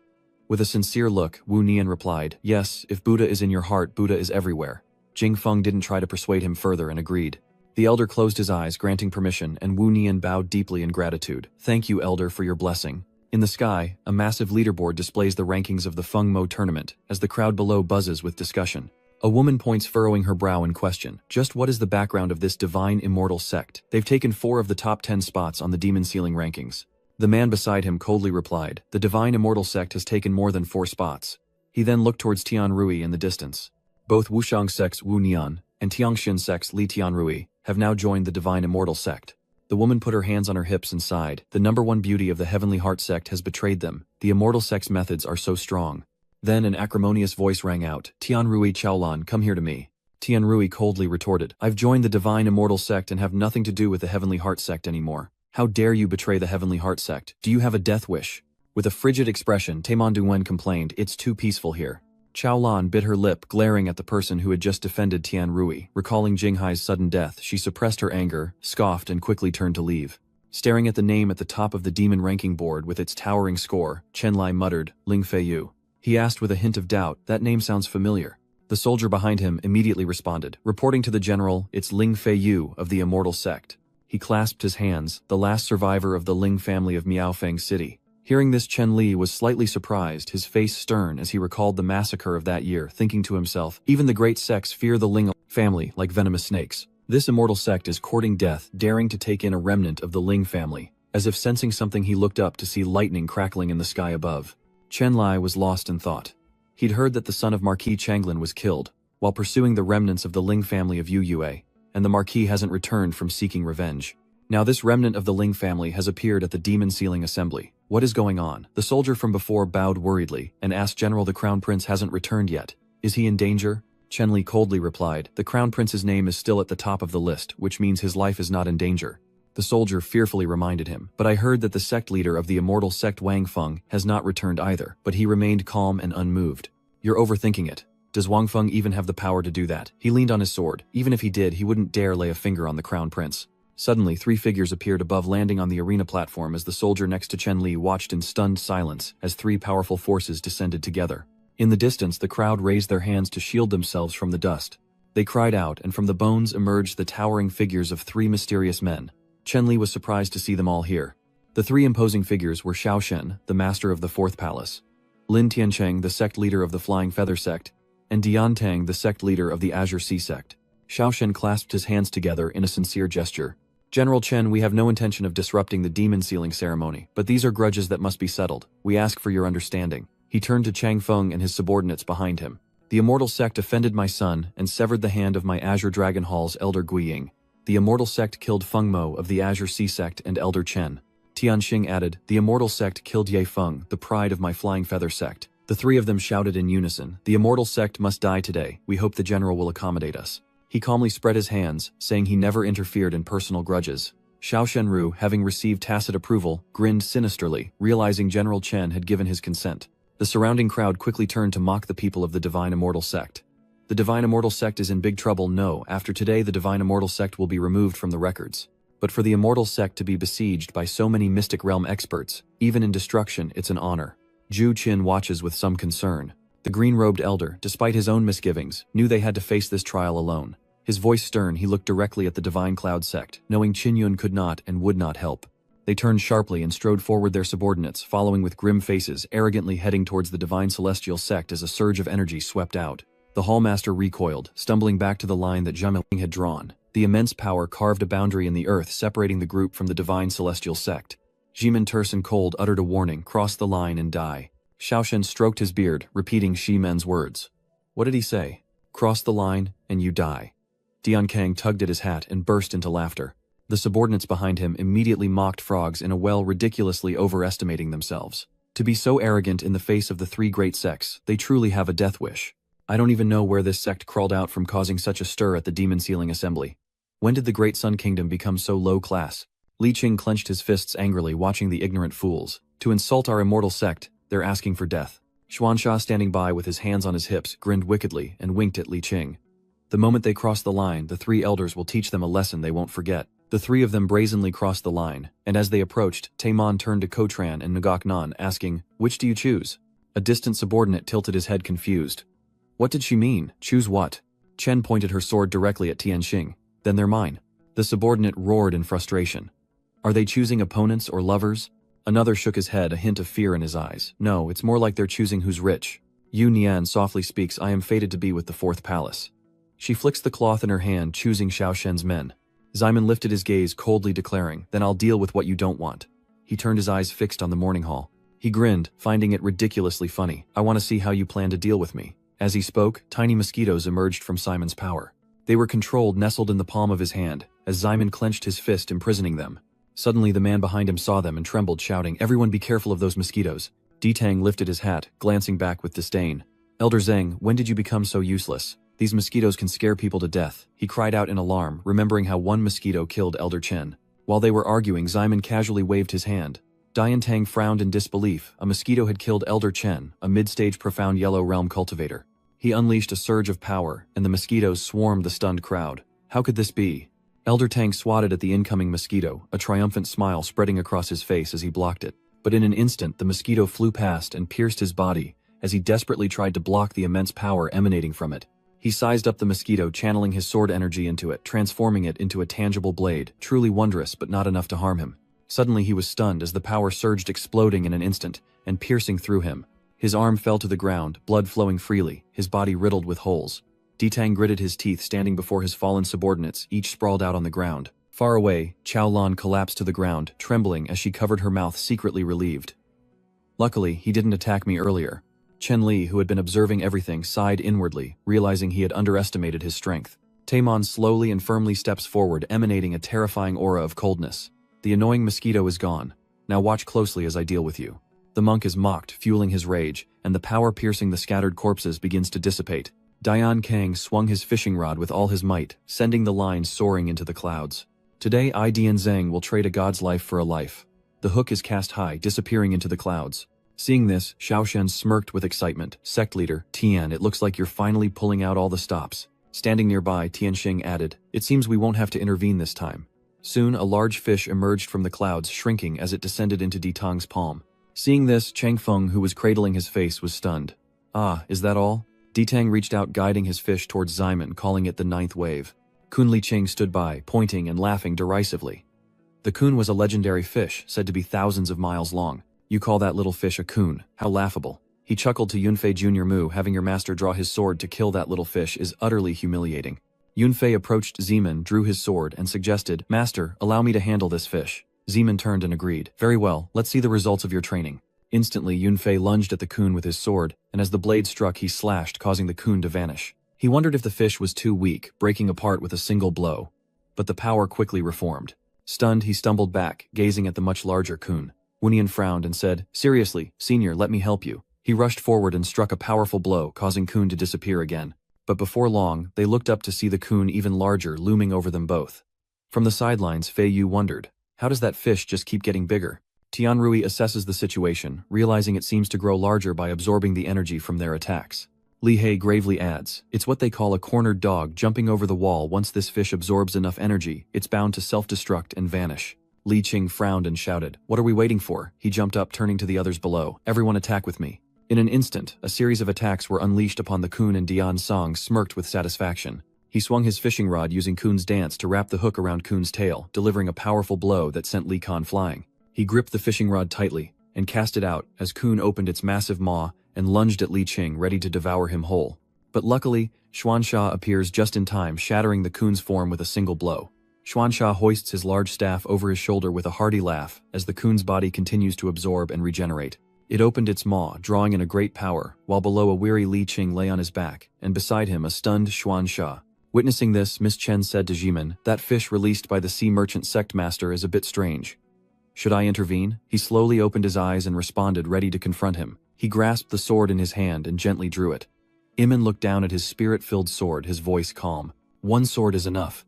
With a sincere look, Wu Nian replied, yes, if Buddha is in your heart, Buddha is everywhere. Jing Feng didn't try to persuade him further and agreed. The elder closed his eyes, granting permission, and Wu Nian bowed deeply in gratitude. Thank you, elder, for your blessing. In the sky, a massive leaderboard displays the rankings of the Feng Mo tournament, as the crowd below buzzes with discussion. A woman points, furrowing her brow in question. Just what is the background of this divine immortal sect? They've taken 4 of the top 10 spots on the demon ceiling rankings. The man beside him coldly replied, the divine immortal sect has taken more than 4 spots. He then looked towards Tianrui in the distance. Both Wushang sect's Wu Nian and Tiangxin sect's Li Tianrui have now joined the divine immortal sect. The woman put her hands on her hips and sighed. The #1 beauty of the heavenly heart sect has betrayed them. The immortal sect's methods are so strong. Then an acrimonious voice rang out, Tianrui Chaolan, come here to me. Tianrui coldly retorted, I've joined the divine immortal sect and have nothing to do with the heavenly heart sect anymore. How dare you betray the heavenly heart sect? Do you have a death wish? With a frigid expression, Taeman Duwen complained, it's too peaceful here. Chao Lan bit her lip, glaring at the person who had just defended Tian Rui. Recalling Jinghai's sudden death, she suppressed her anger, scoffed, and quickly turned to leave. Staring at the name at the top of the demon ranking board with its towering score, Chen Lai muttered, Ling Fei Yu. He asked with a hint of doubt, that name sounds familiar. The soldier behind him immediately responded, reporting to the general, it's Ling Fei Yu of the Immortal Sect. He clasped his hands, the last survivor of the Ling family of Miaofeng City. Hearing this, Chen Li was slightly surprised, his face stern as he recalled the massacre of that year, thinking to himself, even the great sects fear the Ling family like venomous snakes. This immortal sect is courting death, daring to take in a remnant of the Ling family. As if sensing something, he looked up to see lightning crackling in the sky above. Chen Lai was lost in thought. He'd heard that the son of Marquis Changlin was killed, while pursuing the remnants of the Ling family of Yu Yue, and the Marquis hasn't returned from seeking revenge. Now this remnant of the Ling family has appeared at the Demon Sealing Assembly. What is going on? The soldier from before bowed worriedly, and asked General, the Crown Prince hasn't returned yet. Is he in danger? Chen Li coldly replied, the Crown Prince's name is still at the top of the list, which means his life is not in danger. The soldier fearfully reminded him, but I heard that the sect leader of the immortal sect Wang Feng has not returned either, but he remained calm and unmoved. You're overthinking it. Does Wang Feng even have the power to do that? He leaned on his sword. Even if he did, he wouldn't dare lay a finger on the Crown Prince. Suddenly, 3 figures appeared above, landing on the arena platform as the soldier next to Chen Li watched in stunned silence as 3 powerful forces descended together. In the distance, the crowd raised their hands to shield themselves from the dust. They cried out, and from the bones emerged the towering figures of 3 mysterious men. Chen Li was surprised to see them all here. The 3 imposing figures were Xiao Shen, the master of the 4th palace, Lin Tiancheng, the sect leader of the Flying Feather sect, and Dian Tang, the sect leader of the Azure Sea sect. Xiao Shen clasped his hands together in a sincere gesture. General Chen, we have no intention of disrupting the demon sealing ceremony, but these are grudges that must be settled. We ask for your understanding. He turned to Chang Feng and his subordinates behind him. The Immortal Sect offended my son and severed the hand of my Azure Dragon Hall's elder Guiying. The Immortal Sect killed Feng Mo of the Azure Sea sect and elder Chen. Tianxing added, the Immortal Sect killed Ye Feng, the pride of my Flying Feather sect. The 3 of them shouted in unison, the Immortal Sect must die today. We hope the general will accommodate us. He calmly spread his hands, saying he never interfered in personal grudges. Xiao Shenru, having received tacit approval, grinned sinisterly, realizing General Chen had given his consent. The surrounding crowd quickly turned to mock the people of the Divine Immortal Sect. The Divine Immortal Sect is in big trouble. No, after today the Divine Immortal Sect will be removed from the records. But for the Immortal Sect to be besieged by so many Mystic Realm experts, even in destruction, it's an honor. Zhu Qin watches with some concern. The green-robed elder, despite his own misgivings, knew they had to face this trial alone. His voice stern, he looked directly at the Divine Cloud Sect, knowing Qin Yun could not and would not help. They turned sharply and strode forward, their subordinates following with grim faces, arrogantly heading towards the Divine Celestial Sect as a surge of energy swept out. The Hallmaster recoiled, stumbling back to the line that Zhang Ming had drawn. The immense power carved a boundary in the earth, separating the group from the Divine Celestial Sect. Jimin, terse and cold, uttered a warning, cross the line and die. Xiaoshen stroked his beard, repeating Shi Men's words. What did he say? Cross the line, and you die. Dian Kang tugged at his hat and burst into laughter. The subordinates behind him immediately mocked frogs in a well, ridiculously overestimating themselves. To be so arrogant in the face of the 3 great sects, they truly have a death wish. I don't even know where this sect crawled out from, causing such a stir at the Demon Sealing Assembly. When did the Great Sun Kingdom become so low class? Li Qing clenched his fists angrily, watching the ignorant fools. To insult our immortal sect, they're asking for death. Xuansha, standing by with his hands on his hips, grinned wickedly and winked at Li Qing. The moment they cross the line, the 3 elders will teach them a lesson they won't forget. The 3 of them brazenly crossed the line, and as they approached, Taimon turned to Kotran and Ngok Nan, asking, which do you choose? A distant subordinate tilted his head, confused. What did she mean? Choose what? Chen pointed her sword directly at Tianxing. Then they're mine. The subordinate roared in frustration. Are they choosing opponents or lovers? Another shook his head, a hint of fear in his eyes. No, it's more like they're choosing who's rich. Yu Nian softly speaks, I am fated to be with the 4th palace. She flicks the cloth in her hand, choosing Xiao Shen's men. Ximen lifted his gaze, coldly declaring, then I'll deal with what you don't want. He turned his eyes fixed on the morning hall. He grinned, finding it ridiculously funny. I want to see how you plan to deal with me. As he spoke, tiny mosquitoes emerged from Simon's power. They were controlled, nestled in the palm of his hand, as Ximen clenched his fist, imprisoning them. Suddenly the man behind him saw them and trembled, shouting, everyone be careful of those mosquitoes. Ditang lifted his hat, glancing back with disdain. Elder Zheng, when did you become so useless? These mosquitoes can scare people to death, he cried out in alarm, remembering how one mosquito killed Elder Chen. While they were arguing, Ximen casually waved his hand. Diantang frowned in disbelief. A mosquito had killed Elder Chen, a mid-stage profound yellow realm cultivator. He unleashed a surge of power, and the mosquitoes swarmed the stunned crowd. How could this be? Elder Tang swatted at the incoming mosquito, a triumphant smile spreading across his face as he blocked it. But in an instant, the mosquito flew past and pierced his body, as he desperately tried to block the immense power emanating from it. He sized up the mosquito, channeling his sword energy into it, transforming it into a tangible blade, truly wondrous but not enough to harm him. Suddenly he was stunned as the power surged, exploding in an instant, and piercing through him. His arm fell to the ground, blood flowing freely, his body riddled with holes. Ditang gritted his teeth, standing before his fallen subordinates, each sprawled out on the ground. Far away, Chao Lan collapsed to the ground, trembling as she covered her mouth, secretly relieved. Luckily, he didn't attack me earlier. Chen Li, who had been observing everything, sighed inwardly, realizing he had underestimated his strength. Taemon slowly and firmly steps forward, emanating a terrifying aura of coldness. The annoying mosquito is gone. Now watch closely as I deal with you. The monk is mocked, fueling his rage, and the power piercing the scattered corpses begins to dissipate. Dian Kang swung his fishing rod with all his might, sending the line soaring into the clouds. Today I Dian Zhang will trade a god's life for a life. The hook is cast high, disappearing into the clouds. Seeing this, Xiaoshen smirked with excitement. Sect leader, Tian, it looks like you're finally pulling out all the stops. Standing nearby, Tianxing added, it seems we won't have to intervene this time. Soon a large fish emerged from the clouds, shrinking as it descended into Ditang's palm. Seeing this, Chang Feng, who was cradling his face, was stunned. Ah, is that all? Ditang reached out, guiding his fish towards Ximen, calling it the ninth wave. Kun Liqing stood by, pointing and laughing derisively. The kun was a legendary fish, said to be thousands of miles long. You call that little fish a kun? How laughable. He chuckled to Yunfei Jr. Mu, having your master draw his sword to kill that little fish is utterly humiliating. Yunfei approached Zeman, drew his sword, and suggested, Master, allow me to handle this fish. Zeman turned and agreed. Very well, let's see the results of your training. Instantly, Yunfei lunged at the kun with his sword, and as the blade struck, he slashed, causing the kun to vanish. He wondered if the fish was too weak, breaking apart with a single blow. But the power quickly reformed. Stunned, he stumbled back, gazing at the much larger kun. Wunian frowned and said, Seriously, senior, let me help you. He rushed forward and struck a powerful blow, causing kun to disappear again. But before long, they looked up to see the kun even larger looming over them both. From the sidelines, Fei Yu wondered, how does that fish just keep getting bigger? Tianrui assesses the situation, realizing it seems to grow larger by absorbing the energy from their attacks. Li He gravely adds, it's what they call a cornered dog jumping over the wall. Once this fish absorbs enough energy, it's bound to self-destruct and vanish. Li Qing frowned and shouted, what are we waiting for? He jumped up, turning to the others below. Everyone attack with me. In an instant, a series of attacks were unleashed upon the kun, and Dian Song smirked with satisfaction. He swung his fishing rod using Kun's dance to wrap the hook around Kun's tail, delivering a powerful blow that sent Li Kan flying. He gripped the fishing rod tightly and cast it out as Kun opened its massive maw and lunged at Li Qing, ready to devour him whole. But luckily, Xuansha appears just in time, shattering the Kun's form with a single blow. Xuansha hoists his large staff over his shoulder with a hearty laugh as the Kun's body continues to absorb and regenerate. It opened its maw, drawing in a great power, while below a weary Li Qing lay on his back, and beside him a stunned Xuansha. Witnessing this, Miss Chen said to Jimin, that fish released by the sea merchant sect master is a bit strange. Should I intervene? He slowly opened his eyes and responded, ready to confront him. He grasped the sword in his hand and gently drew it. Iman looked down at his spirit-filled sword, his voice calm. One sword is enough.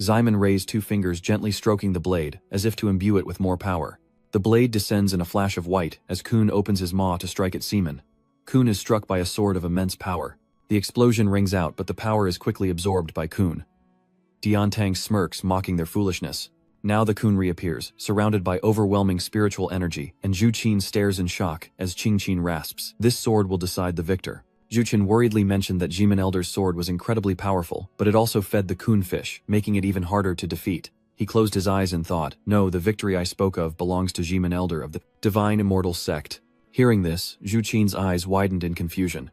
Ximen raised 2 fingers, gently stroking the blade, as if to imbue it with more power. The blade descends in a flash of white as Kun opens his maw to strike at Seaman. Kun is struck by a sword of immense power. The explosion rings out, but the power is quickly absorbed by Kun. Diantang smirks, mocking their foolishness. Now the Kun reappears, surrounded by overwhelming spiritual energy, and Zhu Qin stares in shock as Qing Qin rasps, this sword will decide the victor. Zhu Qin worriedly mentioned that Jimin Elder's sword was incredibly powerful, but it also fed the Kun fish, making it even harder to defeat. He closed his eyes and thought, no, the victory I spoke of belongs to Jimin Elder of the Divine Immortal Sect. Hearing this, Zhu Qin's eyes widened in confusion.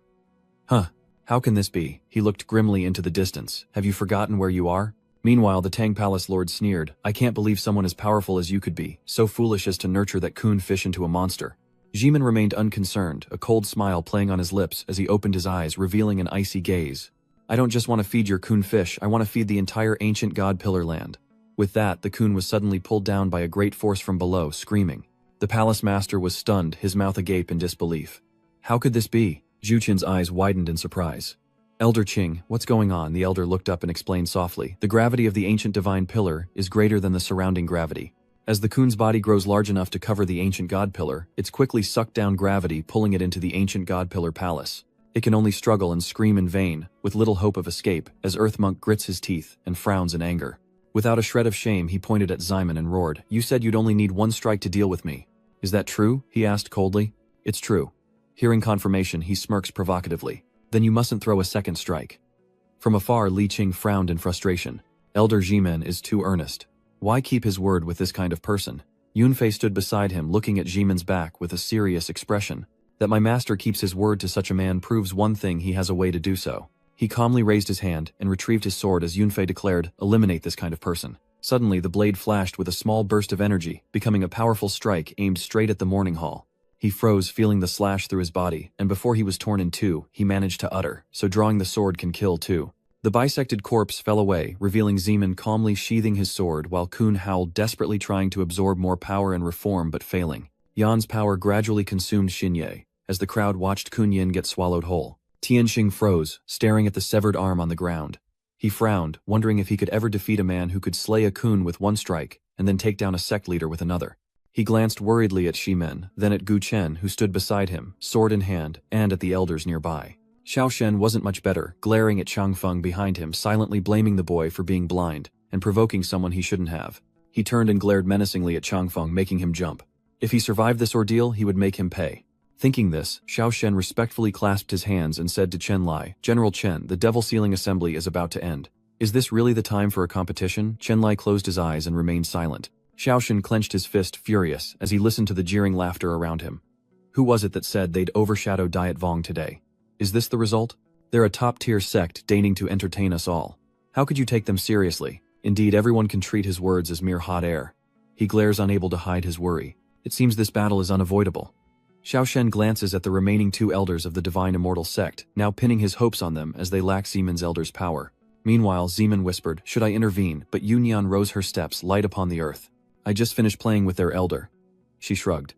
Huh, how can this be? He looked grimly into the distance. Have you forgotten where you are? Meanwhile, the Tang Palace Lord sneered, I can't believe someone as powerful as you could be, so foolish as to nurture that Kun fish into a monster. Jimin remained unconcerned, a cold smile playing on his lips as he opened his eyes, revealing an icy gaze. I don't just want to feed your Kun fish, I want to feed the entire ancient god pillar land. With that, the Kun was suddenly pulled down by a great force from below, screaming. The palace master was stunned, his mouth agape in disbelief. How could this be? Zhu Qin's eyes widened in surprise. Elder Qing, what's going on? The elder looked up and explained softly. The gravity of the ancient divine pillar is greater than the surrounding gravity. As the Kun's body grows large enough to cover the ancient god pillar, it's quickly sucked down gravity, pulling it into the ancient god pillar palace. It can only struggle and scream in vain, with little hope of escape, as Earth Monk grits his teeth and frowns in anger. Without a shred of shame, he pointed at Simon and roared, "You said you'd only need one strike to deal with me. Is that true?" he asked coldly. "It's true." Hearing confirmation, he smirks provocatively. "Then you mustn't throw a second strike." From afar, Li Qing frowned in frustration. Elder Jimen is too earnest. Why keep his word with this kind of person? Yunfei stood beside him, looking at Jimen's back with a serious expression. That my master keeps his word to such a man proves one thing: he has a way to do so. He calmly raised his hand and retrieved his sword as Yunfei declared, "Eliminate this kind of person." Suddenly, the blade flashed with a small burst of energy, becoming a powerful strike aimed straight at the morning hall. He froze, feeling the slash through his body, and before he was torn in two, he managed to utter, "So drawing the sword can kill too." The bisected corpse fell away, revealing Zeman calmly sheathing his sword while Kun howled, desperately trying to absorb more power and reform but failing. Yan's power gradually consumed Xinye, as the crowd watched Kun Yin get swallowed whole. Tianxing froze, staring at the severed arm on the ground. He frowned, wondering if he could ever defeat a man who could slay a Kun with one strike, and then take down a sect leader with another. He glanced worriedly at Shimen, then at Gu Chen, who stood beside him, sword in hand, and at the elders nearby. Xiao Shen wasn't much better, glaring at Chang Feng behind him, silently blaming the boy for being blind, and provoking someone he shouldn't have. He turned and glared menacingly at Chang Feng, making him jump. If he survived this ordeal, he would make him pay. Thinking this, Xiao Shen respectfully clasped his hands and said to Chen Lai, "General Chen, the Devil Sealing Assembly is about to end. Is this really the time for a competition?" Chen Lai closed his eyes and remained silent. Xiao Shen clenched his fist, furious, as he listened to the jeering laughter around him. Who was it that said they'd overshadow Diet Vong today? Is this the result? They're a top-tier sect deigning to entertain us all. How could you take them seriously? Indeed, everyone can treat his words as mere hot air. He glares, unable to hide his worry. It seems this battle is unavoidable. Xiao Shen glances at the remaining two elders of the Divine Immortal Sect, now pinning his hopes on them as they lack Zeman's elder's power. Meanwhile, Zeman whispered, "Should I intervene?" But Yunyan rose her steps, light upon the earth. "I just finished playing with their elder." She shrugged.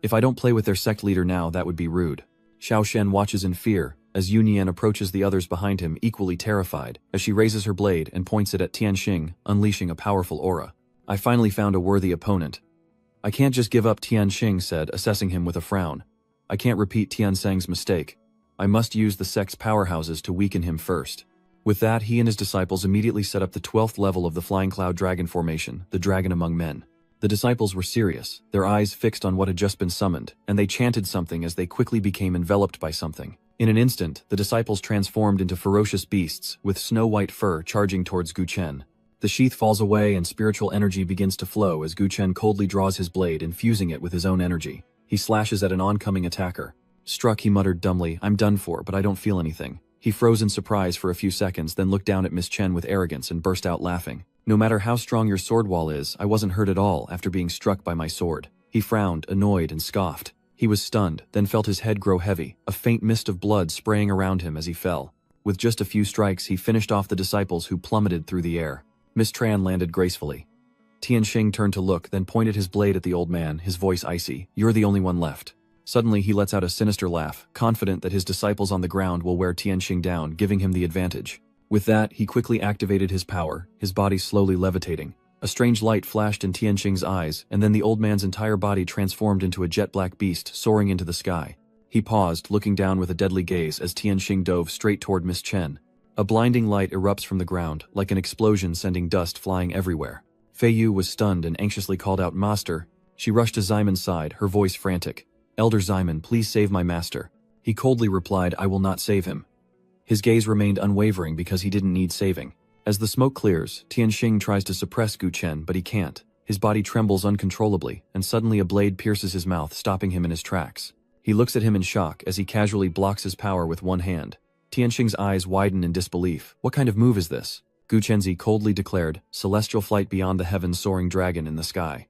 "If I don't play with their sect leader now, that would be rude." Xiao Shen watches in fear, as Yunyan approaches the others behind him, equally terrified, as she raises her blade and points it at Tianxing, unleashing a powerful aura. "I finally found a worthy opponent." "I can't just give up," Tianxing said, assessing him with a frown. "I can't repeat Tianxing's mistake. I must use the sect's powerhouses to weaken him first." With that, he and his disciples immediately set up the 12th level of the Flying Cloud Dragon formation, the Dragon Among Men. The disciples were serious, their eyes fixed on what had just been summoned, and they chanted something as they quickly became enveloped by something. In an instant, the disciples transformed into ferocious beasts, with snow-white fur charging towards Gu Chen. The sheath falls away and spiritual energy begins to flow as Gu Chen coldly draws his blade, infusing it with his own energy. He slashes at an oncoming attacker. Struck, he muttered dumbly, "I'm done for, but I don't feel anything." He froze in surprise for a few seconds, then looked down at Miss Chen with arrogance and burst out laughing. "No matter how strong your sword wall is, I wasn't hurt at all after being struck by my sword." He frowned, annoyed, and scoffed. He was stunned, then felt his head grow heavy, a faint mist of blood spraying around him as he fell. With just a few strikes, he finished off the disciples, who plummeted through the air. Miss Tran landed gracefully. Tianxing turned to look, then pointed his blade at the old man, his voice icy. "You're the only one left." Suddenly, he lets out a sinister laugh, confident that his disciples on the ground will wear Tianxing down, giving him the advantage. With that, he quickly activated his power, his body slowly levitating. A strange light flashed in Tianxing's eyes, and then the old man's entire body transformed into a jet-black beast soaring into the sky. He paused, looking down with a deadly gaze as Tianxing dove straight toward Miss Chen. A blinding light erupts from the ground, like an explosion sending dust flying everywhere. Fei Yu was stunned and anxiously called out, "Master." She rushed to Ximen's side, her voice frantic. "Elder Ximen, please save my master." He coldly replied, "I will not save him." His gaze remained unwavering because he didn't need saving. As the smoke clears, Tianxing tries to suppress Gu Chen, but he can't. His body trembles uncontrollably, and suddenly a blade pierces his mouth, stopping him in his tracks. He looks at him in shock as he casually blocks his power with one hand. Tianxing's eyes widen in disbelief. "What kind of move is this?" Gu Chenzi coldly declared, "Celestial flight beyond the heavens, soaring dragon in the sky."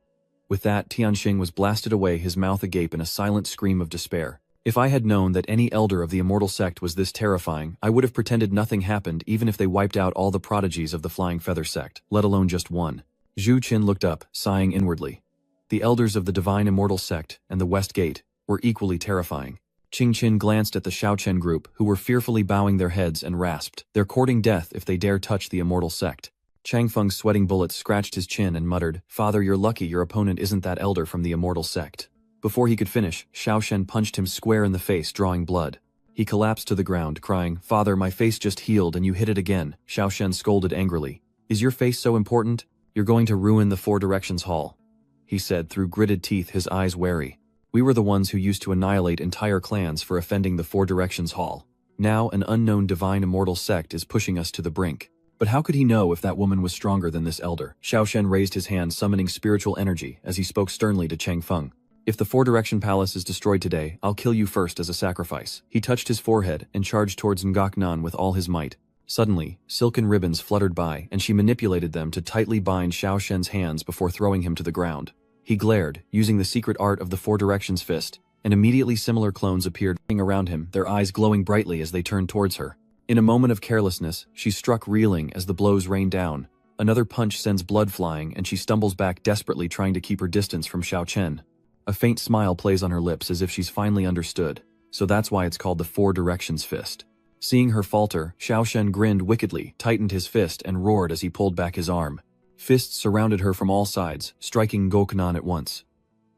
With that, Tianxing was blasted away, his mouth agape in a silent scream of despair. "If I had known that any elder of the immortal sect was this terrifying, I would have pretended nothing happened, even if they wiped out all the prodigies of the Flying Feather sect, let alone just one." Zhu Qin looked up, sighing inwardly. The elders of the Divine Immortal Sect and the West Gate were equally terrifying. Qing Qin glanced at the Shaochen group, who were fearfully bowing their heads, and rasped, "They're courting death if they dare touch the immortal sect." Chang Feng's sweating bullets scratched his chin and muttered, "Father, you're lucky your opponent isn't that elder from the immortal sect." Before he could finish, Xiao Shen punched him square in the face, drawing blood. He collapsed to the ground, crying, "Father, my face just healed and you hit it again." Xiao Shen scolded angrily. "Is your face so important? You're going to ruin the Four Directions Hall," he said through gritted teeth, his eyes wary. "We were the ones who used to annihilate entire clans for offending the Four Directions Hall. Now an unknown divine immortal sect is pushing us to the brink." But how could he know if that woman was stronger than this elder? Xiao Shen raised his hand, summoning spiritual energy as he spoke sternly to Chang Feng. "If the Four Direction Palace is destroyed today, I'll kill you first as a sacrifice." He touched his forehead and charged towards Ngok with all his might. Suddenly, silken ribbons fluttered by, and she manipulated them to tightly bind Xiao Shen's hands before throwing him to the ground. He glared, using the secret art of the Four Directions fist, and immediately similar clones appeared around him, their eyes glowing brightly as they turned towards her. In a moment of carelessness, she struck, reeling as the blows rained down. Another punch sends blood flying, and she stumbles back, desperately trying to keep her distance from Xiao Chen. A faint smile plays on her lips as if she's finally understood. So that's why it's called the Four Directions Fist. Seeing her falter, Xiao Shen grinned wickedly, tightened his fist, and roared as he pulled back his arm. Fists surrounded her from all sides, striking Goknan at once.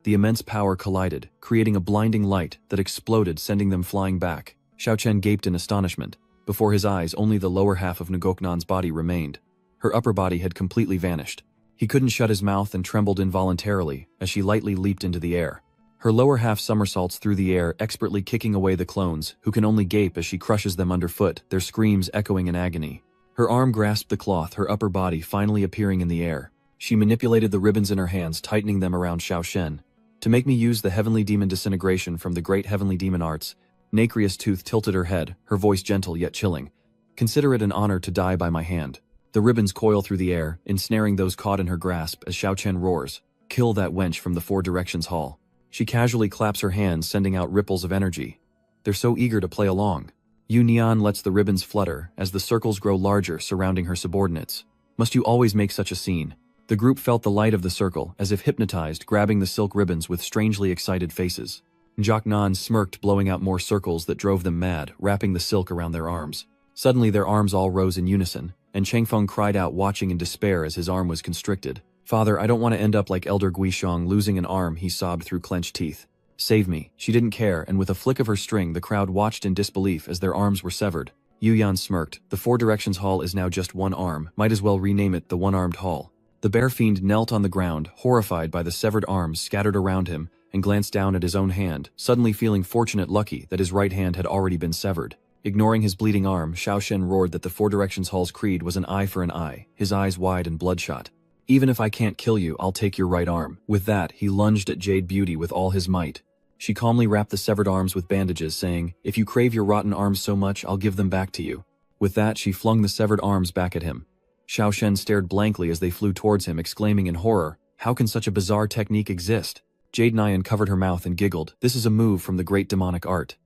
The immense power collided, creating a blinding light that exploded, sending them flying back. Xiao Chen gaped in astonishment. Before his eyes, only the lower half of Ngoknan's body remained. Her upper body had completely vanished. He couldn't shut his mouth and trembled involuntarily as she lightly leaped into the air. Her lower half somersaults through the air, expertly kicking away the clones, who can only gape as she crushes them underfoot, their screams echoing in agony. Her arm grasped the cloth, her upper body finally appearing in the air. She manipulated the ribbons in her hands, tightening them around Xiao Shen. "To make me use the heavenly demon disintegration from the great heavenly demon arts." Nacreous Tooth tilted her head, her voice gentle yet chilling. "Consider it an honor to die by my hand." The ribbons coil through the air, ensnaring those caught in her grasp as Xiao Chen roars, "Kill that wench from the Four Directions Hall." She casually claps her hands, sending out ripples of energy. They're so eager to play along. Yu Nian lets the ribbons flutter as the circles grow larger, surrounding her subordinates. "Must you always make such a scene?" The group felt the light of the circle, as if hypnotized, grabbing the silk ribbons with strangely excited faces. Ngok smirked, blowing out more circles that drove them mad, wrapping the silk around their arms. Suddenly their arms all rose in unison, and Chang Feng cried out, watching in despair as his arm was constricted. "Father, I don't want to end up like Elder Guishong, losing an arm," he sobbed through clenched teeth. "Save me." She didn't care, and with a flick of her string the crowd watched in disbelief as their arms were severed. Yu Yan smirked. "The Four Directions Hall is now just one arm, might as well rename it the One-Armed Hall." The bear fiend knelt on the ground, horrified by the severed arms scattered around him, and glanced down at his own hand, suddenly feeling lucky that his right hand had already been severed. Ignoring his bleeding arm, Xiao Shen roared that the Four Directions Hall's creed was an eye for an eye, his eyes wide and bloodshot. "Even if I can't kill you, I'll take your right arm." With that, he lunged at Jade Beauty with all his might. She calmly wrapped the severed arms with bandages, saying, "If you crave your rotten arms so much, I'll give them back to you." With that, she flung the severed arms back at him. Xiao Shen stared blankly as they flew towards him, exclaiming in horror, "How can such a bizarre technique exist?" Jade Nyan covered her mouth and giggled. "This is a move from the great demonic art."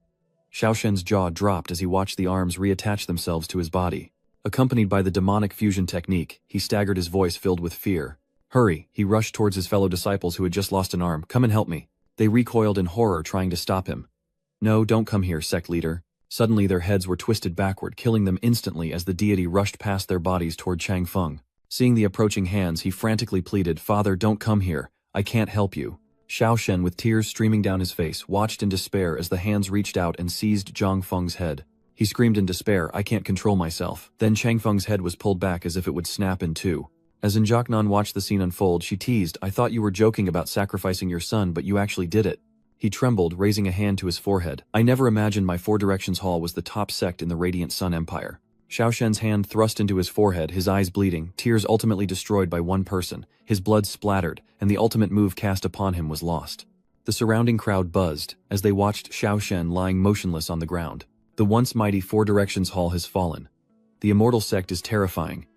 Xiao Shen's jaw dropped as he watched the arms reattach themselves to his body. Accompanied by the demonic fusion technique, he staggered, his voice filled with fear. "Hurry!" He rushed towards his fellow disciples who had just lost an arm. "Come and help me." They recoiled in horror, trying to stop him. "No, don't come here, sect leader." Suddenly their heads were twisted backward, killing them instantly as the deity rushed past their bodies toward Chang Feng. Seeing the approaching hands, he frantically pleaded, "Father, don't come here. I can't help you." Xiao Shen, with tears streaming down his face, watched in despair as the hands reached out and seized Zhang Feng's head. He screamed in despair, "I can't control myself." Then Chang Feng's head was pulled back as if it would snap in two. As Njoknan watched the scene unfold, she teased, "I thought you were joking about sacrificing your son, but you actually did it." He trembled, raising a hand to his forehead. "I never imagined my Four Directions Hall was the top sect in the Radiant Sun Empire." Xiao Shen's hand thrust into his forehead, his eyes bleeding, tears ultimately destroyed by one person, his blood splattered, and the ultimate move cast upon him was lost. The surrounding crowd buzzed as they watched Xiao Shen lying motionless on the ground. The once mighty Four Directions Hall has fallen. The immortal sect is terrifying.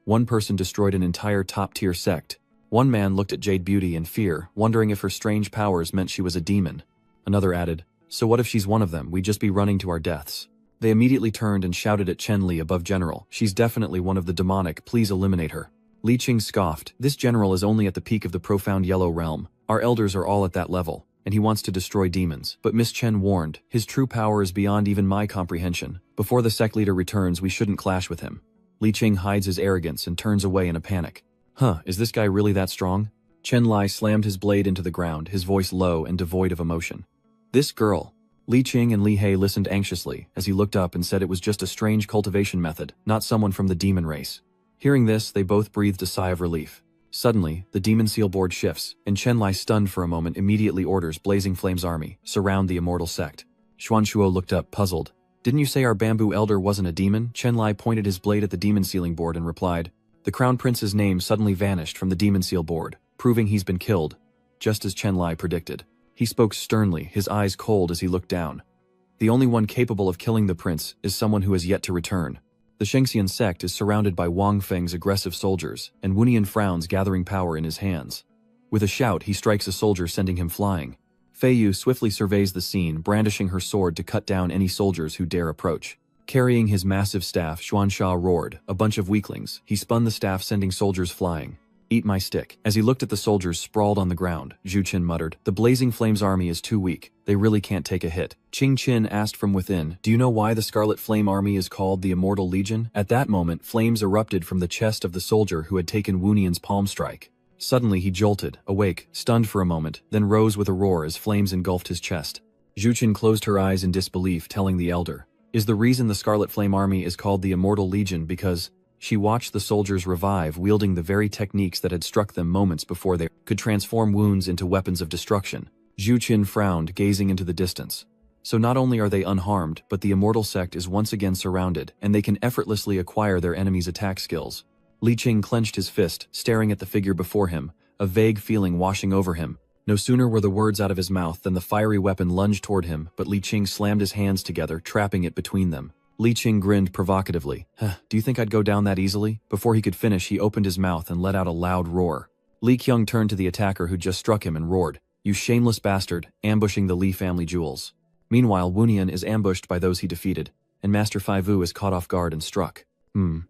One person destroyed an entire top-tier sect. One man looked at Jade Beauty in fear, wondering if her strange powers meant she was a demon. Another added, "So what if she's one of them? We'd just be running to our deaths." They immediately turned and shouted at Chen Li above, "General, she's definitely one of the demonic, please eliminate her." Li Qing scoffed, "This general is only at the peak of the profound yellow realm. Our elders are all at that level, and he wants to destroy demons." But Miss Chen warned, "His true power is beyond even my comprehension. Before the sect leader returns, we shouldn't clash with him." Li Qing hides his arrogance and turns away in a panic. Huh, is this guy really that strong? Chen Lai slammed his blade into the ground, his voice low and devoid of emotion. This girl. Li Qing and Li He listened anxiously as he looked up and said it was just a strange cultivation method, not someone from the demon race. Hearing this, they both breathed a sigh of relief. Suddenly, the demon seal board shifts, and Chen Lai, stunned for a moment, immediately orders Blazing Flame's army, surround the immortal sect. Xuanshuo looked up, puzzled. Didn't you say our bamboo elder wasn't a demon? Chen Lai pointed his blade at the demon sealing board and replied. The crown prince's name suddenly vanished from the demon seal board, proving he's been killed, just as Chen Lai predicted. He spoke sternly, his eyes cold as he looked down. The only one capable of killing the prince is someone who has yet to return. The Shengxian sect is surrounded by Wang Feng's aggressive soldiers, and Wunian frowns, gathering power in his hands. With a shout, he strikes a soldier, sending him flying. Fei Yu swiftly surveys the scene, brandishing her sword to cut down any soldiers who dare approach. Carrying his massive staff, Xuansha roared, a bunch of weaklings. He spun the staff, sending soldiers flying. Eat my stick. As he looked at the soldiers sprawled on the ground, Zhu Qin muttered, the Blazing Flame's army is too weak. They really can't take a hit. Qing Qin asked from within, do you know why the Scarlet Flame army is called the Immortal Legion? At that moment, flames erupted from the chest of the soldier who had taken Wunian's palm strike. Suddenly he jolted, awake, stunned for a moment, then rose with a roar as flames engulfed his chest. Zhu Qin closed her eyes in disbelief, telling the elder, is the reason the Scarlet Flame army is called the Immortal Legion because she watched the soldiers revive, wielding the very techniques that had struck them moments before they could transform wounds into weapons of destruction. Zhu Qin frowned, gazing into the distance. So not only are they unharmed, but the Immortal Sect is once again surrounded, and they can effortlessly acquire their enemy's attack skills. Li Qing clenched his fist, staring at the figure before him, a vague feeling washing over him. No sooner were the words out of his mouth than the fiery weapon lunged toward him, but Li Qing slammed his hands together, trapping it between them. Li Qing grinned provocatively. Do you think I'd go down that easily? Before he could finish, he opened his mouth and let out a loud roar. Li Qiang turned to the attacker who just struck him and roared, you shameless bastard, ambushing the Li family jewels. Meanwhile, Wunian is ambushed by those he defeated, and Master Fai Vu is caught off guard and struck.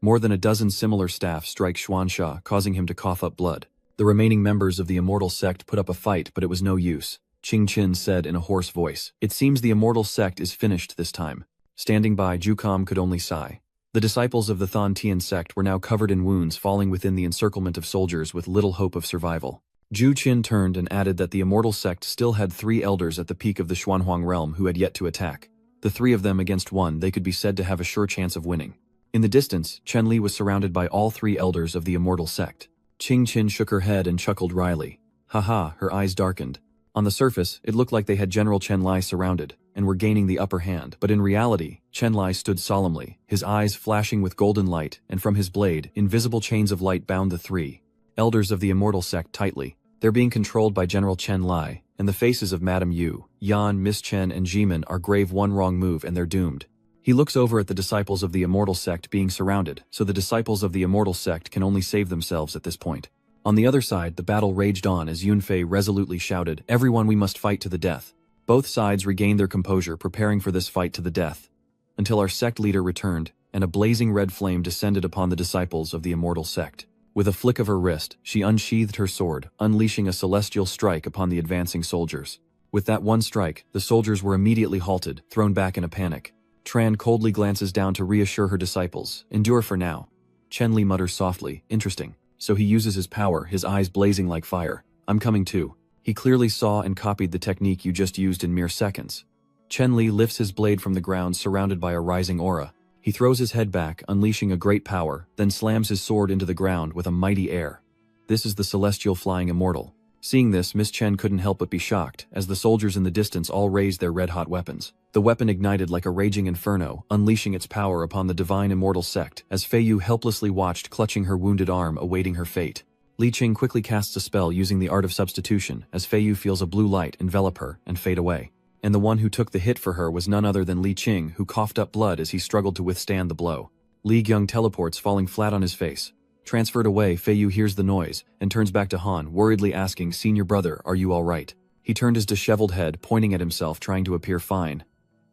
More than a dozen similar staff strike Xuansha, causing him to cough up blood. The remaining members of the Immortal Sect put up a fight, but it was no use. Qing Qin said in a hoarse voice, it seems the Immortal Sect is finished this time. Standing by, Jucom could only sigh. The disciples of the Than Tian sect were now covered in wounds, falling within the encirclement of soldiers with little hope of survival. Zhu Qin turned and added that the Immortal Sect still had 3 elders at the peak of the Xuanhuang realm who had yet to attack. The 3 of them against one, they could be said to have a sure chance of winning. In the distance, Chen Li was surrounded by all 3 elders of the Immortal Sect. Qing Qin shook her head and chuckled wryly. Haha, her eyes darkened. On the surface, it looked like they had General Chen Lai surrounded, and were gaining the upper hand, but in reality, Chen Lai stood solemnly, his eyes flashing with golden light, and from his blade, invisible chains of light bound the 3 elders of the Immortal Sect tightly. They're being controlled by General Chen Lai, and the faces of Madame Yu, Yan, Miss Chen, and Jimin are grave. One wrong move and they're doomed. He looks over at the disciples of the Immortal Sect being surrounded, so the disciples of the Immortal Sect can only save themselves at this point. On the other side, the battle raged on as Yunfei resolutely shouted, everyone, we must fight to the death. Both sides regained their composure, preparing for this fight to the death, until our sect leader returned, and a blazing red flame descended upon the disciples of the Immortal Sect. With a flick of her wrist, she unsheathed her sword, unleashing a celestial strike upon the advancing soldiers. With that one strike, the soldiers were immediately halted, thrown back in a panic. Tran coldly glances down to reassure her disciples, endure for now. Chen Li mutters softly, interesting. So he uses his power, his eyes blazing like fire. I'm coming too. He clearly saw and copied the technique you just used in mere seconds. Chen Li lifts his blade from the ground, surrounded by a rising aura. He throws his head back, unleashing a great power, then slams his sword into the ground with a mighty air. This is the celestial flying immortal. Seeing this, Miss Chen couldn't help but be shocked, as the soldiers in the distance all raised their red-hot weapons. The weapon ignited like a raging inferno, unleashing its power upon the divine Immortal Sect, as Fei Yu helplessly watched, clutching her wounded arm, awaiting her fate. Li Qing quickly casts a spell using the art of substitution, as Fei Yu feels a blue light envelop her and fade away. And the one who took the hit for her was none other than Li Qing, who coughed up blood as he struggled to withstand the blow. Li Gyung teleports, falling flat on his face. Transferred away, Fei Yu hears the noise, and turns back to Han, worriedly asking, Senior brother, are you alright? He turned his disheveled head, pointing at himself, trying to appear fine.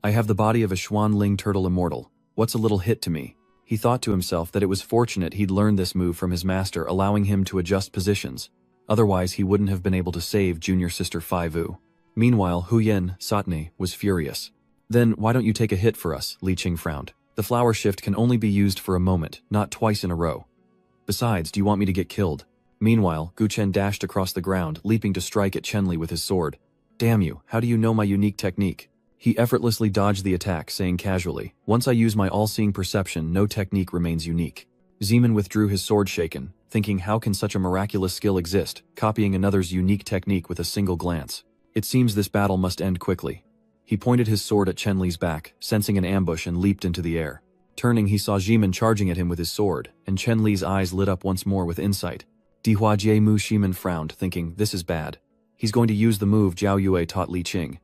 I have the body of a Xuan Ling turtle immortal. What's a little hit to me? He thought to himself that it was fortunate he'd learned this move from his master, allowing him to adjust positions. Otherwise, he wouldn't have been able to save junior sister Fai Vu. Meanwhile, Huyen, Satne, was furious. Then, why don't you take a hit for us? Li Qing frowned. The flower shift can only be used for a moment, not twice in a row. Besides, do you want me to get killed? Meanwhile, Gu Chen dashed across the ground, leaping to strike at Chenli with his sword. Damn you, how do you know my unique technique? He effortlessly dodged the attack, saying casually, once I use my all-seeing perception, no technique remains unique. Zeman withdrew his sword shaken, thinking how can such a miraculous skill exist, copying another's unique technique with a single glance. It seems this battle must end quickly. He pointed his sword at Chenli's back, sensing an ambush and leaped into the air. Turning, he saw Zeman charging at him with his sword, and Chenli's eyes lit up once more with insight. Dihua Jie Mu Shiman frowned, thinking, this is bad. He's going to use the move Zhao Yue taught Li Qing.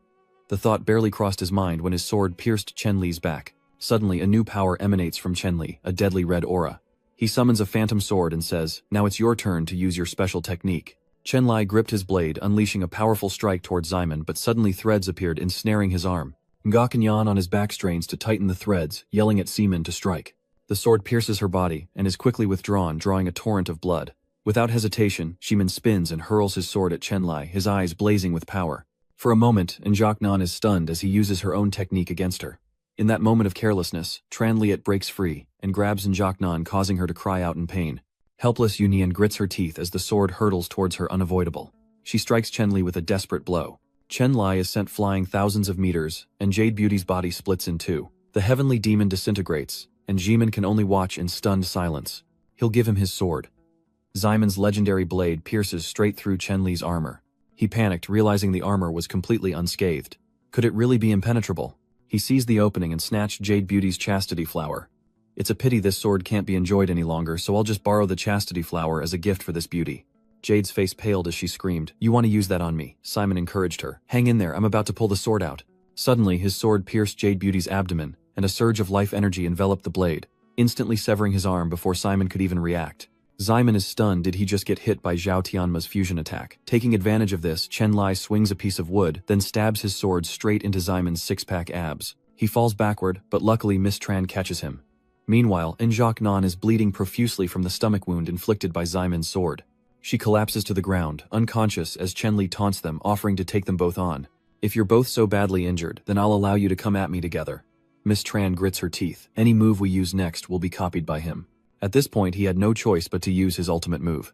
The thought barely crossed his mind when his sword pierced Chenli's back. Suddenly, a new power emanates from Chenli, a deadly red aura. He summons a phantom sword and says, now it's your turn to use your special technique. Chenli gripped his blade, unleashing a powerful strike toward Zeman, but suddenly threads appeared, ensnaring his arm. Nga Kanyan on his back strains to tighten the threads, yelling at Zeman to strike. The sword pierces her body, and is quickly withdrawn, drawing a torrent of blood. Without hesitation, Zeman spins and hurls his sword at Chenli, his eyes blazing with power. For a moment, Nan is stunned as he uses her own technique against her. In that moment of carelessness, Tran Liet breaks free, and grabs Nan, causing her to cry out in pain. Helpless, Yunian grits her teeth as the sword hurtles towards her unavoidable. She strikes Chenli with a desperate blow. Chenli is sent flying thousands of meters, and Jade Beauty's body splits in two. The heavenly demon disintegrates, and Zeman can only watch in stunned silence. He'll give him his sword. Zeman's legendary blade pierces straight through Chenli's armor. He panicked, realizing the armor was completely unscathed. Could it really be impenetrable? He seized the opening and snatched Jade Beauty's chastity flower. It's a pity this sword can't be enjoyed any longer, so I'll just borrow the chastity flower as a gift for this beauty. Jade's face paled as she screamed, you want to use that on me? Simon encouraged her. Hang in there, I'm about to pull the sword out. Suddenly, his sword pierced Jade Beauty's abdomen, and a surge of life energy enveloped the blade, instantly severing his arm before Simon could even react. Zeman is stunned. Did he just get hit by Zhao Tianma's fusion attack? Taking advantage of this, Chenli swings a piece of wood, then stabs his sword straight into Zeman's six-pack abs. He falls backward, but luckily Miss Tran catches him. Meanwhile, Nan is bleeding profusely from the stomach wound inflicted by Zeman's sword. She collapses to the ground, unconscious, as Chenli taunts them, offering to take them both on. If you're both so badly injured, then I'll allow you to come at me together. Miss Tran grits her teeth. Any move we use next will be copied by him. At this point, he had no choice but to use his ultimate move.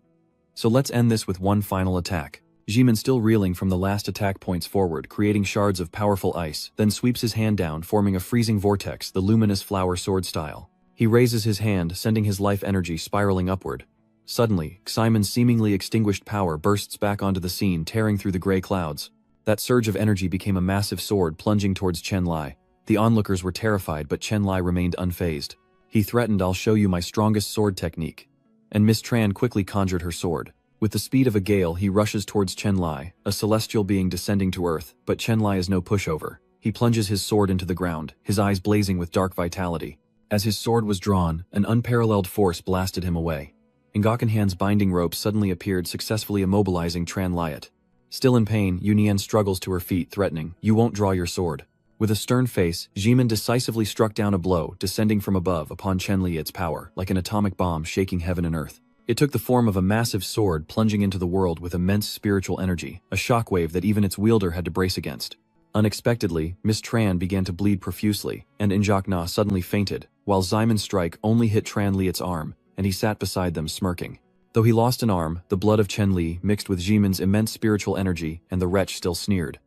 So let's end this with one final attack. Zeman, still reeling from the last attack, points forward, creating shards of powerful ice, then sweeps his hand down, forming a freezing vortex, the luminous flower sword style. He raises his hand, sending his life energy spiraling upward. Suddenly, Simon's seemingly extinguished power bursts back onto the scene, tearing through the gray clouds. That surge of energy became a massive sword plunging towards Chenli. The onlookers were terrified, but Chenli remained unfazed. He threatened, I'll show you my strongest sword technique. And Miss Tran quickly conjured her sword. With the speed of a gale, he rushes towards Chenli, a celestial being descending to earth, but Chenli is no pushover. He plunges his sword into the ground, his eyes blazing with dark vitality. As his sword was drawn, an unparalleled force blasted him away. Ngakanhan's binding rope suddenly appeared, successfully immobilizing Tran Liet. Still in pain, Yunian struggles to her feet, threatening, you won't draw your sword. With a stern face, Zeman decisively struck down a blow, descending from above upon Chenliet's power, like an atomic bomb shaking heaven and earth. It took the form of a massive sword plunging into the world with immense spiritual energy, a shockwave that even its wielder had to brace against. Unexpectedly, Miss Tran began to bleed profusely, and Na suddenly fainted, while Zeman's strike only hit Tran Liet's arm, and he sat beside them smirking. Though he lost an arm, the blood of Chenli mixed with Zeman's immense spiritual energy, and the wretch still sneered.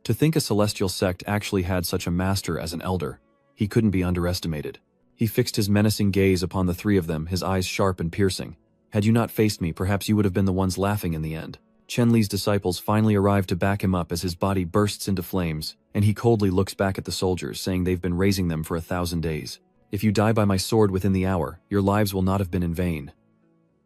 To think a celestial sect actually had such a master as an elder. He couldn't be underestimated. He fixed his menacing gaze upon the three of them, his eyes sharp and piercing. Had you not faced me, perhaps you would have been the ones laughing in the end. Chenli's disciples finally arrive to back him up as his body bursts into flames, and he coldly looks back at the soldiers, saying they've been raising them for 1,000 days. If you die by my sword within the hour, your lives will not have been in vain.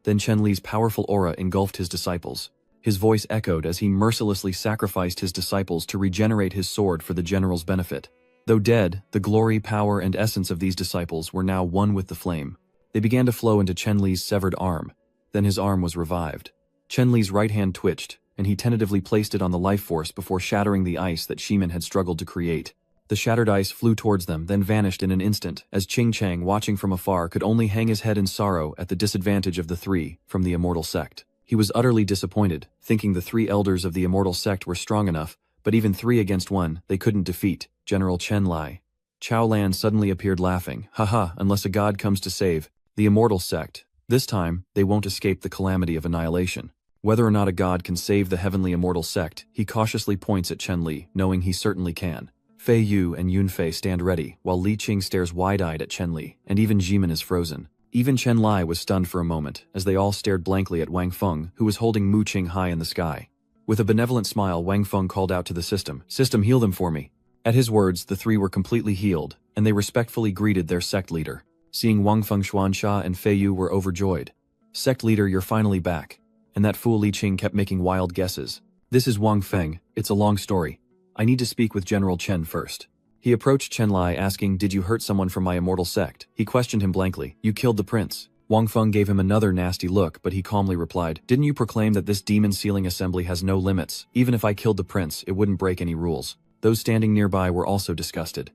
Then Chenli's powerful aura engulfed his disciples. His voice echoed as he mercilessly sacrificed his disciples to regenerate his sword for the general's benefit. Though dead, the glory, power, and essence of these disciples were now one with the flame. They began to flow into Chenli's severed arm. Then his arm was revived. Chenli's right hand twitched, and he tentatively placed it on the life force before shattering the ice that Zeman had struggled to create. The shattered ice flew towards them, then vanished in an instant, as Qing Chang, watching from afar, could only hang his head in sorrow at the disadvantage of the three from the immortal sect. He was utterly disappointed, thinking the three elders of the immortal sect were strong enough, but even 3 against 1, they couldn't defeat General Chenli. Chao Lan suddenly appeared laughing. Haha, unless a god comes to save the immortal sect. This time, they won't escape the calamity of annihilation. Whether or not a god can save the heavenly immortal sect, he cautiously points at Chen Li, knowing he certainly can. Fei Yu and Yun Fei stand ready, while Li Qing stares wide-eyed at Chen Li, and even Jimin is frozen. Even Chen Lai was stunned for a moment, as they all stared blankly at Wang Feng, who was holding Mu Qing high in the sky. With a benevolent smile, Wang Feng called out to the system, "System, heal them for me." At his words, the three were completely healed, and they respectfully greeted their sect leader. Seeing Wang Feng, Xuansha, and Fei Yu were overjoyed. "Sect leader, you're finally back." And that fool Li Qing kept making wild guesses. "This is Wang Feng, it's a long story. I need to speak with General Chen first." He approached Chen Lai asking, "Did you hurt someone from my immortal sect?" He questioned him blankly. "You killed the prince." Wang Feng gave him another nasty look, but he calmly replied, "Didn't you proclaim that this demon sealing assembly has no limits? Even if I killed the prince, it wouldn't break any rules." Those standing nearby were also disgusted.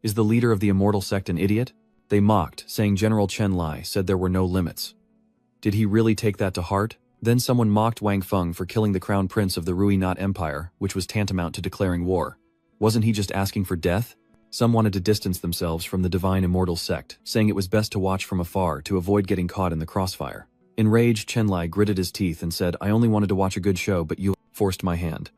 "Is the leader of the immortal sect an idiot?" They mocked, saying General Chen Lai said there were no limits. Did he really take that to heart? Then someone mocked Wang Feng for killing the crown prince of the Rui Not Empire, which was tantamount to declaring war. Wasn't he just asking for death? Some wanted to distance themselves from the divine immortal sect, saying it was best to watch from afar to avoid getting caught in the crossfire. Enraged, Chen Lai gritted his teeth and said, "I only wanted to watch a good show, but you forced my hand."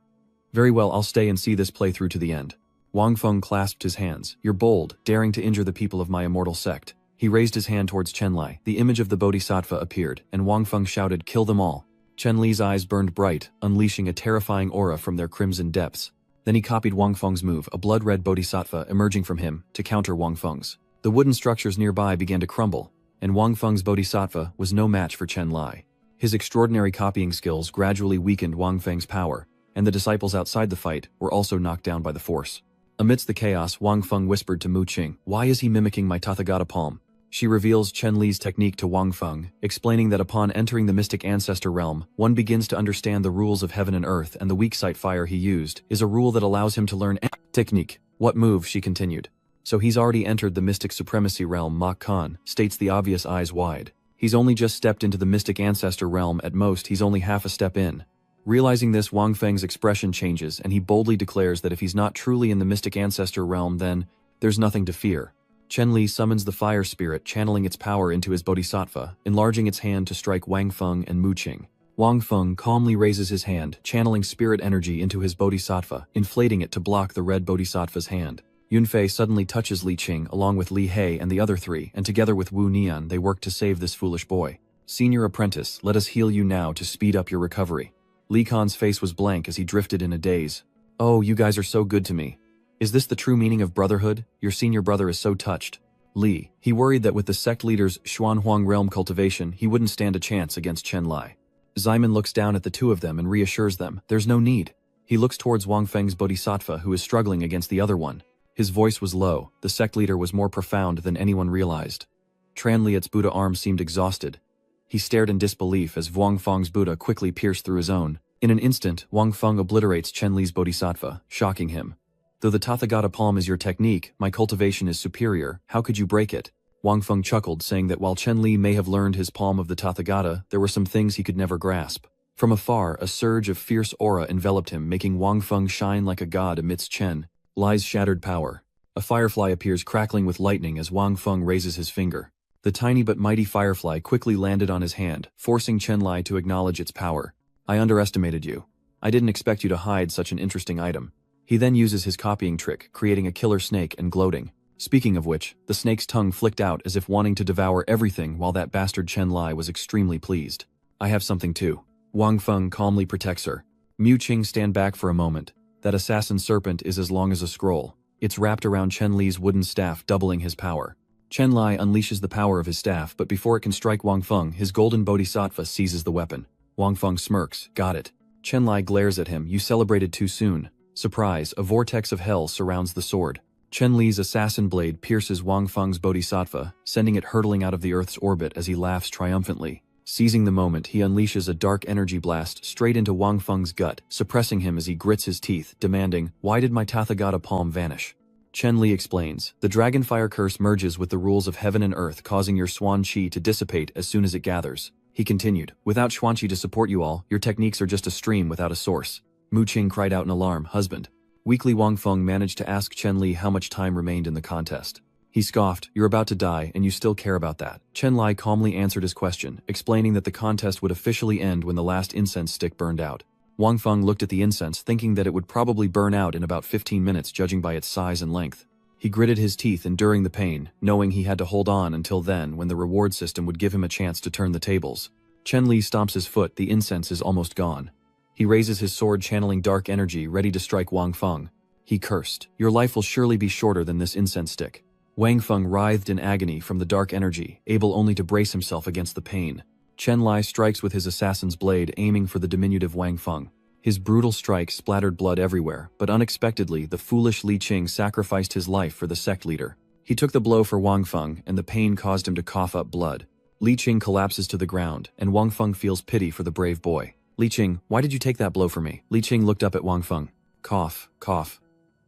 "Very well, I'll stay and see this play through to the end." Wang Feng clasped his hands. "You're bold, daring to injure the people of my immortal sect." He raised his hand towards Chen Lai. The image of the Bodhisattva appeared, and Wang Feng shouted, "Kill them all." Chen Li's eyes burned bright, unleashing a terrifying aura from their crimson depths. Then he copied Wang Feng's move, a blood-red Bodhisattva emerging from him, to counter Wang Feng's. The wooden structures nearby began to crumble, and Wang Feng's Bodhisattva was no match for Chen Lai. His extraordinary copying skills gradually weakened Wang Feng's power, and the disciples outside the fight were also knocked down by the force. Amidst the chaos, Wang Feng whispered to Mu Qing, "Why is he mimicking my Tathagata palm?" She reveals Chen Li's technique to Wang Feng, explaining that upon entering the mystic ancestor realm, one begins to understand the rules of heaven and earth, and the weak sight fire he used is a rule that allows him to learn technique. "What move?" she continued. "So he's already entered the mystic supremacy realm," Mok Khan states, the obvious eyes wide. "He's only just stepped into the mystic ancestor realm. At most, he's only half a step in." Realizing this, Wang Feng's expression changes, and he boldly declares that if he's not truly in the mystic ancestor realm, then there's nothing to fear. Chen Li summons the fire spirit, channeling its power into his bodhisattva, enlarging its hand to strike Wang Feng and Mu Qing. Wang Feng calmly raises his hand, channeling spirit energy into his bodhisattva, inflating it to block the red bodhisattva's hand. Yun Fei suddenly touches Li Qing along with Li He and the other three, and together with Wu Nian they work to save this foolish boy. "Senior apprentice, let us heal you now to speed up your recovery." Li Khan's face was blank as he drifted in a daze. "Oh, you guys are so good to me. Is this the true meaning of brotherhood? Your senior brother is so touched." Li. He worried that with the sect leader's Xuanhuang realm cultivation, he wouldn't stand a chance against Chen Lai. Ximen looks down at the two of them and reassures them, "There's no need." He looks towards Wang Feng's bodhisattva, who is struggling against the other one. His voice was low. The sect leader was more profound than anyone realized. Tran Liat's Buddha arm seemed exhausted. He stared in disbelief as Wang Feng's Buddha quickly pierced through his own. In an instant, Wang Feng obliterates Chen Li's bodhisattva, shocking him. "Though the Tathagata palm is your technique, my cultivation is superior. How could you break it?" Wang Feng chuckled, saying that while Chen Li may have learned his palm of the Tathagata, there were some things he could never grasp. From afar, a surge of fierce aura enveloped him, making Wang Feng shine like a god amidst Chen Li's shattered power. A firefly appears crackling with lightning as Wang Feng raises his finger. The tiny but mighty firefly quickly landed on his hand, forcing Chen Li to acknowledge its power. "I underestimated you. I didn't expect you to hide such an interesting item." He then uses his copying trick, creating a killer snake and gloating. Speaking of which, the snake's tongue flicked out as if wanting to devour everything, while that bastard Chen Lai was extremely pleased. "I have something too." Wang Feng calmly protects her. Mu Qing stand back for a moment. That assassin serpent is as long as a scroll. It's wrapped around Chen Li's wooden staff, doubling his power. Chen Lai unleashes the power of his staff, but before it can strike Wang Feng, his golden bodhisattva seizes the weapon. Wang Feng smirks, "Got it." Chen Lai glares at him, "You celebrated too soon." Surprise, a vortex of hell surrounds the sword. Chen Li's assassin blade pierces Wang Feng's bodhisattva, sending it hurtling out of the Earth's orbit as he laughs triumphantly. Seizing the moment, he unleashes a dark energy blast straight into Wang Feng's gut, suppressing him as he grits his teeth, demanding, "Why did my Tathagata palm vanish?" Chen Li explains, "The dragonfire curse merges with the rules of heaven and earth, causing your swan chi to dissipate as soon as it gathers." He continued, "Without swan chi to support you all, your techniques are just a stream without a source." Mu Qing cried out in alarm, "Husband." Weakly Wang Feng managed to ask Chen Li how much time remained in the contest. He scoffed, "You're about to die and you still care about that." Chen Li calmly answered his question, explaining that the contest would officially end when the last incense stick burned out. Wang Feng looked at the incense thinking that it would probably burn out in about 15 minutes judging by its size and length. He gritted his teeth enduring the pain, knowing he had to hold on until then when the reward system would give him a chance to turn the tables. Chen Li stomps his foot, the incense is almost gone. He raises his sword channeling dark energy ready to strike Wang Feng. He cursed, "Your life will surely be shorter than this incense stick." Wang Feng writhed in agony from the dark energy, able only to brace himself against the pain. Chen Li strikes with his assassin's blade aiming for the diminutive Wang Feng. His brutal strike splattered blood everywhere, but unexpectedly the foolish Li Qing sacrificed his life for the sect leader. He took the blow for Wang Feng and the pain caused him to cough up blood. Li Qing collapses to the ground and Wang Feng feels pity for the brave boy. "Li Qing, why did you take that blow for me?" Li Qing looked up at Wang Feng. Cough, cough.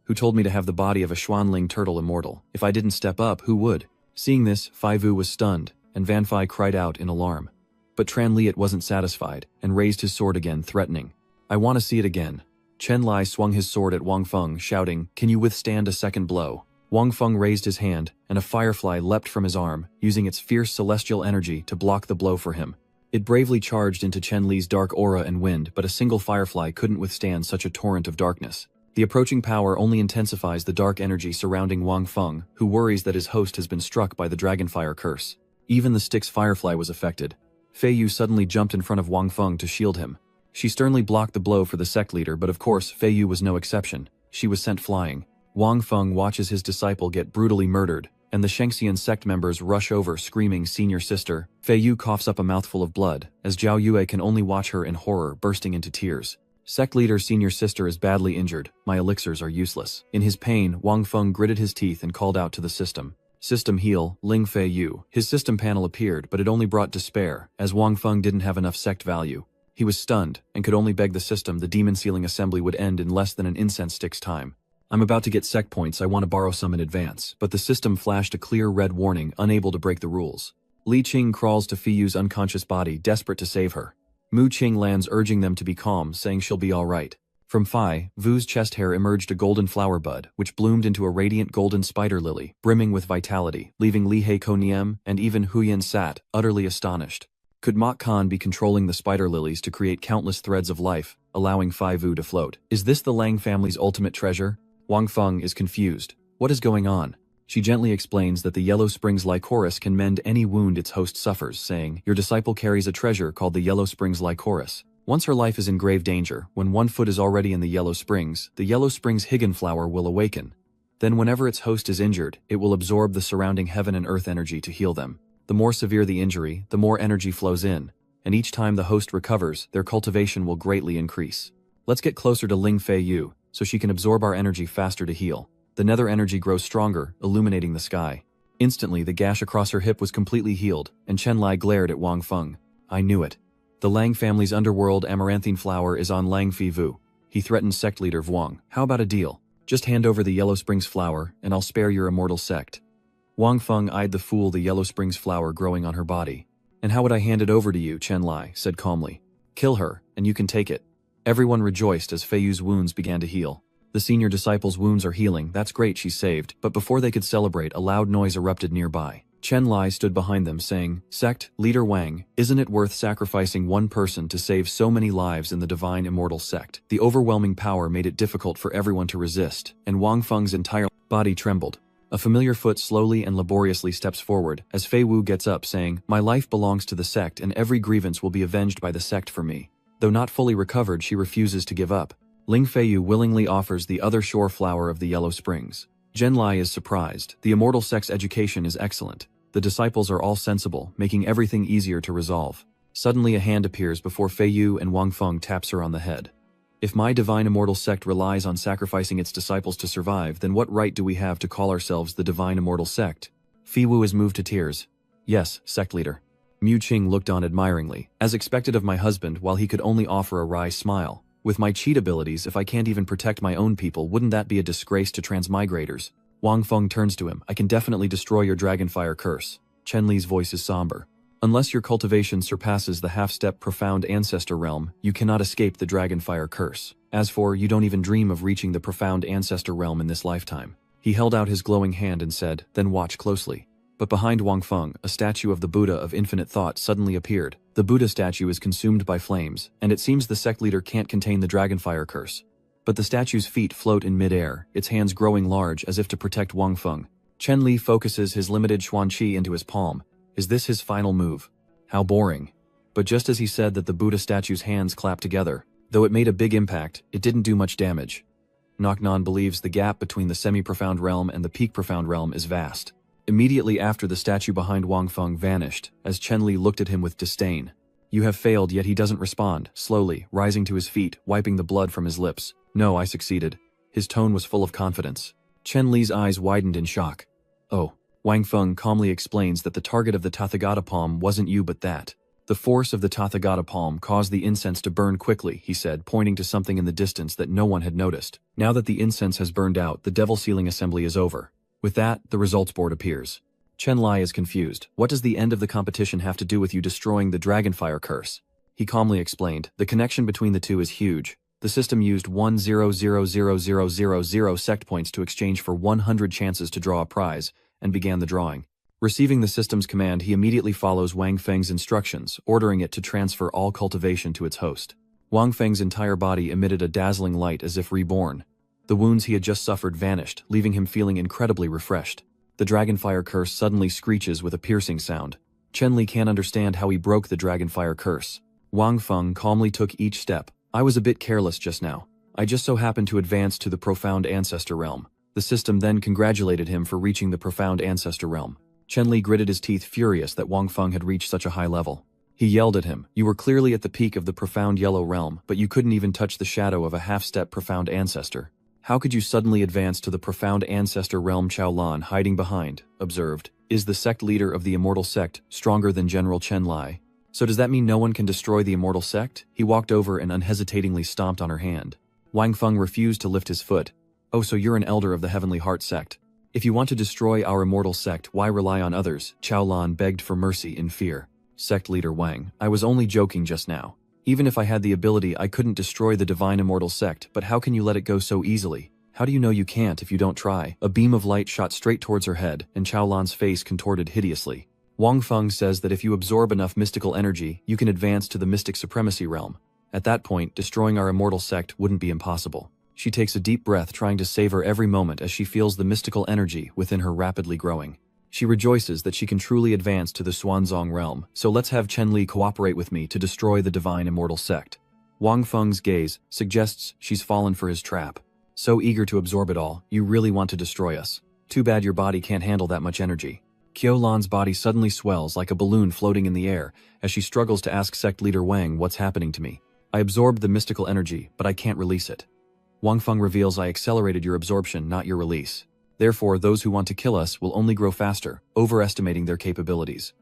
"Who told me to have the body of a Xuanling turtle immortal? If I didn't step up, who would?" Seeing this, Fai Vu was stunned, and Van Fai cried out in alarm. But Tran Liat wasn't satisfied, and raised his sword again, threatening. "I want to see it again." Chen Lai swung his sword at Wang Feng, shouting, "Can you withstand a second blow?" Wang Feng raised his hand, and a firefly leapt from his arm, using its fierce celestial energy to block the blow for him. It bravely charged into Chen Li's dark aura and wind, but a single firefly couldn't withstand such a torrent of darkness. The approaching power only intensifies the dark energy surrounding Wang Feng, who worries that his host has been struck by the dragonfire curse. Even the stick's firefly was affected. Fei Yu suddenly jumped in front of Wang Feng to shield him. She sternly blocked the blow for the sect leader, but of course Fei Yu was no exception. She was sent flying. Wang Feng watches his disciple get brutally murdered, and the Shengxian sect members rush over screaming, "Senior sister." Fei Yu coughs up a mouthful of blood, as Zhao Yue can only watch her in horror, bursting into tears. Sect leader senior sister is badly injured. My elixirs are useless. In his pain, Wang Feng gritted his teeth and called out to the system. "System heal, Ling Fei Yu." His system panel appeared, but it only brought despair, as Wang Feng didn't have enough sect value. He was stunned, and could only beg the system the demon sealing assembly would end in less than an incense stick's time. "I'm about to get sect points, I want to borrow some in advance," but the system flashed a clear red warning, unable to break the rules. Li Qing crawls to Fei Yu's unconscious body, desperate to save her. Mu Qing lands, urging them to be calm, saying she'll be all right. From Fai Vu's chest hair emerged a golden flower bud, which bloomed into a radiant golden spider lily, brimming with vitality, leaving Li He Koniem and even Huyan Sat utterly astonished. Could Mok Khan be controlling the spider lilies to create countless threads of life, allowing Fai Vu to float? Is this the Lang family's ultimate treasure? Wang Feng is confused. What is going on? She gently explains that the Yellow Springs Lycoris can mend any wound its host suffers, saying, "Your disciple carries a treasure called the Yellow Springs Lycoris. Once her life is in grave danger, when one foot is already in the Yellow Springs Higgin flower will awaken. Then whenever its host is injured, it will absorb the surrounding heaven and earth energy to heal them. The more severe the injury, the more energy flows in, and each time the host recovers, their cultivation will greatly increase. Let's get closer to Ling Fei Yu, so she can absorb our energy faster to heal." The nether energy grows stronger, illuminating the sky. Instantly, the gash across her hip was completely healed, and Chen Lai glared at Wang Feng. "I knew it. The Lang family's underworld amaranthine flower is on Lang Fei Vu." He threatened sect leader Vuong. "How about a deal? Just hand over the Yellow Springs flower, and I'll spare your immortal sect." Wang Feng eyed the fool, the Yellow Springs flower growing on her body. "And how would I hand it over to you?" Chen Lai said calmly. "Kill her, and you can take it." Everyone rejoiced as Fei Yu's wounds began to heal. "The senior disciple's wounds are healing, that's great, she's saved." But before they could celebrate, a loud noise erupted nearby. Chen Lai stood behind them, saying, "Sect Leader Wang, isn't it worth sacrificing one person to save so many lives in the divine immortal sect?" The overwhelming power made it difficult for everyone to resist, and Wang Feng's entire body trembled. A familiar foot slowly and laboriously steps forward, as Fei Wu gets up, saying, "My life belongs to the sect, and every grievance will be avenged by the sect for me." Though not fully recovered, she refuses to give up. Ling Fei Yu willingly offers the other shore flower of the Yellow Springs. Zhen Lai is surprised. The immortal sect's education is excellent. The disciples are all sensible, making everything easier to resolve. Suddenly a hand appears before Fei Yu, and Wang Feng taps her on the head. "If my divine immortal sect relies on sacrificing its disciples to survive, then what right do we have to call ourselves the divine immortal sect?" Fei Wu is moved to tears. "Yes, sect leader." Mu Qing looked on admiringly, as expected of my husband, while he could only offer a wry smile. "With my cheat abilities, if I can't even protect my own people, wouldn't that be a disgrace to transmigrators?" Wang Feng turns to him. "I can definitely destroy your dragonfire curse." Chen Li's voice is somber. Unless your cultivation surpasses the half-step profound ancestor realm, you cannot escape the dragonfire curse. As for, you don't even dream of reaching the profound ancestor realm in this lifetime. He held out his glowing hand and said, then watch closely. But behind Wang Feng, a statue of the Buddha of infinite thought suddenly appeared. The Buddha statue is consumed by flames, and it seems the sect leader can't contain the dragonfire curse. But the statue's feet float in mid-air, its hands growing large as if to protect Wang Feng. Chen Li focuses his limited Xuan Qi into his palm. Is this his final move? How boring. But just as he said that, the Buddha statue's hands clapped together. Though it made a big impact, it didn't do much damage. Noknon believes the gap between the semi-profound realm and the peak profound realm is vast. Immediately after, the statue behind Wang Feng vanished, as Chen Li looked at him with disdain. You have failed, yet he doesn't respond, slowly, rising to his feet, wiping the blood from his lips. No, I succeeded. His tone was full of confidence. Chen Li's eyes widened in shock. Oh. Wang Feng calmly explains that the target of the Tathagata palm wasn't you but that. The force of the Tathagata palm caused the incense to burn quickly, he said, pointing to something in the distance that no one had noticed. Now that the incense has burned out, the devil sealing assembly is over. With that, the results board appears. Chen Li is confused. What does the end of the competition have to do with you destroying the dragonfire curse? He calmly explained, the connection between the two is huge. The system used 1000000 sect points to exchange for 100 chances to draw a prize, and began the drawing. Receiving the system's command, he immediately follows Wang Feng's instructions, ordering it to transfer all cultivation to its host. Wang Feng's entire body emitted a dazzling light as if reborn. The wounds he had just suffered vanished, leaving him feeling incredibly refreshed. The dragonfire curse suddenly screeches with a piercing sound. Chen Li can't understand how he broke the dragonfire curse. Wang Feng calmly took each step. I was a bit careless just now. I just so happened to advance to the profound ancestor realm. The system then congratulated him for reaching the profound ancestor realm. Chen Li gritted his teeth, furious that Wang Feng had reached such a high level. He yelled at him, you were clearly at the peak of the profound yellow realm, but you couldn't even touch the shadow of a half-step profound ancestor. How could you suddenly advance to the profound ancestor realm? Chao Lan, hiding behind, observed. Is the sect leader of the immortal sect stronger than General Chen Lai? So does that mean no one can destroy the immortal sect? He walked over and unhesitatingly stomped on her hand. Wang Feng refused to lift his foot. Oh, so you're an elder of the Heavenly Heart sect. If you want to destroy our immortal sect, why rely on others? Chao Lan begged for mercy in fear. Sect leader Wang, I was only joking just now. Even if I had the ability, I couldn't destroy the divine immortal sect, but how can you let it go so easily? How do you know you can't if you don't try? A beam of light shot straight towards her head, and Chao Lan's face contorted hideously. Wang Feng says that if you absorb enough mystical energy, you can advance to the mystic supremacy realm. At that point, destroying our immortal sect wouldn't be impossible. She takes a deep breath, trying to savor every moment as she feels the mystical energy within her rapidly growing. She rejoices that she can truly advance to the Xuanzong realm, so let's have Chen Li cooperate with me to destroy the divine immortal sect. Wang Feng's gaze suggests she's fallen for his trap. So eager to absorb it all, you really want to destroy us. Too bad your body can't handle that much energy. Qiu Lan's body suddenly swells like a balloon floating in the air as she struggles to ask sect leader Wang, what's happening to me? I absorbed the mystical energy, but I can't release it. Wang Feng reveals, I accelerated your absorption, not your release. Therefore, those who want to kill us will only grow faster, overestimating their capabilities.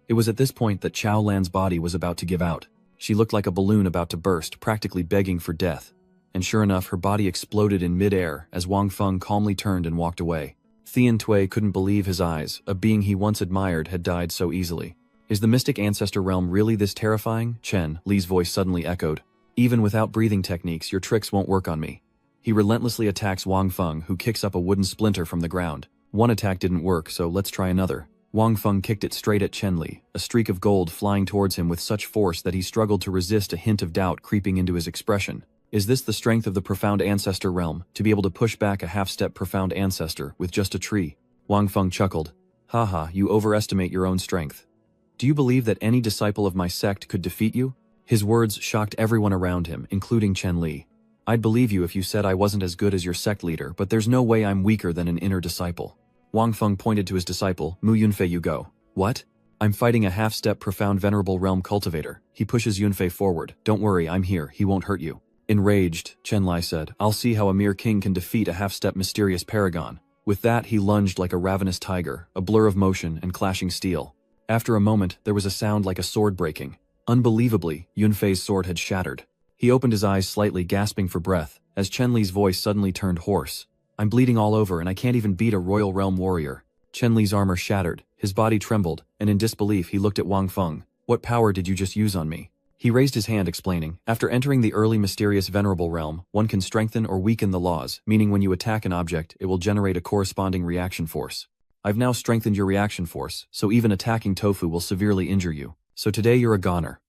It was at this point that Chao Lan's body was about to give out. She looked like a balloon about to burst, practically begging for death. And sure enough, her body exploded in mid-air as Wang Feng calmly turned and walked away. Thian Tui couldn't believe his eyes. A being he once admired had died so easily. Is the mystic ancestor realm really this terrifying? Chen Li's voice suddenly echoed. Even without breathing techniques, your tricks won't work on me. He relentlessly attacks Wang Feng, who kicks up a wooden splinter from the ground. One attack didn't work, so let's try another. Wang Feng kicked it straight at Chen Li, a streak of gold flying towards him with such force that he struggled to resist, a hint of doubt creeping into his expression. Is this the strength of the profound ancestor realm, to be able to push back a half-step profound ancestor with just a tree? Wang Feng chuckled. Haha, you overestimate your own strength. Do you believe that any disciple of my sect could defeat you? His words shocked everyone around him, including Chen Li. I'd believe you if you said I wasn't as good as your sect leader, but there's no way I'm weaker than an inner disciple. Wang Feng pointed to his disciple, Mu Yunfei. You go. What? I'm fighting a half-step profound venerable realm cultivator. He pushes Yunfei forward. Don't worry, I'm here, he won't hurt you. Enraged, Chen Li said, I'll see how a mere king can defeat a half-step mysterious paragon. With that, he lunged like a ravenous tiger, a blur of motion and clashing steel. After a moment, there was a sound like a sword breaking. Unbelievably, Yunfei's sword had shattered. He opened his eyes slightly, gasping for breath, as Chen Li's voice suddenly turned hoarse. I'm bleeding all over and I can't even beat a royal realm warrior. Chen Li's armor shattered, His body trembled, and in disbelief he looked at Wang Feng. What power did you just use on me? He raised his hand explaining, after entering the early mysterious venerable realm, one can strengthen or weaken the laws, meaning when you attack an object, it will generate a corresponding reaction force. I've now strengthened your reaction force, so even attacking tofu will severely injure you. So today you're a goner.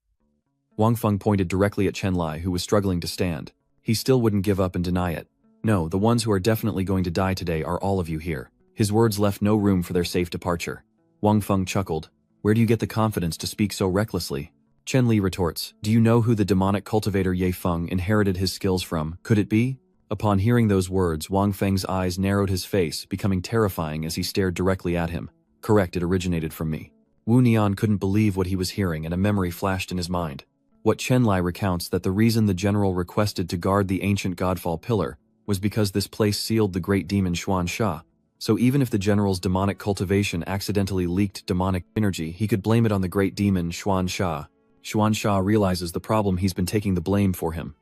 Wang Feng pointed directly at Chen Lai, who was struggling to stand. He still wouldn't give up and deny it. No, the ones who are definitely going to die today are all of you here. His words left no room for their safe departure. Wang Feng chuckled. Where do you get the confidence to speak so recklessly? Chen Li retorts, do you know who the demonic cultivator Ye Feng inherited his skills from? Could it be? Upon hearing those words, Wang Feng's eyes narrowed, his face becoming terrifying as he stared directly at him. Correct, it originated from me. Wu Nian couldn't believe what he was hearing, and a memory flashed in his mind. What Chen Lai recounts that the reason the general requested to guard the ancient Godfall pillar was because this place sealed the great demon Xuan Sha. So even if the general's demonic cultivation accidentally leaked demonic energy, he could blame it on the great demon Xuan Sha. Xuan Sha realizes the problem, he's been taking the blame for him.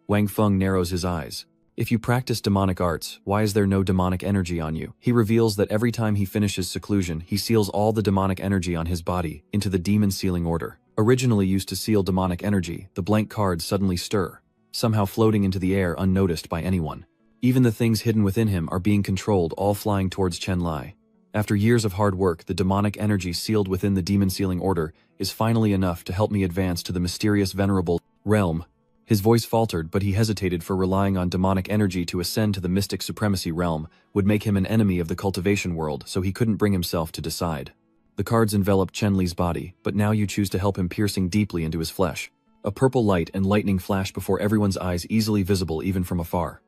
Wang Feng narrows his eyes. If you practice demonic arts, why is there no demonic energy on you? He reveals that every time he finishes seclusion, he seals all the demonic energy on his body into the demon sealing order. Originally used to seal demonic energy, the blank cards suddenly stir, somehow floating into the air unnoticed by anyone. Even the things hidden within him are being controlled, all flying towards Chen Lai. After years of hard work, the demonic energy sealed within the demon sealing order is finally enough to help me advance to the mysterious venerable realm. His voice faltered, but he hesitated, for relying on demonic energy to ascend to the mystic supremacy realm would make him an enemy of the cultivation world, so he couldn't bring himself to decide. The cards enveloped Chen Li's body, but now you choose to help him, piercing deeply into his flesh. A purple light and lightning flashed before everyone's eyes, easily visible even from afar.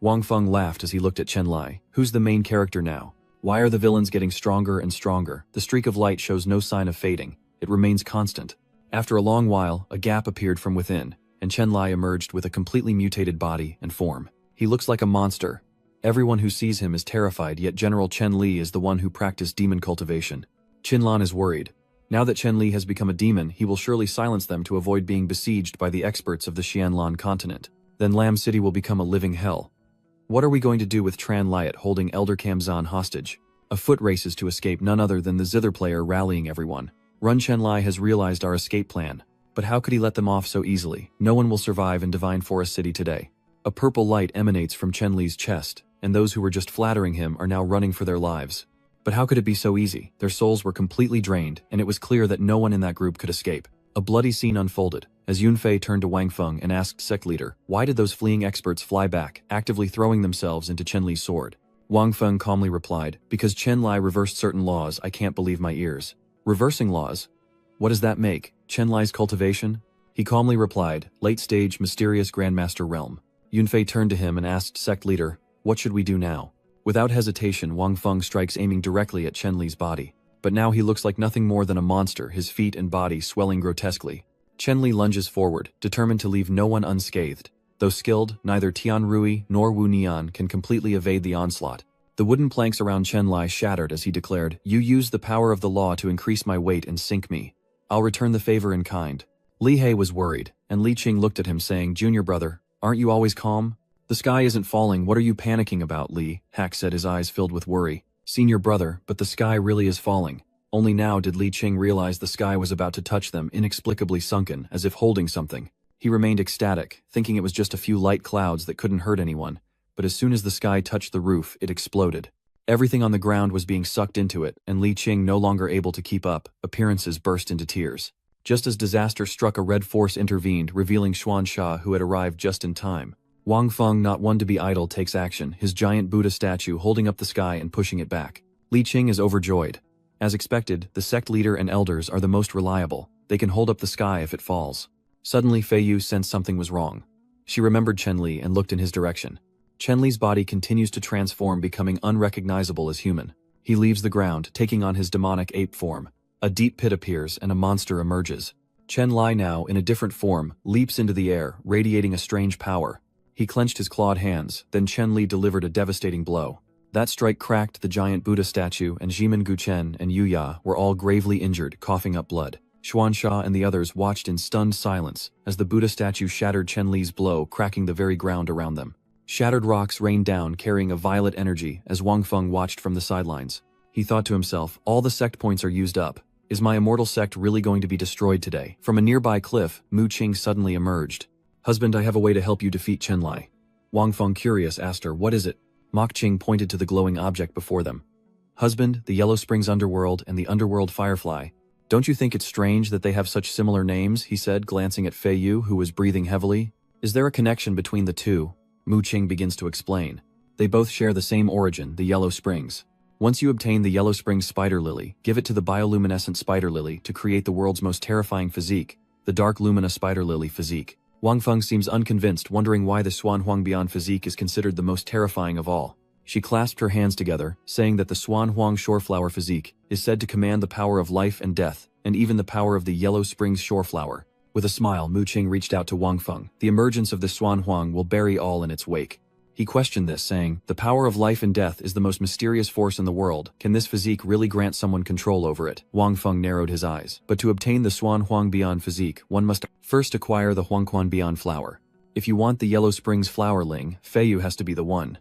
Wang Feng laughed as he looked at Chen Lai. Who's the main character now? Why are the villains getting stronger and stronger? The streak of light shows no sign of fading. It remains constant. After a long while, a gap appeared from within, and Chen Lai emerged with a completely mutated body and form. He looks like a monster. Everyone who sees him is terrified, yet General Chen Li is the one who practiced demon cultivation. Qin Lan is worried. Now that Chen Li has become a demon, he will surely silence them to avoid being besieged by the experts of the Xianlan continent. Then Lam City will become a living hell. What are we going to do with Tran Liat holding Elder Kamzan hostage? A foot races to escape, none other than the zither player rallying everyone. Run Chen Lai has realized our escape plan. But how could he let them off so easily? No one will survive in Divine Forest City today. A purple light emanates from Chen Li's chest, and those who were just flattering him are now running for their lives. But how could it be so easy? Their souls were completely drained, and it was clear that no one in that group could escape. A bloody scene unfolded, as Yunfei turned to Wang Feng and asked Sect Leader, why did those fleeing experts fly back, actively throwing themselves into Chen Li's sword? Wang Feng calmly replied, because Chen Lai reversed certain laws. I can't believe my ears. Reversing laws? What does that make? Chen Lai's cultivation? He calmly replied, late-stage mysterious Grandmaster realm. Yunfei turned to him and asked Sect Leader, what should we do now? Without hesitation, Wang Feng strikes, aiming directly at Chen Li's body. But now he looks like nothing more than a monster, his feet and body swelling grotesquely. Chen Li lunges forward, determined to leave no one unscathed. Though skilled, neither Tian Rui nor Wu Nian can completely evade the onslaught. The wooden planks around Chen Lai shattered as he declared, you used the power of the law to increase my weight and sink me. I'll return the favor in kind. Li He was worried, and Li Qing looked at him saying, Junior brother, aren't you always calm? The sky isn't falling, what are you panicking about, Li? Hack said, his eyes filled with worry. Senior brother, but the sky really is falling. Only now did Li Qing realize the sky was about to touch them, inexplicably sunken, as if holding something. He remained ecstatic, thinking it was just a few light clouds that couldn't hurt anyone. But as soon as the sky touched the roof, it exploded. Everything on the ground was being sucked into it, and Li Qing, no longer able to keep up, appearances burst into tears. Just as disaster struck, a red force intervened, revealing Xuan Sha, who had arrived just in time. Wang Feng, not one to be idle, takes action, his giant Buddha statue holding up the sky and pushing it back. Li Qing is overjoyed. As expected, the sect leader and elders are the most reliable. They can hold up the sky if it falls. Suddenly Fei Yu sensed something was wrong. She remembered Chen Li and looked in his direction. Chen Li's body continues to transform, becoming unrecognizable as human. He leaves the ground, taking on his demonic ape form. A deep pit appears and a monster emerges. Chen Lai, now in a different form, leaps into the air, radiating a strange power. He clenched his clawed hands, then Chen Li delivered a devastating blow. That strike cracked the giant Buddha statue, and Jimin Guchen and Yu Ya were all gravely injured, coughing up blood. Xuan Sha and the others watched in stunned silence as the Buddha statue shattered Chen Li's blow, cracking the very ground around them. Shattered rocks rained down, carrying a violet energy as Wang Feng watched from the sidelines. He thought to himself, all the sect points are used up. Is my immortal sect really going to be destroyed today? From a nearby cliff, Mu Qing suddenly emerged. Husband, I have a way to help you defeat Chenlai. Wang Feng, curious, asked her, what is it? Mok Qing pointed to the glowing object before them. Husband, the Yellow Springs Underworld and the Underworld Firefly. Don't you think it's strange that they have such similar names? He said, glancing at Fei Yu, who was breathing heavily. Is there a connection between the two? Mu Qing begins to explain. They both share the same origin, the Yellow Springs. Once you obtain the Yellow Springs Spider Lily, give it to the bioluminescent Spider Lily to create the world's most terrifying physique, the Dark Lumina Spider Lily physique. Wang Feng seems unconvinced, wondering why the Swan Huang Bian physique is considered the most terrifying of all. She clasped her hands together, saying that the Swan Huang Shoreflower physique is said to command the power of life and death, and even the power of the Yellow Springs Shoreflower. With a smile, Mu Qing reached out to Wang Feng. The emergence of the Swan Huang will bury all in its wake. He questioned this, saying, the power of life and death is the most mysterious force in the world. Can this physique really grant someone control over it? Wang Feng narrowed his eyes. But to obtain the Swan Huang Bian physique, one must first acquire the Huangquan Bian flower. If you want the Yellow Springs flowerling, Fei Yu has to be the one.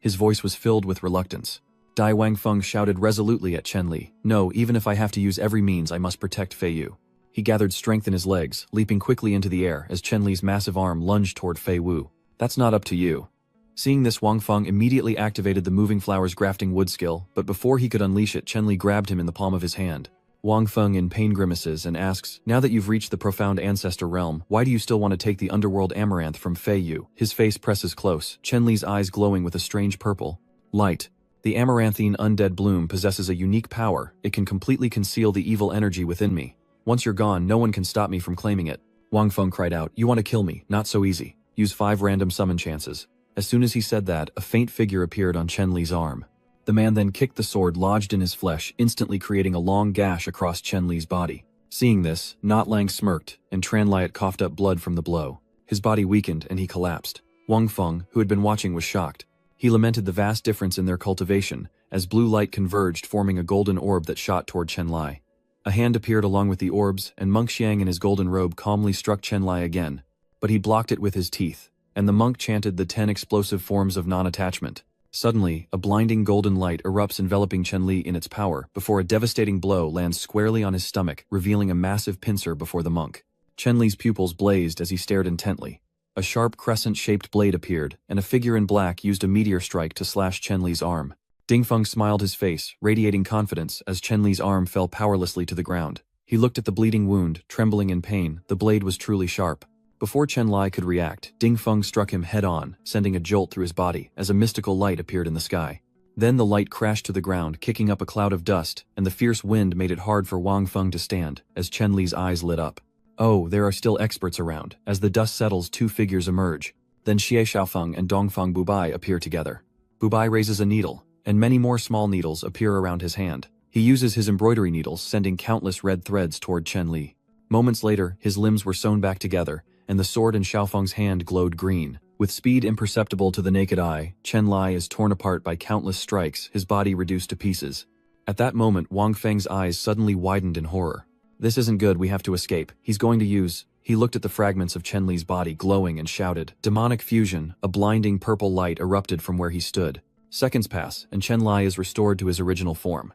His voice was filled with reluctance. Dai Wang Feng shouted resolutely at Chen Li. No, even if I have to use every means, I must protect Fei Yu. He gathered strength in his legs, leaping quickly into the air as Chen Li's massive arm lunged toward Fei Wu. That's not up to you. Seeing this, Wang Feng immediately activated the Moving Flowers grafting wood skill, but before he could unleash it, Chen Li grabbed him in the palm of his hand. Wang Feng in pain grimaces and asks, now that you've reached the profound ancestor realm, why do you still want to take the underworld amaranth from Fei Yu? His face presses close, Chen Li's eyes glowing with a strange purple light. The amaranthine undead bloom possesses a unique power. It can completely conceal the evil energy within me. Once you're gone, no one can stop me from claiming it. Wang Feng cried out, you want to kill me? Not so easy. Use 5 random summon chances. As soon as he said that, a faint figure appeared on Chen Li's arm. The man then kicked the sword lodged in his flesh, instantly creating a long gash across Chen Li's body. Seeing this, Not Lang smirked, and Tran Liat coughed up blood from the blow. His body weakened and he collapsed. Wang Feng, who had been watching, was shocked. He lamented the vast difference in their cultivation, as blue light converged, forming a golden orb that shot toward Chen Lai. A hand appeared along with the orbs, and Monk Xiang in his golden robe calmly struck Chen Lai again. But he blocked it with his teeth, and the monk chanted the 10 explosive forms of non-attachment. Suddenly, a blinding golden light erupts, enveloping Chen Li in its power, before a devastating blow lands squarely on his stomach, revealing a massive pincer before the monk. Chen Li's pupils blazed as he stared intently. A sharp crescent-shaped blade appeared, and a figure in black used a meteor strike to slash Chen Li's arm. Ding Feng smiled, his face radiating confidence as Chen Li's arm fell powerlessly to the ground. He looked at the bleeding wound, trembling in pain. The blade was truly sharp. Before Chen Lai could react, Ding Feng struck him head-on, sending a jolt through his body as a mystical light appeared in the sky. Then the light crashed to the ground, kicking up a cloud of dust, and the fierce wind made it hard for Wang Feng to stand, as Chen Li's eyes lit up. Oh, there are still experts around. As the dust settles, 2 figures emerge. Then Xie Xiaofeng and Dongfeng Bubai appear together. Bubai raises a needle, and many more small needles appear around his hand. He uses his embroidery needles, sending countless red threads toward Chen Li. Moments later, his limbs were sewn back together, and the sword in Xiaofeng's hand glowed green. With speed imperceptible to the naked eye, Chen Lai is torn apart by countless strikes, his body reduced to pieces. At that moment, Wang Feng's eyes suddenly widened in horror. This isn't good, we have to escape. He's going to use... He looked at the fragments of Chen Li's body glowing and shouted. Demonic fusion, a blinding purple light erupted from where he stood. Seconds pass, and Chen Lai is restored to his original form.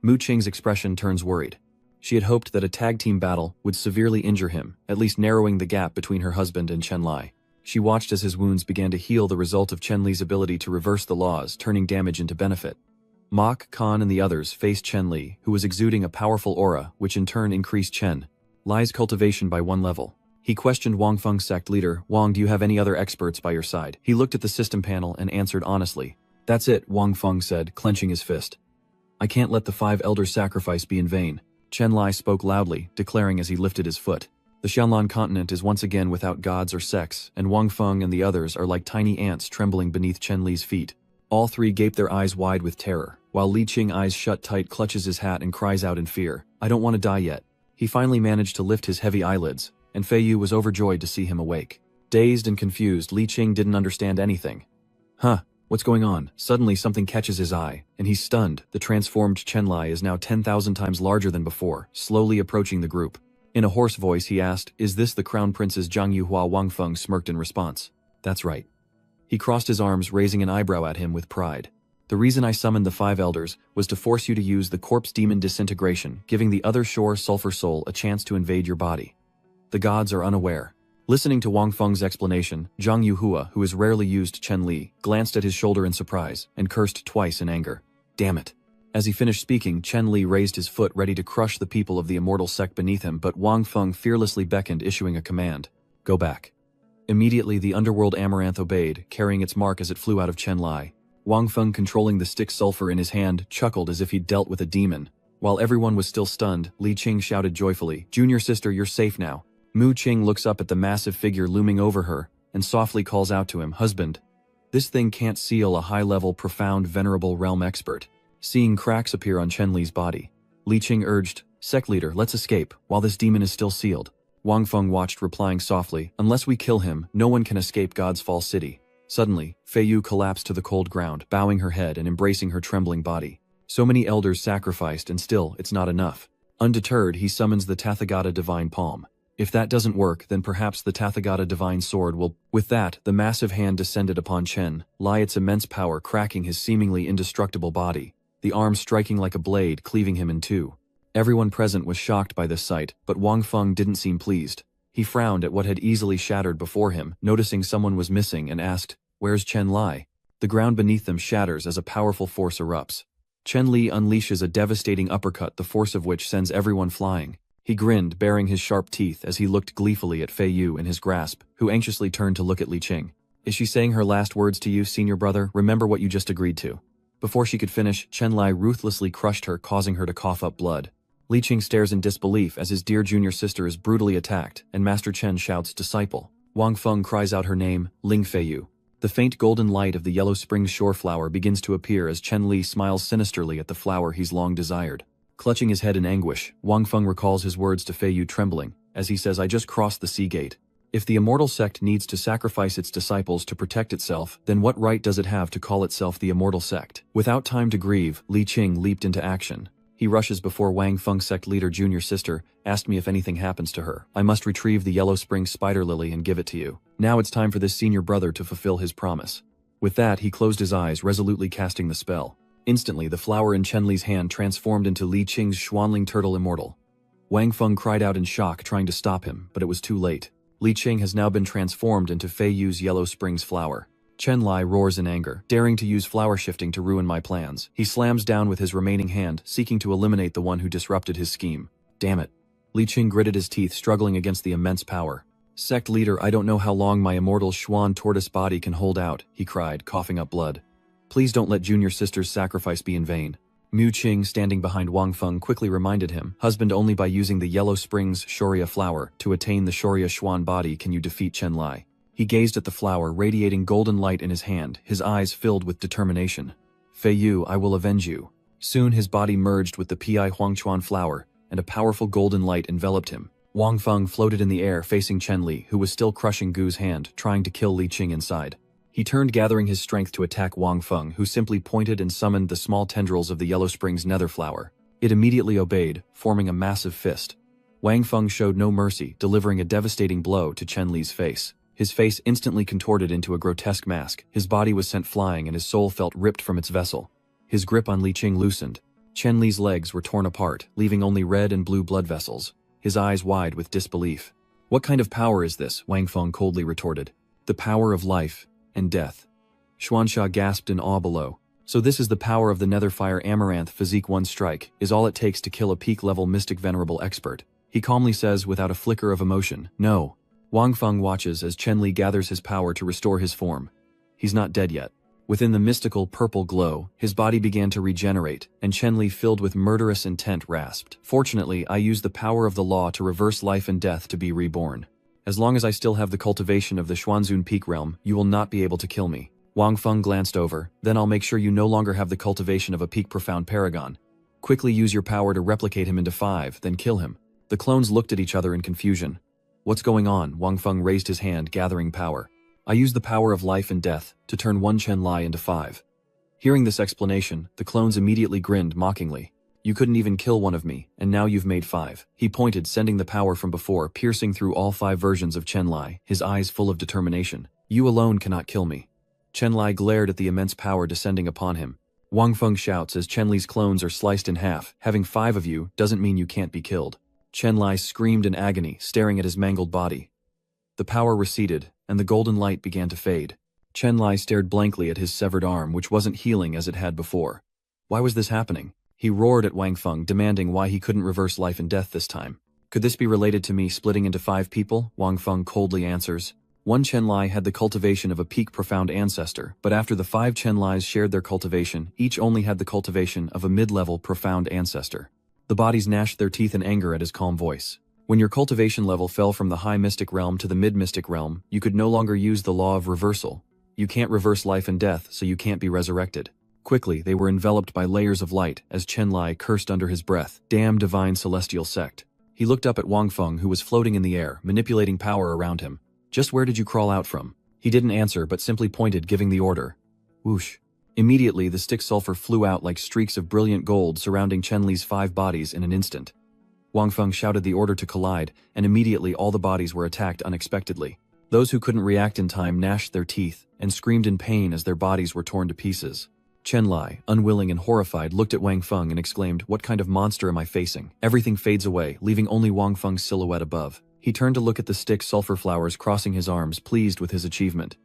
Mu Qing's expression turns worried. She had hoped that a tag team battle would severely injure him, at least narrowing the gap between her husband and Chen Lai. She watched as his wounds began to heal, the result of Chen Li's ability to reverse the laws, turning damage into benefit. Mok, Khan and the others faced Chen Li, who was exuding a powerful aura, which in turn increased Chen Li's cultivation by 1 level. He questioned Wang Feng's sect leader. Wang, do you have any other experts by your side? He looked at the system panel and answered honestly. That's it, Wang Feng said, clenching his fist. I can't let the 5 elders' sacrifice be in vain. Chen Lai spoke loudly, declaring as he lifted his foot. The Xianlan continent is once again without gods or sects, and Wang Feng and the others are like tiny ants trembling beneath Chen Li's feet. All 3 gape their eyes wide with terror, while Li Qing, eyes shut tight, clutches his hat and cries out in fear. I don't want to die yet. He finally managed to lift his heavy eyelids, and Fei Yu was overjoyed to see him awake. Dazed and confused, Li Qing didn't understand anything. Huh, what's going on? Suddenly something catches his eye, and he's stunned. The transformed Chen Lai is now 10,000 times larger than before, slowly approaching the group. In a hoarse voice he asked, is this the Crown Princess Zhang Yuhua? Wang Feng smirked in response. That's right. He crossed his arms, raising an eyebrow at him with pride. The reason I summoned the 5 elders was to force you to use the corpse demon disintegration, giving the other Shore Sulfur Soul a chance to invade your body. The gods are unaware. Listening to Wang Feng's explanation, Zhang Yuhua, who has rarely used Chen Li, glanced at his shoulder in surprise and cursed twice in anger. Damn it. As he finished speaking, Chen Li raised his foot ready to crush the people of the immortal sect beneath him, but Wang Feng fearlessly beckoned, issuing a command. Go back. Immediately the underworld amaranth obeyed, carrying its mark as it flew out of Chen Li. Wang Feng, controlling the stick sulfur in his hand, chuckled as if he'd dealt with a demon. While everyone was still stunned, Li Qing shouted joyfully, "Junior sister, you're safe now." Mu Qing looks up at the massive figure looming over her, and softly calls out to him, "Husband." This thing can't seal a high-level, profound, venerable realm expert. Seeing cracks appear on Chen Li's body, Li Qing urged, "Sect leader, let's escape, while this demon is still sealed." Wang Feng watched, replying softly, "Unless we kill him, no one can escape God's Fall City." Suddenly, Fei Yu collapsed to the cold ground, bowing her head and embracing her trembling body. So many elders sacrificed, and still, it's not enough. Undeterred, he summons the Tathagata Divine Palm. If that doesn't work, then perhaps the Tathagata Divine Sword will. With that, the massive hand descended upon Chen Li, its immense power cracking his seemingly indestructible body, the arm striking like a blade, cleaving him in two. Everyone present was shocked by this sight, but Wang Feng didn't seem pleased. He frowned at what had easily shattered before him, noticing someone was missing, and asked, "Where's Chen Li?" The ground beneath them shatters as a powerful force erupts. Chen Li unleashes a devastating uppercut, the force of which sends everyone flying. He grinned, baring his sharp teeth as he looked gleefully at Fei Yu in his grasp, who anxiously turned to look at Li Qing. "Is she saying her last words to you, senior brother? Remember what you just agreed to." Before she could finish, Chen Li ruthlessly crushed her, causing her to cough up blood. Li Qing stares in disbelief as his dear junior sister is brutally attacked, and Master Chen shouts, "Disciple." Wang Feng cries out her name, Ling Fei Yu. The faint golden light of the Yellow Springs shore flower begins to appear as Chen Li smiles sinisterly at the flower he's long desired. Clutching his head in anguish, Wang Feng recalls his words to Fei Yu, trembling, as he says, "I just crossed the sea gate. If the immortal sect needs to sacrifice its disciples to protect itself, then what right does it have to call itself the immortal sect?" Without time to grieve, Li Qing leaped into action. He rushes before Wang Feng sect leader junior sister, "Asked me if anything happens to her. I must retrieve the Yellow Springs spider lily and give it to you. Now it's time for this senior brother to fulfill his promise." With that, he closed his eyes, resolutely casting the spell. Instantly, the flower in Chen Li's hand transformed into Li Qing's Xuanling turtle immortal. Wang Feng cried out in shock, trying to stop him, but it was too late. Li Qing has now been transformed into Fei Yu's Yellow Springs flower. Chen Li roars in anger, daring to use flower shifting to ruin my plans. He slams down with his remaining hand, seeking to eliminate the one who disrupted his scheme. Damn it. Li Qing gritted his teeth, struggling against the immense power. "Sect leader, I don't know how long my immortal Xuan tortoise body can hold out," he cried, coughing up blood. "Please don't let junior sister's sacrifice be in vain." Mu Qing, standing behind Wang Feng, quickly reminded him, "Husband, only by using the Yellow Springs Shoria flower to attain the Shoria Xuan body can you defeat Chen Li." He gazed at the flower, radiating golden light in his hand, his eyes filled with determination. "Fei Yu, I will avenge you." Soon his body merged with the Pi Huangchuan flower, and a powerful golden light enveloped him. Wang Feng floated in the air, facing Chen Li, who was still crushing Gu's hand, trying to kill Li Qing inside. He turned, gathering his strength to attack Wang Feng, who simply pointed and summoned the small tendrils of the Yellow Springs nether flower. It immediately obeyed, forming a massive fist. Wang Feng showed no mercy, delivering a devastating blow to Chen Li's face. His face instantly contorted into a grotesque mask, his body was sent flying and his soul felt ripped from its vessel. His grip on Li Qing loosened. Chen Li's legs were torn apart, leaving only red and blue blood vessels, his eyes wide with disbelief. "What kind of power is this?" Wang Feng coldly retorted. "The power of life and death." Xuansha gasped in awe below. "So this is the power of the Netherfire Amaranth Physique. One strike is all it takes to kill a peak-level mystic venerable expert." He calmly says without a flicker of emotion, "No." Wang Feng watches as Chen Li gathers his power to restore his form. He's not dead yet. Within the mystical purple glow, his body began to regenerate, and Chen Li, filled with murderous intent, rasped, "Fortunately, I used the power of the law to reverse life and death to be reborn. As long as I still have the cultivation of the Xuanzun Peak realm, you will not be able to kill me." Wang Feng glanced over, "Then I'll make sure you no longer have the cultivation of a peak profound paragon. Quickly use your power to replicate him into 5, then kill him." The clones looked at each other in confusion. "What's going on?" Wang Feng raised his hand, gathering power. "I use the power of life and death to turn one Chen Li into 5. Hearing this explanation, the clones immediately grinned mockingly. "You couldn't even kill one of me, and now you've made 5. He pointed, sending the power from before piercing through all 5 versions of Chen Li, his eyes full of determination. "You alone cannot kill me." Chen Li glared at the immense power descending upon him. Wang Feng shouts as Chen Li's clones are sliced in half. Having 5 of you doesn't mean you can't be killed. Chen Li screamed in agony, staring at his mangled body. The power receded, and the golden light began to fade. Chen Li stared blankly at his severed arm, which wasn't healing as it had before. Why was this happening? He roared at Wang Feng, demanding why he couldn't reverse life and death this time. Could this be related to me splitting into 5 people? Wang Feng coldly answers. One Chen Li had the cultivation of a peak profound ancestor, but after the 5 Chen Lis shared their cultivation, each only had the cultivation of a mid-level profound ancestor. The bodies gnashed their teeth in anger at his calm voice. When your cultivation level fell from the high mystic realm to the mid-mystic realm, you could no longer use the law of reversal. You can't reverse life and death, so you can't be resurrected. Quickly, they were enveloped by layers of light as Chen Li cursed under his breath. Damn divine celestial sect. He looked up at Wang Feng, who was floating in the air, manipulating power around him. Just where did you crawl out from? He didn't answer but simply pointed, giving the order. Whoosh. Immediately, the stick sulfur flew out like streaks of brilliant gold surrounding Chen Li's 5 bodies in an instant. Wang Feng shouted the order to collide, and immediately all the bodies were attacked unexpectedly. Those who couldn't react in time gnashed their teeth and screamed in pain as their bodies were torn to pieces. Chen Li, unwilling and horrified, looked at Wang Feng and exclaimed, "What kind of monster am I facing?" Everything fades away, leaving only Wang Feng's silhouette above. He turned to look at the stick sulfur flowers crossing his arms, pleased with his achievement.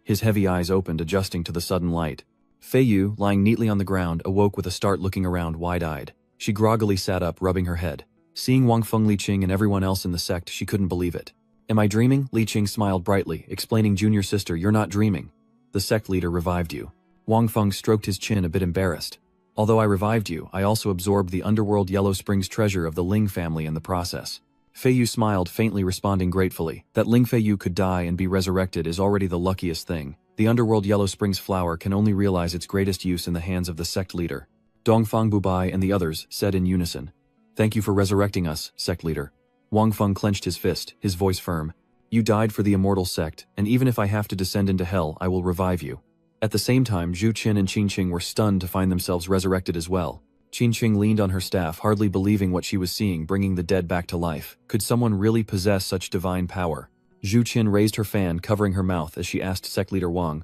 His heavy eyes opened, adjusting to the sudden light. Fei Yu, lying neatly on the ground, awoke with a start, looking around wide-eyed. She groggily sat up, rubbing her head. Seeing Wang Feng, Li Qing, and everyone else in the sect, she couldn't believe it. "Am I dreaming?" Li Qing smiled brightly, explaining, "Junior sister, you're not dreaming. The sect leader revived you." Wang Feng stroked his chin, a bit embarrassed. "Although I revived you, I also absorbed the underworld Yellow Springs treasure of the Ling family in the process." Fei Yu smiled faintly, responding gratefully. "That Ling Fei Yu could die and be resurrected is already the luckiest thing. The underworld Yellow Springs flower can only realize its greatest use in the hands of the sect leader." Dongfang Bubai and the others said in unison. "Thank you for resurrecting us, sect leader." Wang Feng clenched his fist, his voice firm. "You died for the immortal sect, and even if I have to descend into hell, I will revive you." At the same time, Zhu Qin and Qin Qing were stunned to find themselves resurrected as well. Qin Qing leaned on her staff, hardly believing what she was seeing, bringing the dead back to life. Could someone really possess such divine power? Zhu Qin raised her fan, covering her mouth, as she asked sect leader Wang,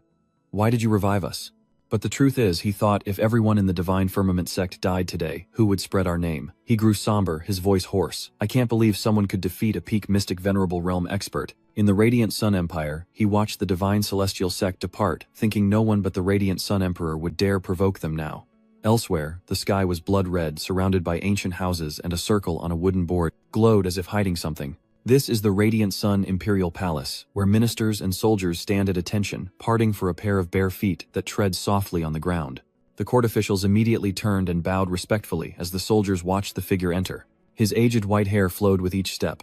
"Why did you revive us?" But the truth is, he thought, if everyone in the Divine Firmament sect died today, who would spread our name? He grew somber, his voice hoarse. "I can't believe someone could defeat a peak mystic venerable realm expert." In the Radiant Sun Empire, he watched the Divine Celestial sect depart, thinking no one but the Radiant Sun Emperor would dare provoke them now. Elsewhere, the sky was blood-red, surrounded by ancient houses, and a circle on a wooden board glowed as if hiding something. This is the Radiant Sun Imperial Palace, where ministers and soldiers stand at attention, parting for a pair of bare feet that tread softly on the ground. The court officials immediately turned and bowed respectfully as the soldiers watched the figure enter. His aged white hair flowed with each step.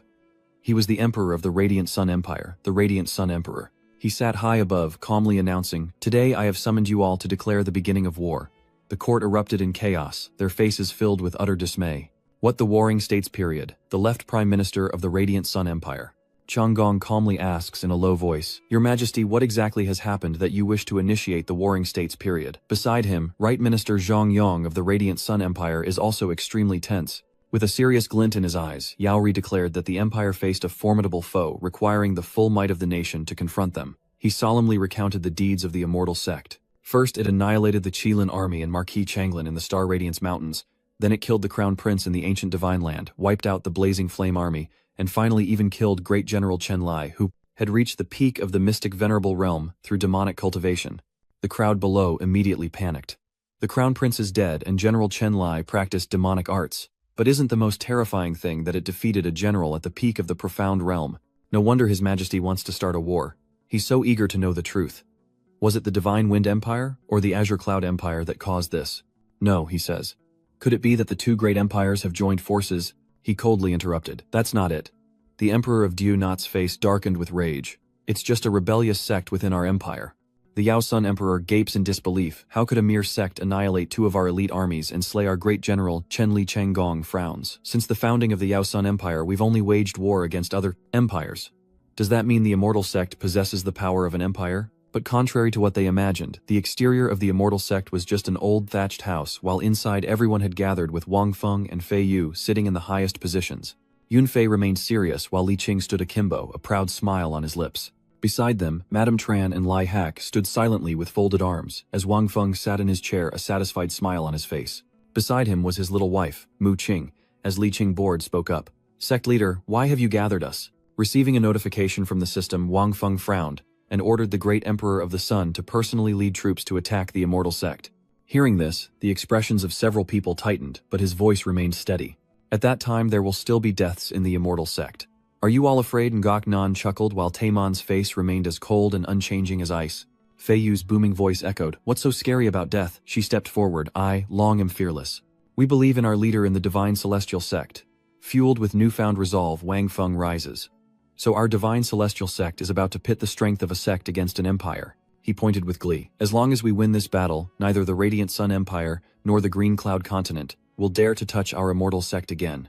He was the Emperor of the Radiant Sun Empire, the Radiant Sun Emperor. He sat high above, calmly announcing, "Today I have summoned you all to declare the beginning of war." The court erupted in chaos, their faces filled with utter dismay. "What the Warring States period?" The left Prime Minister of the Radiant Sun Empire. Chang Gong calmly asks in a low voice, "Your Majesty, what exactly has happened that you wish to initiate the Warring States period?" Beside him, Right Minister Zhang Yong of the Radiant Sun Empire is also extremely tense. With a serious glint in his eyes, Yaori declared that the empire faced a formidable foe, requiring the full might of the nation to confront them. He solemnly recounted the deeds of the immortal sect. First, it annihilated the Qilin army and Marquis Changlin in the Star Radiance Mountains. Then it killed the Crown Prince in the ancient Divine Land, wiped out the Blazing Flame army, and finally even killed Great General Chen Lai, who had reached the peak of the mystic venerable realm through demonic cultivation. The crowd below immediately panicked. The Crown Prince is dead, and General Chen Lai practiced demonic arts. But isn't the most terrifying thing that it defeated a general at the peak of the profound realm? No wonder His Majesty wants to start a war. He's so eager to know the truth. Was it the Divine Wind Empire, or the Azure Cloud Empire that caused this? No, he says. Could it be that the two great empires have joined forces? He coldly interrupted. That's not it. The Emperor of Diu Not's face darkened with rage. It's just a rebellious sect within our empire. The Yao Sun Emperor gapes in disbelief. How could a mere sect annihilate 2 of our elite armies and slay our great general? Chen Li Chenggong frowns. Since the founding of the Yao Sun Empire, we've only waged war against other empires. Does that mean the immortal sect possesses the power of an empire? But contrary to what they imagined, the exterior of the immortal sect was just an old thatched house, while inside everyone had gathered, with Wang Feng and Fei Yu sitting in the highest positions. Yun Fei remained serious while Li Qing stood akimbo, a proud smile on his lips. Beside them, Madame Tran and Lai Hak stood silently with folded arms, as Wang Feng sat in his chair, a satisfied smile on his face. Beside him was his little wife, Mu Qing, as Li Qingbord spoke up. Sect leader, why have you gathered us? Receiving a notification from the system, Wang Feng frowned, and ordered the great Emperor of the Sun to personally lead troops to attack the immortal sect. Hearing this, the expressions of several people tightened, but his voice remained steady. At that time there will still be deaths in the immortal sect. Are you all afraid? Ngok Nan chuckled while Taimon's face remained as cold and unchanging as ice. Fei Yu's booming voice echoed, what's so scary about death? She stepped forward, I, long am fearless. We believe in our leader in the divine celestial sect. Fueled with newfound resolve, Wang Feng rises. So our divine celestial sect is about to pit the strength of a sect against an empire. He pointed with glee. As long as we win this battle, neither the Radiant Sun Empire nor the Green Cloud Continent will dare to touch our immortal sect again.